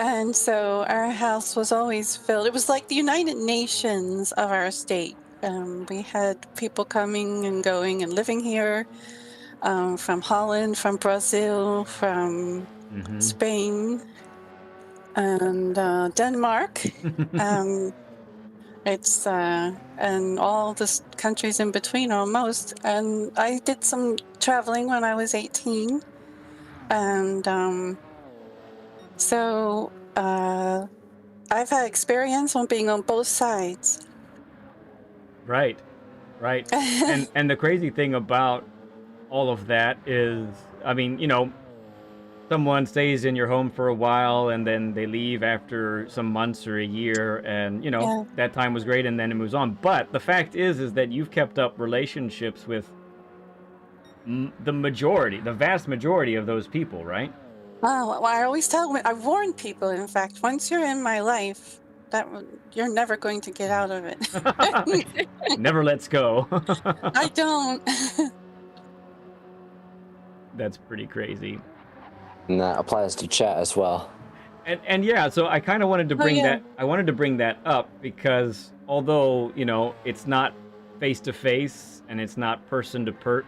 And so our house was always filled. It was like the United Nations of our state. We had people coming and going and living here, from Holland, from Brazil, from Spain, and Denmark. It's and all the countries in between almost. And I did some traveling when I was 18, and so I've had experience on being on both sides. Right. and the crazy thing about all of that is, I mean, someone stays in your home for a while and then they leave after some months or a year, and that time was great, and then it moves on. But the fact is that you've kept up relationships with the vast majority of those people, right? Well, I always tell them, I warn people, in fact, once you're in my life, you're never going to get out of it. Never lets go. I don't. That's pretty crazy. And that applies to chat as well. And yeah, so I kind of wanted to bring that up, because although, it's not face to face and it's not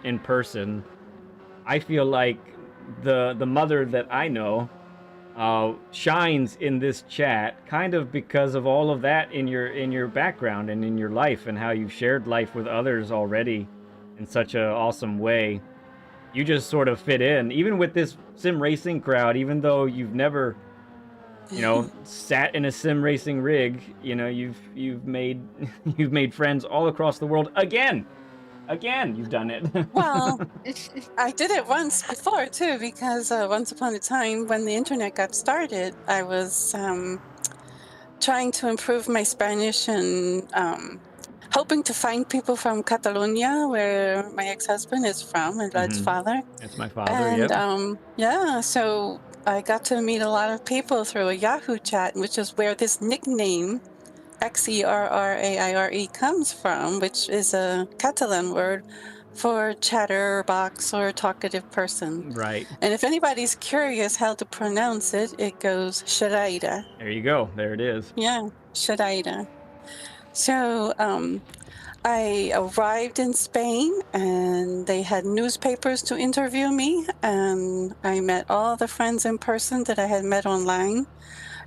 in person, I feel like the mother that I know shines in this chat, kind of because of all of that in your background and in your life, and how you've shared life with others already in such an awesome way. You just sort of fit in, even with this sim racing crowd, even though you've never, sat in a sim racing rig. You've made friends all across the world again. You've done it. Well, I did it once before too, because once upon a time when the internet got started, I was trying to improve my Spanish and hoping to find people from Catalonia, where my ex-husband is from, and Led's father. That's my father, And yep. yeah, so I got to meet a lot of people through a Yahoo chat, which is where this nickname, XERRAIRE, comes from, which is a Catalan word for chatterbox or talkative person. Right. And if anybody's curious how to pronounce it, it goes Shadaida. There you go. There it is. Yeah, Shadaida. So I arrived in Spain and they had newspapers to interview me, and I met all the friends in person that I had met online.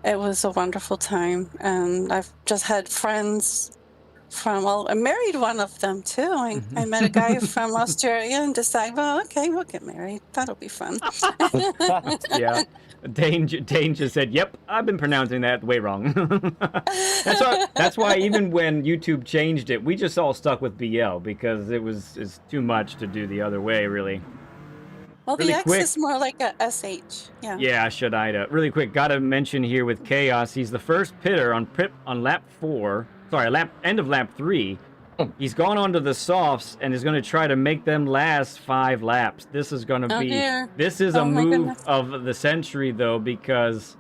It was a wonderful time, and I've just had friends from all. I married one of them too. I met a guy from Australia and decided, well, okay, we'll get married. That'll be fun. Yeah. Dane just said, yep, I've been pronouncing that way wrong. That's why even when YouTube changed it, we just all stuck with BL because it's too much to do the other way, really. Well, really the X quick. is more like a SH. Yeah. Yeah, Shadaida. Really quick, gotta mention here with Chaos, he's the first pitter on lap 4. Sorry, end of lap 3. He's gone onto the softs and is going to try to make them last 5 laps. This is going to be... Dear. This is a move of the century, though, because...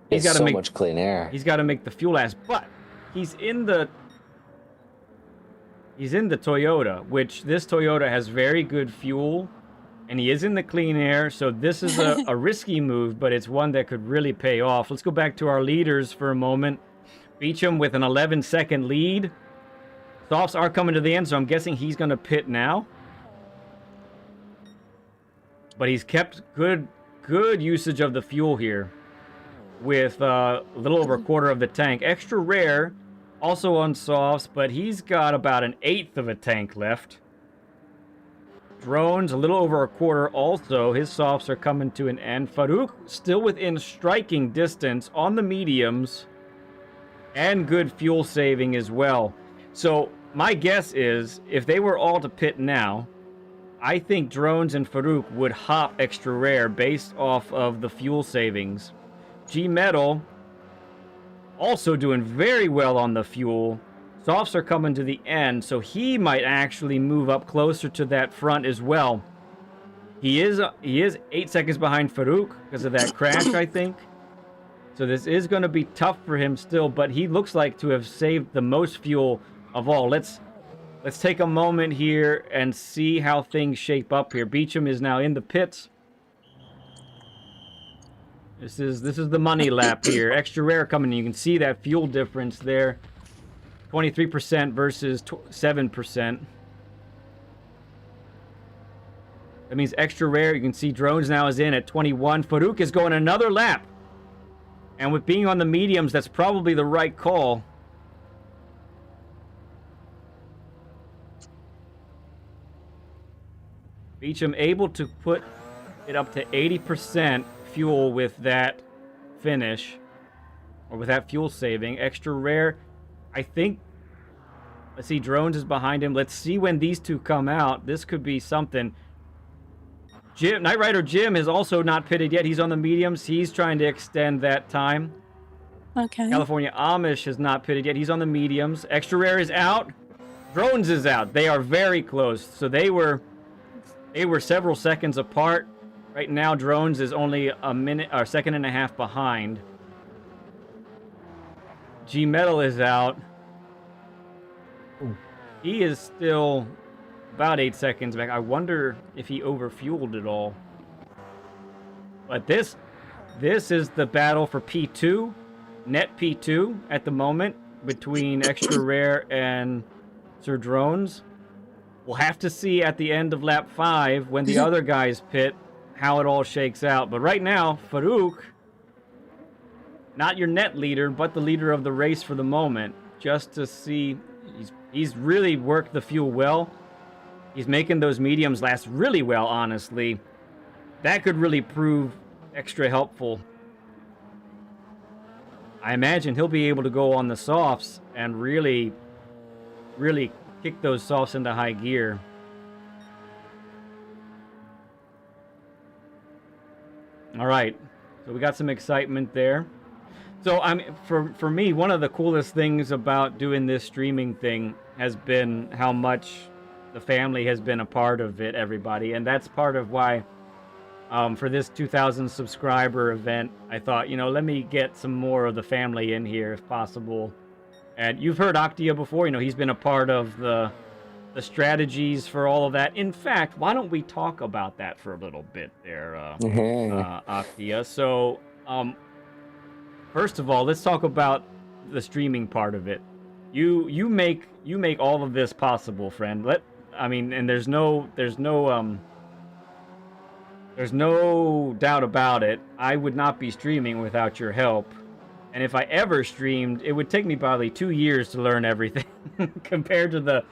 He's got to make much clean air. He's got to make the fuel last, but he's in the Toyota, which this Toyota has very good fuel, and he is in the clean air, so this is a risky move, but it's one that could really pay off. Let's go back to our leaders for a moment. Beecham with an 11-second lead. Softs are coming to the end, so I'm guessing he's going to pit now. But he's kept good usage of the fuel here with a little over a quarter of the tank. Extra rare, also on softs, but he's got about an eighth of a tank left. Drones, a little over a quarter also. His softs are coming to an end. Faruk still within striking distance on the mediums. And good fuel saving as well. So my guess is if they were all to pit now, I think Drones and Faruk would hop extra rare based off of the fuel savings. G Metal also doing very well on the fuel. Softs are coming to the end, so he might actually move up closer to that front as well. He is 8 seconds behind Faruk because of that crash, I think. So this is going to be tough for him still, but he looks like to have saved the most fuel of all. Let's take a moment here and see how things shape up here. Beecham is now in the pits. This is the money lap here. Extra rare coming in. You can see that fuel difference there. 23% versus 7%. That means extra rare. You can see Drones now is in at 21. Faruk is going another lap. And with being on the mediums, that's probably the right call. Beecham able to put it up to 80% fuel with that finish. Or with that fuel saving. Extra rare, I think... Let's see, Drones is behind him. Let's see when these two come out. This could be something. Knight Rider Jim has also not pitted yet. He's on the mediums. He's trying to extend that time. Okay. California Amish has not pitted yet. He's on the mediums. Extra rare is out. Drones is out. They are very close. So they were several seconds apart. Right now, Drones is only a minute or second and a half behind. G Metal is out. He is still about 8 seconds back. I wonder if he overfueled at all. But this is the battle for P2, net P2 at the moment between Extra Rare and Sir Drones. We'll have to see at the end of lap 5 when the other guys pit how it all shakes out. But right now, Faruk, not your net leader, but the leader of the race for the moment, just to see he's really worked the fuel well. He's making those mediums last really well, honestly. That could really prove extra helpful. I imagine he'll be able to go on the softs and really kick those softs into high gear. All right, so we got some excitement there. So I mean, for me, one of the coolest things about doing this streaming thing has been how much the family has been a part of it, everybody, and that's part of why. For this 2,000 subscriber event, I thought, let me get some more of the family in here if possible. And you've heard Octia before. He's been a part of the strategies for all of that. In fact, why don't we talk about that for a little bit there, Octia? So, first of all, let's talk about the streaming part of it. You make all of this possible, friend. And there's no doubt about it. I would not be streaming without your help. And if I ever streamed, it would take me probably 2 years to learn everything compared to the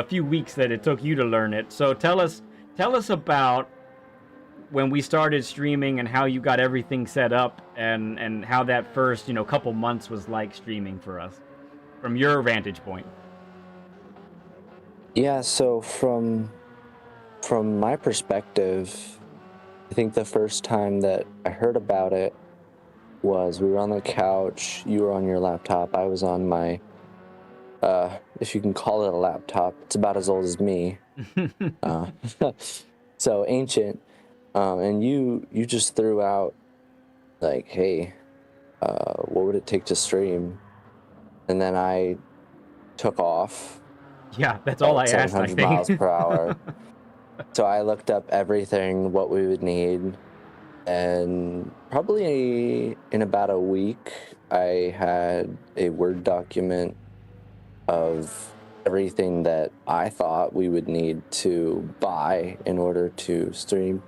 few weeks that it took you to learn it. So tell us about when we started streaming and how you got everything set up and how that first, couple months was like streaming for us from your vantage point. Yeah, so from my perspective, I think the first time that I heard about it was we were on the couch, you were on your laptop, I was on my, if you can call it a laptop, it's about as old as me. So ancient. And you just threw out, like, hey, what would it take to stream? And then I took off. Yeah, that's all I asked, I think. miles per hour. So I looked up everything, what we would need, and probably in about a week, I had a Word document of everything that I thought we would need to buy in order to stream.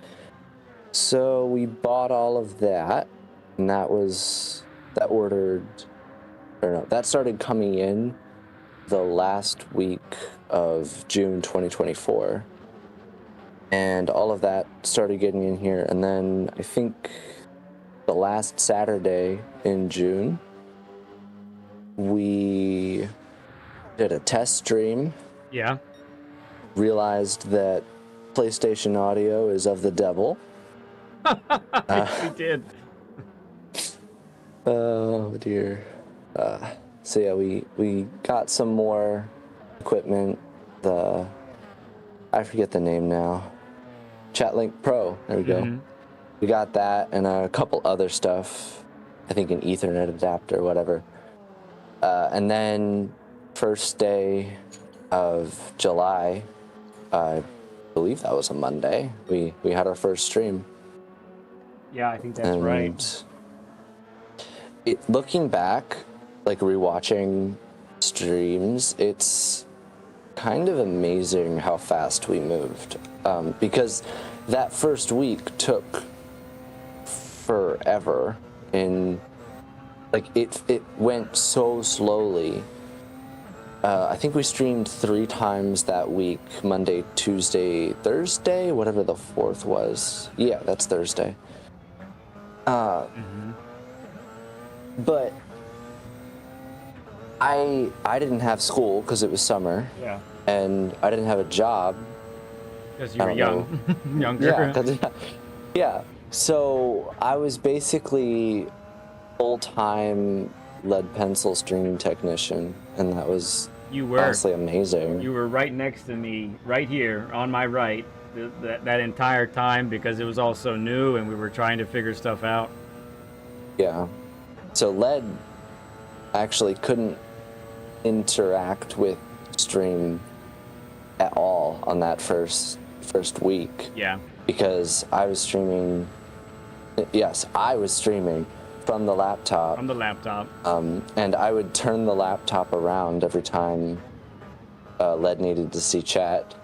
So we bought all of that, and that started coming in the last week of June 2024. And all of that started getting in here. And then I think the last Saturday in June, we did a test stream. Yeah. Realized that PlayStation audio is of the devil. We did. Oh, dear. So yeah, we got some more equipment. I forget the name now. Chatlink Pro. There we go. We got that and a couple other stuff. I think an Ethernet adapter, whatever. And then first day of July, I believe that was a Monday, we had our first stream. Yeah, I think that's right. Looking back, like rewatching streams, it's kind of amazing how fast we moved. Because that first week took forever, and like it went so slowly. I think we streamed 3 times that week: Monday, Tuesday, Thursday, whatever the 4th was. Yeah, that's Thursday. But I didn't have school because it was summer. Yeah. And I didn't have a job. Because you were young. Younger. Yeah. So I was basically full-time lead pencil streaming technician, and that was honestly amazing. You were right next to me, right here on my right, that entire time, because it was all so new and we were trying to figure stuff out. Yeah. So lead actually couldn't interact with stream at all on that first week. Yeah. Because I was streaming. Yes, I was streaming from the laptop. From the laptop. And I would turn the laptop around every time Led needed to see chat,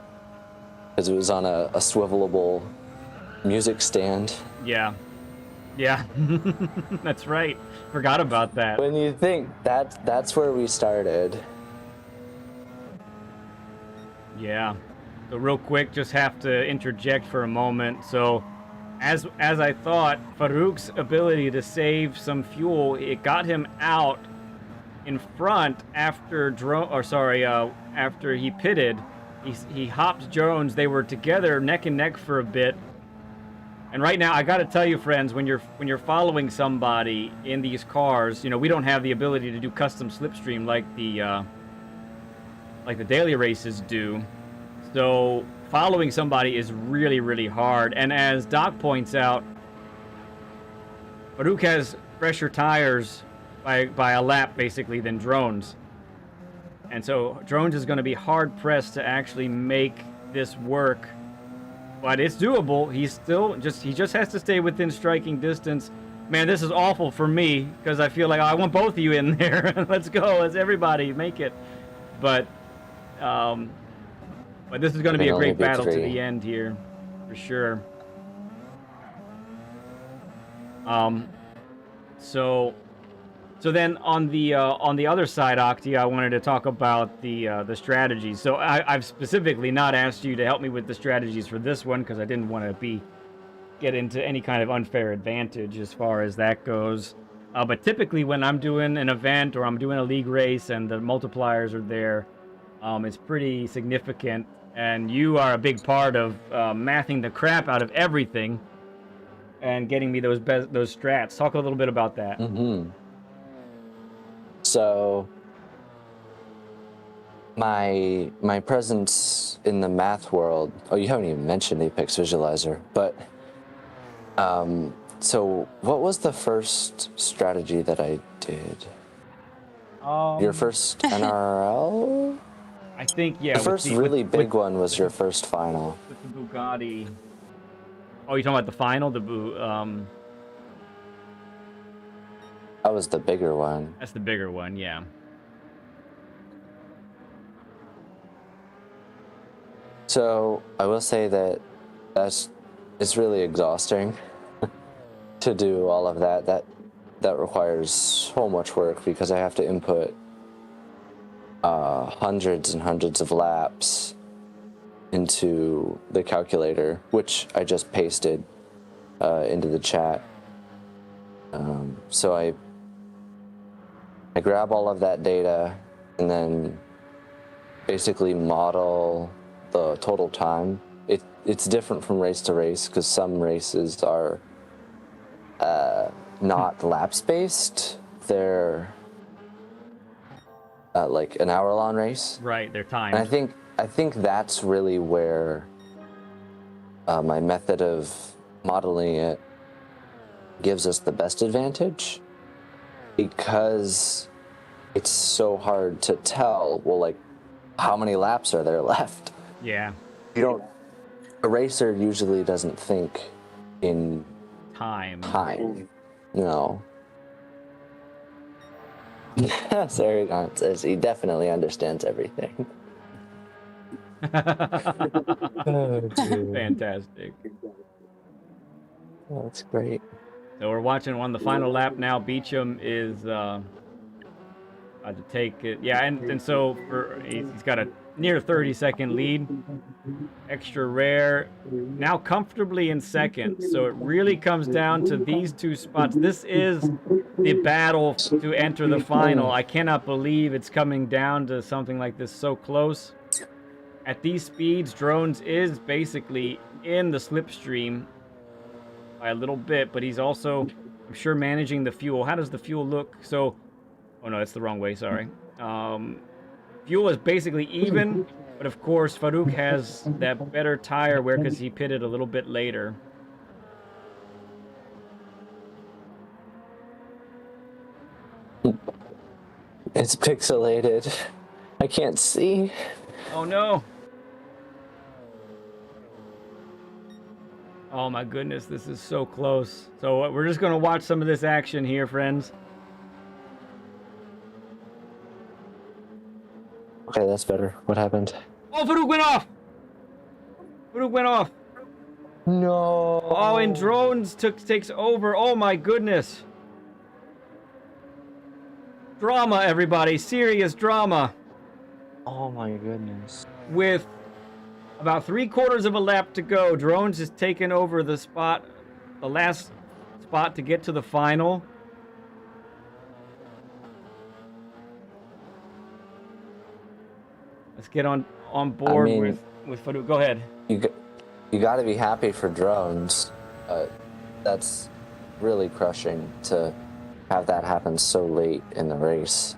because it was on a swivelable music stand. Yeah. Yeah. That's right. Forgot about that. When you think that's where we started. Yeah. So real quick, just have to interject for a moment. So as I thought, Faruk's ability to save some fuel, it got him out in front after after he pitted. He hopped Jones. They were together neck and neck for a bit. And right now, I got to tell you, friends, when you're following somebody in these cars, you know, we don't have the ability to do custom slipstream like the daily races do. So following somebody is really, really hard. And as Doc points out, Faruk has fresher tires by a lap, basically, than Drones. And so Drones is going to be hard-pressed to actually make this work. But it's doable. He just has to stay within striking distance. Man, this is awful for me because I feel like I want both of you in there. Let's go. Let's everybody make it. But this is going to be a great battle to the end here, for sure. So then on the other side, Octi, I wanted to talk about the strategies. So I've specifically not asked you to help me with the strategies for this one because I didn't want to get into any kind of unfair advantage as far as that goes. But typically when I'm doing an event or I'm doing a league race and the multipliers are there, it's pretty significant. And you are a big part of mathing the crap out of everything and getting me those strats. Talk a little bit about that. Mm-hmm. So my presence in the math world, you haven't even mentioned Apex Visualizer, but so what was the first strategy that I did? Your first NRL? I think, yeah. The first really big one was your first final. With the Bugatti. Oh, you're talking about the final? That was the bigger one. That's the bigger one, yeah. So I will say that it's really exhausting to do all of that. That requires so much work because I have to input hundreds and hundreds of laps into the calculator, which I just pasted into the chat. So I grab all of that data and then basically model the total time. It's different from race to race because some races are not laps based. They're like an hour-long race. Right, they're timed. And I think that's really where my method of modeling it gives us the best advantage, because it's so hard to tell, well, like, how many laps are there left? Yeah. A racer usually doesn't think in time. No. Sargon says he definitely understands everything. Fantastic. Oh, that's great. So we're watching on the final lap now. Beecham is about to take it. Yeah, and so he's got a near 30-second lead. Extra rare now comfortably in second. So it really comes down to these two spots. This is the battle to enter the final. I cannot believe it's coming down to something like this so close. At these speeds, Drones is basically in the slipstream by a little bit, but he's also, I'm sure, managing the fuel. How does the fuel look? So, oh no, that's the wrong way, sorry. Fuel is basically even, but of course, Faruk has that better tire wear because he pitted a little bit later. It's pixelated. I can't see. Oh no. Oh my goodness, this is so close. So we're just going to watch some of this action here, friends. Okay, that's better. What happened? Oh, Faruk went off! Faruk went off! No! Oh, and Drones takes over. Oh my goodness. Drama, everybody. Serious drama. Oh my goodness. With about 3/4 of a lap to go, Drones is taking over the last spot to get to the final. Let's get on board with Faruk. Go ahead. You got to be happy for Drones. That's really crushing to have that happen so late in the race.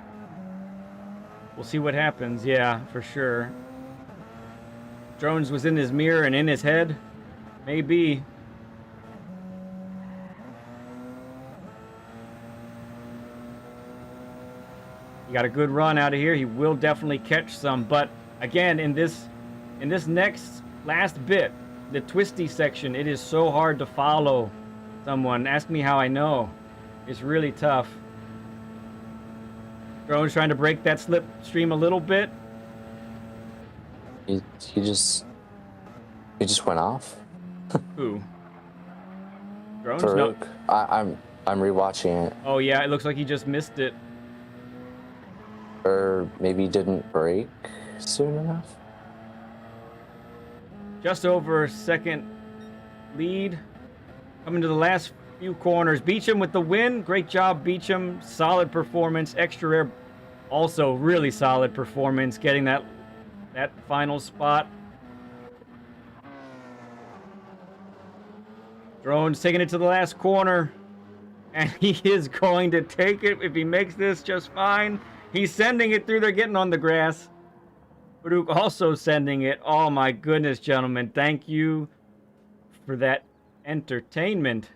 We'll see what happens. Yeah, for sure. Drones was in his mirror and in his head. Maybe. He got a good run out of here. He will definitely catch some. But again, in this next last bit, the twisty section, it is so hard to follow someone. Ask me how I know. It's really tough. Drone's trying to break that slipstream a little bit. He just went off. Who? Drones? Faruk. No. I'm rewatching it. Oh yeah, it looks like he just missed it. Or maybe didn't break soon enough. Just over a second lead. Coming to the last few corners. Beecham with the win. Great job, Beecham. Solid performance. Extra rare. Also really solid performance. Getting that final spot. Drone's taking it to the last corner. And he is going to take it if he makes this just fine. He's sending it through. They're getting on the grass. Faruk also sending it. Oh my goodness, gentlemen. Thank you for that entertainment.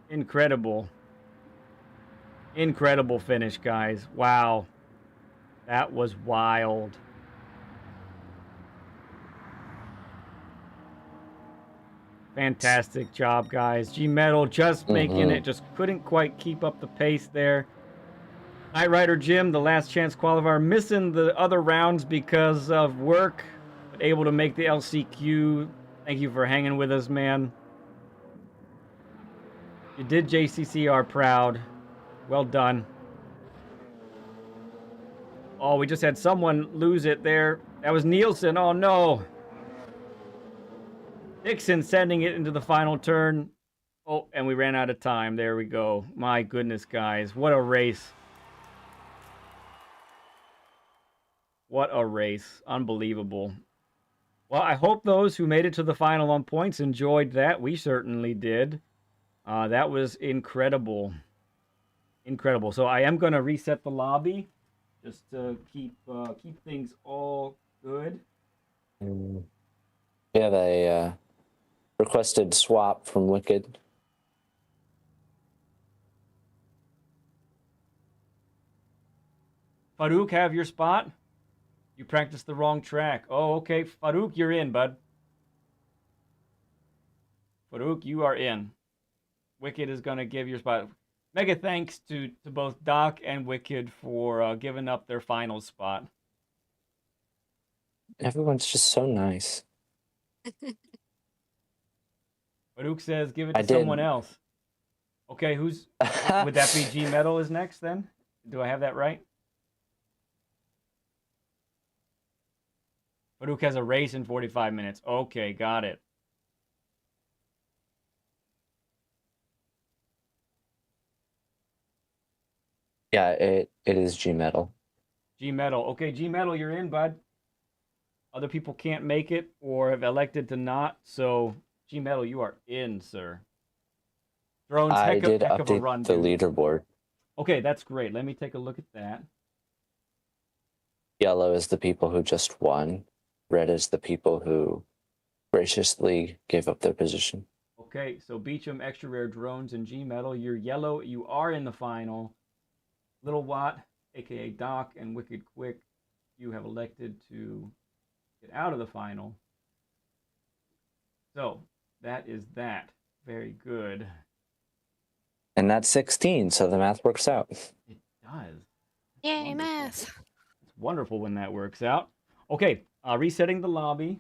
Incredible. Incredible finish, guys. Wow. That was wild. Fantastic job, guys. G-Metal just making it. Just couldn't quite keep up the pace there. Knight Rider Jim, the last chance qualifier, missing the other rounds because of work, but able to make the LCQ. Thank you for hanging with us, man. You did JCCR proud. Well done. Oh, we just had someone lose it there. That was Nielsen. Oh, no. Dixon sending it into the final turn. Oh, and we ran out of time. There we go. My goodness, guys. What a race. What a race. Unbelievable. Well, I hope those who made it to the final on points enjoyed that. We certainly did. That was incredible. Incredible. So I am going to reset the lobby just to keep things all good. We have a requested swap from Wicked. Faruk, have your spot? You practiced the wrong track. Oh, okay. Faruk, you're in, bud. Faruk, you are in. Wicked is going to give your spot. Mega thanks to both Doc and Wicked for giving up their final spot. Everyone's just so nice. Faruk says give it to someone else. Okay, who's... would that be G-Metal is next then? Do I have that right? Faruk has a race in 45 minutes. Okay, got it. Yeah, it is G-Metal. G-Metal. Okay, G-Metal, you're in, bud. Other people can't make it or have elected to not, so G-Metal, you are in, sir. Drones, heck of a run, the dude. leaderboard. Okay, that's great. Let me take a look at that. Yellow is the people who just won. Red is the people who graciously gave up their position. Okay, so Beecham, Extra Rare, Drones, and G-Metal. You're yellow. You are in the final. Little Watt, a.k.a. Doc, and Wicked Quick, you have elected to get out of the final. So, that is that. Very good. And that's 16, so the math works out. It does. Yay, Wonderful. math. It's wonderful when that works out. Okay, resetting the lobby.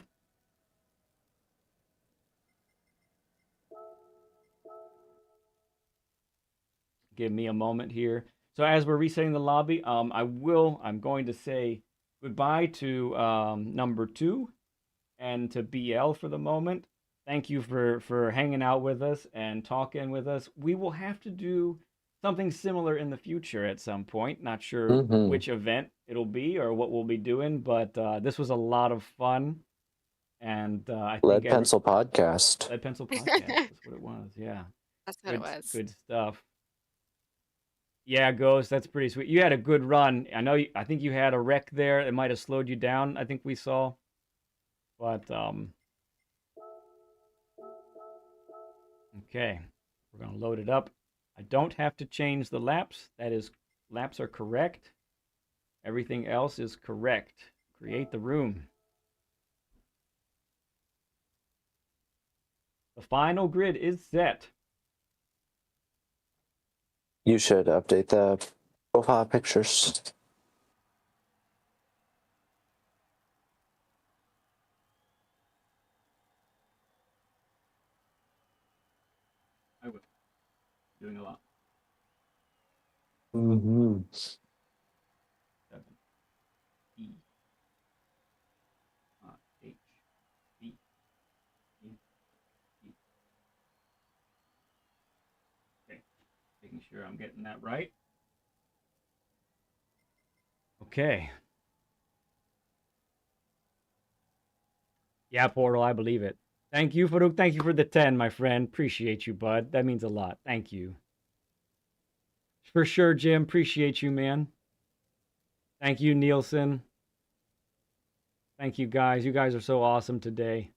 Give me a moment here. So as we're resetting the lobby, I'm going to say goodbye to number 2 and to BL for the moment. Thank you for hanging out with us and talking with us. We will have to do something similar in the future at some point. Not sure which event it'll be or what we'll be doing, but this was a lot of fun. And I Lead think Pencil Podcast. Lead Pencil Podcast. That's what it was. Yeah. That's what it was. Good stuff. Yeah, Ghost, that's pretty sweet. You had a good run. I think you had a wreck there. It might have slowed you down, I think we saw. But okay. We're going to load it up. I don't have to change the laps. Laps are correct. Everything else is correct. Create the room. The final grid is set. You should update the profile pictures. I will. Doing a lot. Mm-hmm. 7 E H B E E. Okay, making sure I'm getting that right. Okay. Yeah, Portal, I believe it. Thank you, Faruk. Thank you for the 10, my friend. Appreciate you, bud. That means a lot. Thank you. For sure, Jim. Appreciate you, man. Thank you, Nielsen. Thank you, guys. You guys are so awesome today.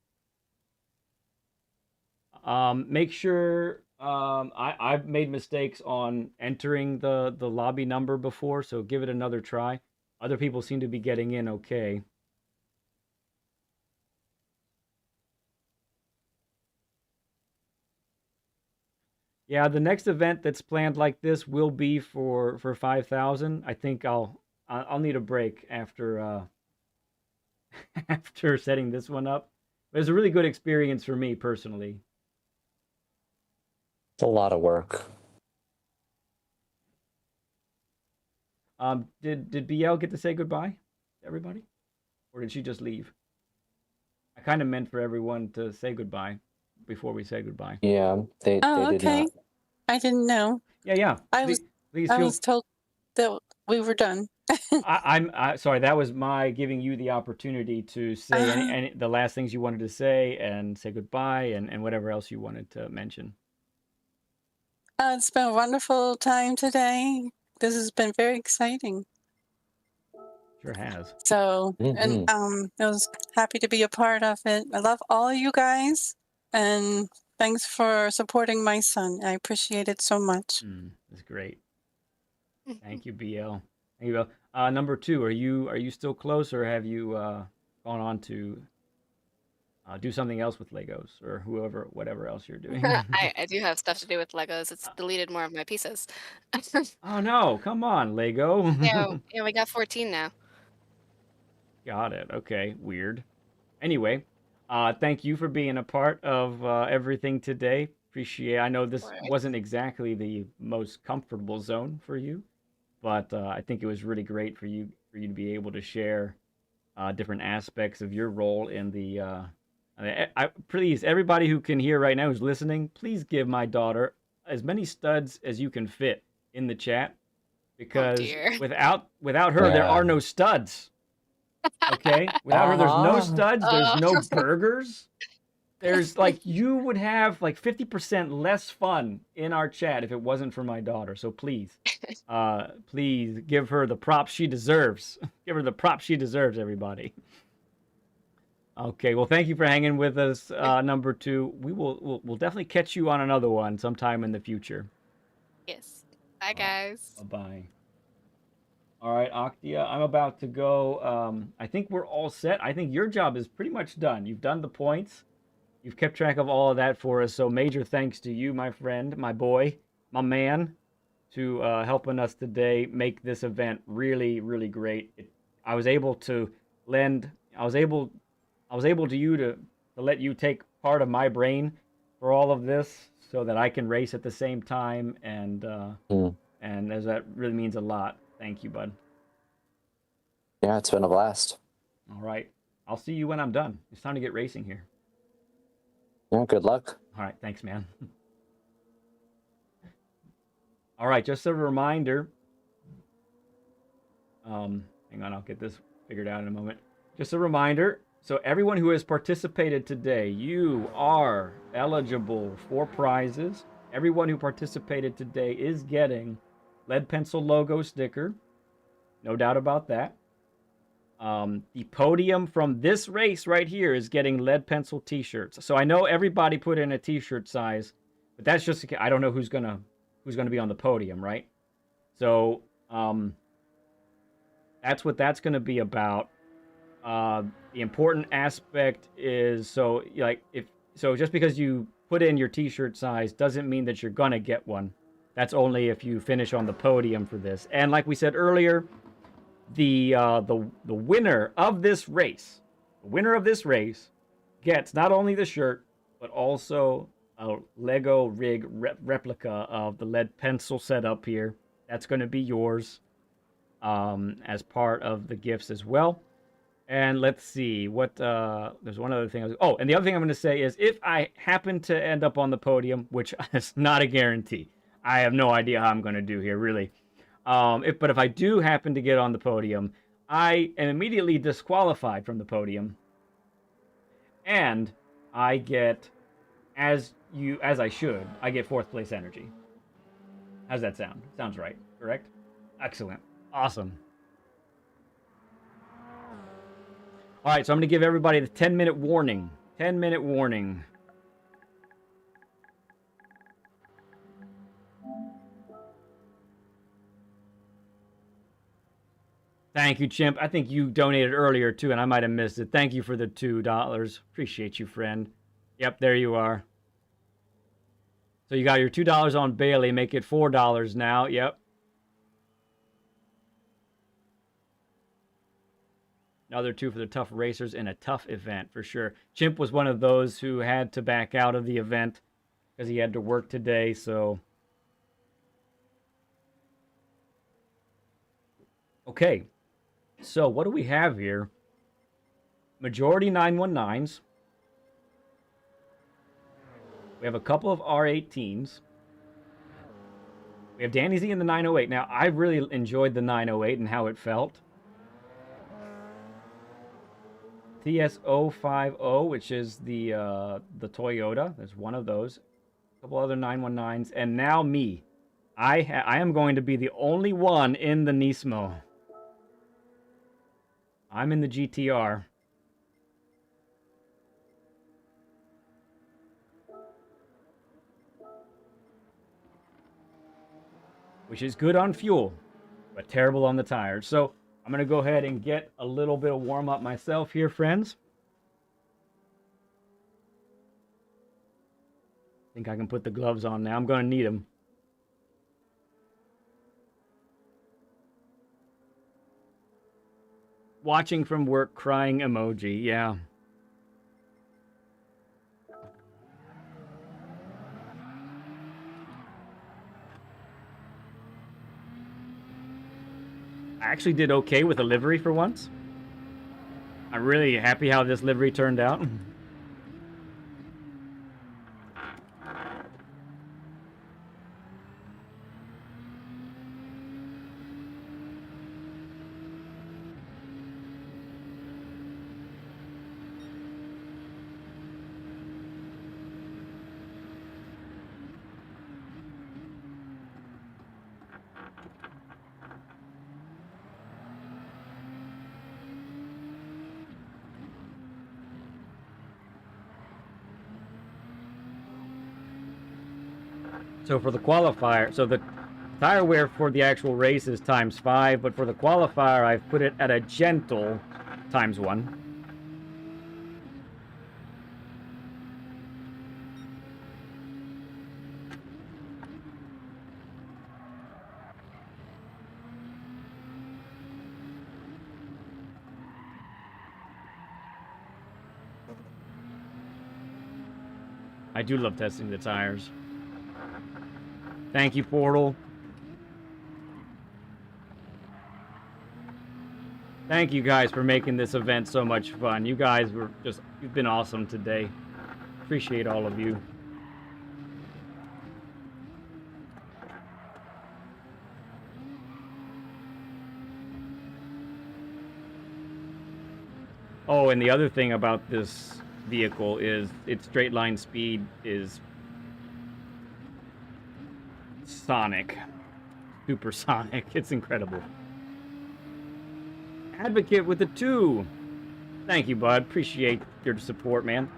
Make sure I've made mistakes on entering the lobby number before, so give it another try. Other people seem to be getting in okay. Yeah, the next event that's planned like this will be for 5,000. I think I'll need a break after after setting this one up. It was a really good experience for me personally. It's a lot of work. Did BL get to say goodbye to everybody? Or did she just leave? I kind of meant for everyone to say goodbye before we say goodbye. Yeah, they did okay. not. I didn't know. Yeah. I Please was told that we were done. I'm sorry. That was my giving you the opportunity to say any the last things you wanted to say and say goodbye and whatever else you wanted to mention. It's been a wonderful time today. This has been very exciting. Sure has. So, and I was happy to be a part of it. I love all you guys, and thanks for supporting my son. I appreciate it so much. That's great. Thank you, BL. Thank you, BL. Number 2, are you still close, or have you gone on to do something else with Legos or whatever else you're doing? I do have stuff to do with Legos. It's deleted more of my pieces. Oh no! Come on, Lego. yeah, we got 14 now. Got it. Okay, weird. Anyway, thank you for being a part of everything today. Appreciate. I know this wasn't exactly the most comfortable zone for you, but I think it was really great for you to be able to share different aspects of your role in the. Please, everybody who can hear right now who's listening, please give my daughter as many studs as you can fit in the chat, because without her, there are no studs. Okay, without her, there's no studs. There's no burgers. There's you would have 50% less fun in our chat if it wasn't for my daughter. So please, please give her the props she deserves. Give her the props she deserves, everybody. Okay, well, thank you for hanging with us, number 2. We'll definitely catch you on another one sometime in the future. Yes. Bye, guys. Bye. All right, Octia, I'm about to go. I think we're all set. I think your job is pretty much done. You've done the points. You've kept track of all of that for us. So major thanks to you, my friend, my boy, my man, to helping us today make this event really, really great. I was able to let you take part of my brain for all of this so that I can race at the same time, and as that really means a lot. Thank you, bud. Yeah, it's been a blast. All right. I'll see you when I'm done. It's time to get racing here. Yeah, good luck. All right. Thanks, man. All right. Just a reminder. Hang on. I'll get this figured out in a moment. Just a reminder. So everyone who has participated today, you are eligible for prizes. Everyone who participated today is getting lead pencil logo sticker. No doubt about that. The podium from this race right here is getting lead pencil t-shirts. So I know everybody put in a t-shirt size, but that's just, I don't know who's gonna be on the podium, right? So that's what that's gonna be about. The important aspect is, so just because you put in your t-shirt size doesn't mean that you're gonna get one. That's only if you finish on the podium for this. And like we said earlier, the winner of this race, gets not only the shirt but also a Lego rig replica of the lead pencil setup here. That's going to be yours as part of the gifts as well. And let's see what there's one other thing. And the other thing I'm going to say is, if I happen to end up on the podium, which is not a guarantee, I have no idea how I'm going to do here, really. But if I do happen to get on the podium, I am immediately disqualified from the podium, and I get, as I should, I get 4th place energy. How's that sound? Sounds right, correct? Excellent, awesome. All right, so I'm going to give everybody the 10-minute warning. 10-minute warning. Thank you, Chimp. I think you donated earlier, too, and I might have missed it. Thank you for the $2. Appreciate you, friend. Yep, there you are. So you got your $2 on Bailey. Make it $4 now. Yep. Another 2 for the tough racers in a tough event, for sure. Chimp was one of those who had to back out of the event because he had to work today, so... Okay. So what do we have here? Majority 919s. We have a couple of R18s. We have Danny Z in the 908. Now, I really enjoyed the 908 and how it felt. TS050, which is the Toyota. There's one of those. A couple other 919s. And now me. I am going to be the only one in the Nismo. I'm in the GTR. Which is good on fuel, but terrible on the tires. So I'm going to go ahead and get a little bit of warm up myself here, friends. I think I can put the gloves on now. I'm going to need them. Watching from work, crying emoji. Yeah. I actually did okay with the livery for once. I'm really happy how this livery turned out. So for the qualifier, so the tire wear for the actual race is ×5, but for the qualifier, I've put it at a gentle ×1. I do love testing the tires. Thank you, Portal. Thank you guys for making this event so much fun. You guys were just, you've been awesome today. Appreciate all of you. Oh, and the other thing about this vehicle is its straight line speed is sonic. Supersonic. It's incredible. Advocate with the 2. Thank you, bud. Appreciate your support, man.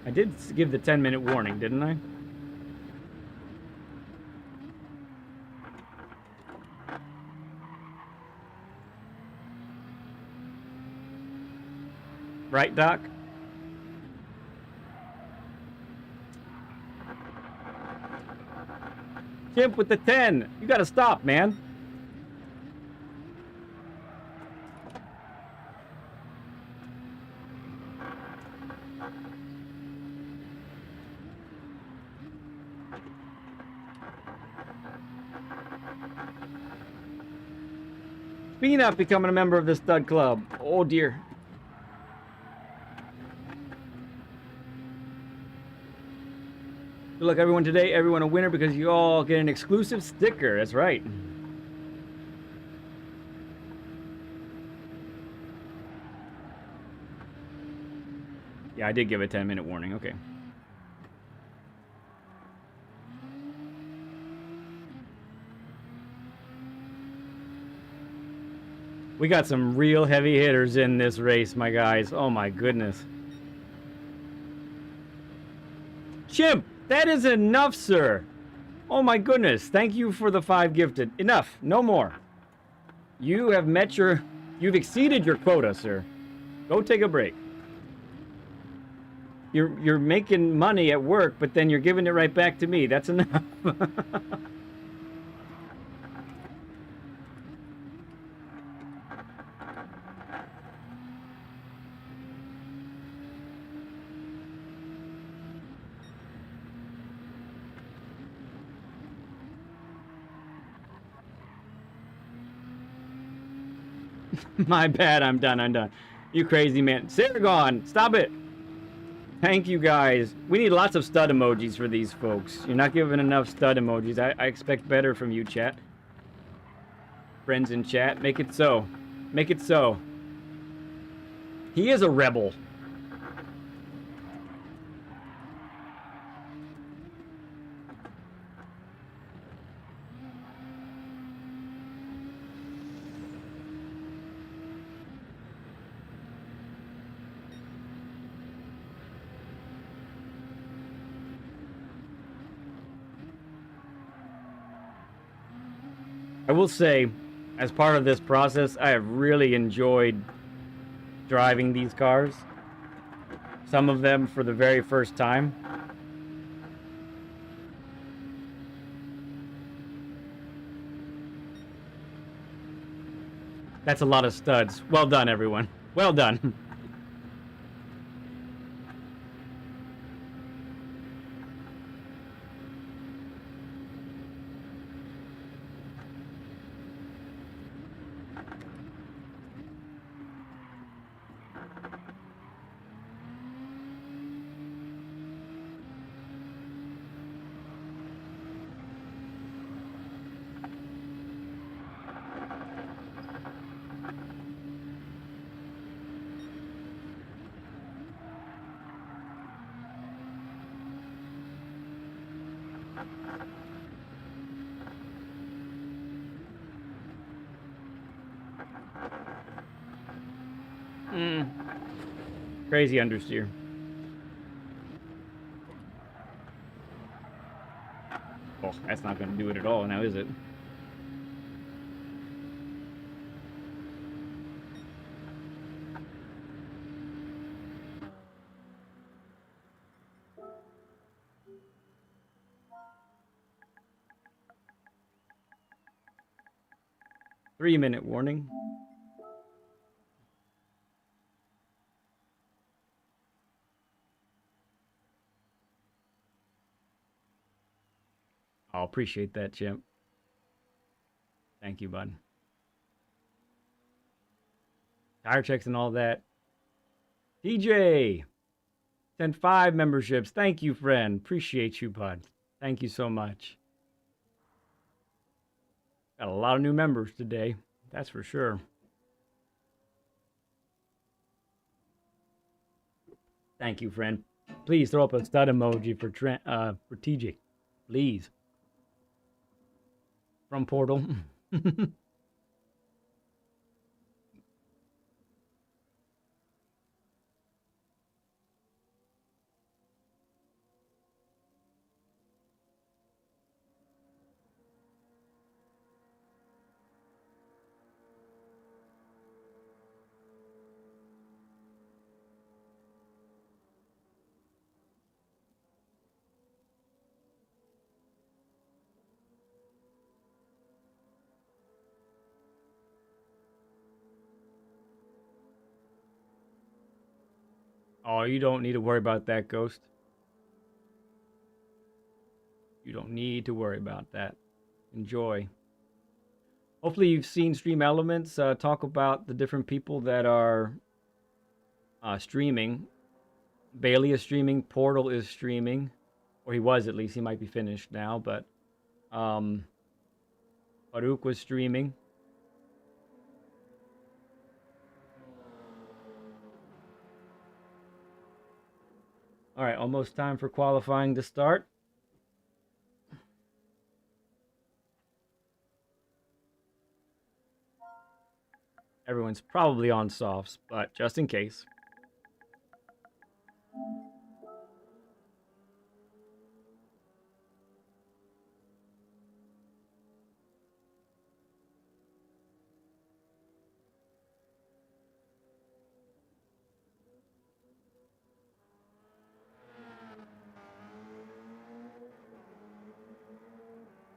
I did give the 10-minute warning, didn't I? Right, Doc? Chimp with the 10. You gotta stop, man. Peanut becoming a member of the stud club. Oh dear. Good luck everyone today. Everyone a winner because you all get an exclusive sticker. That's right. Yeah, I did give a 10-minute warning. Okay. We got some real heavy hitters in this race, my guys. Oh my goodness. Chimp, that is enough, sir. Oh my goodness. Thank you for the 5 gifted. Enough. No more. You have met your... You've exceeded your quota, sir. Go take a break. You're making money at work, but then you're giving it right back to me. That's enough. My bad, I'm done. You crazy man. Saragon, stop it. Thank you guys. We need lots of stud emojis for these folks. You're not giving enough stud emojis. I expect better from you, chat. Friends in chat, make it so. Make it so. He is a rebel. I will say, as part of this process, I have really enjoyed driving these cars. Some of them for the very first time. That's a lot of studs. Well done, everyone. Well done. Crazy understeer. Oh, that's not going to do it at all now, is it? Three-minute warning. I'll appreciate that, Chimp. Thank you, bud. Tire checks and all that. TJ sent 5 memberships. Thank you, friend. Appreciate you, bud. Thank you so much. Got a lot of new members today. That's for sure. Thank you, friend. Please throw up a stud emoji for TJ. Please. From Portal. Oh, you don't need to worry about that, Ghost. You don't need to worry about that. Enjoy. Hopefully you've seen Stream Elements talk about the different people that are streaming. Bailey is streaming. Portal is streaming. Or he was, at least. He might be finished now, but Faruk was streaming. All right, almost time for qualifying to start. Everyone's probably on softs, but just in case.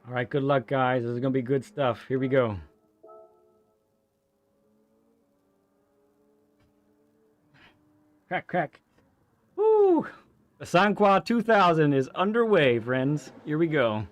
All right, good luck, guys. This is going to be good stuff. Here we go. Crack, crack. Woo! The Sanqua 2000 is underway, friends. Here we go.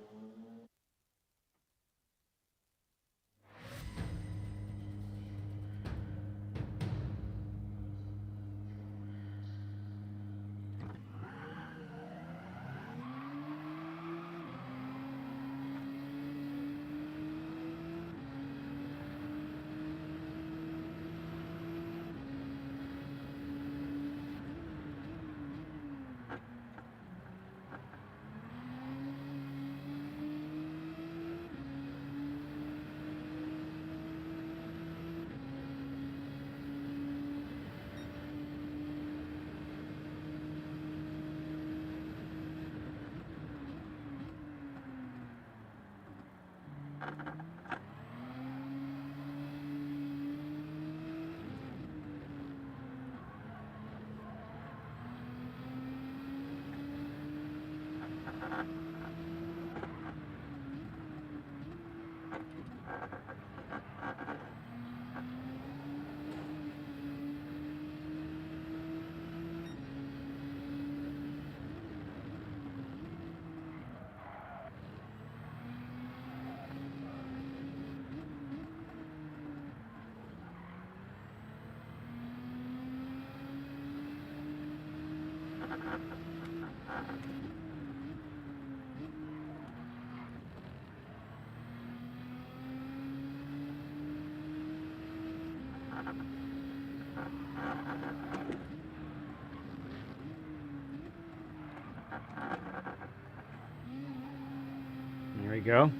There we go.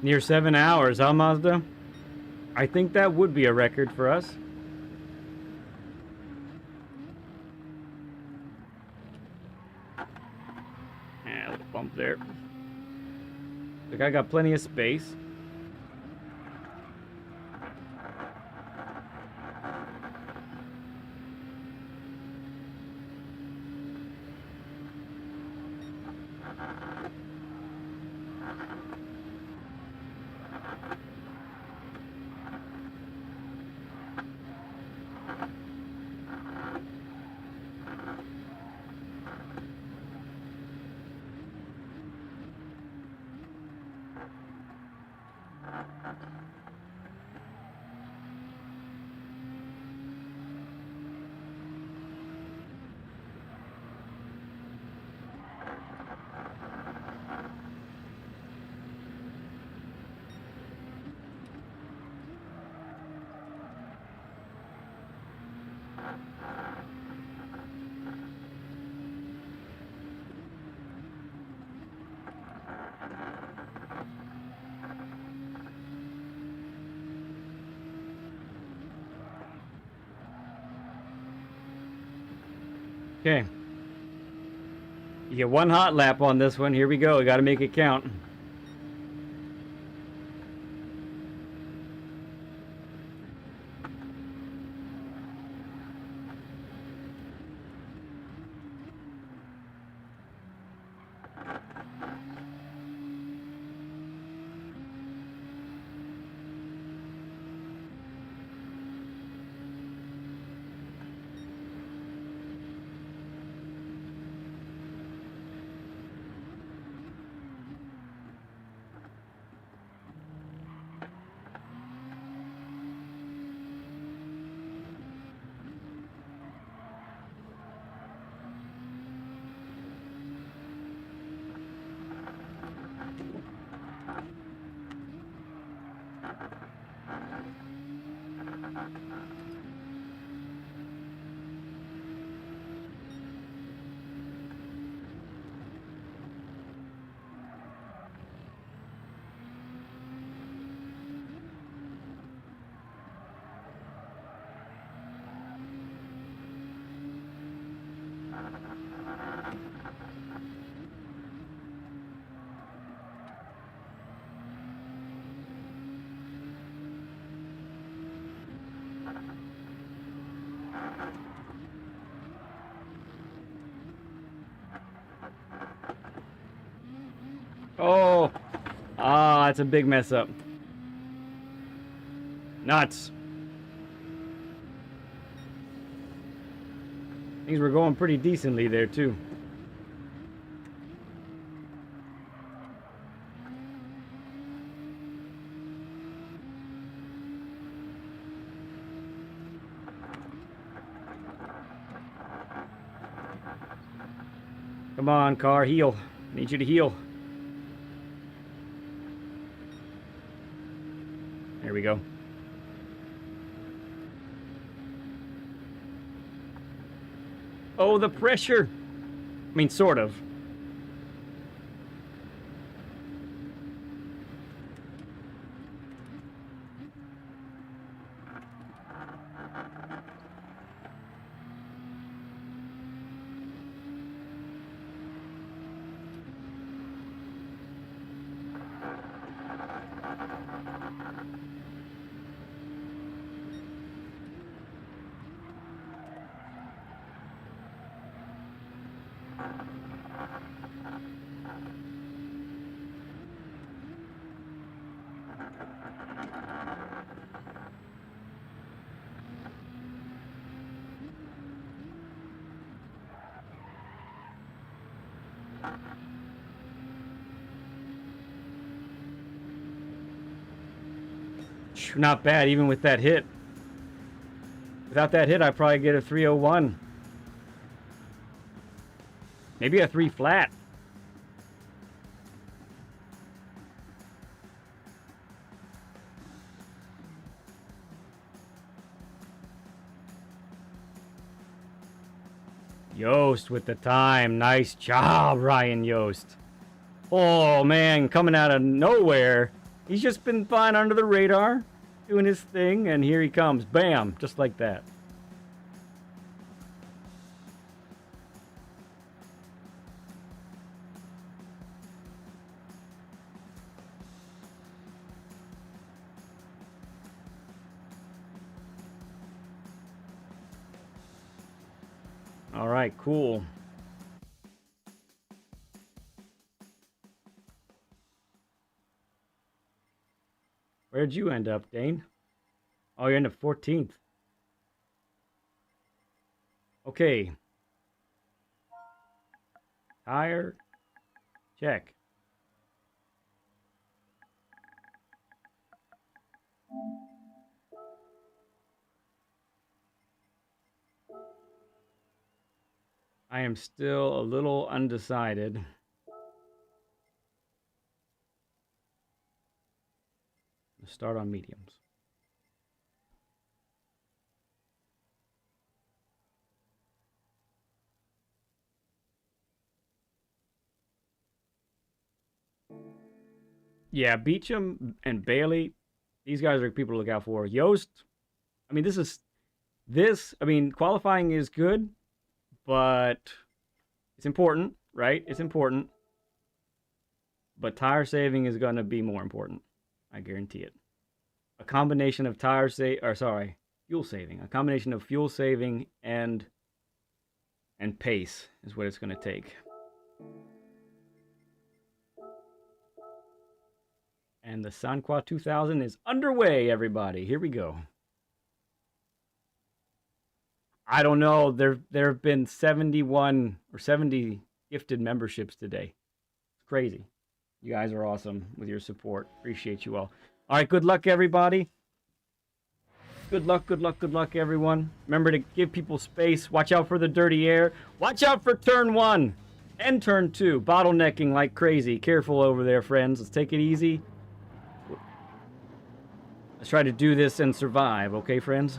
Near 7 hours, huh, Mazda? I think that would be a record for us. Yeah, a little bump there. Look, I got plenty of space. Okay. You get one hot lap on this one. Here we go. We got to make it count. Oh, that's a big mess up. Nuts. Things were going pretty decently there, too. Come on, car, heal. I need you to heal. There we go. Oh, the pressure. I mean, sort of. Not bad, even with that hit. Without that hit, I'd probably get a 301. Maybe a 3 flat. Yost with the time. Nice job, Ryan Yost. Oh, man, coming out of nowhere. He's just been flying under the radar, doing his thing, and here he comes. Bam, just like that. All right, cool. Where'd you end up, Dane? Oh, you end up 14th. Okay. Tire. Check. I am still a little undecided. Start on mediums. Yeah, Beecham and Bailey, these guys are people to look out for. Yost, I mean, qualifying is good, but it's important, right? It's important. But tire saving is going to be more important. I guarantee it. A combination of fuel saving. A combination of fuel saving and pace is what it's going to take. And the Sanqua 2000 is underway, everybody. Here we go. I don't know. There have been 71 or 70 gifted memberships today. It's crazy. You guys are awesome with your support. Appreciate you all. All right, good luck, everybody. Good luck, good luck, good luck, everyone. Remember to give people space. Watch out for the dirty air. Watch out for turn 1 and turn 2. Bottlenecking like crazy. Careful over there, friends. Let's take it easy. Let's try to do this and survive, okay, friends?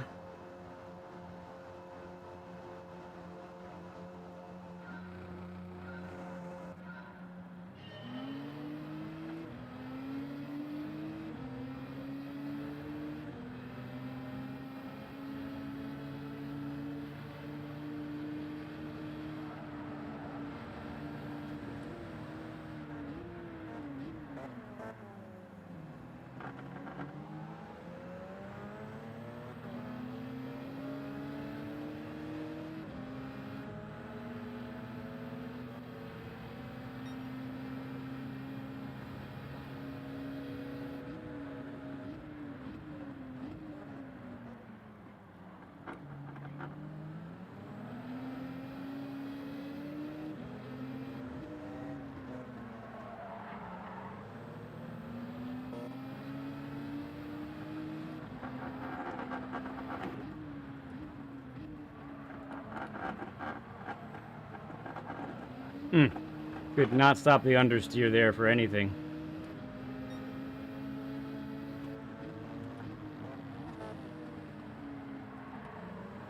Could not stop the understeer there for anything.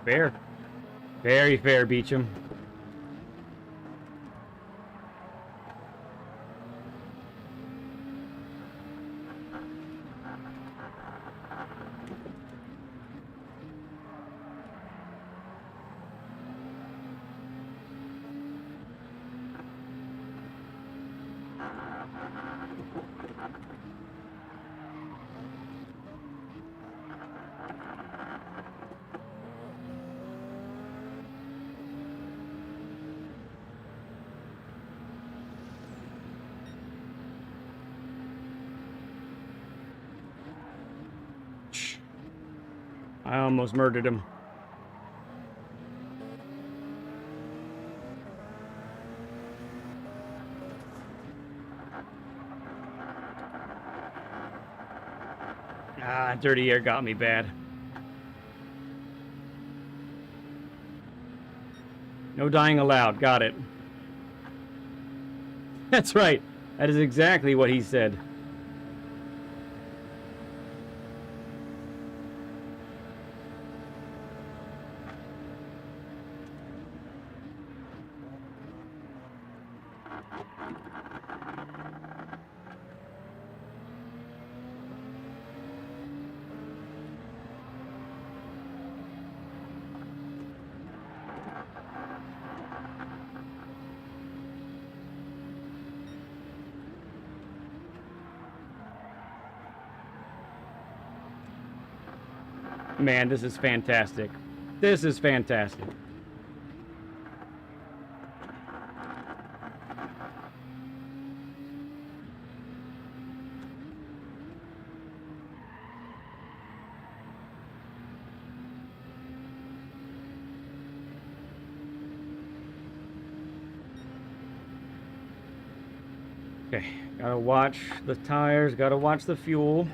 Fair. Very fair, Beecham. I almost murdered him. Ah, dirty air got me bad. No dying allowed. Got it. That's right. That is exactly what he said. Man, this is fantastic. This is fantastic. Okay, gotta watch the tires, gotta watch the fuel.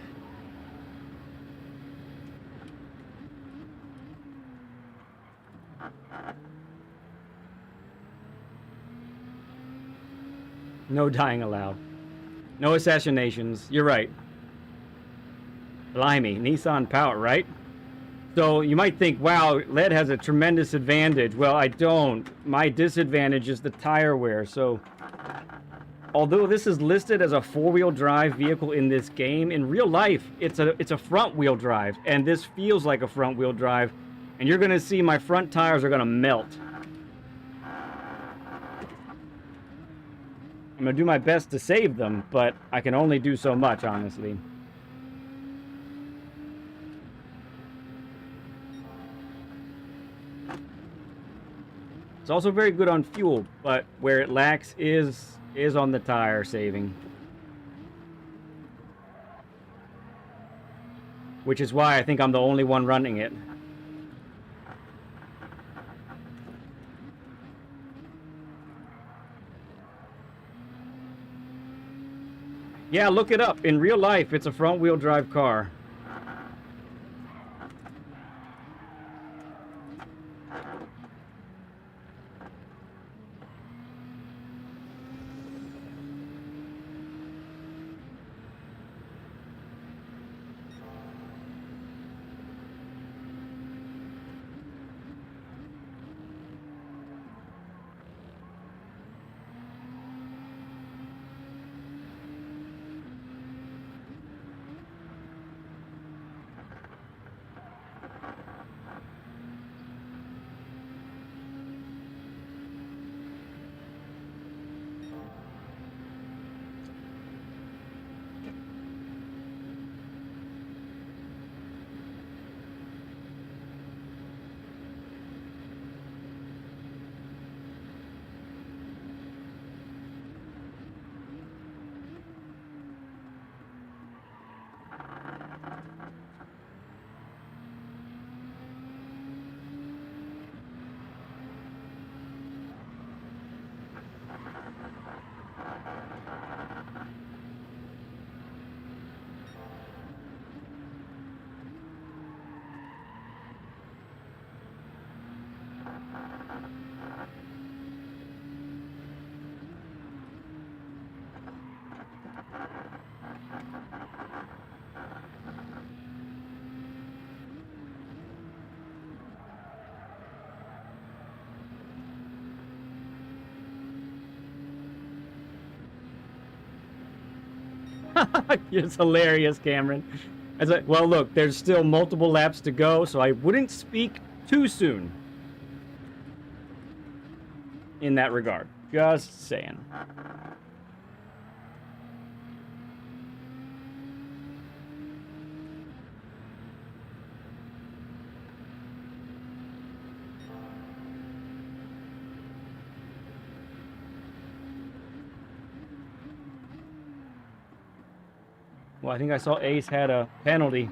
No dying allowed. No assassinations. You're right. Blimey, Nissan power, right? So you might think, wow, lead has a tremendous advantage. Well, I don't. My disadvantage is the tire wear. So although this is listed as a four-wheel drive vehicle in this game, in real life, it's a front-wheel drive. And this feels like a front-wheel drive. And you're going to see my front tires are going to melt. I'm gonna do my best to save them, but I can only do so much, honestly. It's also very good on fuel, but where it lacks is on the tire saving. Which is why I think I'm the only one running it. Yeah, look it up. In real life, it's a front-wheel drive car. It's hilarious, Cameron. Well, look, there's still multiple laps to go, so I wouldn't speak too soon in that regard. Just saying. Well, I think I saw Ace had a penalty.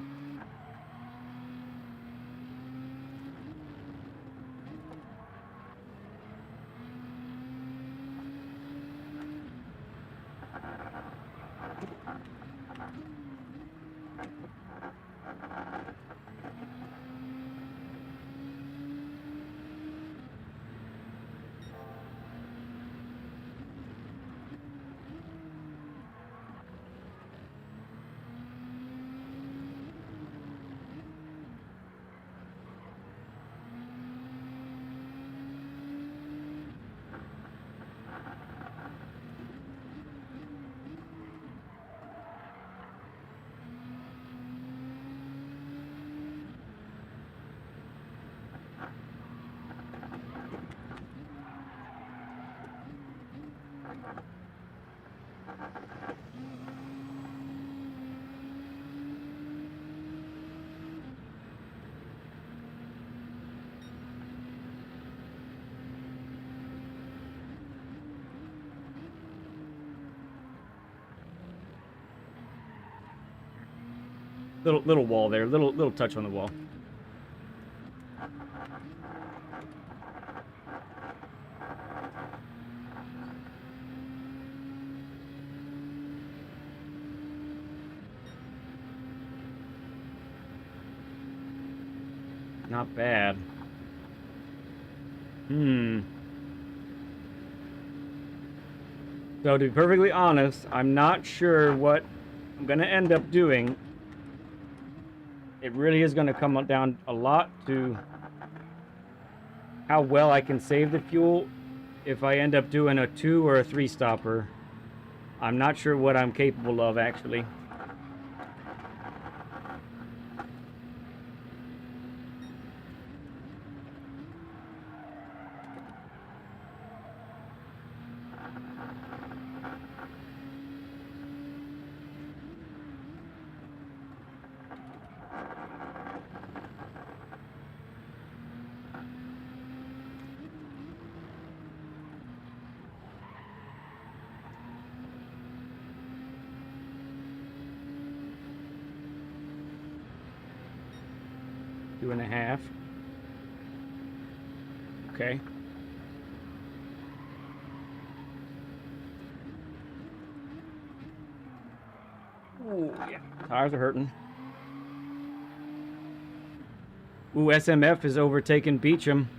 Little wall there, little touch on the wall. Not bad. So to be perfectly honest, I'm not sure what I'm gonna end up doing. It really is gonna come down a lot to how well I can save the fuel if I end up doing a 2 or a 3 stopper. I'm not sure what I'm capable of, actually. 2.5. Okay. Ooh, yeah. Tires are hurting. Ooh, SMF is overtaking Beecham.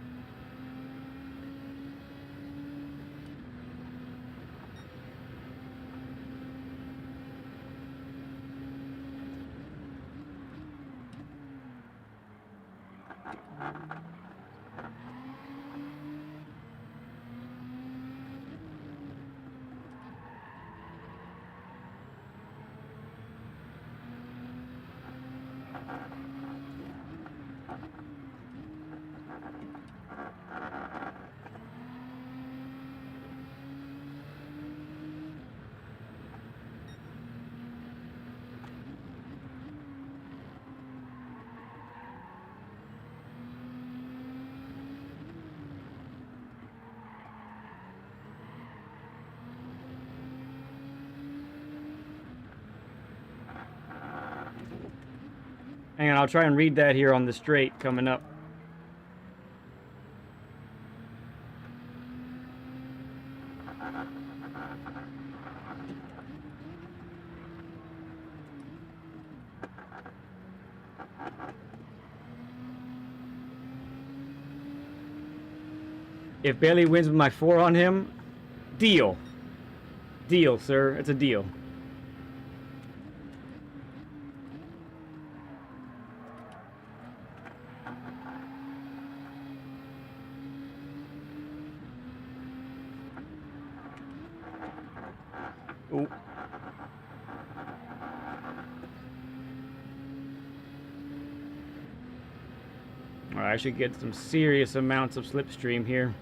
Hang on, I'll try and read that here on the straight coming up. If Bailey wins with my 4 on him, deal. Deal, sir. It's a deal. Ooh. Alright, I should get some serious amounts of slipstream here.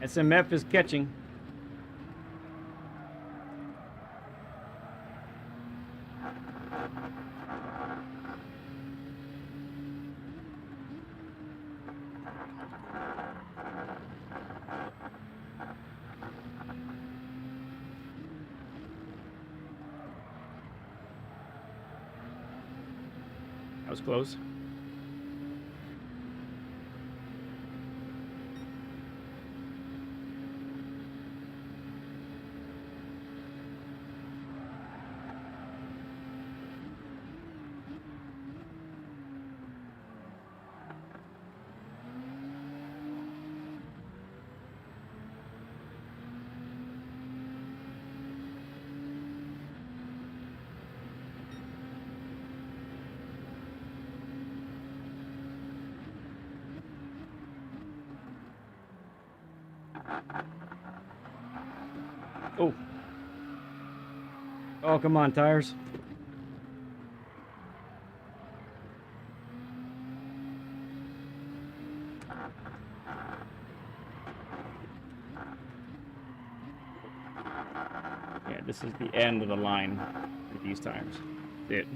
SMF is catching. That was close. Oh. Oh, come on, tires. Yeah, this is the end of the line for these tires. That's it.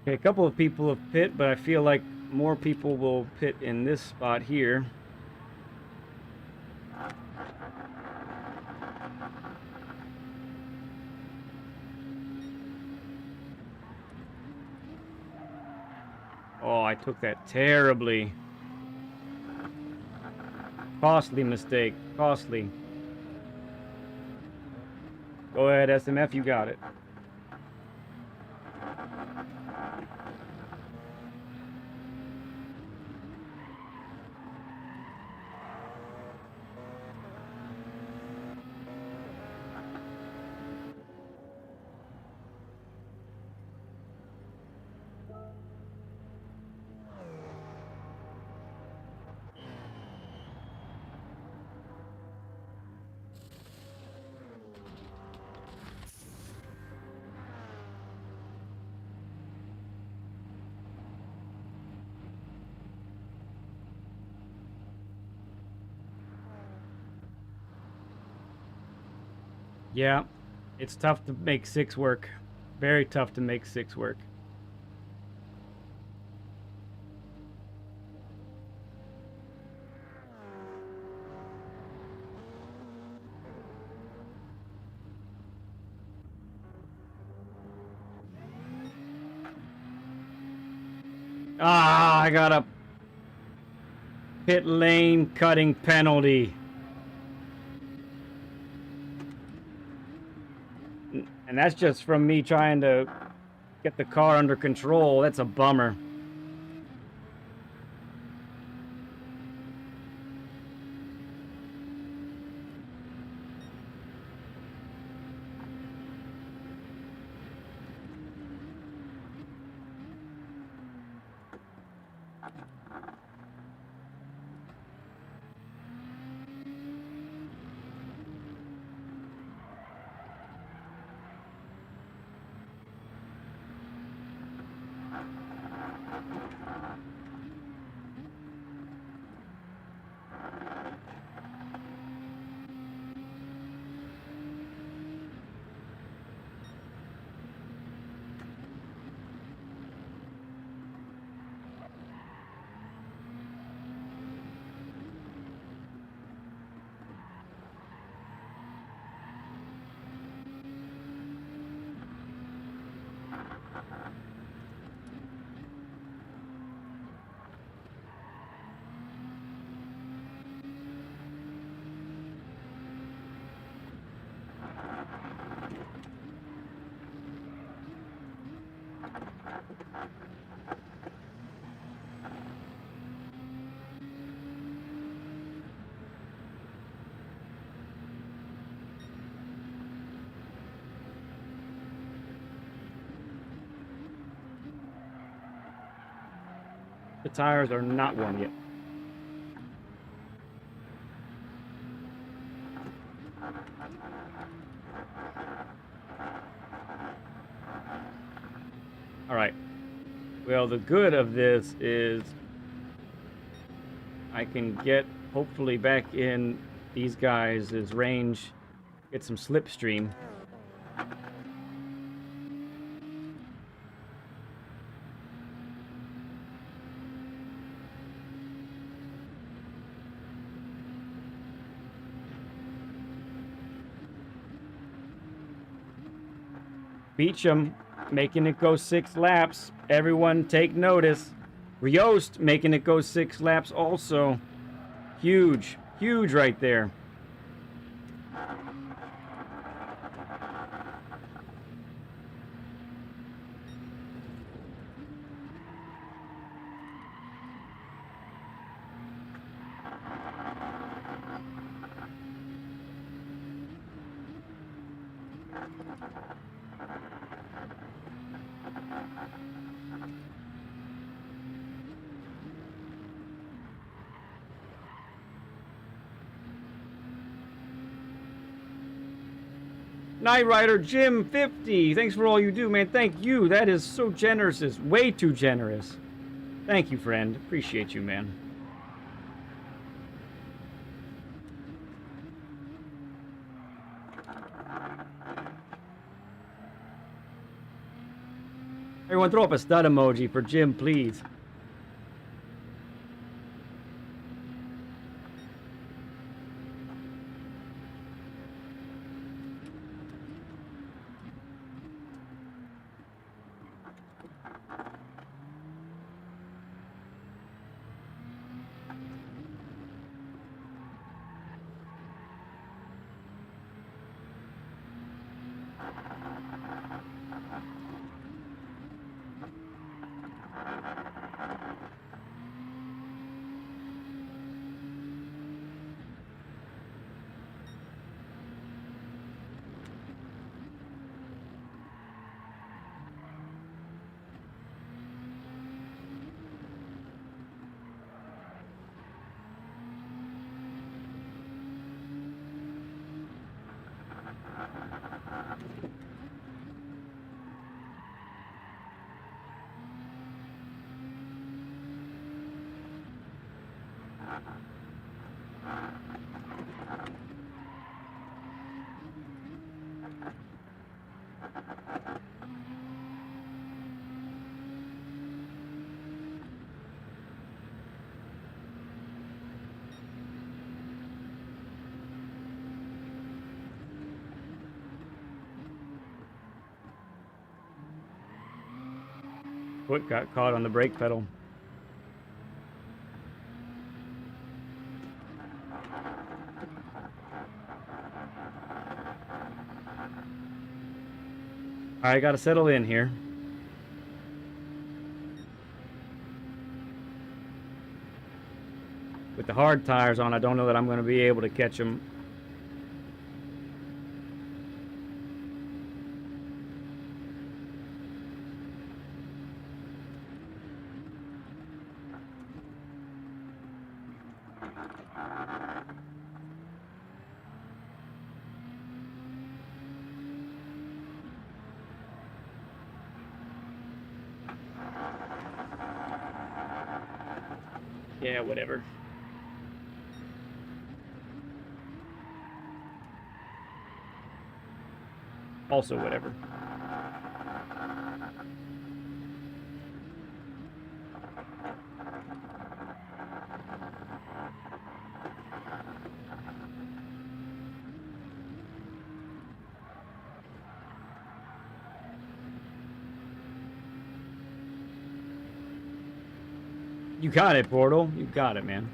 Okay, a couple of people have pit, but I feel like more people will pit in this spot here. Oh, I took that terribly. Costly mistake. Costly. Go ahead, SMF, you got it. Yeah, it's tough to make 6 work. Very tough to make 6 work. Ah, I got a pit lane cutting penalty. And that's just from me trying to get the car under control. That's a bummer. The tires are not warm yet. All right. Well, the good of this is I can get hopefully back in these guys' range, get some slipstream. Beecham making it go 6 laps. Everyone take notice. Riost making it go 6 laps also. Huge, huge right there. Night Rider Jim 50. Thanks for all you do, man. Thank you. That is so generous. It's way too generous. Thank you, friend. Appreciate you, man. Everyone throw up a stud emoji for Jim, please. Foot got caught on the brake pedal. I gotta settle in here. With the hard tires on, I don't know that I'm gonna be able to catch them. Yeah, whatever. Also, whatever. You got it, Portal. You got it, man.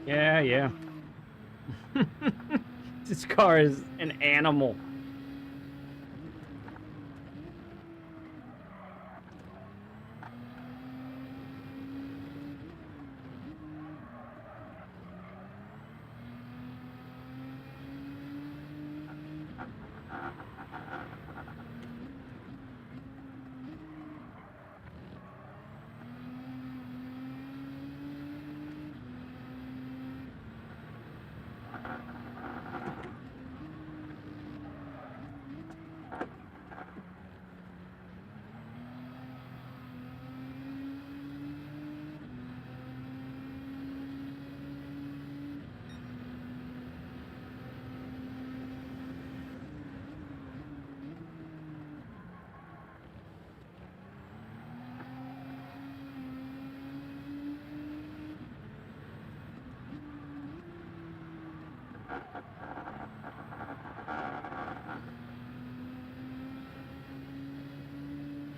Yeah, yeah. This car is an animal.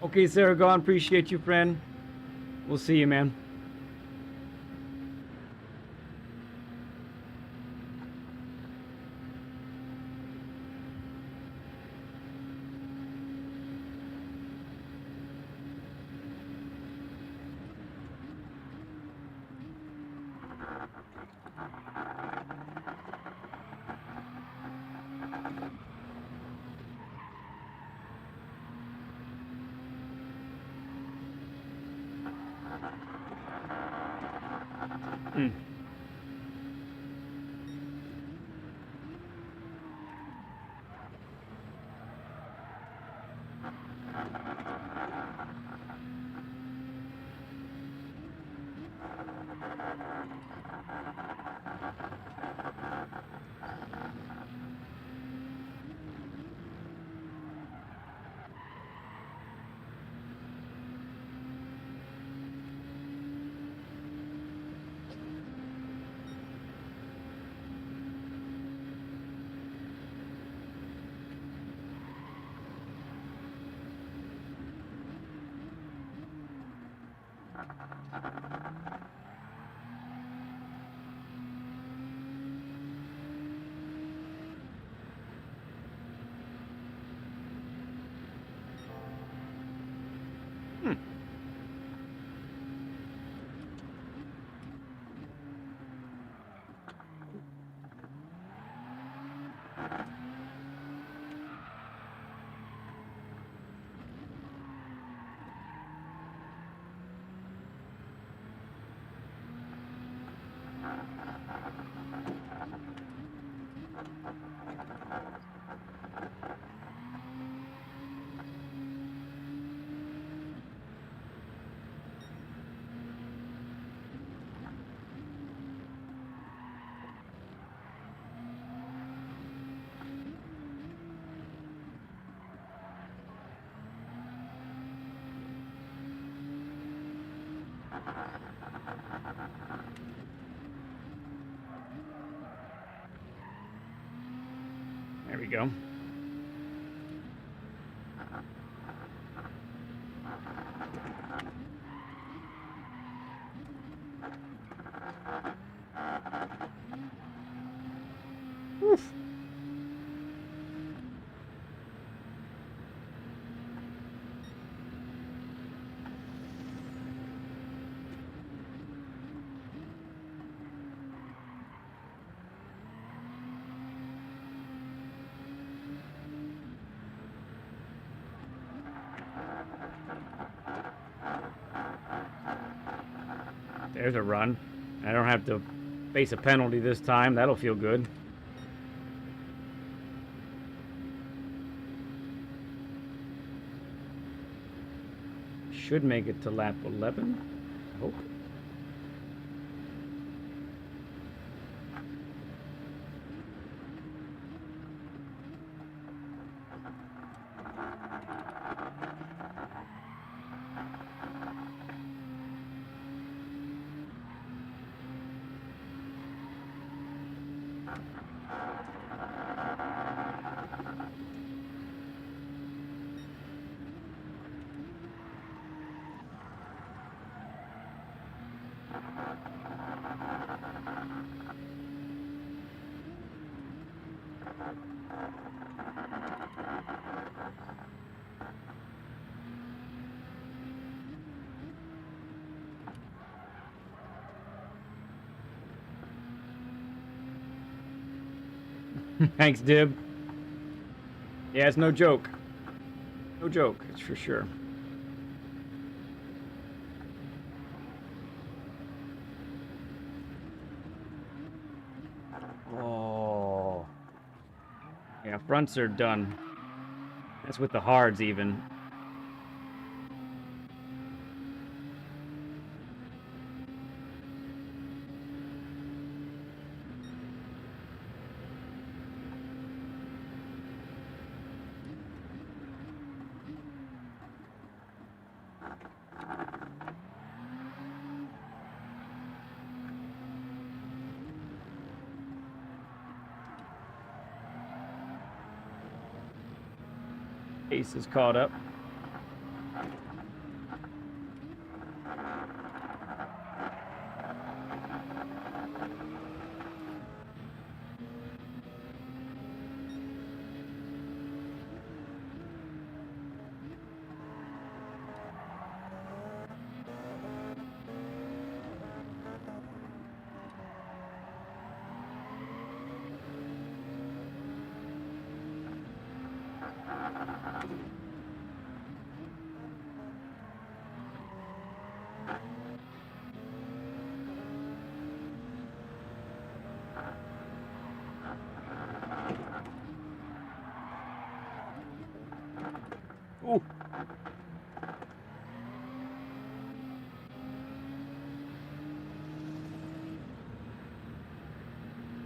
Okay, Sarah, go on. Appreciate you, friend. We'll see you, man. Mm. There we go. Oof. There's a run. I don't have to face a penalty this time. That'll feel good. Should make it to lap 11. I hope. Thanks, Dib. Yeah, it's no joke. No joke, it's for sure. Oh. Yeah, fronts are done. That's with the hards even. Ace is caught up.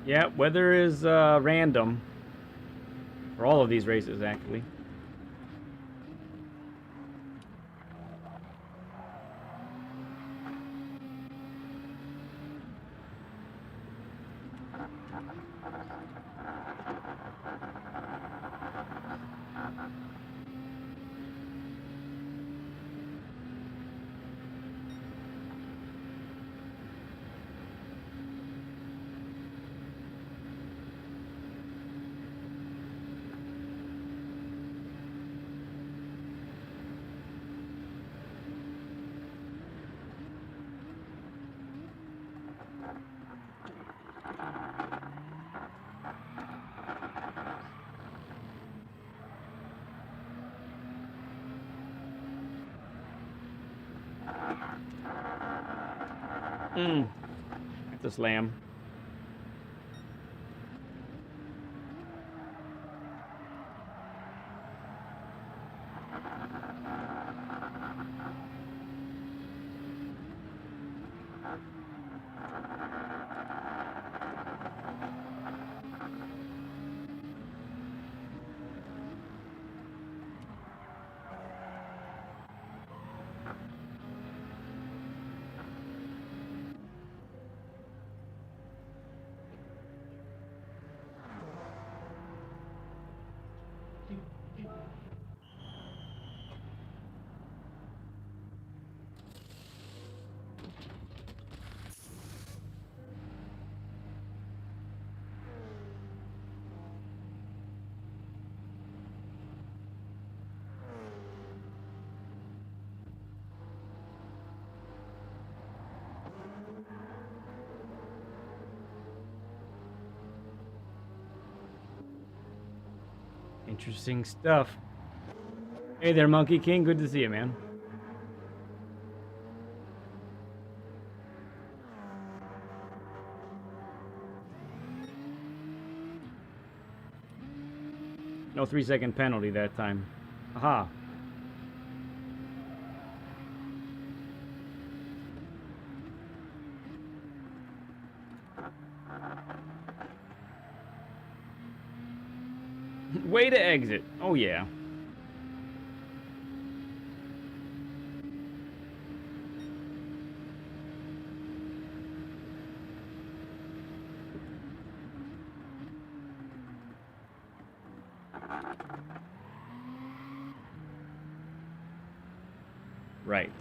Yeah, weather is random for all of these races, actually. That's a slam. Interesting stuff. Hey there, Monkey King. Good to see you, man. No 3-second penalty that time. Aha. Way to exit. Oh, yeah. Right.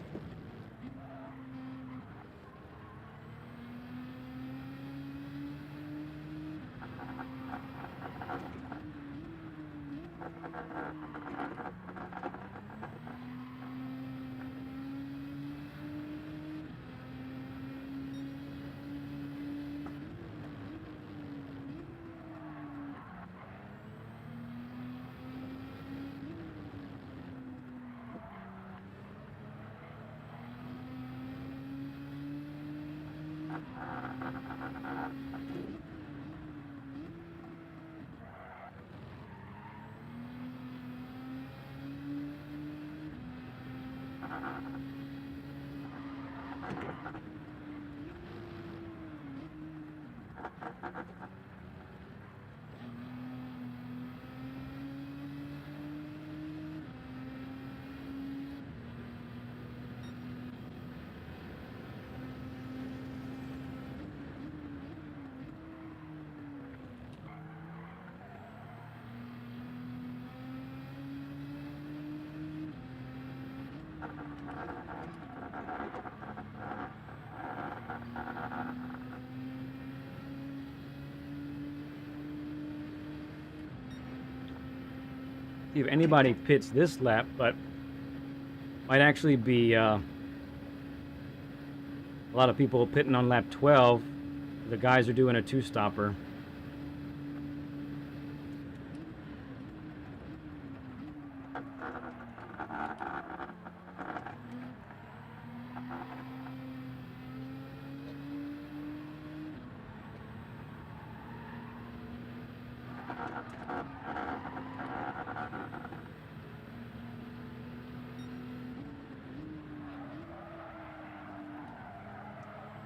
See if anybody pits this lap, but might actually be a lot of people pitting on lap 12. The guys are doing a two-stopper.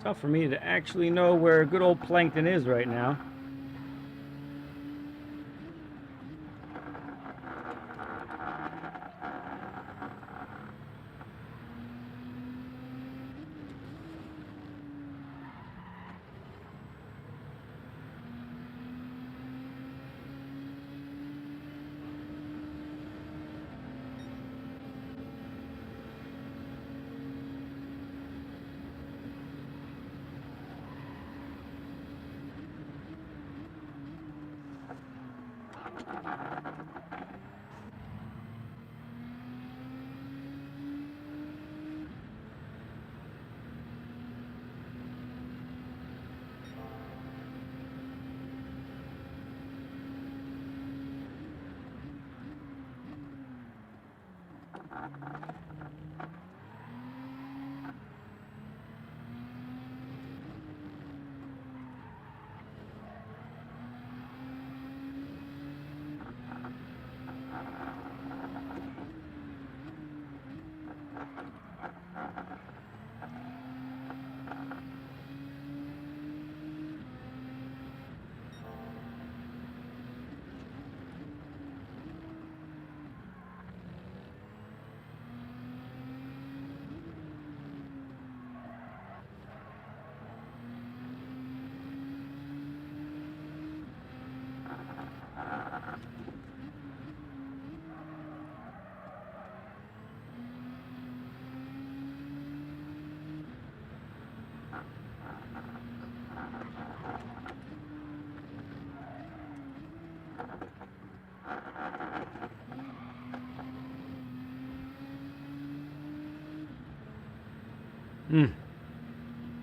Tough for me to actually know where good old Plankton is right now.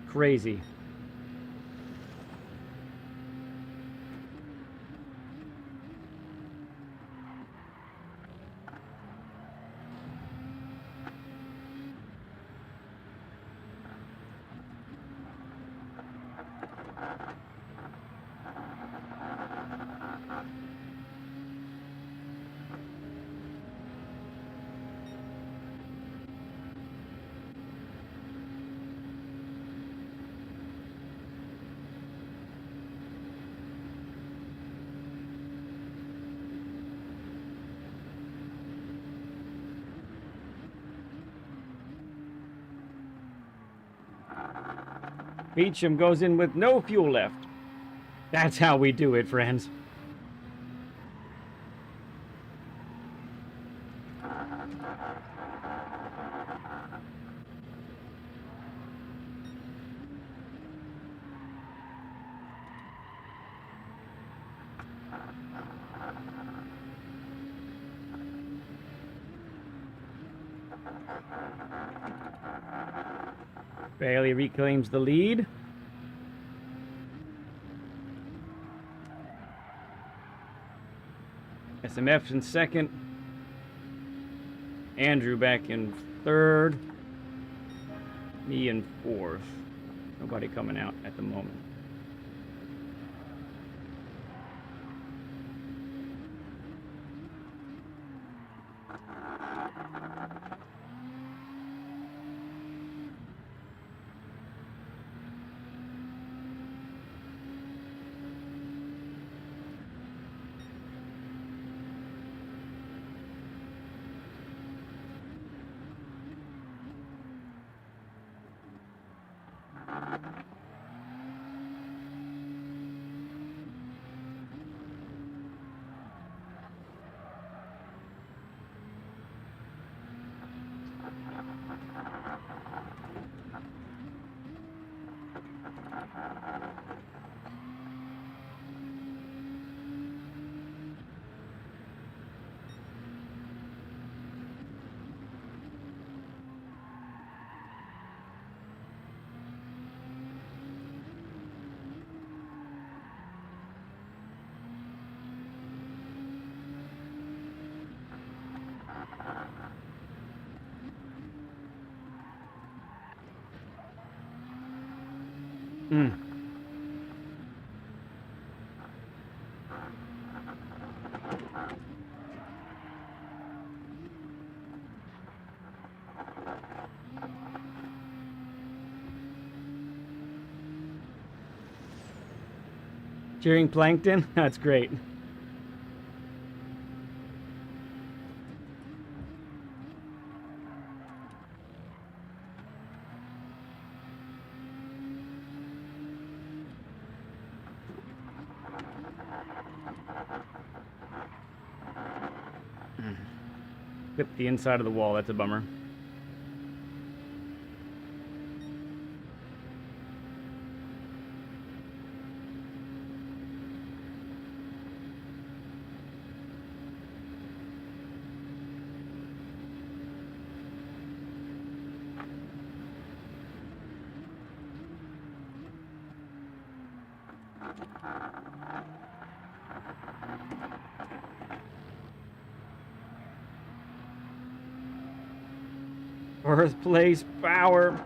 Crazy. Beecham goes in with no fuel left. That's how we do it, friends. Bailey reclaims the lead. SMF's in second. Andrew back in third. Me in fourth. Nobody coming out at the moment. Cheering Plankton? That's great. Clip the inside of the wall, that's a bummer. Birthplace power.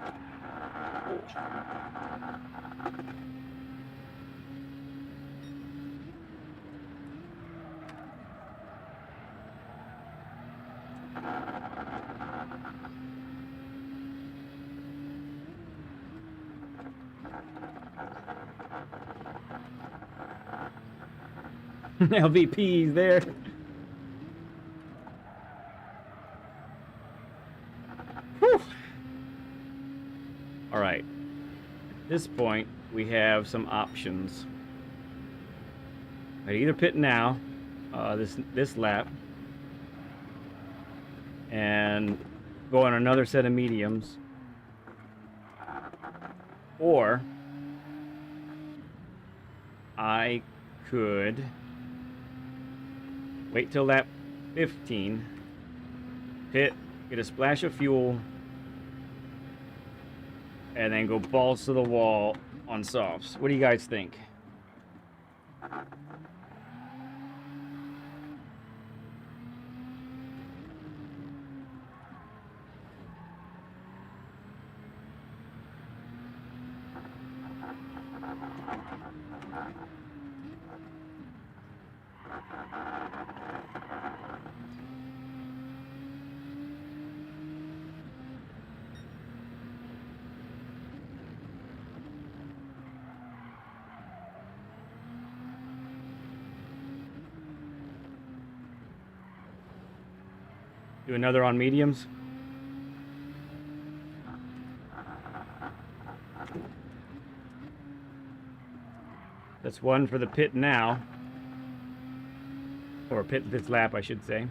LVP's there. Whew. All right. At this point, we have some options. I either pit now, this lap, and go on another set of mediums, or I could wait till lap 15, pit, get a splash of fuel, and then go balls to the wall on softs. What do you guys think? Do another on mediums. That's one for the pit now. Or pit this lap, I should say.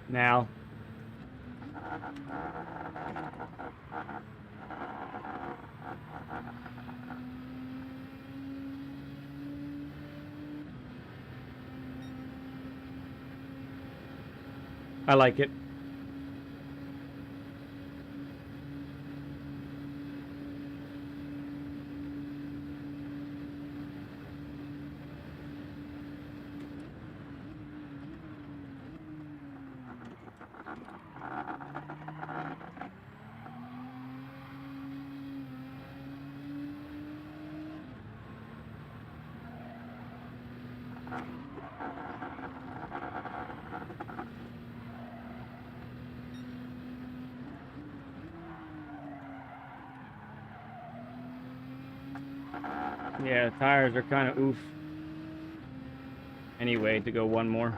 Now. I like it. Yeah, tires are kind of oof. Anyway, to go one more.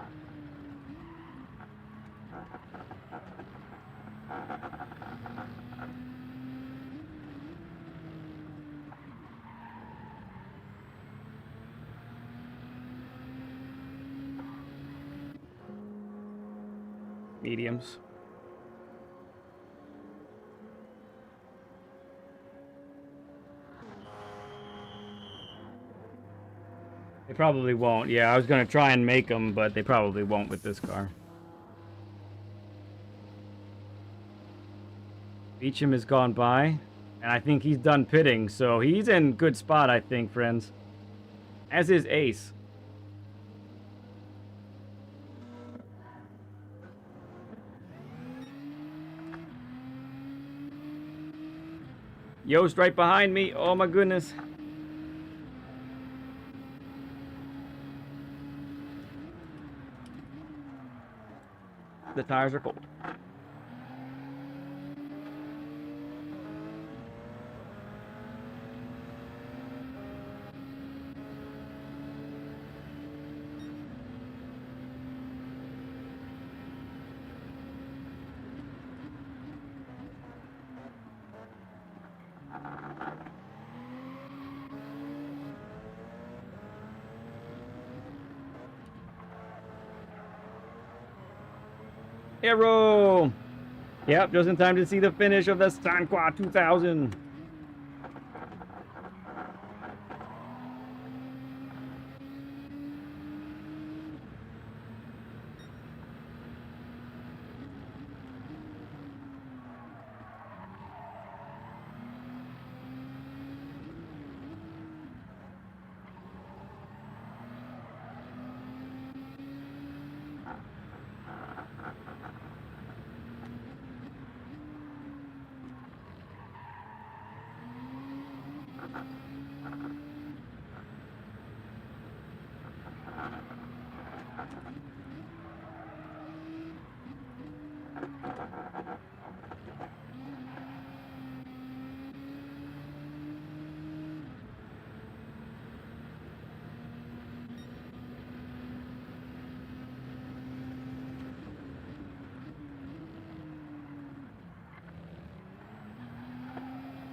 Mediums. They probably won't. Yeah, I was going to try and make them, but they probably won't with this car. Beecham has gone by, and I think he's done pitting, so he's in good spot, I think, friends. As is Ace. Yost right behind me. Oh my goodness. The tires are cold. Arrow! Yep, just in time to see the finish of the Sanqua 2000.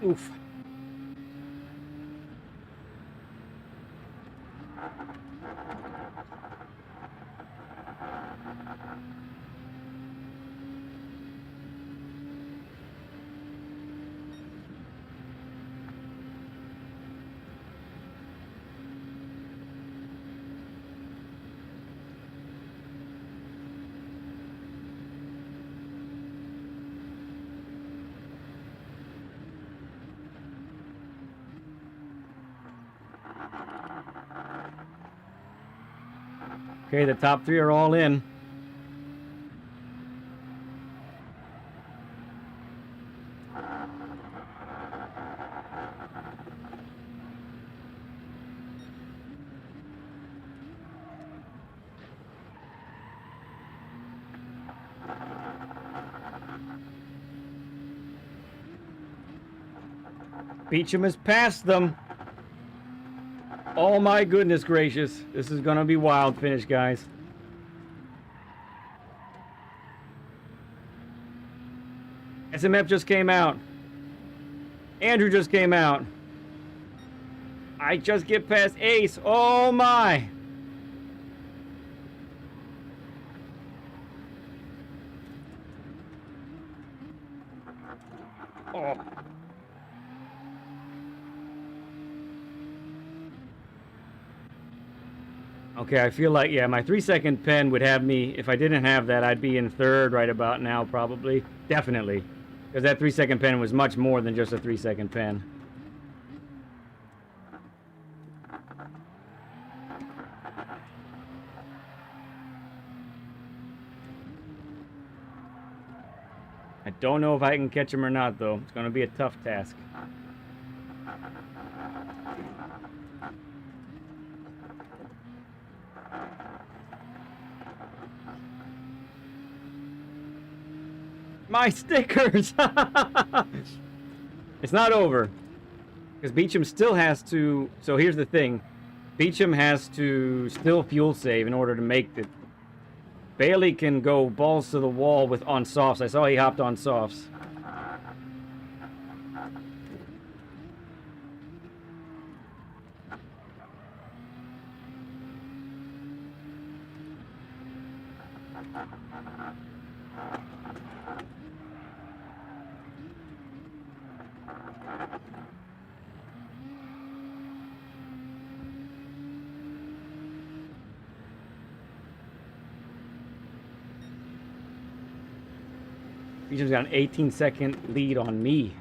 Oof. Okay, the top three are all in. Beecham has passed them. Oh my goodness gracious. This is going to be wild finish, guys. SMF just came out. Andrew just came out. I just get past Ace. Oh my. Oh. Okay, I feel like, yeah, my 3-second pen would have me, if I didn't have that, I'd be in third right about now, probably. Definitely. Because that 3-second pen was much more than just a 3-second pen. I don't know if I can catch him or not, though. It's going to be a tough task. My stickers! It's not over. Because Beecham still has to... So here's the thing. Beecham has to still fuel save in order to make it. Bailey can go balls to the wall with on softs. I saw he hopped on softs. Beecham's got an 18-second lead on me.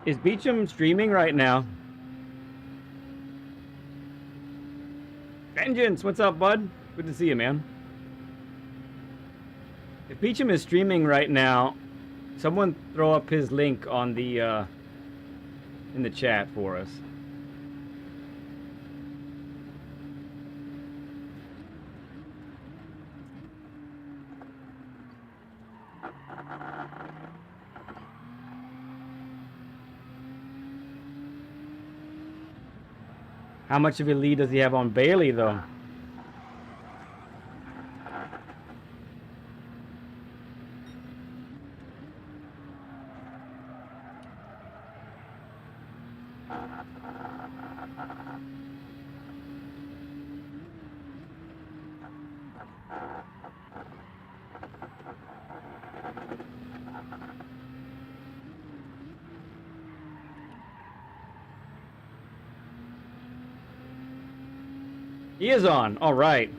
Is Beecham streaming right now? Vengeance, what's up, bud? Good to see you, man. If Beecham is streaming right now, someone throw up his link on the in the chat for us. How much of a lead does he have on Bailey, though? He is on. All right.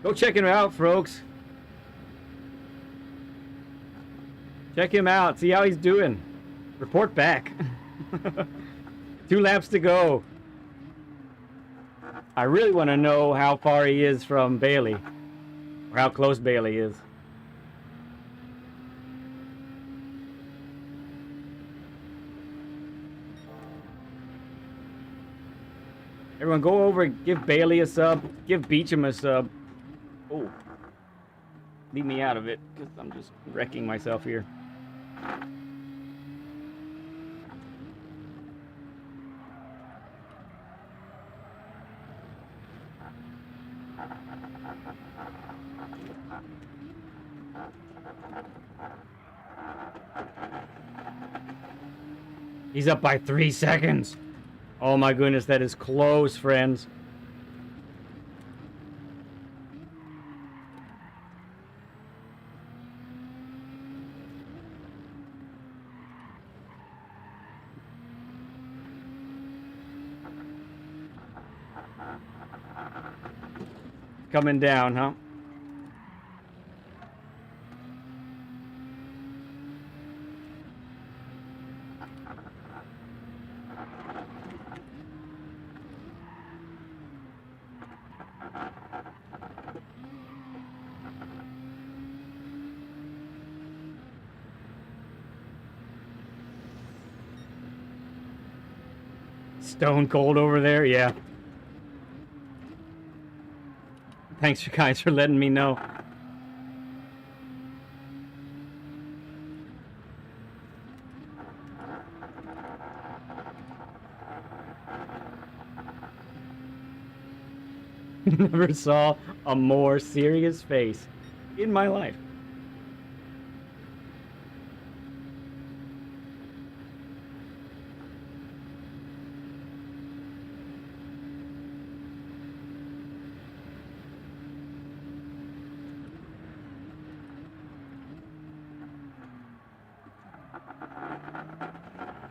Go check him out, folks. Check him out. See how he's doing. Report back. 2 laps to go. I really want to know how far he is from Bailey. Or how close Bailey is. Everyone go over and give Bailey a sub. Give Beecham a sub. Oh. Leave me out of it, because I'm just wrecking myself here. He's up by 3 seconds. Oh my goodness, that is close, friends. Coming down, huh? Stone cold over there, yeah. Thanks, you guys, for letting me know. Never saw a more serious face in my life.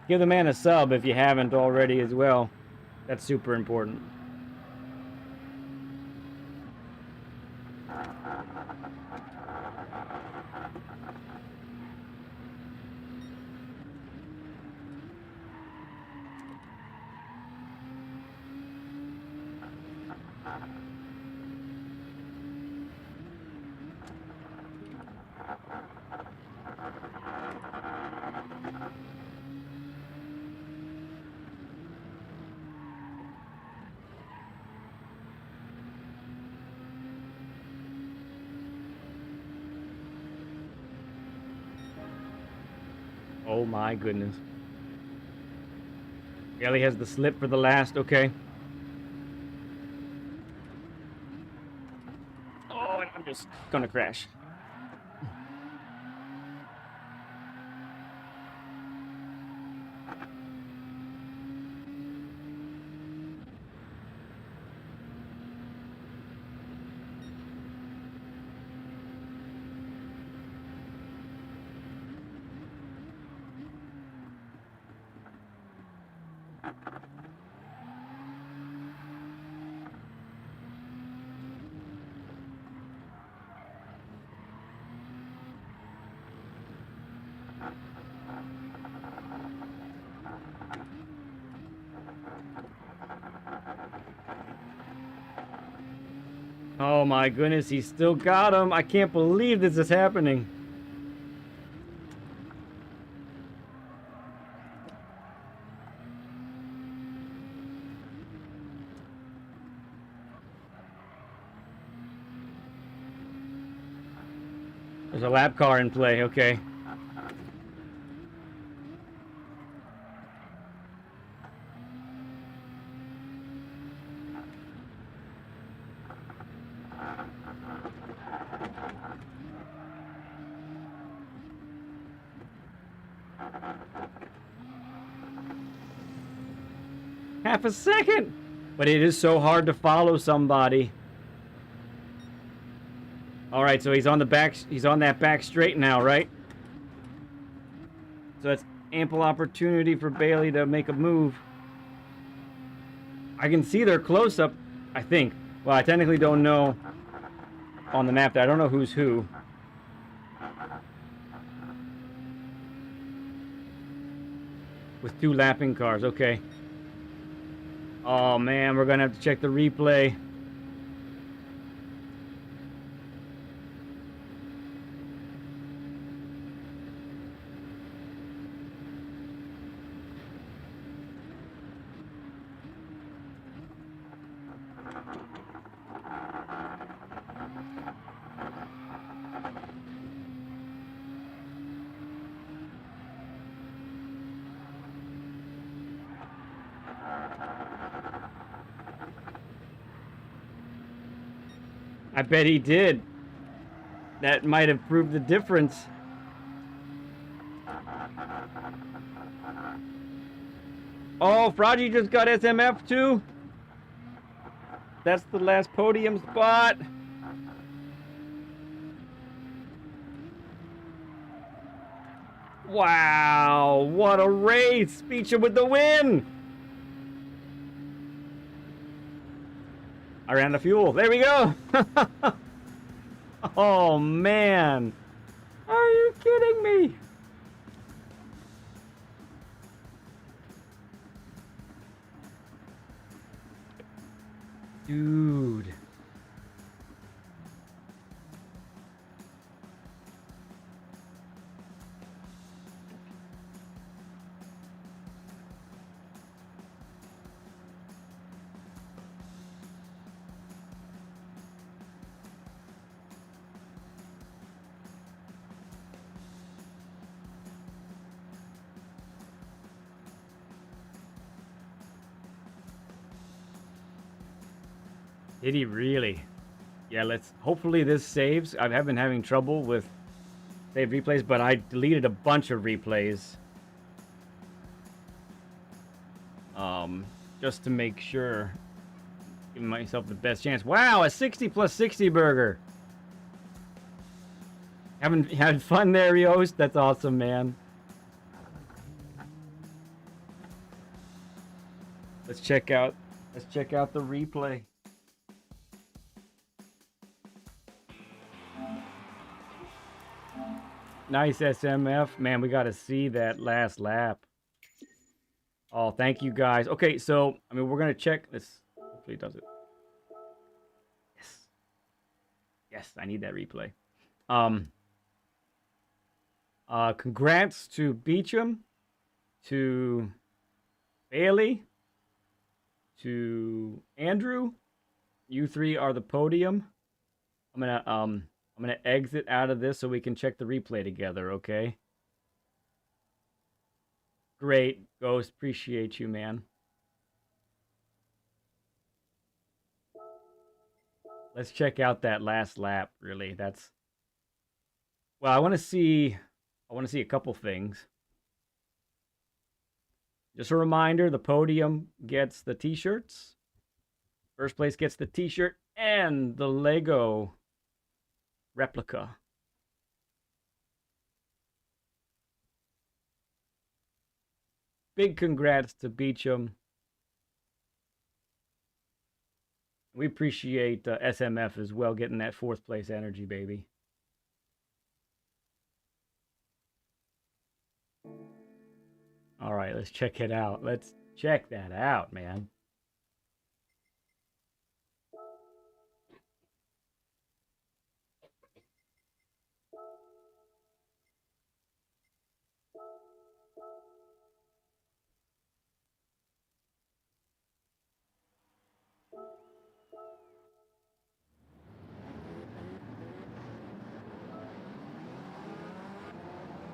Give the man a sub if you haven't already as well. That's super important. Oh my goodness. Ellie has the slip for the last, okay. Oh, and I'm just gonna crash. Oh my goodness, he still got him. I can't believe this is happening. There's a lap car in play, okay. Half a second! But it is so hard to follow somebody. Alright, so he's on the back, he's on that back straight now, right? So that's ample opportunity for Bailey to make a move. I can see their close-up, I think. Well, I technically don't know on the map. I don't know who's who. With two lapping cars, okay. Oh man, we're gonna have to check the replay. I bet he did. That might have proved the difference. Oh, Fraji just got SMF too. That's the last podium spot. Wow, what a race! Beecham with the win! I ran out of fuel. There we go! Oh, man. Are you kidding me? Dude. Did he really? Yeah, let's... Hopefully this saves. I have been having trouble with save replays, but I deleted a bunch of replays. Just to make sure. Giving myself the best chance. Wow, a 60 plus 60 burger. Having had fun there, Yost? That's awesome, man. Let's check out the replay. Nice SMF. Man, we got to see that last lap. Oh, thank you guys. Okay, so, I mean, we're going to check this. Hopefully it does it. Yes. Yes, I need that replay. Congrats to Beecham, to Bailey, to Andrew. You three are the podium. I'm gonna exit out of this so we can check the replay together, okay? Great, Ghost. Appreciate you, man. Let's check out that last lap, really. That's... Well, I want to see a couple things. Just a reminder, the podium gets the t-shirts. First place gets the t-shirt and the Lego replica. Big congrats to Beecham. We appreciate SMF as well, getting that fourth place energy, baby. All right, let's check it out. Let's check that out, man.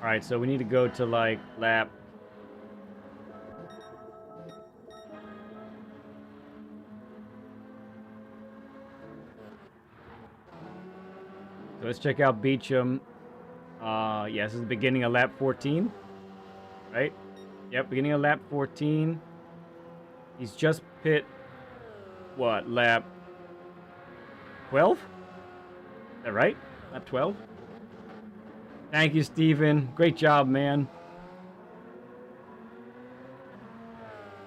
All right, so we need to go to like lap. So let's check out Beecham. Yeah, this is the beginning of lap 14, right? Yep, beginning of lap 14. He's just pit, what, lap 12? Is that right? Lap 12? Thank you, Steven. Great job, man.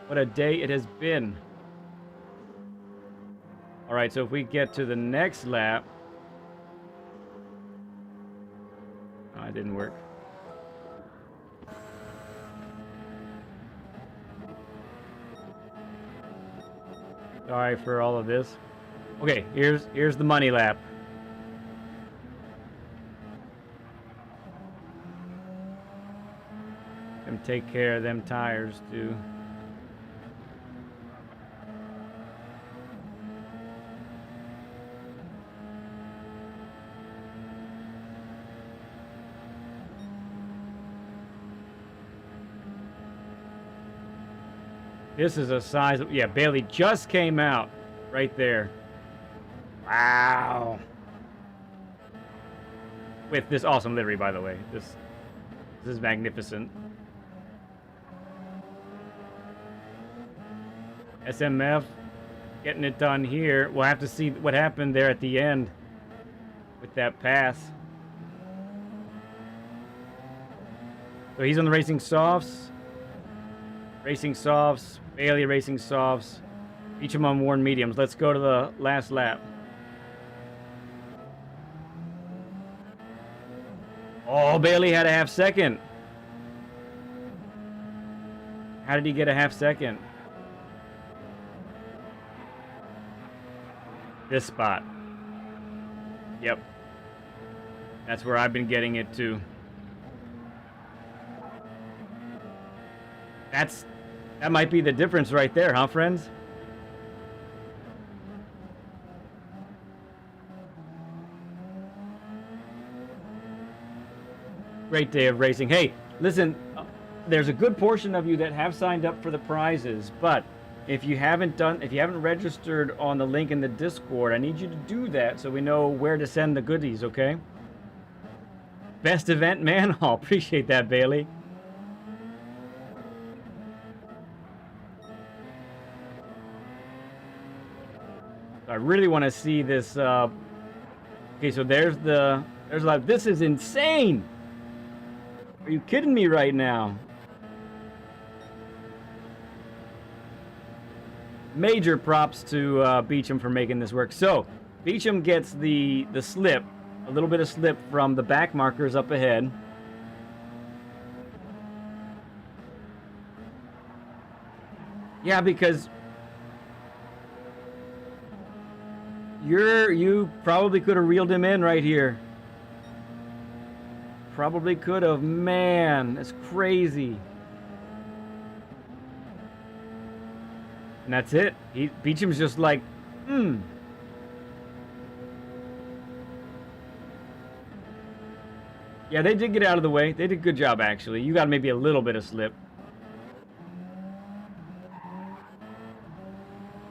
What a day it has been. All right, so if we get to the next lap. Oh, it didn't work. Sorry for all of this. Okay, here's the money lap. Them take care of them tires too. This is a size. Yeah, Bailey just came out right there. Wow. With this awesome livery, by the way. This is magnificent. SMF getting it done here. We'll have to see what happened there at the end with that pass. So he's on the racing softs. Racing softs. Bailey racing softs. Each of them on worn mediums. Let's go to the last lap. Oh, Bailey had a half second. How did he get a half second? This spot. Yep. That's where I've been getting it to. That might be the difference right there, huh, friends? Great day of racing. Hey, listen, there's a good portion of you that have signed up for the prizes, but if you haven't registered on the link in the Discord, I need you to do that so we know where to send the goodies, okay? Best event, man. Oh, appreciate that, Bailey. I really want to see this. Okay, so there's like, this is insane. Are you kidding me right now? Major props to Beecham for making this work. So Beecham gets the slip, a little bit of slip from the back markers up ahead. Yeah, because you probably could have reeled him in right here. Probably could have. Man, that's crazy. And that's it. Beecham's just like, Yeah, they did get out of the way. They did a good job, actually. You got maybe a little bit of slip.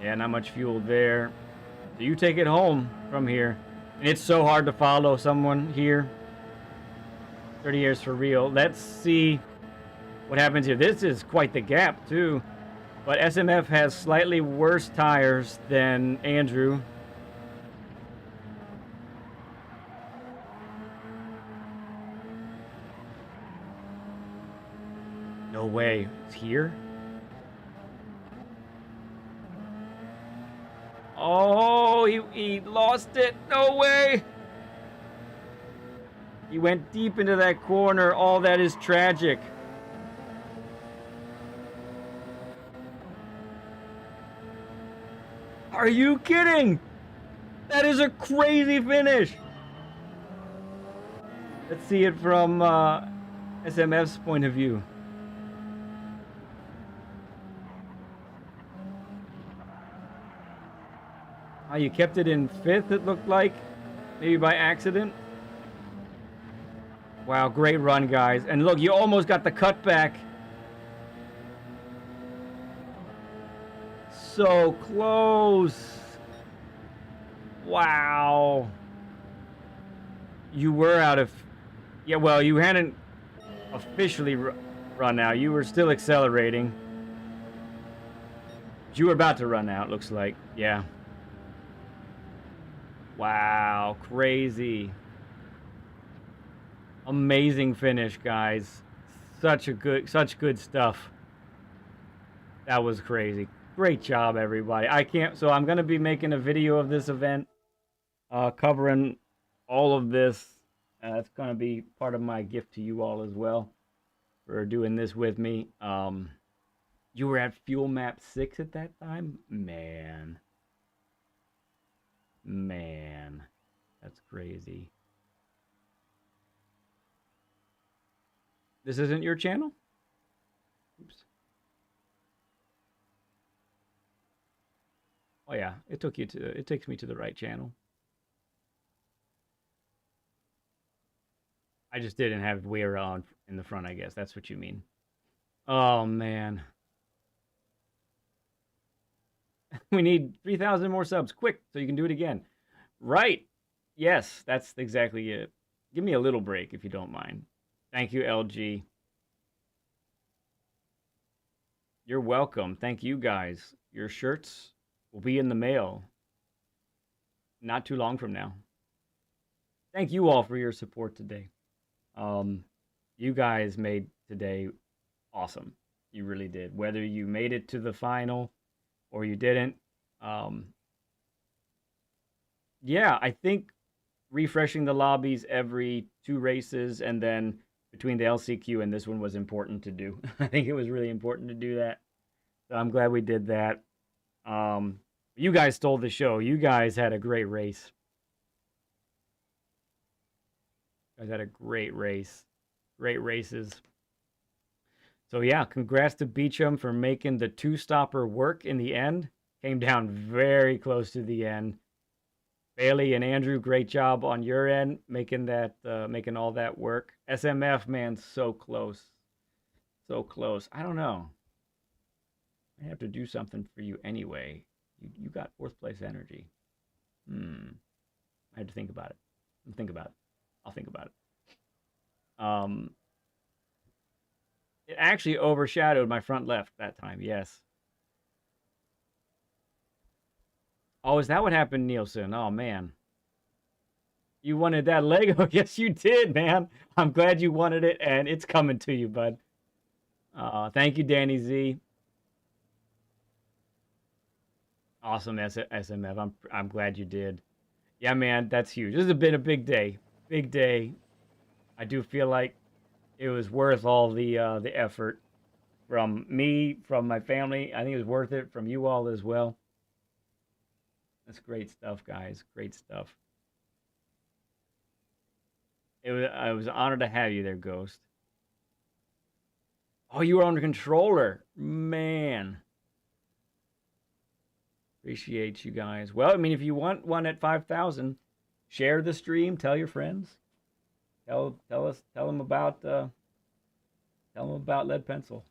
Yeah, not much fuel there. So you take it home from here. And it's so hard to follow someone here. 30 years for real. Let's see what happens here. This is quite the gap, too. But SMF has slightly worse tires than Andrew. No way. It's here? Oh, he lost it. No way. He went deep into that corner. All that is tragic. Are you kidding? That is a crazy finish. Let's see it from SMF's point of view. Oh, you kept it in 5th, it looked like. Maybe by accident. Wow, great run, guys. And look, you almost got the cutback. So close. Wow. You were out of... Yeah, well, you hadn't officially run out. You were still accelerating. You were about to run out, looks like. Yeah. Wow, crazy. Amazing finish, guys. Such good stuff. That was crazy. Great job, everybody. So I'm going to be making a video of this event, covering all of this. It's going to be part of my gift to you all as well for doing this with me. You were at fuel map 6 at that time? Man, that's crazy. This isn't your channel? Oops. Oh yeah, it takes me to the right channel. I just didn't have wear on in the front, I guess. That's what you mean. Oh man. We need 3,000 more subs, quick, so you can do it again. Right. Yes, that's exactly it. Give me a little break if you don't mind. Thank you, LG. You're welcome. Thank you, guys. Your shirts will be in the mail not too long from now. Thank you all for your support today. You guys made today awesome. You really did. Whether you made it to the final or you didn't, yeah, I think refreshing the lobbies every 2 races and then between the LCQ and this one was important to do. I think it was really important to do that. So I'm glad we did that. You guys stole the show. You guys had a great race. You guys had a great race. Great races. So yeah, congrats to Beecham for making the 2-stopper work in the end. Came down very close to the end. Bailey and Andrew, great job on your end, making all that work. SMF, man, so close. So close. I don't know. I have to do something for you anyway. You got 4th place energy. I had to think about it. I'll think about it. It actually overshadowed my front left that time, yes. Oh, is that what happened, Nielsen? Oh, man. You wanted that Lego? Yes, you did, man. I'm glad you wanted it, and it's coming to you, bud. Thank you, Danny Z. Awesome, SMF. I'm glad you did. Yeah, man, that's huge. This has been a big day. Big day. I do feel like it was worth all the effort from me, from my family. I think it was worth it from you all as well. That's great stuff, guys. Great stuff. I was honored to have you there, Ghost. Oh, you were on the controller. Man. Appreciate you guys. Well, I mean, if you want one at 5,000, share the stream, tell your friends. Tell them about Lead Pencil.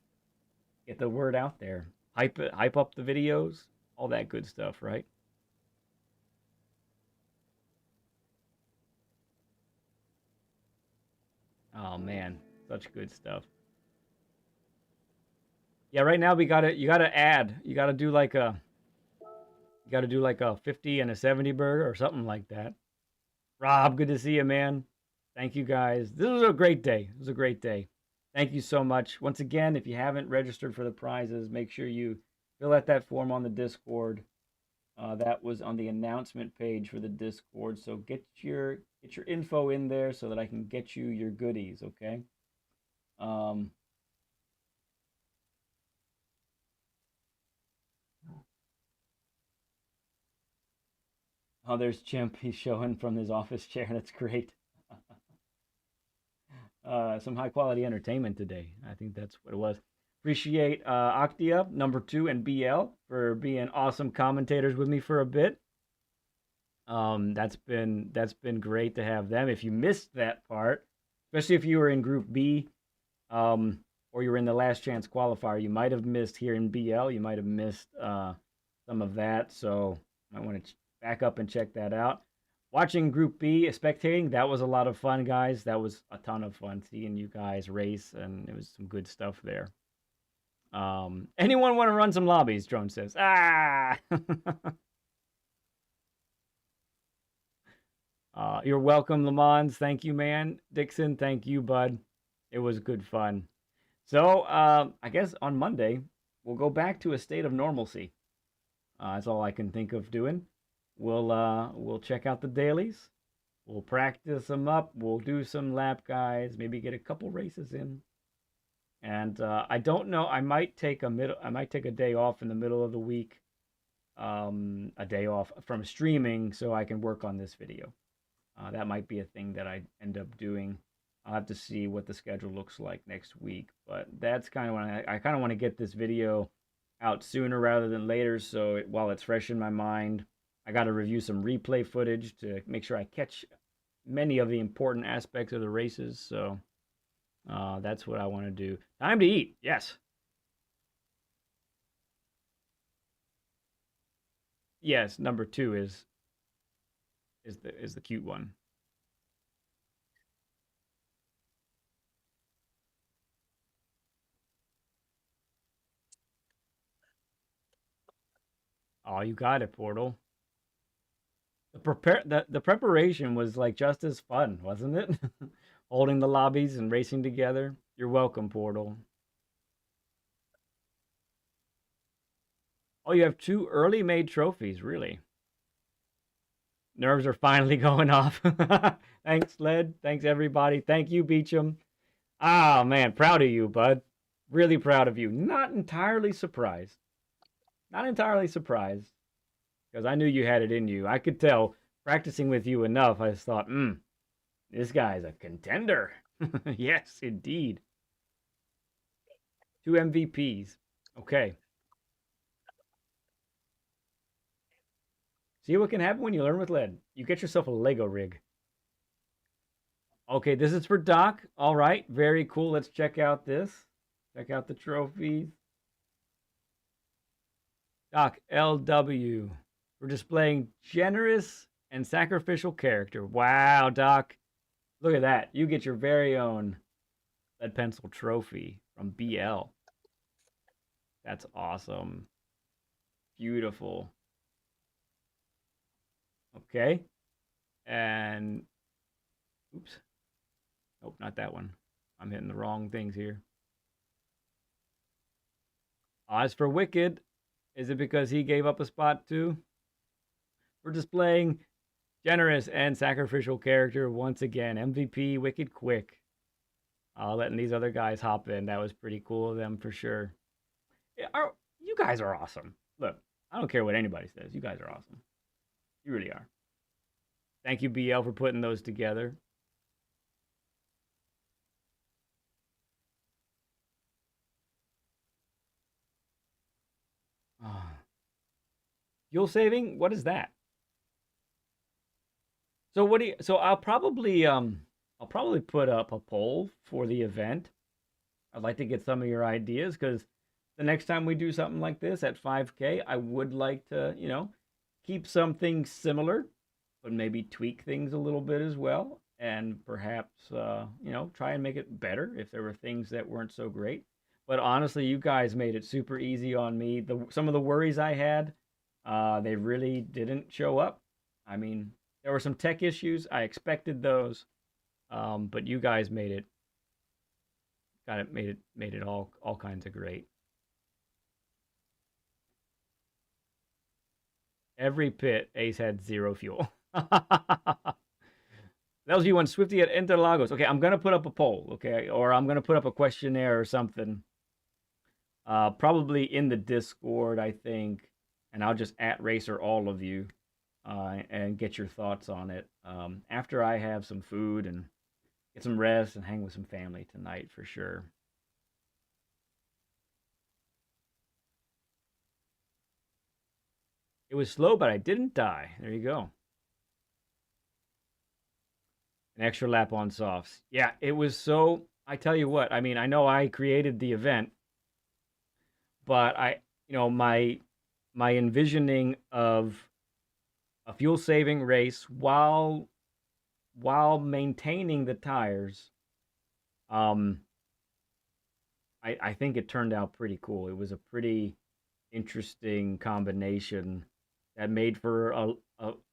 Get the word out there. Hype up the videos, all that good stuff, right? Oh man, such good stuff. Yeah, right now you gotta add. You gotta do like a 50 and a 70 burger or something like that. Rob, good to see you, man. Thank you guys. This was a great day. It was a great day. Thank you so much. Once again, if you haven't registered for the prizes, make sure you fill out that form on the Discord. That was on the announcement page for the Discord. So get your info in there so that I can get you your goodies, okay? Oh, there's Chimp. He's showing from his office chair. That's great. Some high quality entertainment today. I think that's what it was. Appreciate Octia, number 2, and BL for being awesome commentators with me for a bit. That's been great to have them. If you missed that part, especially if you were in Group B, or you were in the Last Chance Qualifier, you might have missed here in BL. You might have missed some of that. So I want to back up and check that out. Watching Group B, spectating, that was a lot of fun, guys. That was a ton of fun seeing you guys race, and it was some good stuff there. Anyone want to run some lobbies? Drone says. You're welcome, Lamons. Thank you, man. Dixon, thank you, bud. It was good fun. So I guess on Monday we'll go back to a state of normalcy. That's all I can think of doing. We'll check out the dailies. We'll practice them up. We'll do some lap guides. Maybe get a couple races in. And I don't know. I might take a day off in the middle of the week. A day off from streaming so I can work on this video. That might be a thing that I end up doing. I'll have to see what the schedule looks like next week. But that's kind of when I kind of want to get this video out sooner rather than later. So while it's fresh in my mind, I got to review some replay footage to make sure I catch many of the important aspects of the races. So that's what I want to do. Time to eat. Yes. Yes, number 2 is is the cute one. Oh, you got it, Portal. The preparation was like just as fun, wasn't it? Holding the lobbies and racing together. You're welcome, Portal. Oh, you have 2 early made trophies, really. Nerves are finally going off. Thanks, Led. Thanks, everybody. Thank you, Beecham. Ah, man, proud of you, bud. Really proud of you. Not entirely surprised. Not entirely surprised. Because I knew you had it in you. I could tell, practicing with you enough, I just thought, this guy's a contender. Yes, indeed. 2 MVPs. Okay. See what can happen when you learn with Led. You get yourself a Lego rig. Okay, this is for Doc. All right, very cool. Let's check out this. Check out the trophies. Doc LW. We're displaying generous and sacrificial character. Wow, Doc. Look at that. You get your very own lead pencil trophy from BL. That's awesome. Beautiful. Okay. And oops. Nope, not that one. I'm hitting the wrong things here. As for Wicked, is it because he gave up a spot too? We're displaying generous and sacrificial character once again. MVP Wicked Quick. Letting these other guys hop in. That was pretty cool of them for sure. You guys are awesome. Look, I don't care what anybody says. You guys are awesome. You really are. Thank you, BL, for putting those together. Fuel saving? What is that? So what do you? So I'll probably put up a poll for the event. I'd like to get some of your ideas because the next time we do something like this at 5K, I would like to, keep something similar, but maybe tweak things a little bit as well, and perhaps, try and make it better if there were things that weren't so great. But honestly, you guys made it super easy on me. Some of the worries I had, they really didn't show up. I mean, there were some tech issues. I expected those, but you guys made it all kinds of great. Every pit, Ace had 0 fuel. That was you on Swifty at Interlagos. Okay, I'm gonna put up a poll, okay, or I'm gonna put up a questionnaire or something. Probably in the Discord, I think, and I'll just @racer all of you, and get your thoughts on it. After I have some food and get some rest and hang with some family tonight for sure. It was slow, but I didn't die. There you go. An extra lap on softs. Yeah, it was so. I tell you what. I mean, I know I created the event, but my envisioning of a fuel saving race while maintaining the tires. I think it turned out pretty cool. It was a pretty interesting combination that made for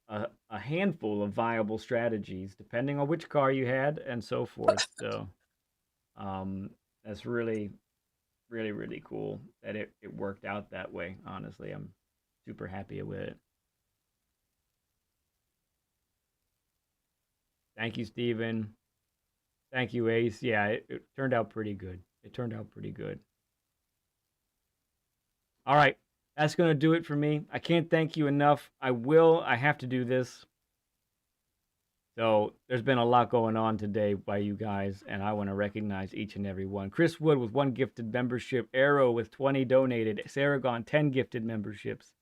a handful of viable strategies depending on which car you had and so forth. So that's really, really, really cool that it worked out that way. Honestly, I'm super happy with it. Thank you, Steven. Thank you, Ace. Yeah, it turned out pretty good. It turned out pretty good. All right. That's going to do it for me. I can't thank you enough. I have to do this. So there's been a lot going on today by you guys, and I want to recognize each and every one. Chris Wood with 1 gifted membership. Arrow with 20 donated. Saragon, 10 gifted memberships.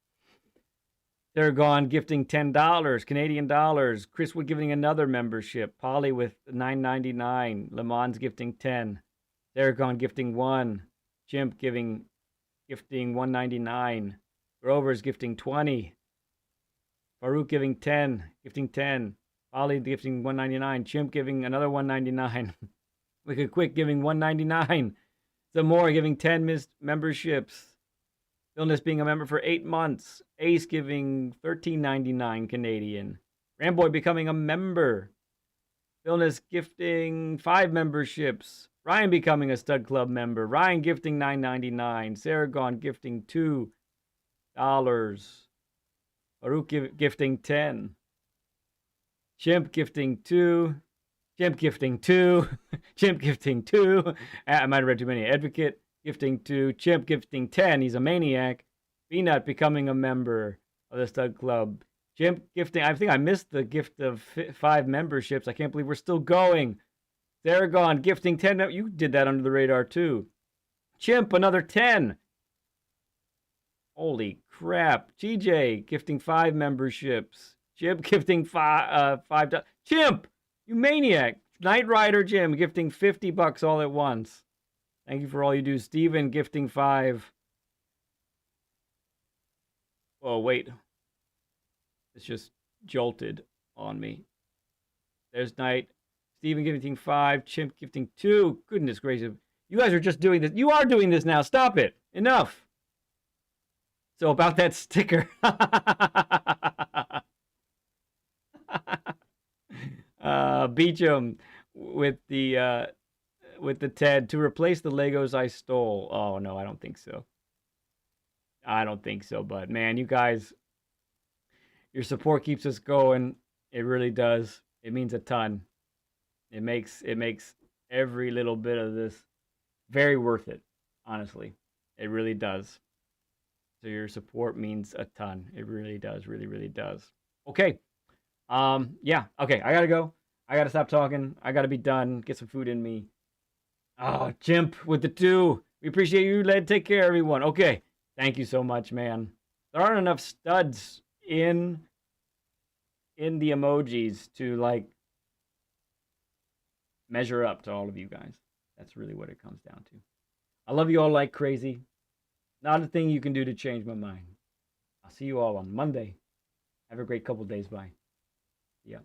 Saragon gifting $10, Canadian dollars. Chris Wood giving another membership. Polly with $9.99. Le Mans gifting 10. Saragon gifting 1. Chimp gifting $1.99. Grover's gifting 20. Faruk giving 10, gifting 10. Ollie gifting 199. Chimp giving another 199. Wicked Quick giving 199. Some more giving 10 memberships. Illness being a member for 8 months. Ace giving 13.99 Canadian. Ramboy becoming a member. Illness gifting 5 memberships. Ryan becoming a Stud Club member. Ryan gifting $9.99. Saragon gifting $2. Faruk gifting 10. Chimp gifting 2. Chimp gifting 2. Chimp gifting 2. I might have read too many. Advocate gifting 2. Chimp gifting 10. He's a maniac. Peanut becoming a member of the Stud Club. Chimp gifting, I think I missed the gift of 5 memberships. I can't believe we're still going. Saragon gifting 10. You did that under the radar too. Chimp, another 10. Holy crap. TJ gifting 5 memberships. Chimp gifting 5. Chimp, you maniac. Knight Rider Jim gifting $50 all at once. Thank you for all you do. Steven gifting 5. Oh, wait. It's just jolted on me. There's Knight. Steven gifting 5. Chimp gifting 2. Goodness gracious. You guys are just doing this. You are doing this now. Stop it. Enough. So about that sticker. Beecham with the TED to replace the Legos I stole. Oh no, I don't think so. I don't think so, but man, you guys, your support keeps us going. It really does. It means a ton. It makes every little bit of this very worth it, honestly. It really does. So your support means a ton. It really does. Really, really does. Okay. Yeah. Okay. I gotta go. I gotta stop talking. I gotta be done. Get some food in me. Oh, Chimp with the 2. We appreciate you, Led. Take care, everyone. Okay. Thank you so much, man. There aren't enough studs in the emojis to like measure up to all of you guys. That's really what it comes down to. I love you all like crazy. Not a thing you can do to change my mind. I'll see you all on Monday. Have a great couple days. Bye. Yeah.